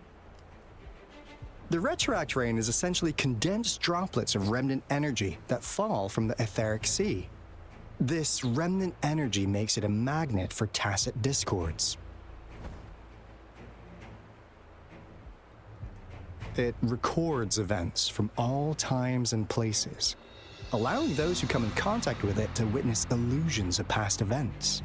The retroact rain is essentially condensed droplets of remnant energy that fall from the etheric sea. This remnant energy makes it a magnet for tacit discords. It records events from all times and places, allowing those who come in contact with it to witness illusions of past events.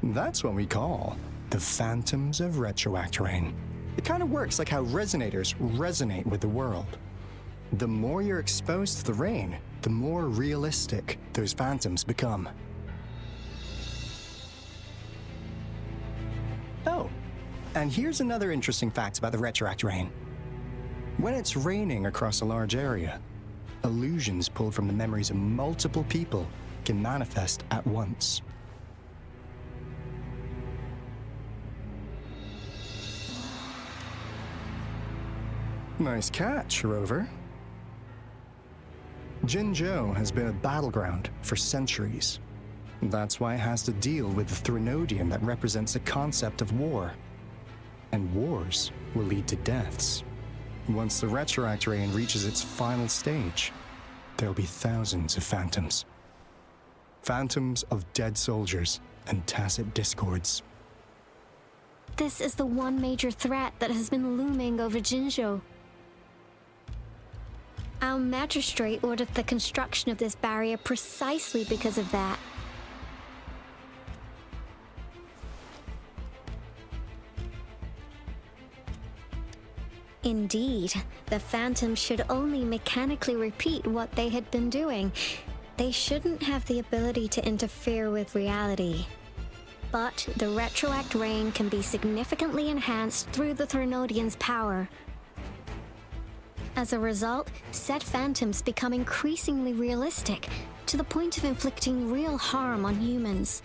That's what we call the phantoms of retroact rain. It kind of works like how resonators resonate with the world. The more you're exposed to the rain, the more realistic those phantoms become. Oh, and here's another interesting fact about the retroact rain. When it's raining across a large area, illusions pulled from the memories of multiple people can manifest at once. Nice catch, Rover. Jinzhou has been a battleground for centuries. That's why it has to deal with the Threnodian that represents the concept of war. And wars will lead to deaths. Once the retroact rain reaches its final stage, there'll be thousands of phantoms. Phantoms of dead soldiers and tacit discords. This is the one major threat that has been looming over Jinzhou. Our magistrate ordered the construction of this barrier precisely because of that. Indeed, the phantoms should only mechanically repeat what they had been doing. They shouldn't have the ability to interfere with reality. But the retroact rain can be significantly enhanced through the Threnodian's power. As a result, said phantoms become increasingly realistic, to the point of inflicting real harm on humans.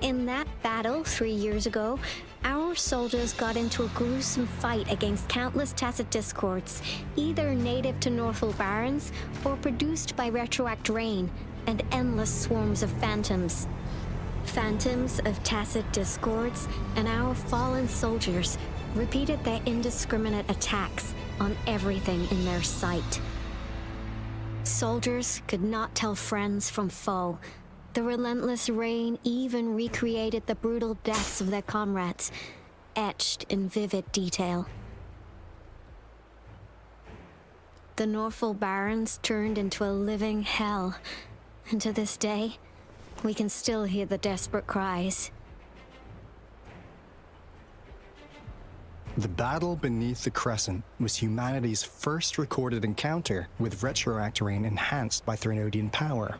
In that battle 3 years ago, Our soldiers got into a gruesome fight against countless tacit discords, either native to Northall Barrens or produced by retroact rain and endless swarms of phantoms. Phantoms of tacit discords and our fallen soldiers repeated their indiscriminate attacks on everything in their sight. Soldiers could not tell friends from foe. The relentless rain even recreated the brutal deaths of their comrades, etched in vivid detail. The Northall Barrens turned into a living hell, and to this day, we can still hear the desperate cries. The battle beneath the Crescent was humanity's first recorded encounter with retroact rain enhanced by Threnodian power.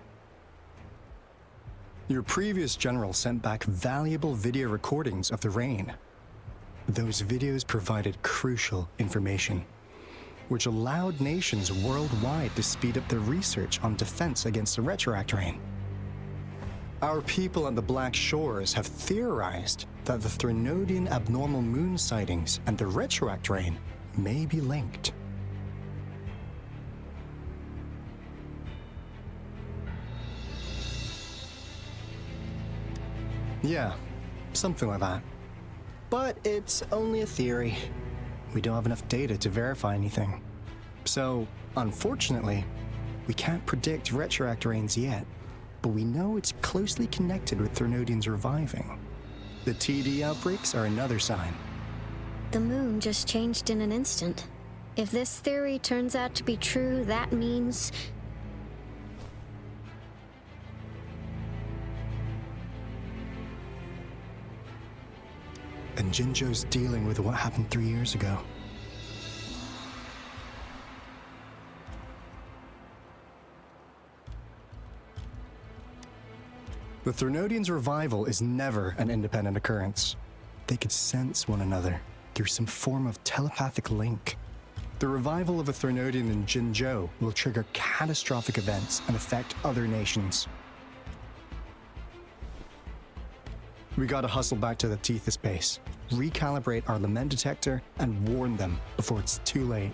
Your previous general sent back valuable video recordings of the rain. Those videos provided crucial information, which allowed nations worldwide to speed up their research on defense against the retroact rain. Our people on the Black Shores have theorized that the Threnodian abnormal moon sightings and the retroact rain may be linked. Yeah, something like that. But it's only a theory. We don't have enough data to verify anything. So, unfortunately, we can't predict retroact rains yet, but we know it's closely connected with Threnodians reviving. The TD outbreaks are another sign. The moon just changed in an instant. If this theory turns out to be true, that means... And Jinzhou's dealing with what happened 3 years ago. The Threnodians' revival is never an independent occurrence. They could sense one another through some form of telepathic link. The revival of a Threnodian in Jinzhou will trigger catastrophic events and affect other nations. We gotta hustle back to the Tethys base, recalibrate our lament detector, and warn them before it's too late.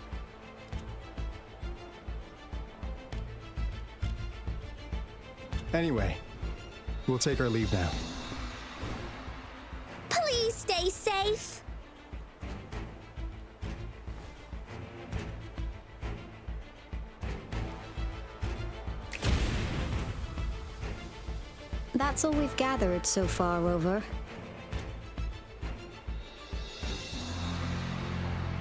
Anyway, we'll take our leave now. Please stay safe. That's all we've gathered so far, Rover.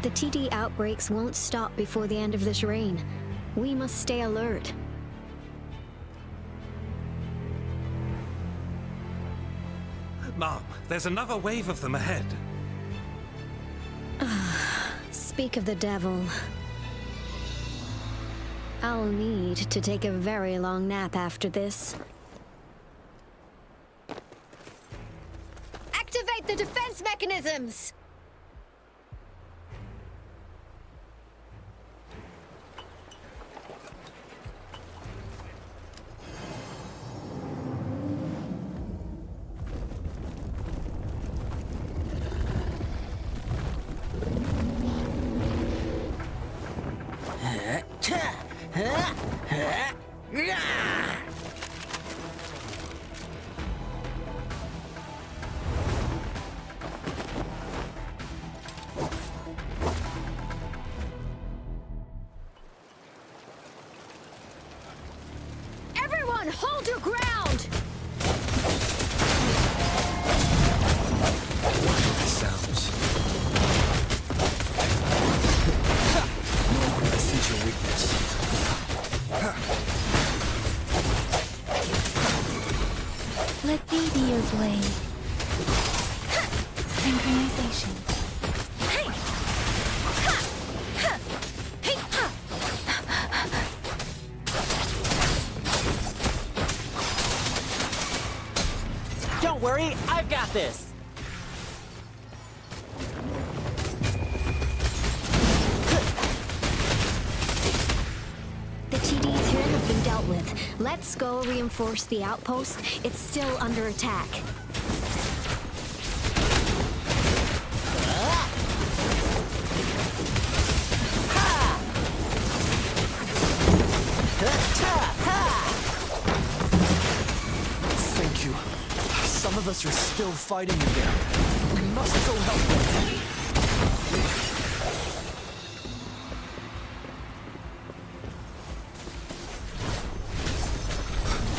The TD outbreaks won't stop before the end of this reign. We must stay alert. Mom, there's another wave of them ahead. Speak of the devil. I'll need to take a very long nap after this. Activate the defense mechanisms! Everyone, hold your ground! Sounds. I see your weakness. Let me be your blade. Synchronization. Don't worry, I've got this! The TDs here have been dealt with. Let's go reinforce the outpost. It's still under attack. of us are still fighting again. We must go help them.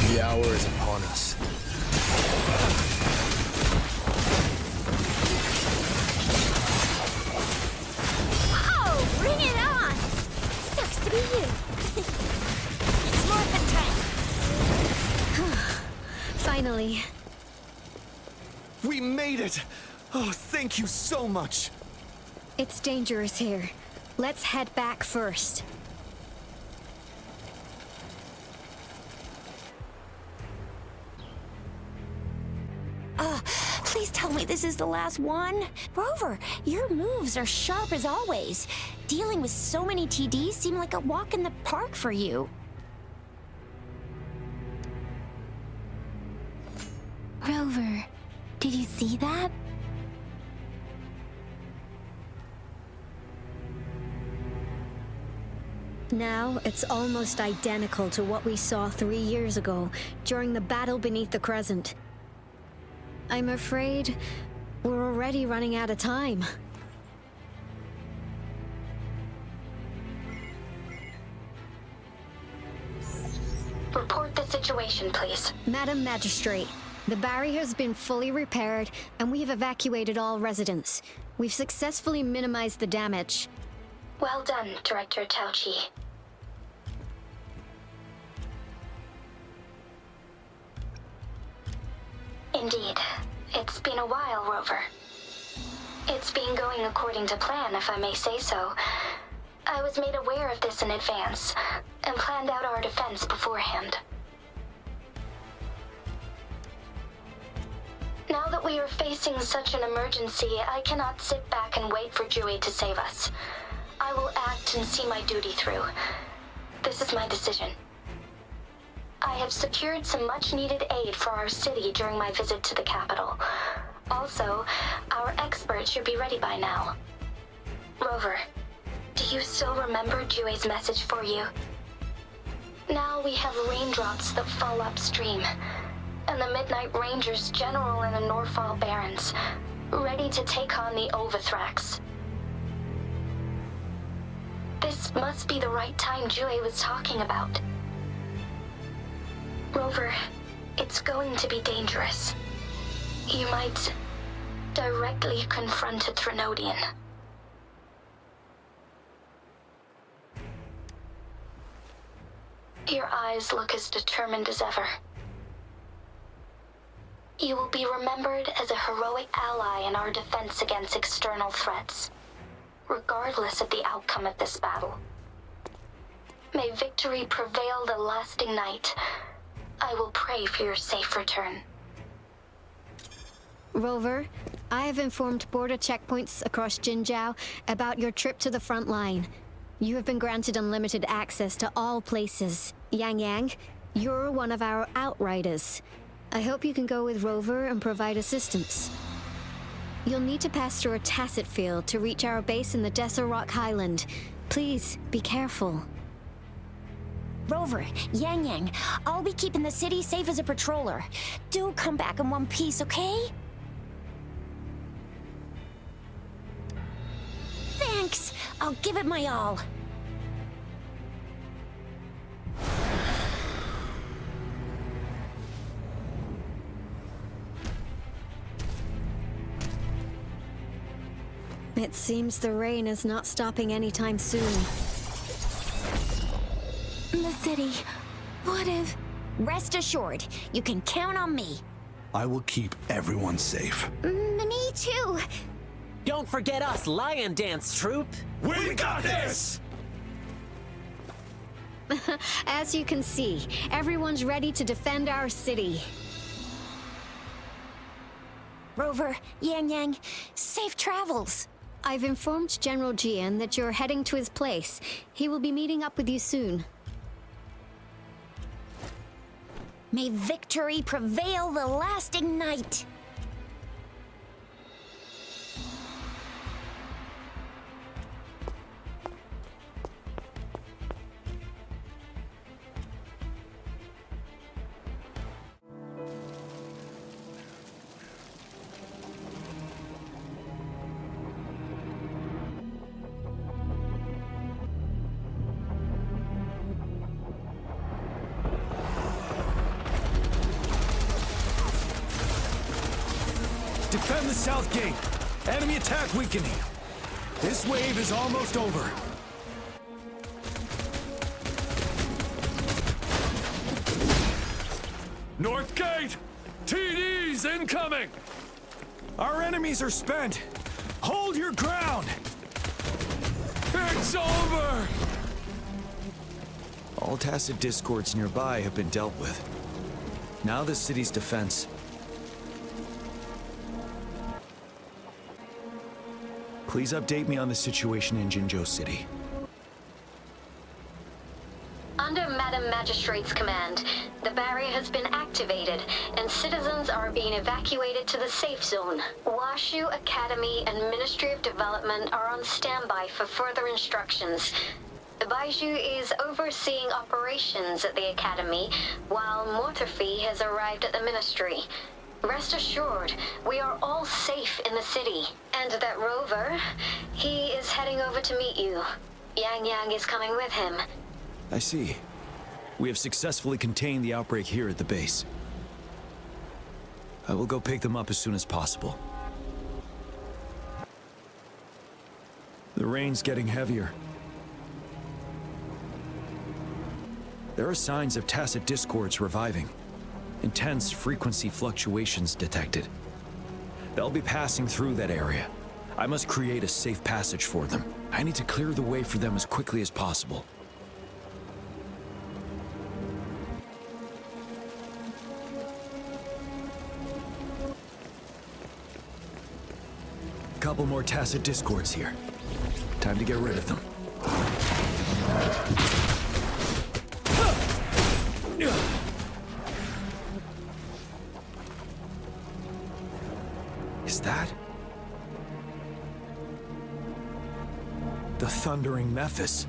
The hour is upon us. Oh, bring it on! Sucks to be you. It's morphin' time. Finally. We made it! Oh, thank you so much! It's dangerous here. Let's head back first. Please tell me this is the last one. Rover, your moves are sharp as always. Dealing with so many TDs seem like a walk in the park for you. Rover, did you see that? Now, it's almost identical to what we saw 3 years ago, during the battle beneath the Crescent. I'm afraid we're already running out of time. Report the situation, please. Madam Magistrate, the barrier has been fully repaired, and we have evacuated all residents. We've successfully minimized the damage. Well done, Director Tauchi. Indeed. It's been a while, Rover. It's been going according to plan, if I may say so. I was made aware of this in advance, and planned out our defense beforehand. Now that we are facing such an emergency, I cannot sit back and wait for Jui to save us. I will act and see my duty through. This is my decision. I have secured some much-needed aid for our city during my visit to the capital. Also, our experts should be ready by now. Rover, do you still remember Jue's message for you? Now we have raindrops that fall upstream, and the Midnight Rangers General in the Norfall Barrens, ready to take on the Overthrax. This must be the right time Jue was talking about. Rover, it's going to be dangerous. You might directly confront a Trinodian. Your eyes look as determined as ever. You will be remembered as a heroic ally in our defense against external threats, regardless of the outcome of this battle. May victory prevail the lasting night. I will pray for your safe return. Rover, I have informed border checkpoints across Jinzhou about your trip to the front line. You have been granted unlimited access to all places. Yang Yang, you're one of our outriders. I hope you can go with Rover and provide assistance. You'll need to pass through a tacit field to reach our base in the Desert Rock Highland. Please, be careful. Rover, Yang Yang, I'll be keeping the city safe as a patroller. Do come back in one piece, okay? Thanks! I'll give it my all. It seems the rain is not stopping anytime soon. The city. What if... Rest assured, you can count on me. I will keep everyone safe. Me too. Don't forget us, Lion Dance Troupe. We got this! As you can see, everyone's ready to defend our city. Rover, Yang Yang, safe travels. I've informed General Jian that you're heading to his place. He will be meeting up with you soon. May victory prevail the lasting night. Defend the south gate. Enemy attack weakening. This wave is almost over. North gate! TDs incoming! Our enemies are spent. Hold your ground. It's over! All tacit discords nearby have been dealt with. Now the city's defense. Please update me on the situation in Jinzhou City. Under Madam Magistrate's command, the barrier has been activated, and citizens are being evacuated to the safe zone. Washu Academy and Ministry of Development are on standby for further instructions. Baiju is overseeing operations at the Academy, while Mortherfee has arrived at the Ministry. Rest assured, we are all safe in the city. And that rover, he is heading over to meet you. Yang Yang is coming with him. I see. We have successfully contained the outbreak here at the base. I will go pick them up as soon as possible. The rain's getting heavier. There are signs of tacit discords reviving. Intense frequency fluctuations detected. They'll be passing through that area. I must create a safe passage for them. I need to clear the way for them as quickly as possible. Couple more tacit discords here. Time to get rid of them. Is that the thundering Mephis?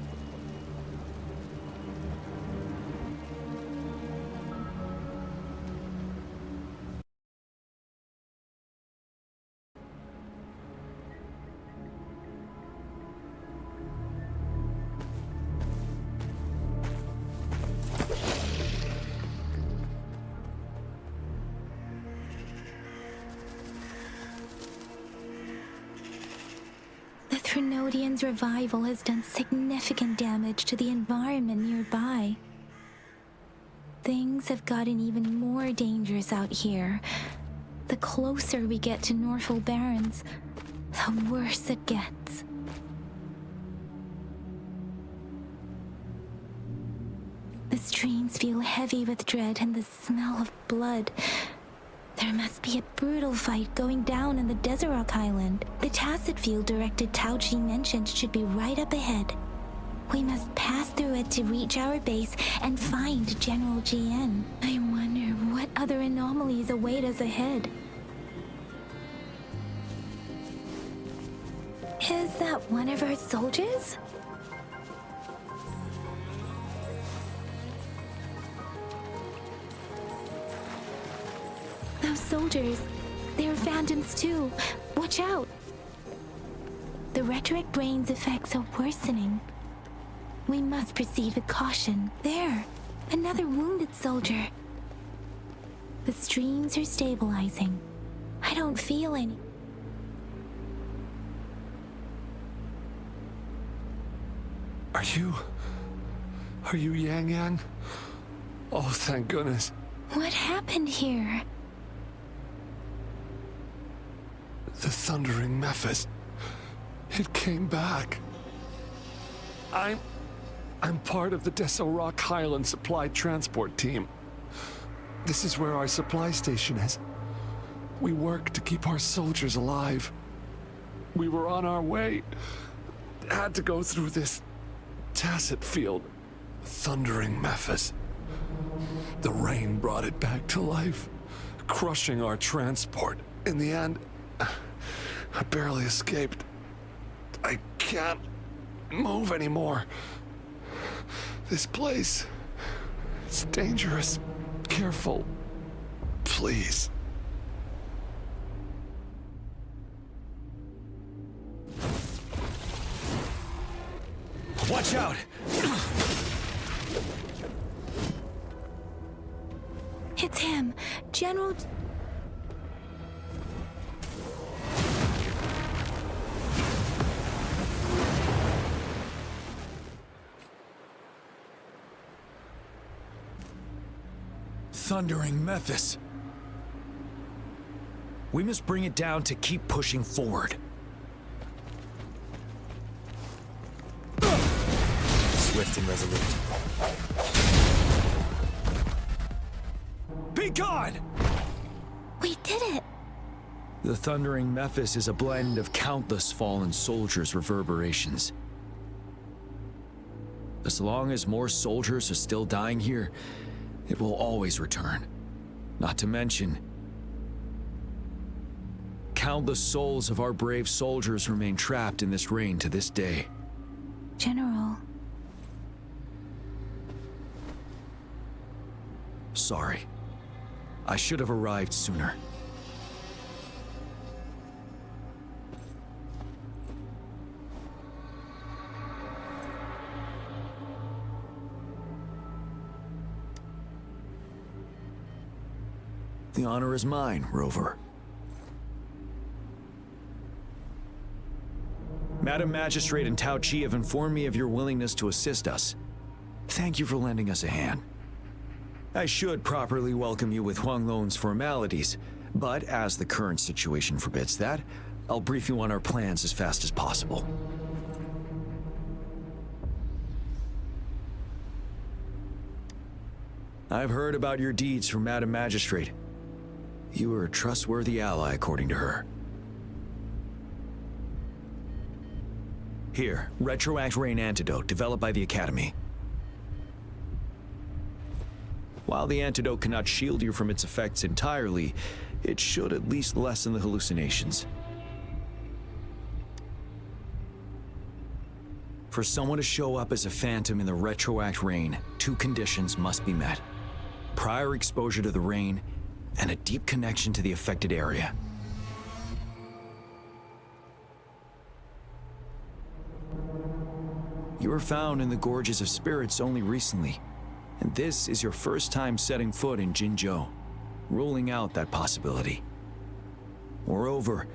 Trinodian's revival has done significant damage to the environment nearby. Things have gotten even more dangerous out here. The closer we get to Norfolk Barrens, the worse it gets. The streams feel heavy with dread and the smell of blood. There must be a brutal fight going down in the Desert Rock Island. The tacit field directed Tao Chi mentioned should be right up ahead. We must pass through it to reach our base and find General GN. I wonder what other anomalies await us ahead. Is that one of our soldiers? Those soldiers, they're phantoms too. Watch out! The retroact brain's effects are worsening. We must proceed with caution. There, another wounded soldier. The streams are stabilizing. I don't feel any. Are you Yang Yang? Oh, thank goodness. What happened here? The thundering Mephis. It came back. I'm part of the Desert Rock Highland Supply Transport Team. This is where our supply station is. We work to keep our soldiers alive. We were on our way. Had to go through this tacit field. Thundering Mephis. The rain brought it back to life, crushing our transport. In the end, I barely escaped. I can't move anymore. This place, it's dangerous. Careful, please. Watch out! It's him, General... thundering Memphis. We must bring it down to keep pushing forward. Swift and resolute. Be gone! We did it! The thundering Memphis is a blend of countless fallen soldiers' reverberations. As long as more soldiers are still dying here, it will always return. Not to mention, countless souls of our brave soldiers remain trapped in this rain to this day. General. Sorry. I should have arrived sooner. The honor is mine, Rover. Madam Magistrate and Tao Chi have informed me of your willingness to assist us. Thank you for lending us a hand. I should properly welcome you with Huanglong's formalities, but as the current situation forbids that, I'll brief you on our plans as fast as possible. I've heard about your deeds from Madam Magistrate. You are a trustworthy ally, according to her. Here, Retroact Rain Antidote, developed by the Academy. While the antidote cannot shield you from its effects entirely, it should at least lessen the hallucinations. For someone to show up as a phantom in the Retroact Rain, 2 conditions must be met. Prior exposure to the rain, and a deep connection to the affected area. You were found in the Gorges of Spirits only recently, and this is your first time setting foot in Jinzhou, ruling out that possibility. Moreover,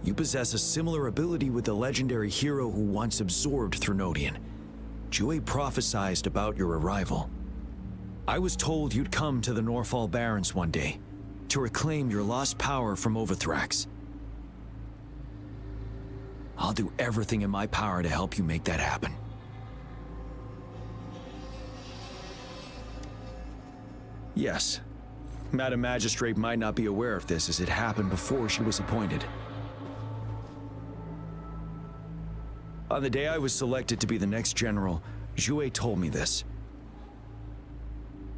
you possess a similar ability with the legendary hero who once absorbed Threnodian. Jue prophesied about your arrival. I was told you'd come to the Norfall Barrens one day, to reclaim your lost power from Overthrax. I'll do everything in my power to help you make that happen. Yes, Madam Magistrate might not be aware of this as it happened before she was appointed. On the day I was selected to be the next general, Jue told me this.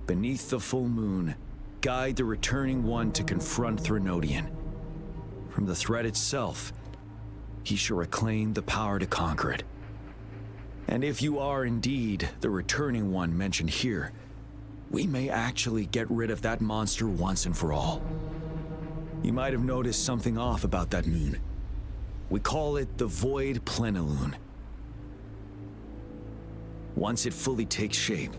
Beneath the full moon, guide the returning one to confront Threnodian. From the threat itself, he shall reclaim the power to conquer it. And if you are indeed the returning one mentioned here, we may actually get rid of that monster once and for all. You might have noticed something off about that moon. We call it the Void Plenilune. Once it fully takes shape,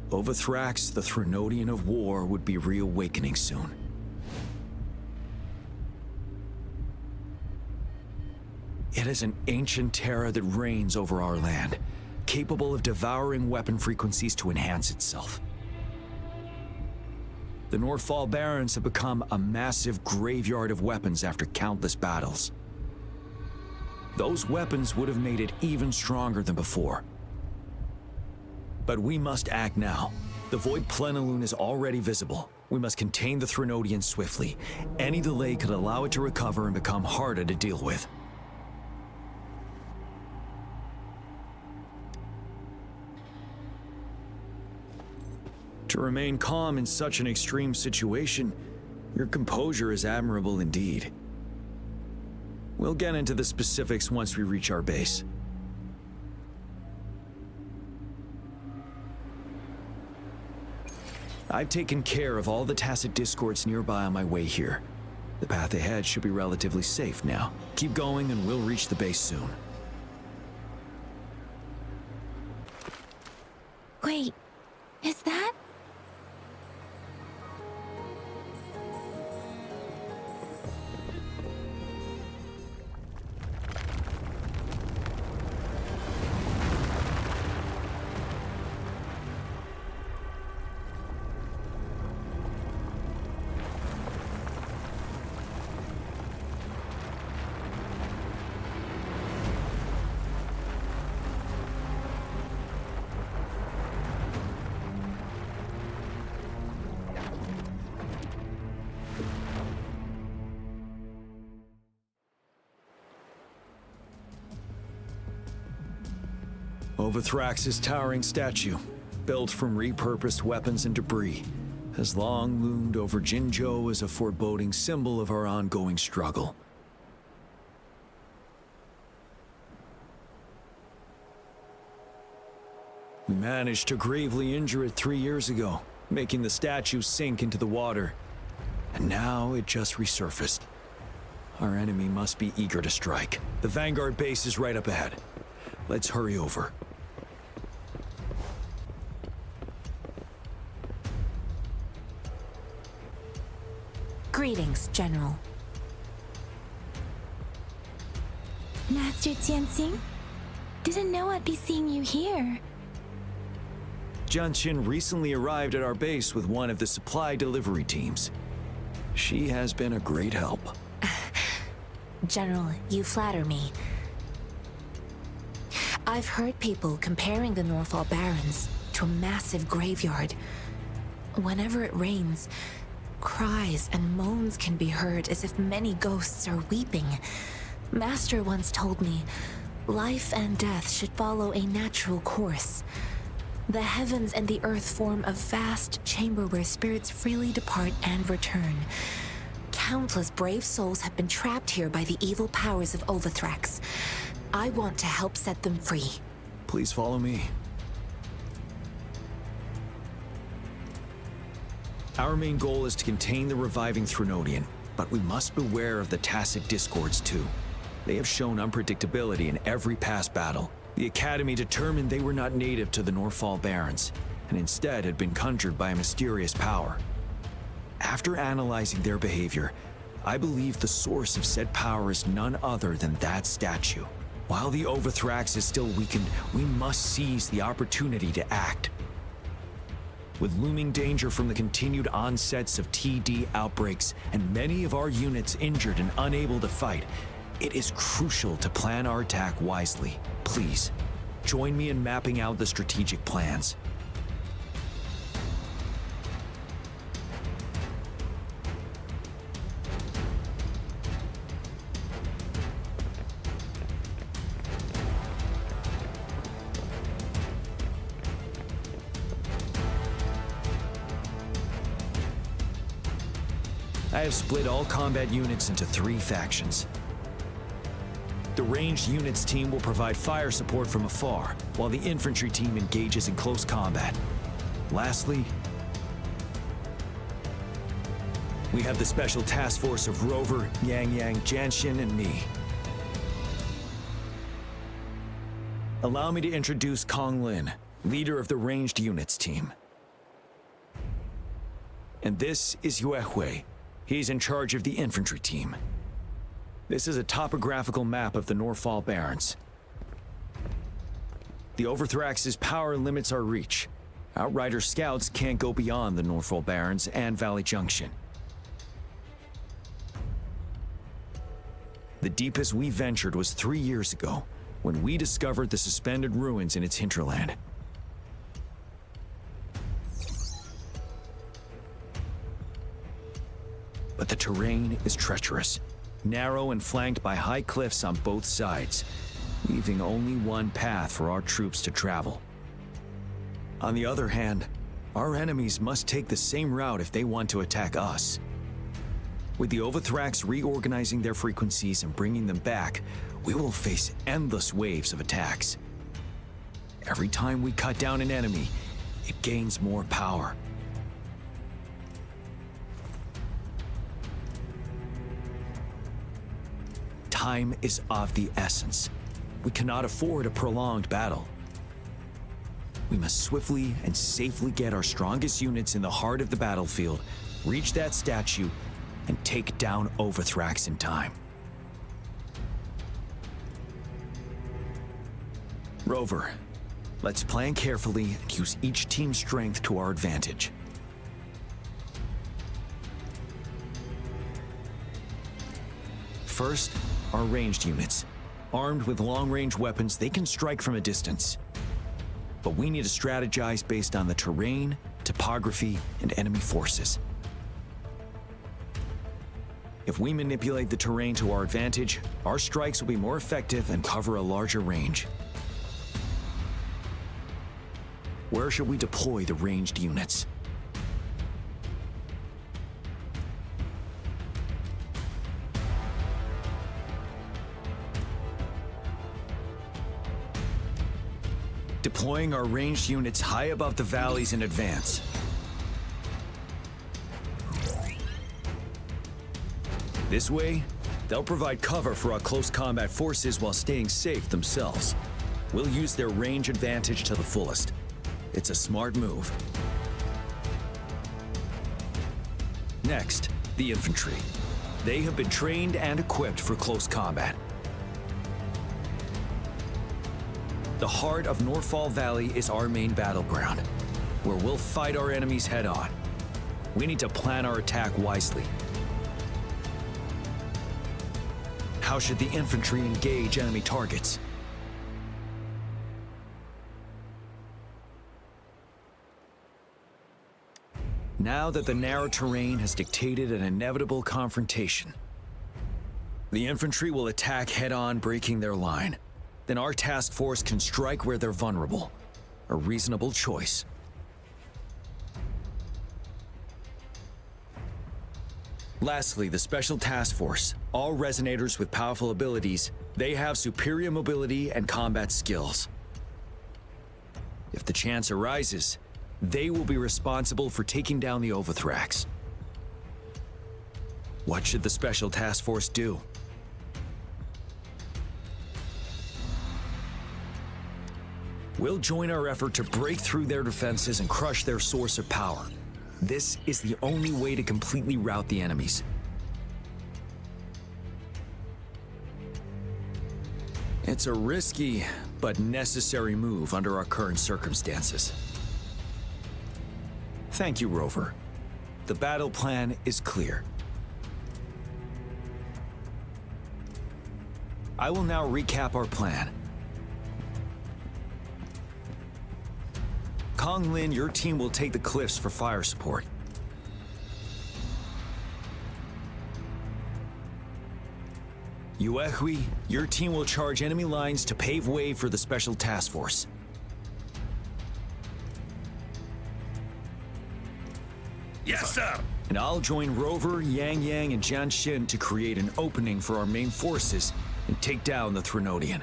Overthrax, the Threnodian of War, would be reawakening soon. It is an ancient terror that reigns over our land, capable of devouring weapon frequencies to enhance itself. The Norfall Barrens have become a massive graveyard of weapons after countless battles. Those weapons would have made it even stronger than before. But we must act now. The Void Plenilune is already visible. We must contain the Threnodian swiftly. Any delay could allow it to recover and become harder to deal with. To remain calm in such an extreme situation, your composure is admirable indeed. We'll get into the specifics once we reach our base. I've taken care of all the tacit discords nearby on my way here. The path ahead should be relatively safe now. Keep going and we'll reach the base soon. Wait, is that? Overthrax's towering statue, built from repurposed weapons and debris, has long loomed over Jinzhou as a foreboding symbol of our ongoing struggle. We managed to gravely injure it 3 years ago, making the statue sink into the water. And now it just resurfaced. Our enemy must be eager to strike. The Vanguard base is right up ahead. Let's hurry over. Greetings, General. Master Jianxing? Didn't know I'd be seeing you here. Jianqin recently arrived at our base with one of the supply delivery teams. She has been a great help. General, you flatter me. I've heard people comparing the Norfall Barrens to a massive graveyard. Whenever it rains, cries and moans can be heard as if many ghosts are weeping. Master once told me, life and death should follow a natural course. The heavens and the earth form a vast chamber where spirits freely depart and return. Countless brave souls have been trapped here by the evil powers of Overthrax. I want to help set them free. Please follow me. Our main goal is to contain the reviving Threnodian, but we must beware of the Tacit Discords too. They have shown unpredictability in every past battle. The Academy determined they were not native to the Norfall Barrens, and instead had been conjured by a mysterious power. After analyzing their behavior, I believe the source of said power is none other than that statue. While the Overthrax is still weakened, we must seize the opportunity to act. With looming danger from the continued onsets of TD outbreaks and many of our units injured and unable to fight, it is crucial to plan our attack wisely. Please, join me in mapping out the strategic plans. I have split all combat units into 3 factions. The ranged units team will provide fire support from afar, while the infantry team engages in close combat. Lastly, we have the special task force of Rover, Yang, Jianxin, and me. Allow me to introduce Kong Lin, leader of the ranged units team. And this is Yue Hui. He's in charge of the infantry team. This is a topographical map of the Norfall Barrens. The Overthrax's power limits our reach. Outrider scouts can't go beyond the Norfall Barrens and Valley Junction. The deepest we ventured was 3 years ago, when we discovered the suspended ruins in its hinterland. But the terrain is treacherous, narrow and flanked by high cliffs on both sides, leaving only one path for our troops to travel. On the other hand, our enemies must take the same route if they want to attack us. With the Overthrax reorganizing their frequencies and bringing them back, we will face endless waves of attacks. Every time we cut down an enemy, it gains more power. Time is of the essence. We cannot afford a prolonged battle. We must swiftly and safely get our strongest units in the heart of the battlefield, reach that statue, and take down Overthrax in time. Rover, let's plan carefully and use each team's strength to our advantage. First, our ranged units. Armed with long-range weapons, they can strike from a distance. But we need to strategize based on the terrain, topography, and enemy forces. If we manipulate the terrain to our advantage, our strikes will be more effective and cover a larger range. Where should we deploy the ranged units? Deploying our ranged units high above the valleys in advance. This way, they'll provide cover for our close combat forces while staying safe themselves. We'll use their range advantage to the fullest. It's a smart move. Next, the infantry. They have been trained and equipped for close combat. The heart of Norfall Valley is our main battleground, where we'll fight our enemies head-on. We need to plan our attack wisely. How should the infantry engage enemy targets? Now that the narrow terrain has dictated an inevitable confrontation, the infantry will attack head-on, breaking their line. Then our task force can strike where they're vulnerable. A reasonable choice. Lastly, the Special Task Force. All resonators with powerful abilities, they have superior mobility and combat skills. If the chance arises, they will be responsible for taking down the Overthrax. What should the Special Task Force do? We'll join our effort to break through their defenses and crush their source of power. This is the only way to completely rout the enemies. It's a risky but necessary move under our current circumstances. Thank you, Rover. The battle plan is clear. I will now recap our plan. Kong Lin, your team will take the cliffs for fire support. Yuehui, your team will charge enemy lines to pave way for the Special Task Force. Yes, sir! And I'll join Rover, Yang Yang, and Jian Xin to create an opening for our main forces and take down the Threnodian.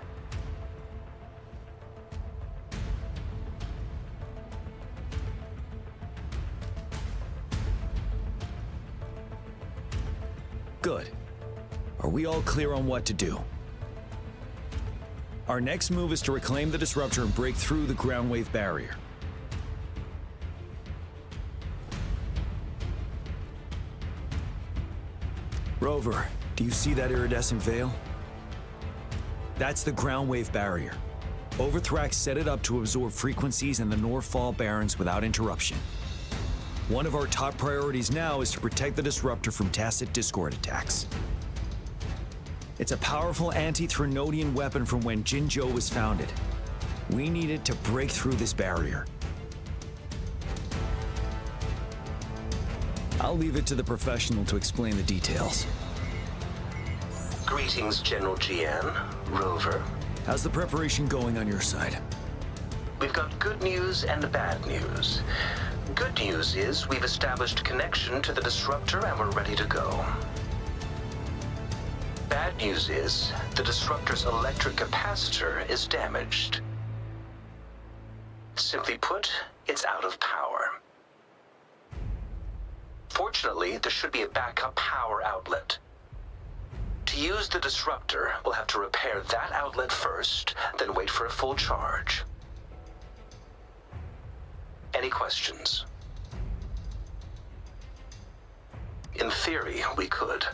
Good. Are we all clear on what to do? Our next move is to reclaim the disruptor and break through the ground wave barrier. Rover, do you see that iridescent veil? That's the ground wave barrier. Overthrax set it up to absorb frequencies in the Norfall Barrens without interruption. One of our top priorities now is to protect the disruptor from tacit Discord attacks. It's a powerful anti-Threnodian weapon from when Jinzhou was founded. We need it to break through this barrier. I'll leave it to the professional to explain the details. Greetings, General Jian, Rover. How's the preparation going on your side? We've got good news and bad news. Good news is we've established connection to the disruptor and we're ready to go. Bad news is the disruptor's electric capacitor is damaged. Simply put, it's out of power. Fortunately, there should be a backup power outlet. To use the disruptor, we'll have to repair that outlet first, then wait for a full charge. Any questions? In theory, we could.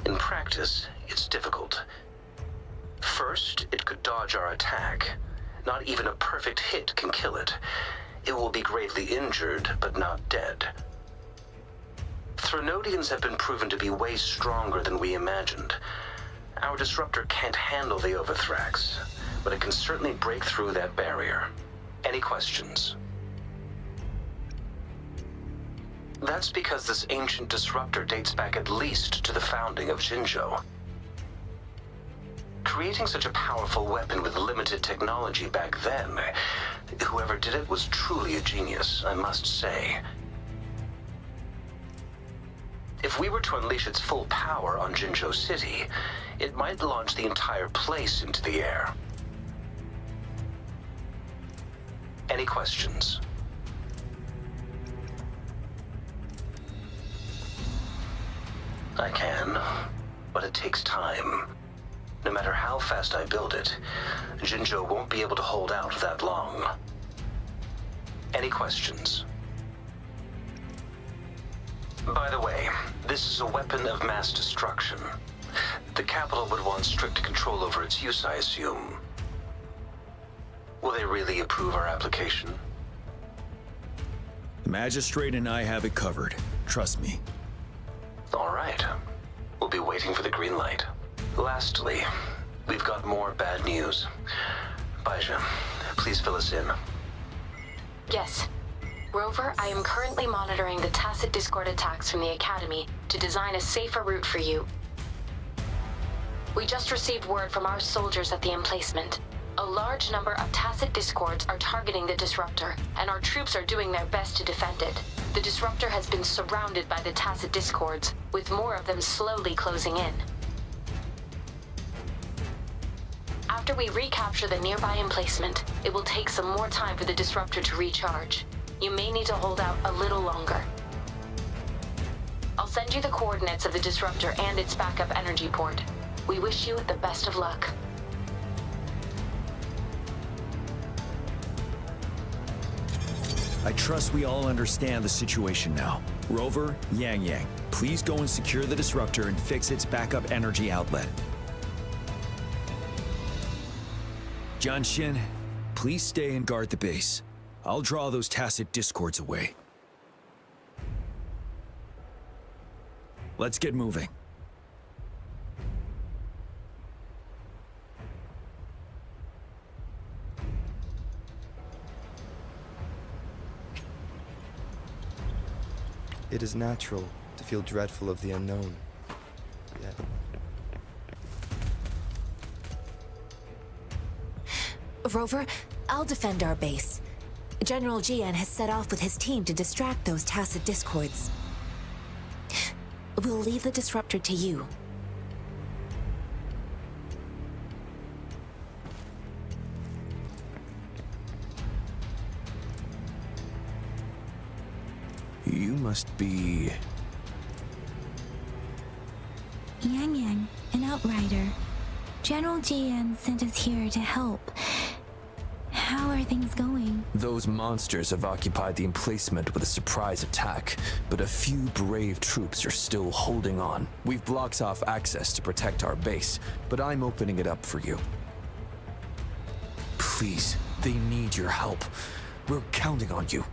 In practice, it's difficult. First, it could dodge our attack. Not even a perfect hit can kill it. It will be gravely injured, but not dead. Threnodians have been proven to be way stronger than we imagined. Our disruptor can't handle the Overthrax, but it can certainly break through that barrier. Any questions? That's because this ancient disruptor dates back at least to the founding of Jinzhou. Creating such a powerful weapon with limited technology back then, whoever did it was truly a genius, I must say. If we were to unleash its full power on Jinzhou City, it might launch the entire place into the air. Any questions? I can, but it takes time. No matter how fast I build it, Jinzhou won't be able to hold out that long. Any questions? By the way, this is a weapon of mass destruction. The capital would want strict control over its use, I assume. Will they really approve our application? The magistrate and I have it covered. Trust me. All right. We'll be waiting for the green light. Lastly, we've got more bad news. Baizha, please fill us in. Yes. Rover, I am currently monitoring the tacit discord attacks from the Academy to design a safer route for you. We just received word from our soldiers at the emplacement. A large number of tacit discords are targeting the disruptor, and our troops are doing their best to defend it. The disruptor has been surrounded by the tacit discords, with more of them slowly closing in. After we recapture the nearby emplacement, it will take some more time for the disruptor to recharge. You may need to hold out a little longer. I'll send you the coordinates of the disruptor and its backup energy port. We wish you the best of luck. I trust we all understand the situation now. Rover, Yang, please go and secure the disruptor and fix its backup energy outlet. Jianxin, please stay and guard the base. I'll draw those tacit discords away. Let's get moving. It is natural to feel dreadful of the unknown. Yet. Rover, I'll defend our base. General Jian has set off with his team to distract those tacit discords. We'll leave the disruptor to you. You must be... Yang, an outrider. General Jian sent us here to help. How are things going? Those monsters have occupied the emplacement with a surprise attack, but a few brave troops are still holding on. We've blocked off access to protect our base, but I'm opening it up for you. Please, they need your help. We're counting on you.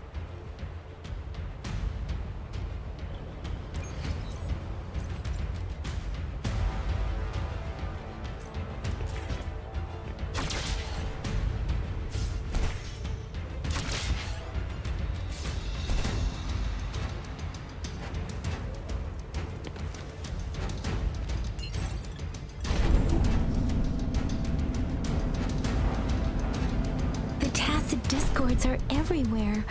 Discords are everywhere.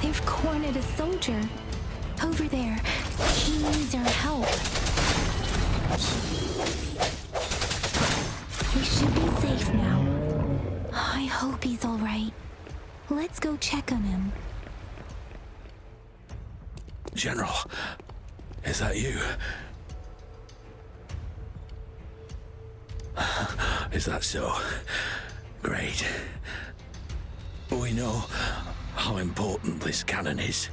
They've cornered a soldier. Over there. He needs our help. We should be safe now. I hope he's all right. Let's go check on him. General, is that you? Is that so? Great. We know how important this cannon is.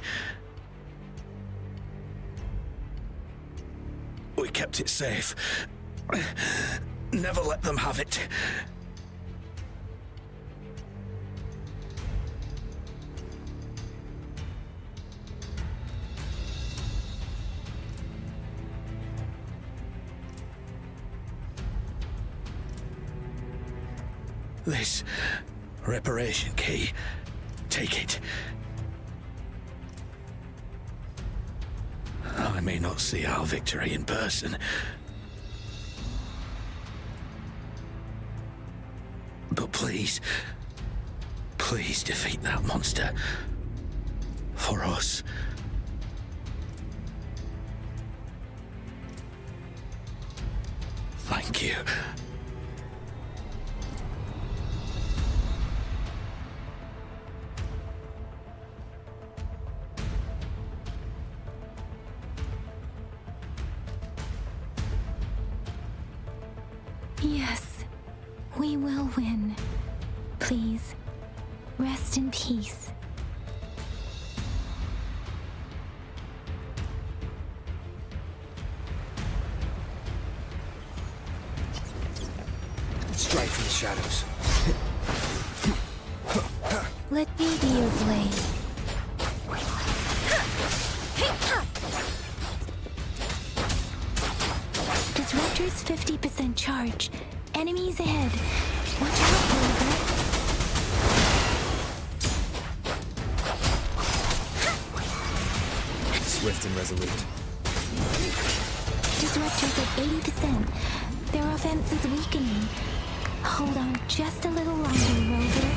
We kept it safe. Never let them have it. This reparation key. Take it. I may not see our victory in person, But please, please defeat that monster. For us. Thank you. Yes, we will win. Please, rest in peace. Strike from the shadows. Let me be your blade. Disruptor's 50% charge. Enemies ahead. Watch out, Rover. Swift and resolute. Disruptor's at 80%. Their offense is weakening. Hold on just a little longer, Rover.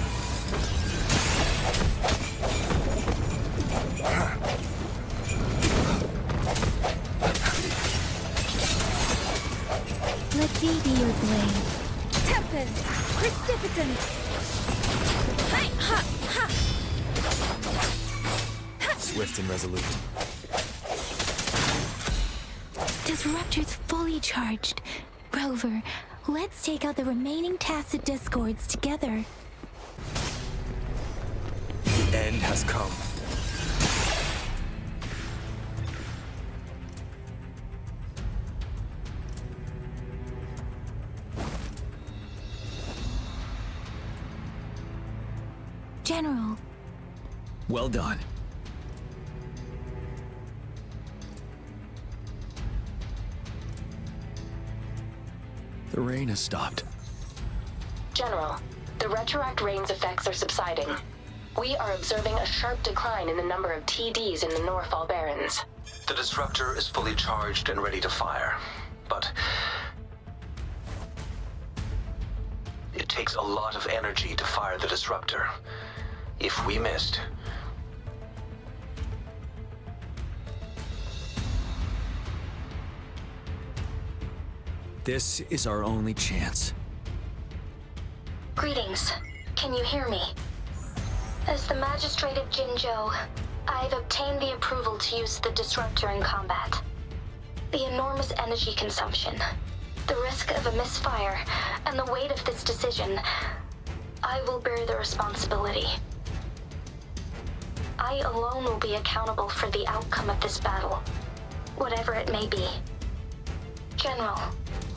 Let me be your blade. Tempest! Precipitant! Hey, ha, ha. Swift and resolute. Disruptor's fully charged. Rover, let's take out the remaining tacit discords together. The end has come. General. Well done. The rain has stopped. General, the retroact rain's effects are subsiding. We are observing a sharp decline in the number of TDs in the Norfall Barrens. The disruptor is fully charged and ready to fire, but it takes a lot of energy to fire the disruptor. If we missed, this is our only chance. Greetings. Can you hear me? As the Magistrate of Jinzhou, I've obtained the approval to use the disruptor in combat. The enormous energy consumption, the risk of a misfire, and the weight of this decision, I will bear the responsibility. I alone will be accountable for the outcome of this battle, whatever it may be. General,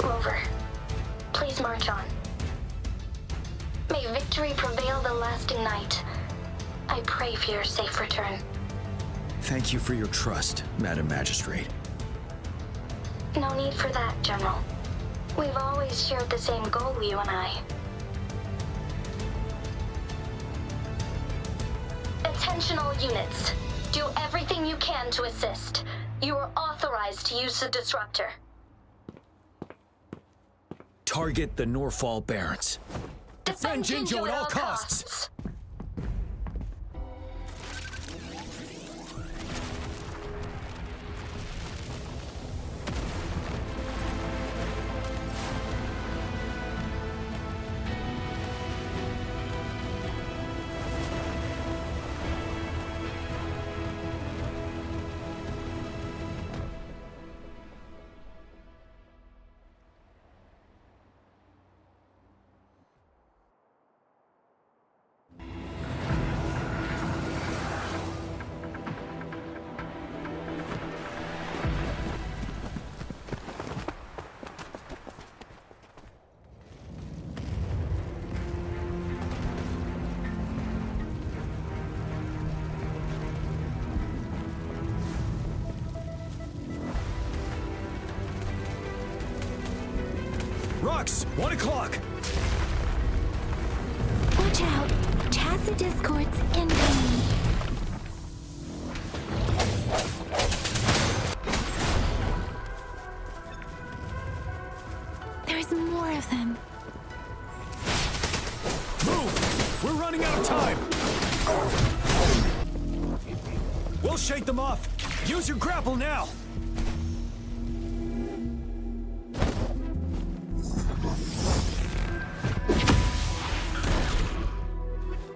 Rover, please march on. May victory prevail the lasting night. I pray for your safe return. Thank you for your trust, Madam Magistrate. No need for that, General. We've always shared the same goal, you and I. Attention all units. Do everything you can to assist. You are authorized to use the disruptor. Target the Norfall Barrens. Defend Jinzhou at all costs. Rux, 1 o'clock. Watch out. Tacit discords incoming. There's more of them. running out of time! We'll shake them off! Use your grapple now!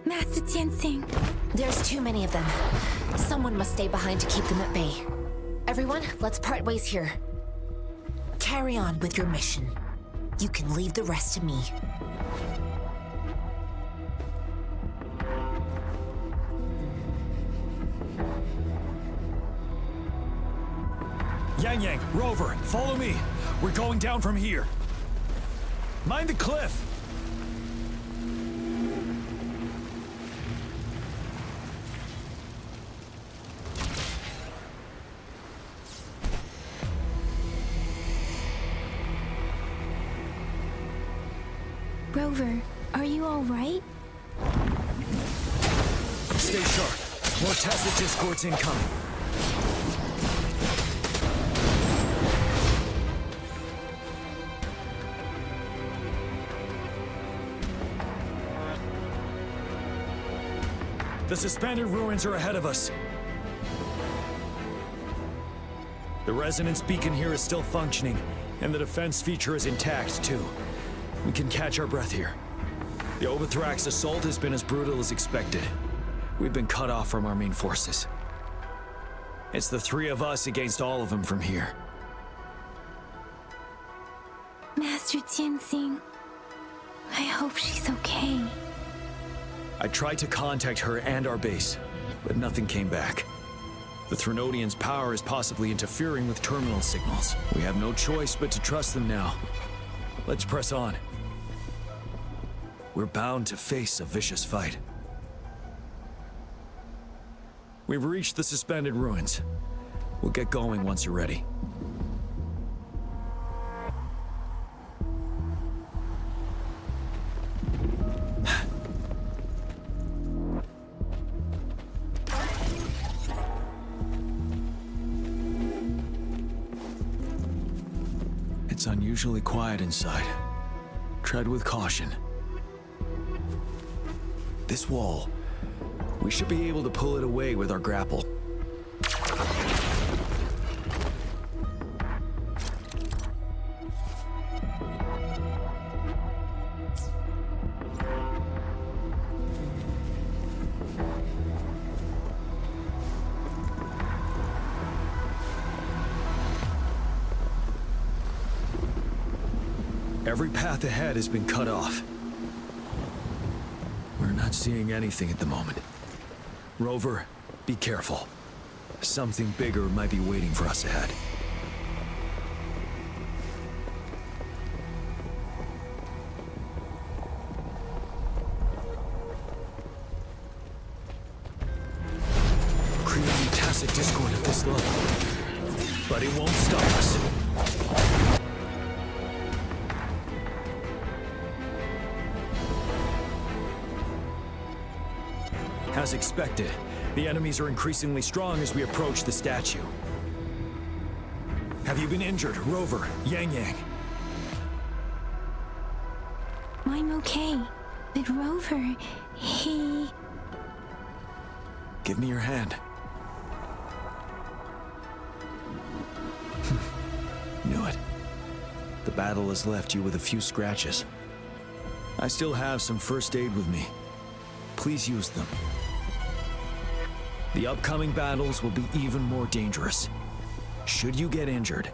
Master Tianxing. There's too many of them. Someone must stay behind to keep them at bay. Everyone, let's part ways here. Carry on with your mission. You can leave the rest to me. Yang Yang, Rover, follow me. We're going down from here. Mind the cliff. Rover, are you all right? Stay sharp. More tacit discords incoming. The suspended ruins are ahead of us. The resonance beacon here is still functioning, and the defense feature is intact, too. We can catch our breath here. The Overthrax assault has been as brutal as expected. We've been cut off from our main forces. It's the three of us against all of them from here. Master Tianxing, I hope she's okay. I tried to contact her and our base, but nothing came back. The Threnodians' power is possibly interfering with terminal signals. We have no choice but to trust them now. Let's press on. We're bound to face a vicious fight. We've reached the suspended ruins. We'll get going once you're ready. It's unusually quiet inside. Tread with caution. This wall, we should be able to pull it away with our grapple. Every path ahead has been cut off. We're not seeing anything at the moment. Rover, be careful. Something bigger might be waiting for us ahead. Creating tacit discord at this level. But it won't stop us. As expected, the enemies are increasingly strong as we approach the statue. Have you been injured, Rover, Yang Yang? I'm okay, but Rover, he... Give me your hand. Knew it. The battle has left you with a few scratches. I still have some first aid with me. Please use them. The upcoming battles will be even more dangerous. Should you get injured,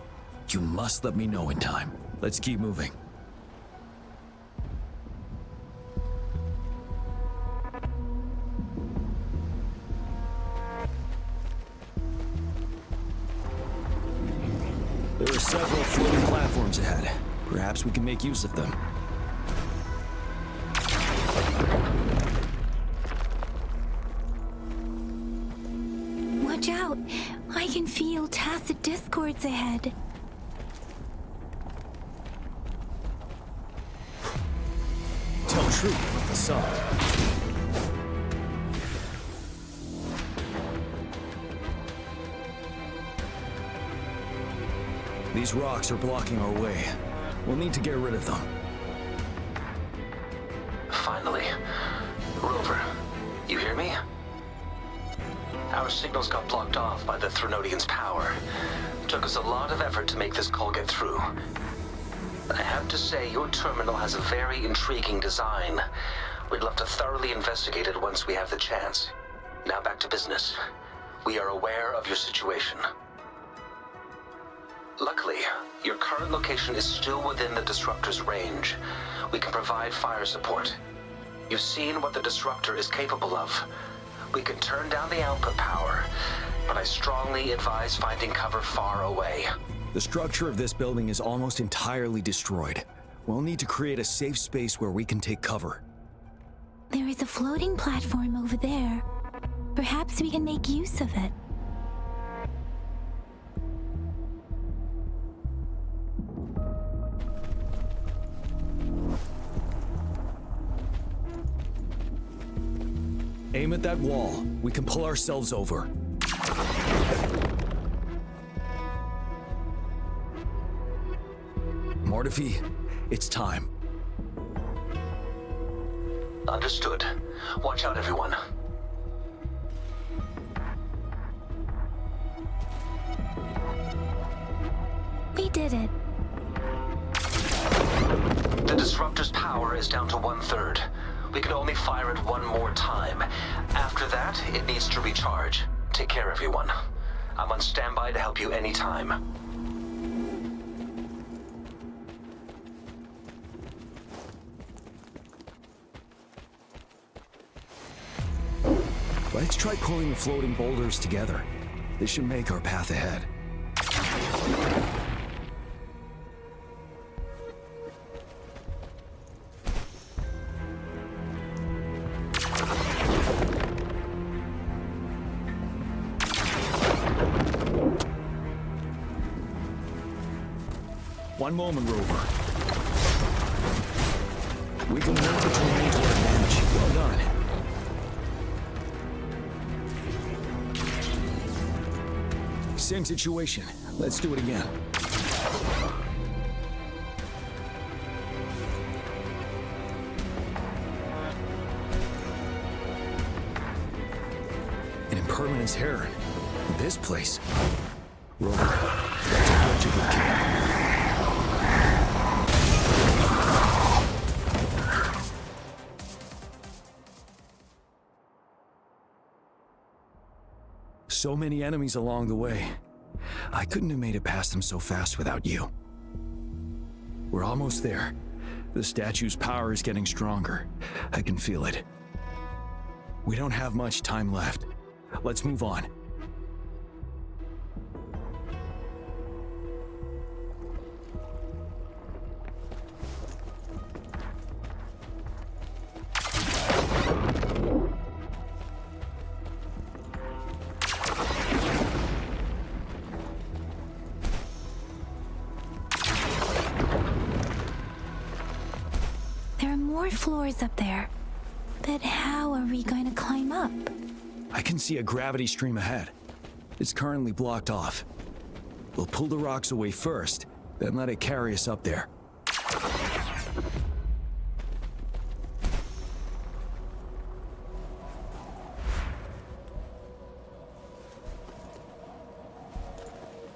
you must let me know in time. Let's keep moving. There are several floating platforms ahead. Perhaps we can make use of them. Watch out! I can feel tacit discords ahead. Tell truth with the sun. These rocks are blocking our way. We'll need to get rid of them. Finally. Rover, me? Our signals got blocked off by the Threnodians' power. Took us a lot of effort to make this call get through. I have to say, your terminal has a very intriguing design. We'd love to thoroughly investigate it once we have the chance. Now back to business. We are aware of your situation. Luckily, your current location is still within the Disruptor's range. We can provide fire support. You've seen what the Disruptor is capable of. We can turn down the output power, but I strongly advise finding cover far away. The structure of this building is almost entirely destroyed. We'll need to create a safe space where we can take cover. There is a floating platform over there. Perhaps we can make use of it. Aim at that wall. We can pull ourselves over. Mortefi, it's time. Understood. Watch out, everyone. We did it. The Disruptor's power is down to 1/3. We can only fire it one more time. After that, it needs to recharge. Take care, everyone. I'm on standby to help you anytime. Let's try pulling the floating boulders together. This should make our path ahead. One moment, Rover. We can move the terrain to our advantage. Well done. Same situation. Let's do it again. An impermanence heron. This place. Rover, let's approach it with care. So many enemies along the way. I couldn't have made it past them so fast without you. We're almost there. The statue's power is getting stronger. I can feel it. We don't have much time left. Let's move on. Floors up there. But how are we going to climb up? I can see a gravity stream ahead. It's currently blocked off. We'll pull the rocks away first, then let it carry us up there.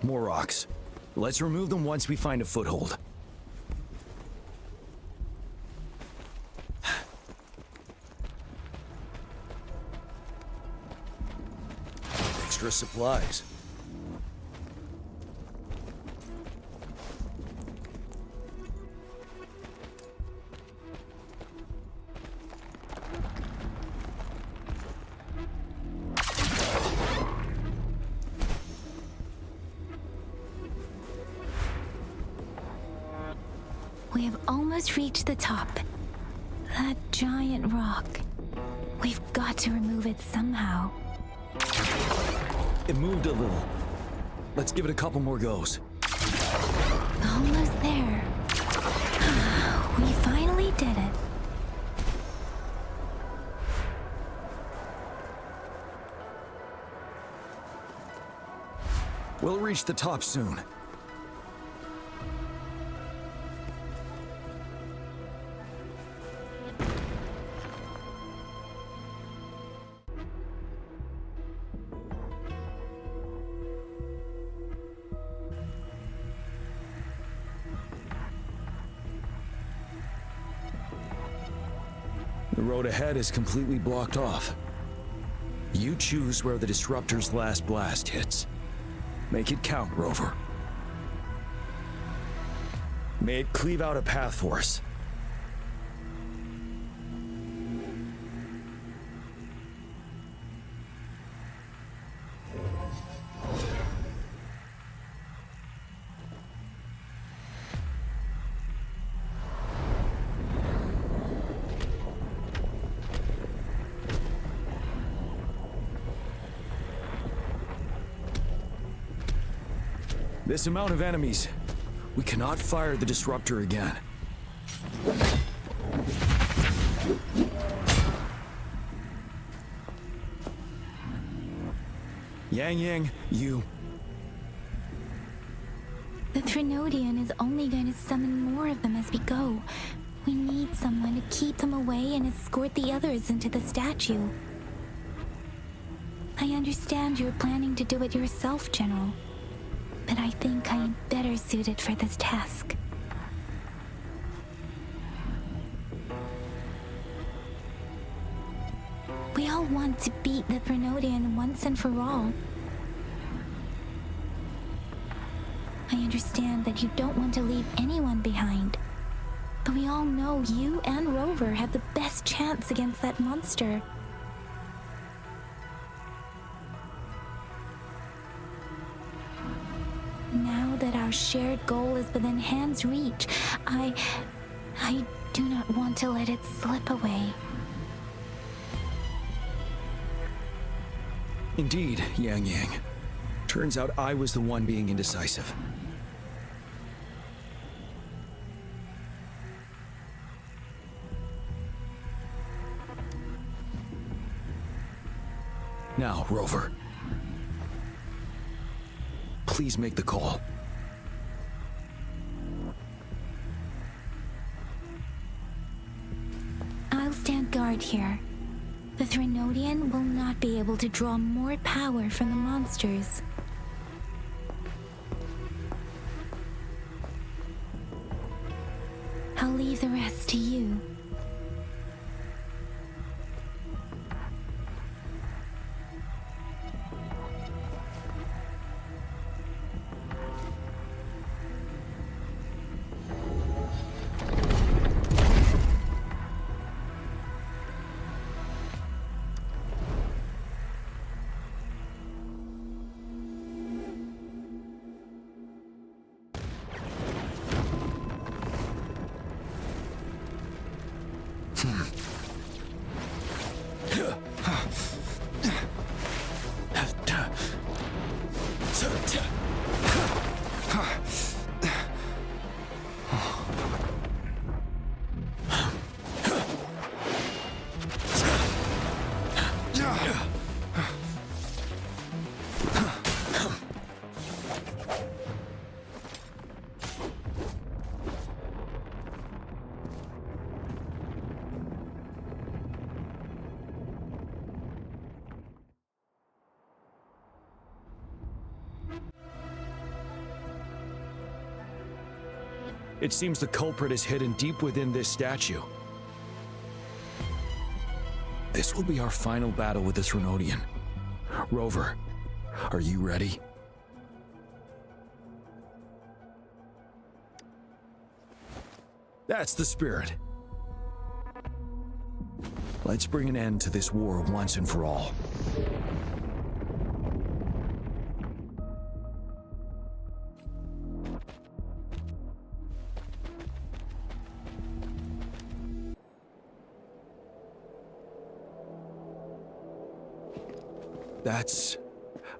More rocks. Let's remove them once we find a foothold. Extra supplies. We have almost reached the top. That giant rock. We've got to remove it somehow. It moved a little. Let's give it a couple more goes. Almost there. We finally did it. We'll reach the top soon. The road ahead is completely blocked off. You choose where the Disruptor's last blast hits. Make it count, Rover. May it cleave out a path for us. This amount of enemies, we cannot fire the Disruptor again. Yang, you... The Threnodian is only going to summon more of them as we go. We need someone to keep them away and escort the others into the statue. I understand you're planning to do it yourself, General. But I think I am better suited for this task. We all want to beat the Threnodian once and for all. I understand that you don't want to leave anyone behind. But we all know you and Rover have the best chance against that monster. Now that our shared goal is within hand's reach, I do not want to let it slip away. Indeed, Yang. Turns out I was the one being indecisive. Now, Rover. Please make the call. I'll stand guard here. The Threnodian will not be able to draw more power from the monsters. I'll leave the rest to you. It seems the culprit is hidden deep within this statue. This will be our final battle with the Threnodian. Rover, are you ready? That's the spirit. Let's bring an end to this war once and for all. That's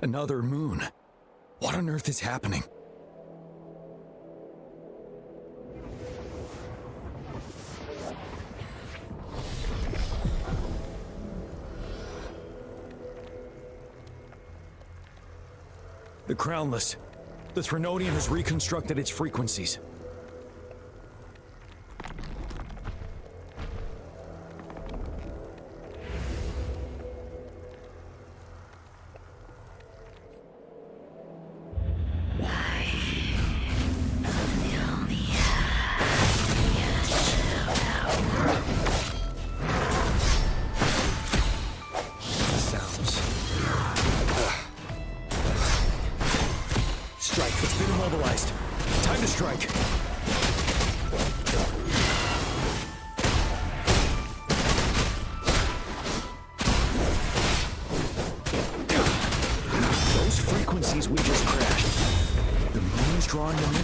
another moon. What on earth is happening? The Crownless. The Threnodian has reconstructed its frequencies. mobilized. Time to strike. Those frequencies we just crashed. The moon's drawing them in.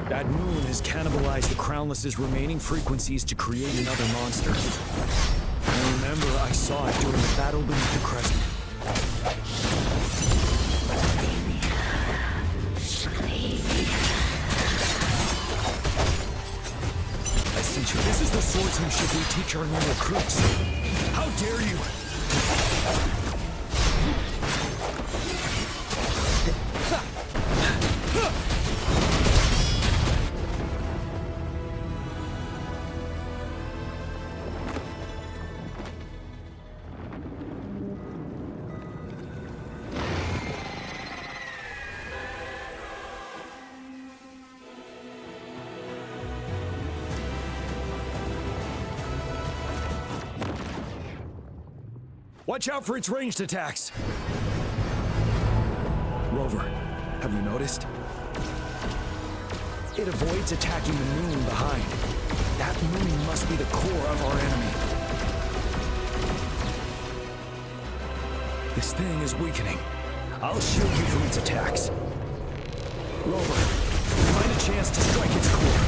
That moon has cannibalized the Crownless's remaining frequencies to create another monster. I remember I saw it during the battle beneath the crescent. Essentially, this is the swordsmanship we teach our new recruits. How dare you! Watch out for its ranged attacks! Rover, have you noticed? It avoids attacking the moon behind. That moon must be the core of our enemy. This thing is weakening. I'll shield you from its attacks. Rover, find a chance to strike its core.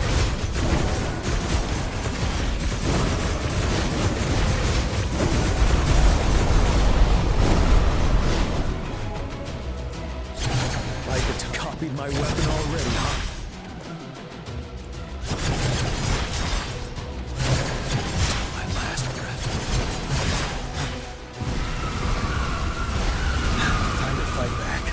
My weapon already, huh? My last breath. Time to fight back.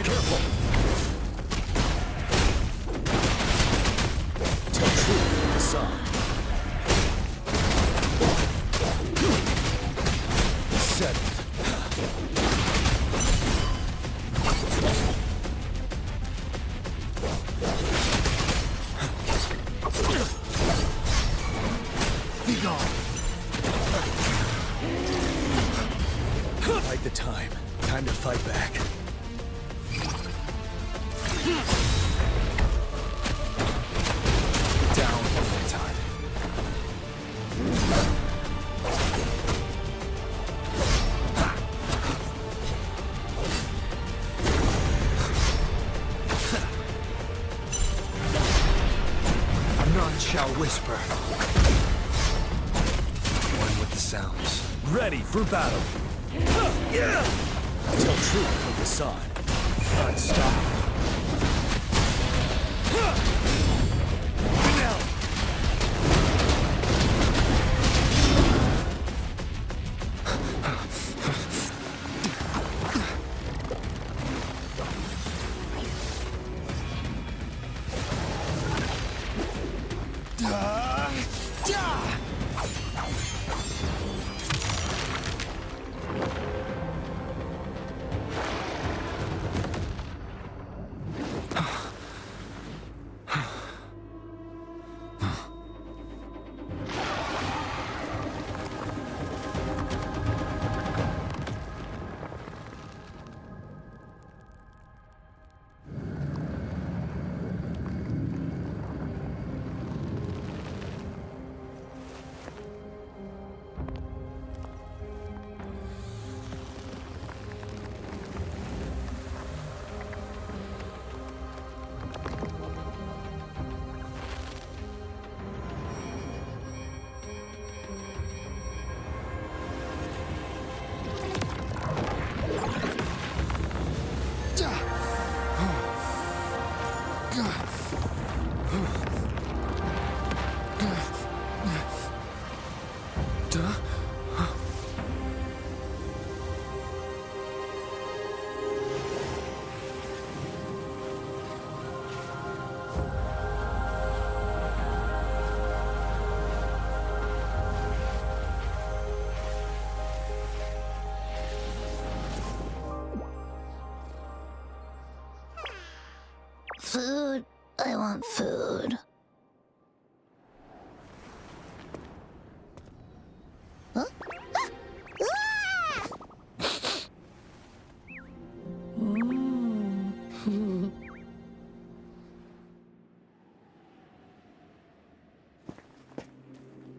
Careful! Tell truth with the song. Set it. Be gone. Fight the time. Time to fight back. Down one more time. None shall whisper. One with the sounds. Ready for battle. Tell truth with the song. Unstoppable. Now. Food. I want food. Huh?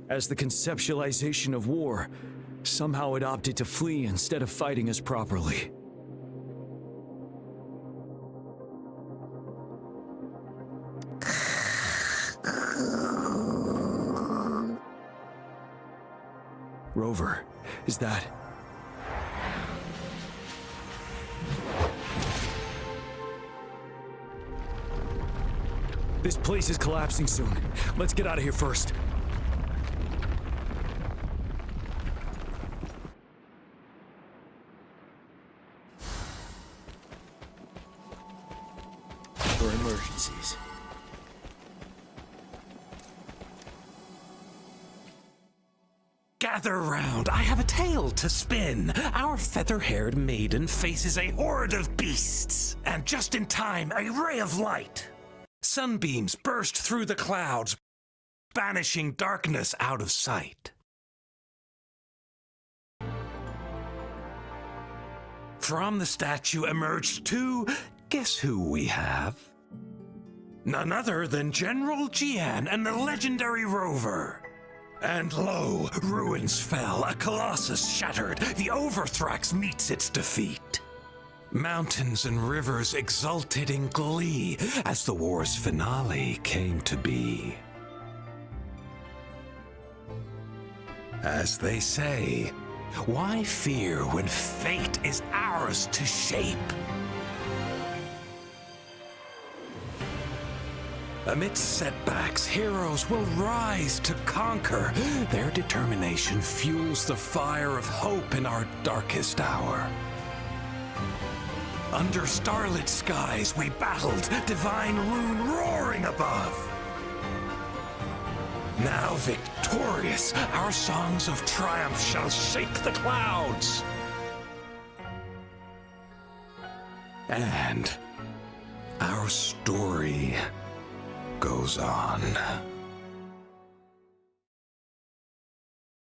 As the conceptualization of war, somehow it opted to flee instead of fighting us properly. Rover, is that... This place is collapsing soon. Let's get out of here first. For emergencies. Gather round, I have a tale to spin. Our feather-haired maiden faces a horde of beasts. And just in time, a ray of light. Sunbeams burst through the clouds, banishing darkness out of sight. From the statue emerged two... Guess who we have? None other than General Jian and the legendary Rover. And lo, ruins fell, a colossus shattered, the Overthrax meets its defeat. Mountains and rivers exulted in glee as the war's finale came to be. As they say, why fear when fate is ours to shape? Amidst setbacks, heroes will rise to conquer. Their determination fuels the fire of hope in our darkest hour. Under starlit skies we battled, divine loon roaring above. Now victorious, our songs of triumph shall shake the clouds. And our story goes on.